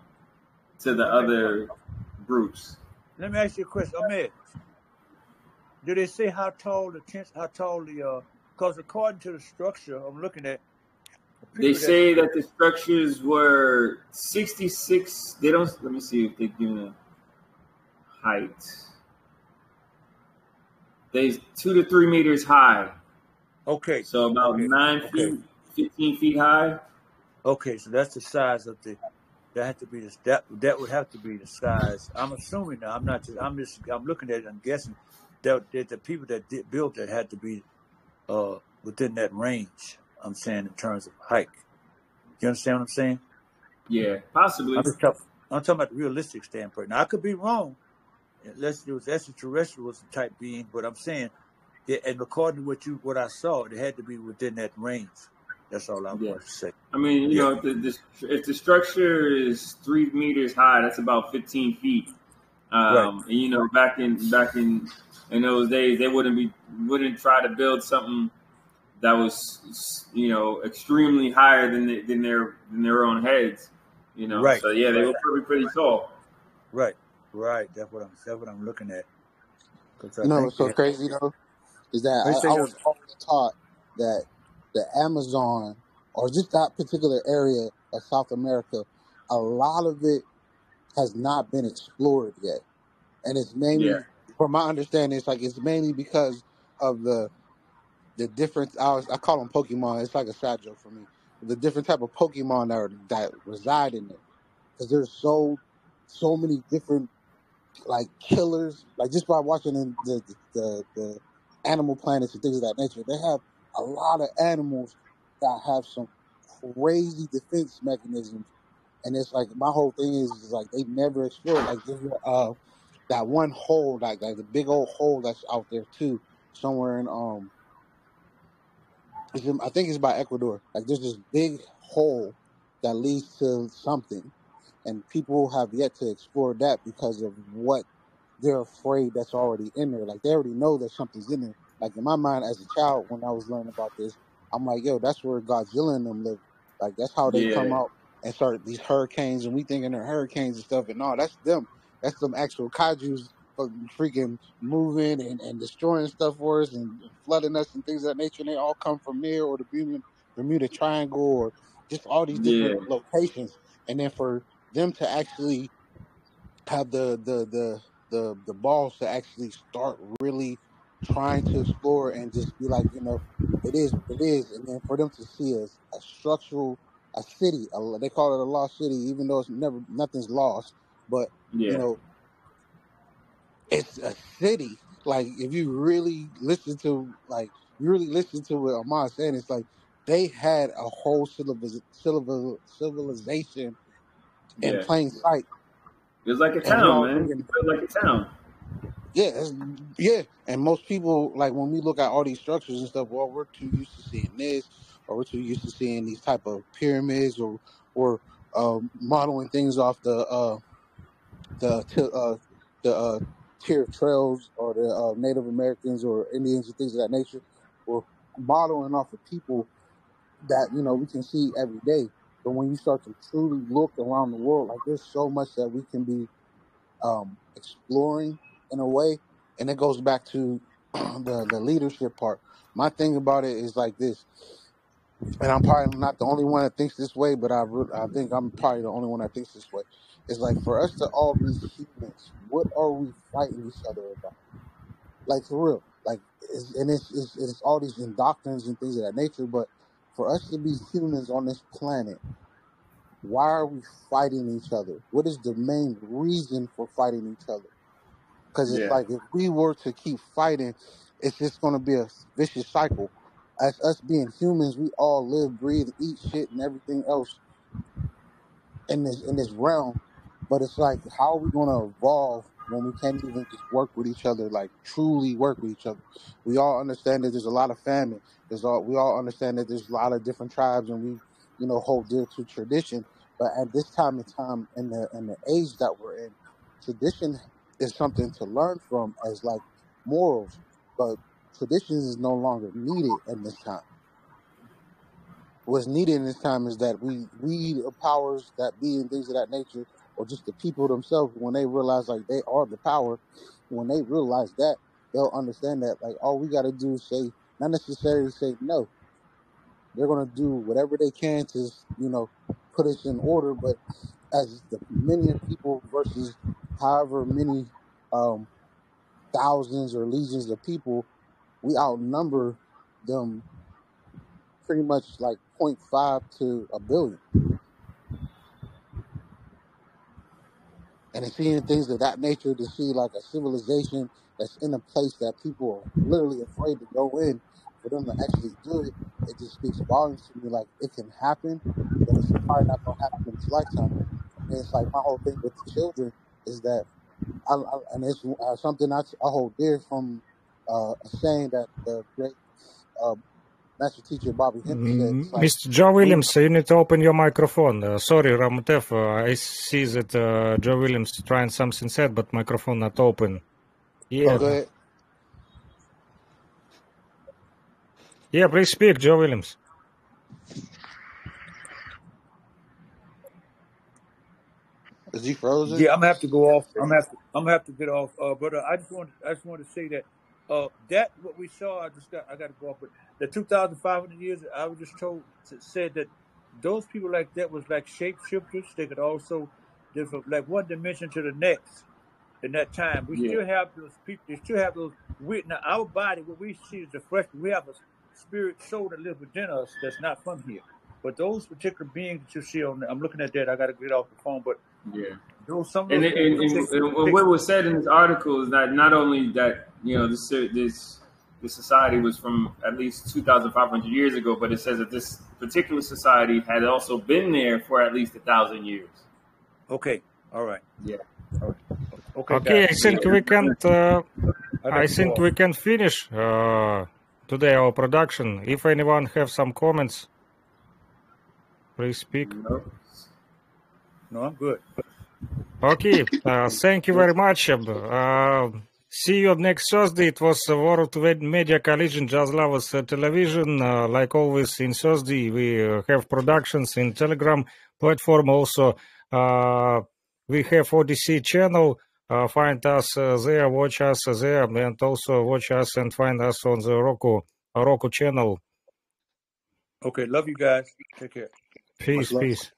to the other groups. Let me ask you a question, Ahmed. Do they say how tall because according to the structure I'm looking at, they say that the structures were 66. They don't. Let me see if they give a height. They're 2 to 3 meters high. Okay. So about 9 feet, 15 feet high. Okay, so that's the size of the. That had to be that would have to be the size. I'm assuming now. I'm looking at it. I'm guessing that the people that built it had to be within that range. I'm saying in terms of height. You understand what I'm saying? Yeah, possibly. I'm talking about the realistic standpoint. Now I could be wrong, unless it was extraterrestrial type being, but I'm saying, and according to what I saw, it had to be within that range. That's all I want to say. I mean, if the structure is 3 meters high, that's about 15 feet. Right. And back in those days, they wouldn't try to build something that was extremely higher than their own heads. Right. So yeah, they were probably pretty tall. Right. That's what I'm looking at. What's so crazy though is that I was always taught that the Amazon, or just that particular area of South America, a lot of it has not been explored yet, and it's mainly, from my understanding, it's mainly because of the different. I call them Pokemon. It's like a side joke for me. The different type of Pokemon that reside in there, because there's so many different like killers. Like just by watching the Animal Planets and things of that nature, they have a lot of animals that have some crazy defense mechanisms. And it's like my whole thing is like they never explored. Like there's that one hole, like the big old hole that's out there too, somewhere in I think it's by Ecuador. Like there's this big hole that leads to something, and people have yet to explore that because of what they're afraid that's already in there. Like they already know that something's in there. Like in my mind as a child, when I was learning about this, I'm like, yo, that's where Godzilla and them live. Like that's how they come out and start these hurricanes, and we thinking they're hurricanes and stuff, and no, that's them. That's some actual kaiju's freaking moving and destroying stuff for us and flooding us and things of that nature. And they all come from there or the Bermuda Triangle or just all these Yeah, different locations. And then for them to actually have the balls to actually start really trying to explore and just be like, it is what it is. And then for them to see a structural, a city, they call it a lost city, even though nothing's lost, but you yeah, know, it's a city. Like if you really listen to what Ahmad's saying, it's like they had a whole civilization in yeah. plain sight, It was like a and we town, all man. thinking, It felt like a town. yeah, yeah. And most people, like when we look at all these structures and stuff, well, we're too used to seeing this, or we're too used to seeing these type of pyramids, or modeling things off the t- uh, the tier trails or the Native Americans or Indians and things of that nature, or modeling off of people that we can see every day. But when you start to truly look around the world, like there's so much that we can be exploring in a way, and it goes back to the leadership part. My thing about it is like this, and I'm probably not the only one that thinks this way, but I think I'm probably the only one that thinks this way. It's like for us to all be humans, what are we fighting each other about? Like for real, like it's all these indoctrines and things of that nature. But for us to be humans on this planet, why are we fighting each other? What is the main reason for fighting each other? Because it's Yeah, like if we were to keep fighting, it's just going to be a vicious cycle. As us being humans, we all live, breathe, eat shit, and everything else in this realm. But it's like, how are we going to evolve when we can't even just work with each other, like truly work with each other? We all understand that there's a lot of famine. We all understand that there's a lot of different tribes, and we hold dear to tradition. But at this time in time, in the age that we're in, tradition is something to learn from as like morals, but traditions is no longer needed in this time. What's needed in this time is that we the powers that be and things of that nature, or just the people themselves, when they realize like they are the power, when they realize that, they'll understand that like all we got to do is say, not necessarily say no. They're gonna do whatever they can to put us in order, but as the million people versus however many um, thousands or legions of people, we outnumber them pretty much like point 0.5 to a billion. And in seeing things of that nature, to see like a civilization that's in a place that people are literally afraid to go in, for them to actually do it, it just speaks volumes to me. Like it can happen, but it's probably not gonna happen in this lifetime. And it's like my whole thing with the children is that and it's something I hold dear from a saying that the great uh, master teacher Bobby Hemby said. It's like Mr. Joe we, Williams, you need to open your microphone. Sorry, Ramtev, I see that Joe Williams trying something said, but microphone not open. Yeah. go ahead. Yeah, please speak, Joe Williams. Is he frozen? Yeah, I'm gonna have to go off. I'm gonna have to get off. But I just want to say that that what we saw. I got to go off. But the 2,500 years, I was just said that those people like that was like shapeshifters. They could also different like one dimension to the next. In that time, we yeah. still have those people. They still have those. Now our body, what we see is the flesh. We have a spirit soul that lives within us that's not from here. But those particular beings that you see on, I'm looking at that. I got to get off the phone, but Yeah. some of And, those and, people and what was said in this article is that not only that this society was from at least 2,500 years ago, but it says that this particular society had also been there for at least 1,000 years. Okay. All right. Yeah. All right. Okay, guys. I think we can finish today our production. If anyone have some comments, please speak. No, I'm good. Okay, thank you very much. See you next Thursday. It was World Media Coalition Jazz Lovers Television. Like always in Thursday, we have productions in Telegram. platform also. We have Odyssey channel. Find us there, watch us there, and also watch us and find us on the Roku channel. Okay, love you guys. Take care. Peace, peace.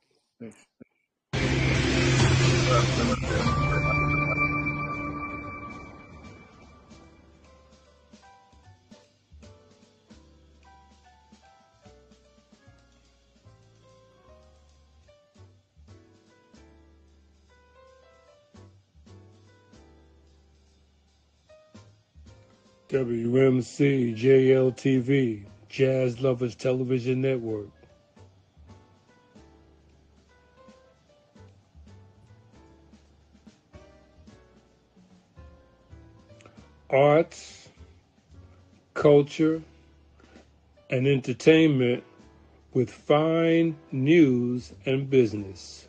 WMCJLTV, Jazz Lovers Television Network. Arts, culture, and entertainment with fine news and business.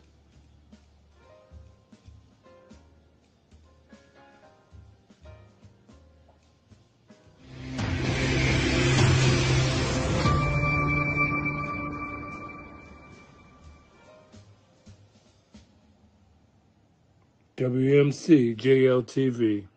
WMCJLTV.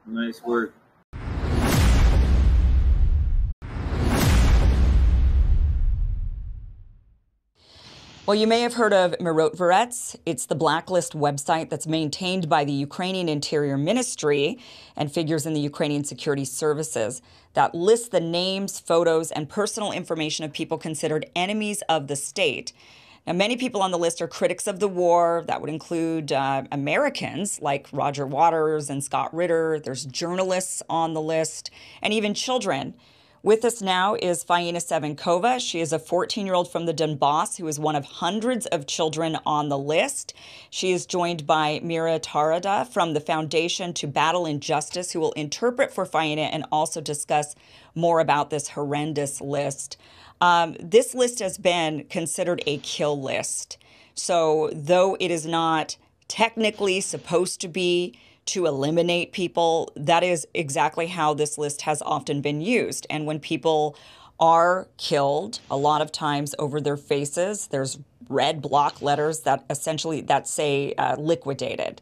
Nice work. Well, you may have heard of Wmcjltv. It's the blacklist website that's maintained by the Ukrainian Interior Ministry and figures in the Ukrainian Security Services that lists the names, photos, and personal information of people considered enemies of the state. Now, many people on the list are critics of the war. That would include Americans like Roger Waters and Scott Ritter. There's journalists on the list, and even children. With us now is Faina Savinkova. She is a 14-year-old from the Donbass who is one of hundreds of children on the list. She is joined by Mira Tarada from the Foundation to Battle Injustice, who will interpret for Faina and also discuss more about this horrendous list. This list has been considered a kill list. So though it is not technically supposed to be to eliminate people, that is exactly how this list has often been used. And when people are killed, a lot of times over their faces, there's red block letters that essentially say liquidated.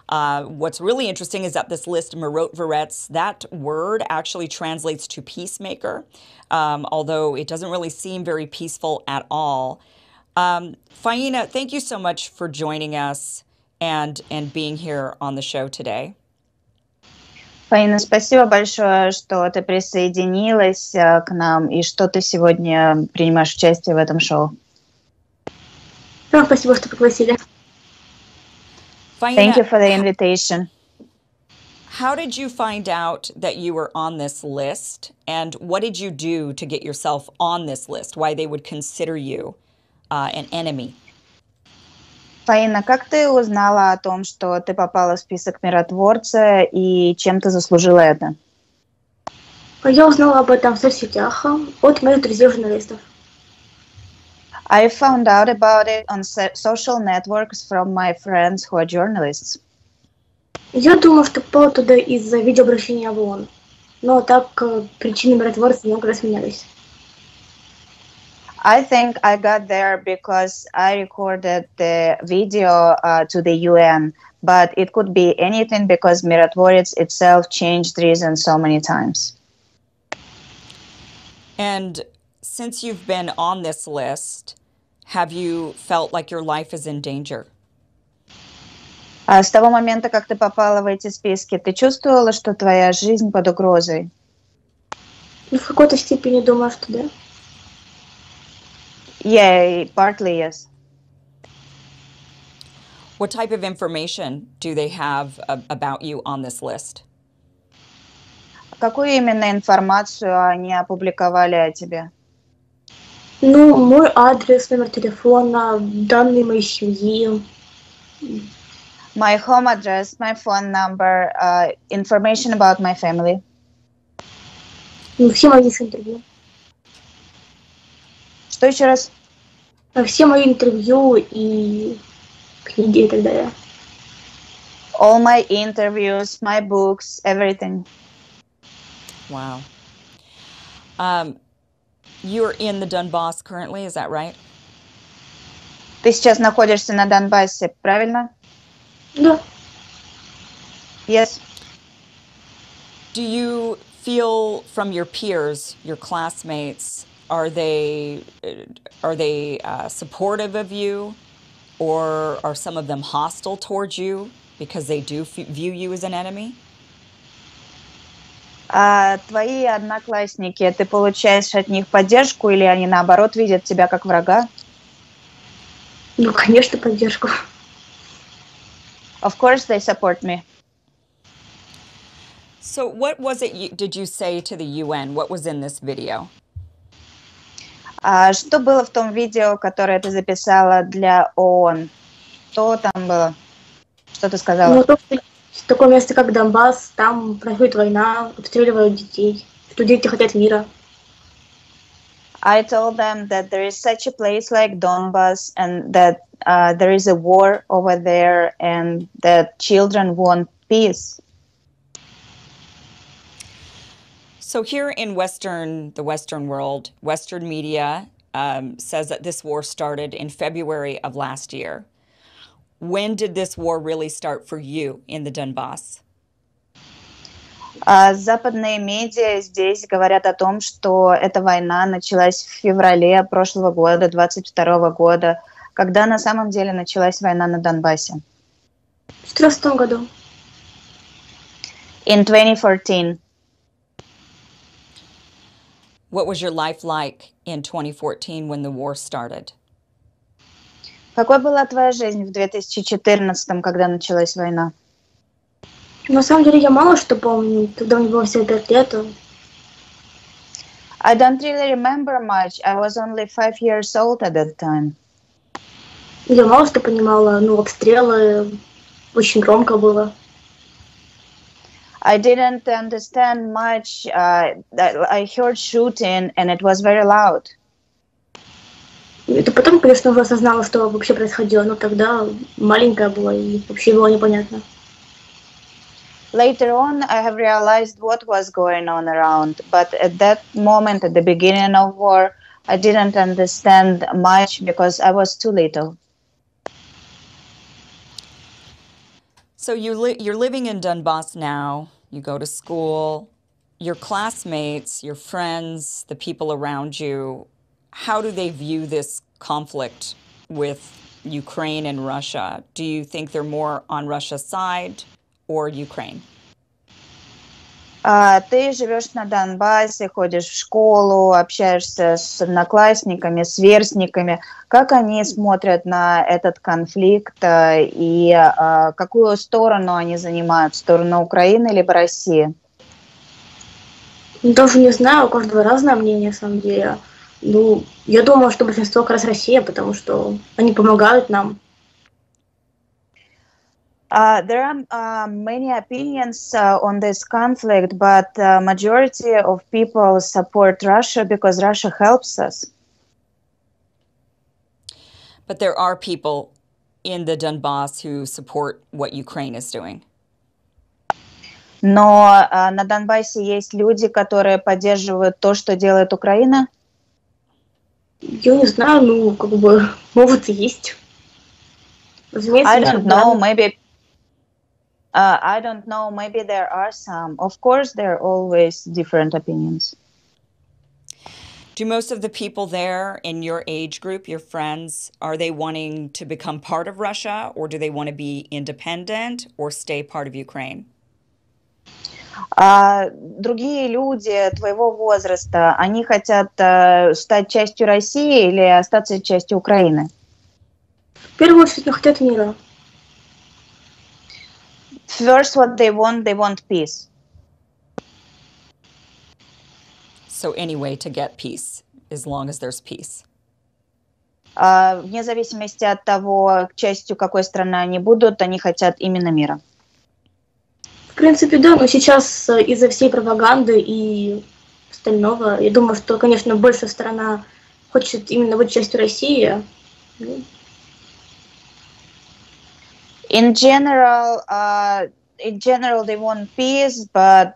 What's really interesting is that this list, Wmcjltv, that word actually translates to peacemaker, although it doesn't really seem very peaceful at all. Faina, thank you so much for joining us and being here on the show today. Фаина, спасибо большое, что ты присоединилась к нам и что ты сегодня принимаешь участие в этом шоу. Спасибо, что пригласили. Thank you for the invitation. How did you find out that you were on this list, and what did you do to get yourself on this list? Why they would consider you an enemy? Фаина, как ты узнала о том, что ты попала в список миротворца и чем ты заслужила это? Я узнала об этом в соцсетях от моих друзей-журналистов. I found out about it on social networks from my friends who are journalists. Я думаю, что попала туда из-за видеообращения в ООН, но так причины миротворца много раз менялись. I think I got there because I recorded the video to the UN, but it could be anything because Mirotvorets itself changed reason so many times. And since you've been on this list, have you felt like your life is in danger? С того момента, как ты попала в эти списки, ты чувствовала, что твоя жизнь под угрозой? Ну, в какой-то степени думаю, что да. Yeah, partly yes. What type of information do they have about you on this list? Какую именно информацию они опубликовали о тебе? Ну, мой адрес, номер телефона, данные моей семьи. My home address, my phone number, information about my family. Ну, все мои интервью. Что еще раз? Все мои интервью и книги и так далее. All my interviews, my books, everything. Wow. You're in the Donbass currently, is that right? Ты сейчас находишься на Донбассе, правильно? Да. Yes. Do you feel from your peers, your classmates, are they supportive of you, or are some of them hostile towards you because they do view you as an enemy? А твои одноклассники, ты получаешь от них поддержку или они наоборот видят тебя как врага? Ну, конечно, поддержку. Of course they support me. So what was it did you say to the UN? What was in this video? Что было в том видео, которое ты записала для ООН? Что там было? Что ты сказала? Ну, такое место, как Донбасс, там происходит война, обстреливают детей, что дети хотят мира. I told them that there is such a place like Donbass and that there is a war over there and that children want peace. So here in the Western world, Western media says that this war started in February of last year. When did this war really start for you in the Donbass? Западные медиа здесь говорят о том, что эта война началась в феврале прошлого года, 22 года. Когда на самом деле началась война на Донбассе? В 2014 году. In 2014. What was your life like in 2014 when the war started? Какой была твоя жизнь в 2014, когда началась война? На самом деле я мало что помню, тогда мне было всего 5 лет. I don't really remember much. I was only 5 years old at that time. Я мало что понимала, ну, обстрелы, очень громко было. I didn't understand much. I heard shooting and it was very loud. Это потом, конечно, уже осознала, что вообще происходило, но тогда маленькая была и вообще было непонятно. Later on, I have realized what was going on around, but at that moment, at the beginning of war, I didn't understand much because I was too little. So you're living in Donbass now, you go to school, your classmates, your friends, the people around you, how do they view this conflict with Ukraine and Russia? Do you think they're more on Russia's side or Ukraine? Ты живешь на Донбассе, ходишь в школу, общаешься с одноклассниками, сверстниками. Как они смотрят на этот конфликт и какую сторону они занимают? Сторону Украины либо России? Даже не знаю, у каждого разное мнение, на самом деле. Ну, я думаю, что большинство как раз Россия, потому что они помогают нам. There are many opinions on this conflict, but majority of people support Russia because Russia helps us. But there are people in the Donbass who support what Ukraine is doing. Но на Донбассе есть люди, которые поддерживают то, что делает Украина? Я не знаю, ну, как бы, могут и есть. Разумеется, I don't know, maybe... I don't know, maybe there are some. Of course, there are always different opinions. Do most of the people there in your age group, your friends, are they wanting to become part of Russia, or do they want to be independent or stay part of Ukraine? Другие люди твоего возраста, они хотят стать частью России или остаться частью Украины? В первую очередь, они хотят мира. First, what they want peace. So any way to get peace, as long as there's peace. Вне зависимости от того, частью какой страны они будут, они хотят именно мира. В принципе, да, но сейчас из-за всей пропаганды и остального, я думаю, что, конечно, большая страна хочет именно быть частью России. In general, they want peace, but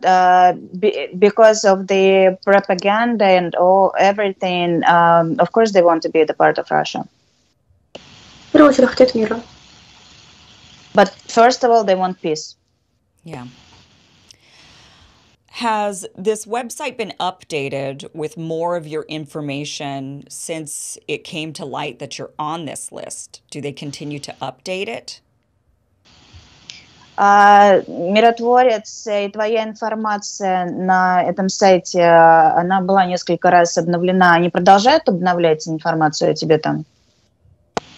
because of the propaganda and everything, of course, they want to be the part of Russia. В первую очередь хотят мира. But first of all, they want peace. Yeah. Has this website been updated with more of your information since it came to light that you're on this list? Do they continue to update it? Миротворец и твоя информация на этом сайте, она была несколько раз обновлена. Они продолжают обновлять информацию о тебе там?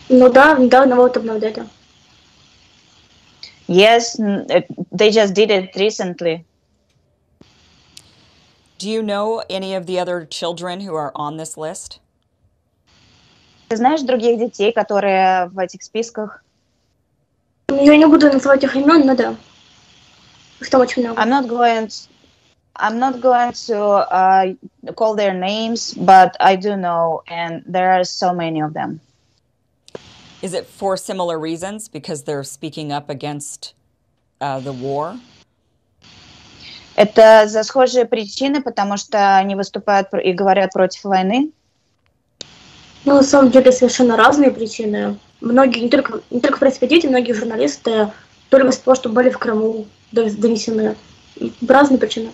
Ну да, недавно вот обновляли. Yes, they just did it recently. Do you know any of the other children who are on this list? Ты знаешь других детей, которые в этих списках? Я не буду называть их имен, но да. Их там очень много. I'm not going to call their names, but I do know, and there are so many of them. Is it for similar reasons, because they're speaking up against the war? Это за схожие причины, потому что они выступают и говорят против войны? Ну, на самом деле, совершенно разные причины. Многие, не только в принципе, дети, многие журналисты только из-за того, что были в Крыму, донесены. Разные причины.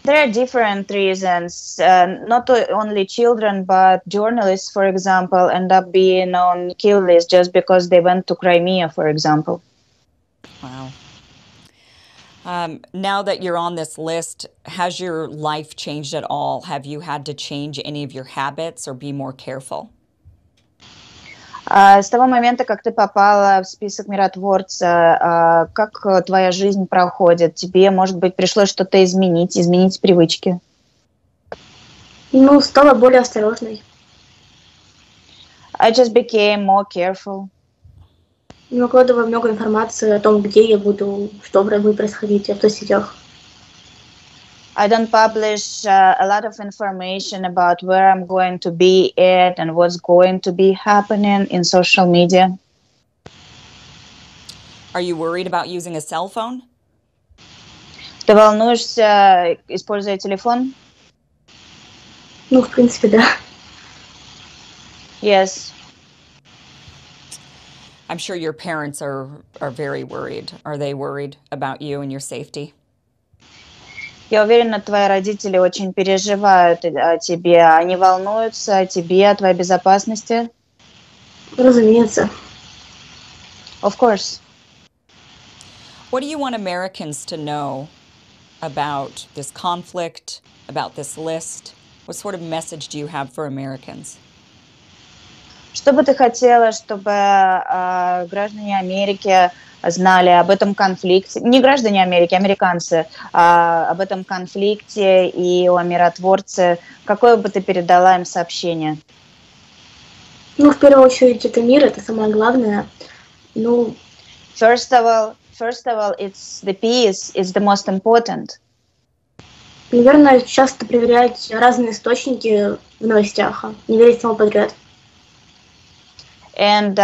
There are different reasons. Not only children, but journalists, for example, end up being on kill list just because they went to Crimea, for example. Wow. Now that you're on this list, has your life changed at all? Have you had to change any of your habits or be more careful? С того момента, как ты попала в список миротворца, как твоя жизнь проходит? Тебе, может быть, пришлось что-то изменить привычки? Ну, стала более осторожной. I just became more careful. Выкладываю много информации о том, где я буду, что будет происходить в соцсетях. I don't publish a lot of information about where I'm going to be at and what's going to be happening in social media. Are you worried about using a cell phone? Ты волнуешься, используя телефон? Ну, в принципе, да. Yes. I'm sure your parents are very worried. Are they worried about you and your safety? Я уверена, твои родители очень переживают о тебе. Они волнуются о тебе, о твоей безопасности? Разумеется. Of course. What do you want Americans to know about this conflict, about this list? What sort of message do you have for Americans? Что бы ты хотела, чтобы граждане Америки знали об этом конфликте, не граждане Америки, американцы, об этом конфликте и о миротворце? Какое бы ты передала им сообщение? Ну, в первую очередь, это мир, это самое главное. Ну, First of all, it's the peace, it's the most important. Наверное, часто проверять разные источники в новостях, не верить всему подряд. And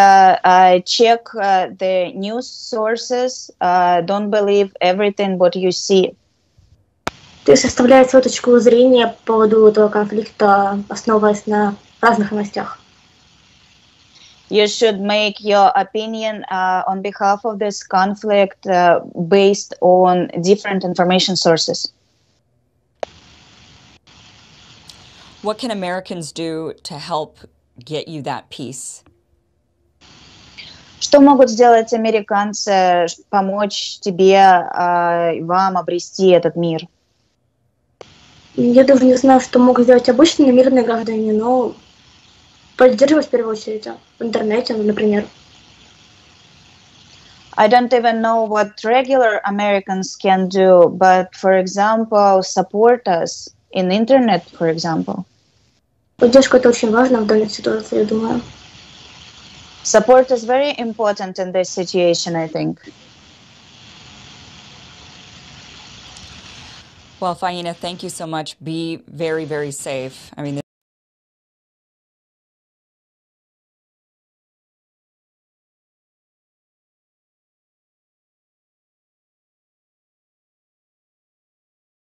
check the news sources. Don't believe everything what you see. То есть составлять свою точку зрения по поводу этого конфликта, основываясь на разных новостях. You should make your opinion on behalf of this conflict based on different information sources. What can Americans do to help get you that peace? Что могут сделать американцы, помочь тебе, вам обрести этот мир? Я даже не знаю, что могут сделать обычные мирные граждане, но поддерживать в первую очередь в интернете, например. I don't even know what regular Americans can do, but, for example, support us in internet, for example. Поддержка — это очень важно в данной ситуации, я думаю. Support is very important in this situation, I think. Well, Faina, thank you so much. Be very, very safe. I mean,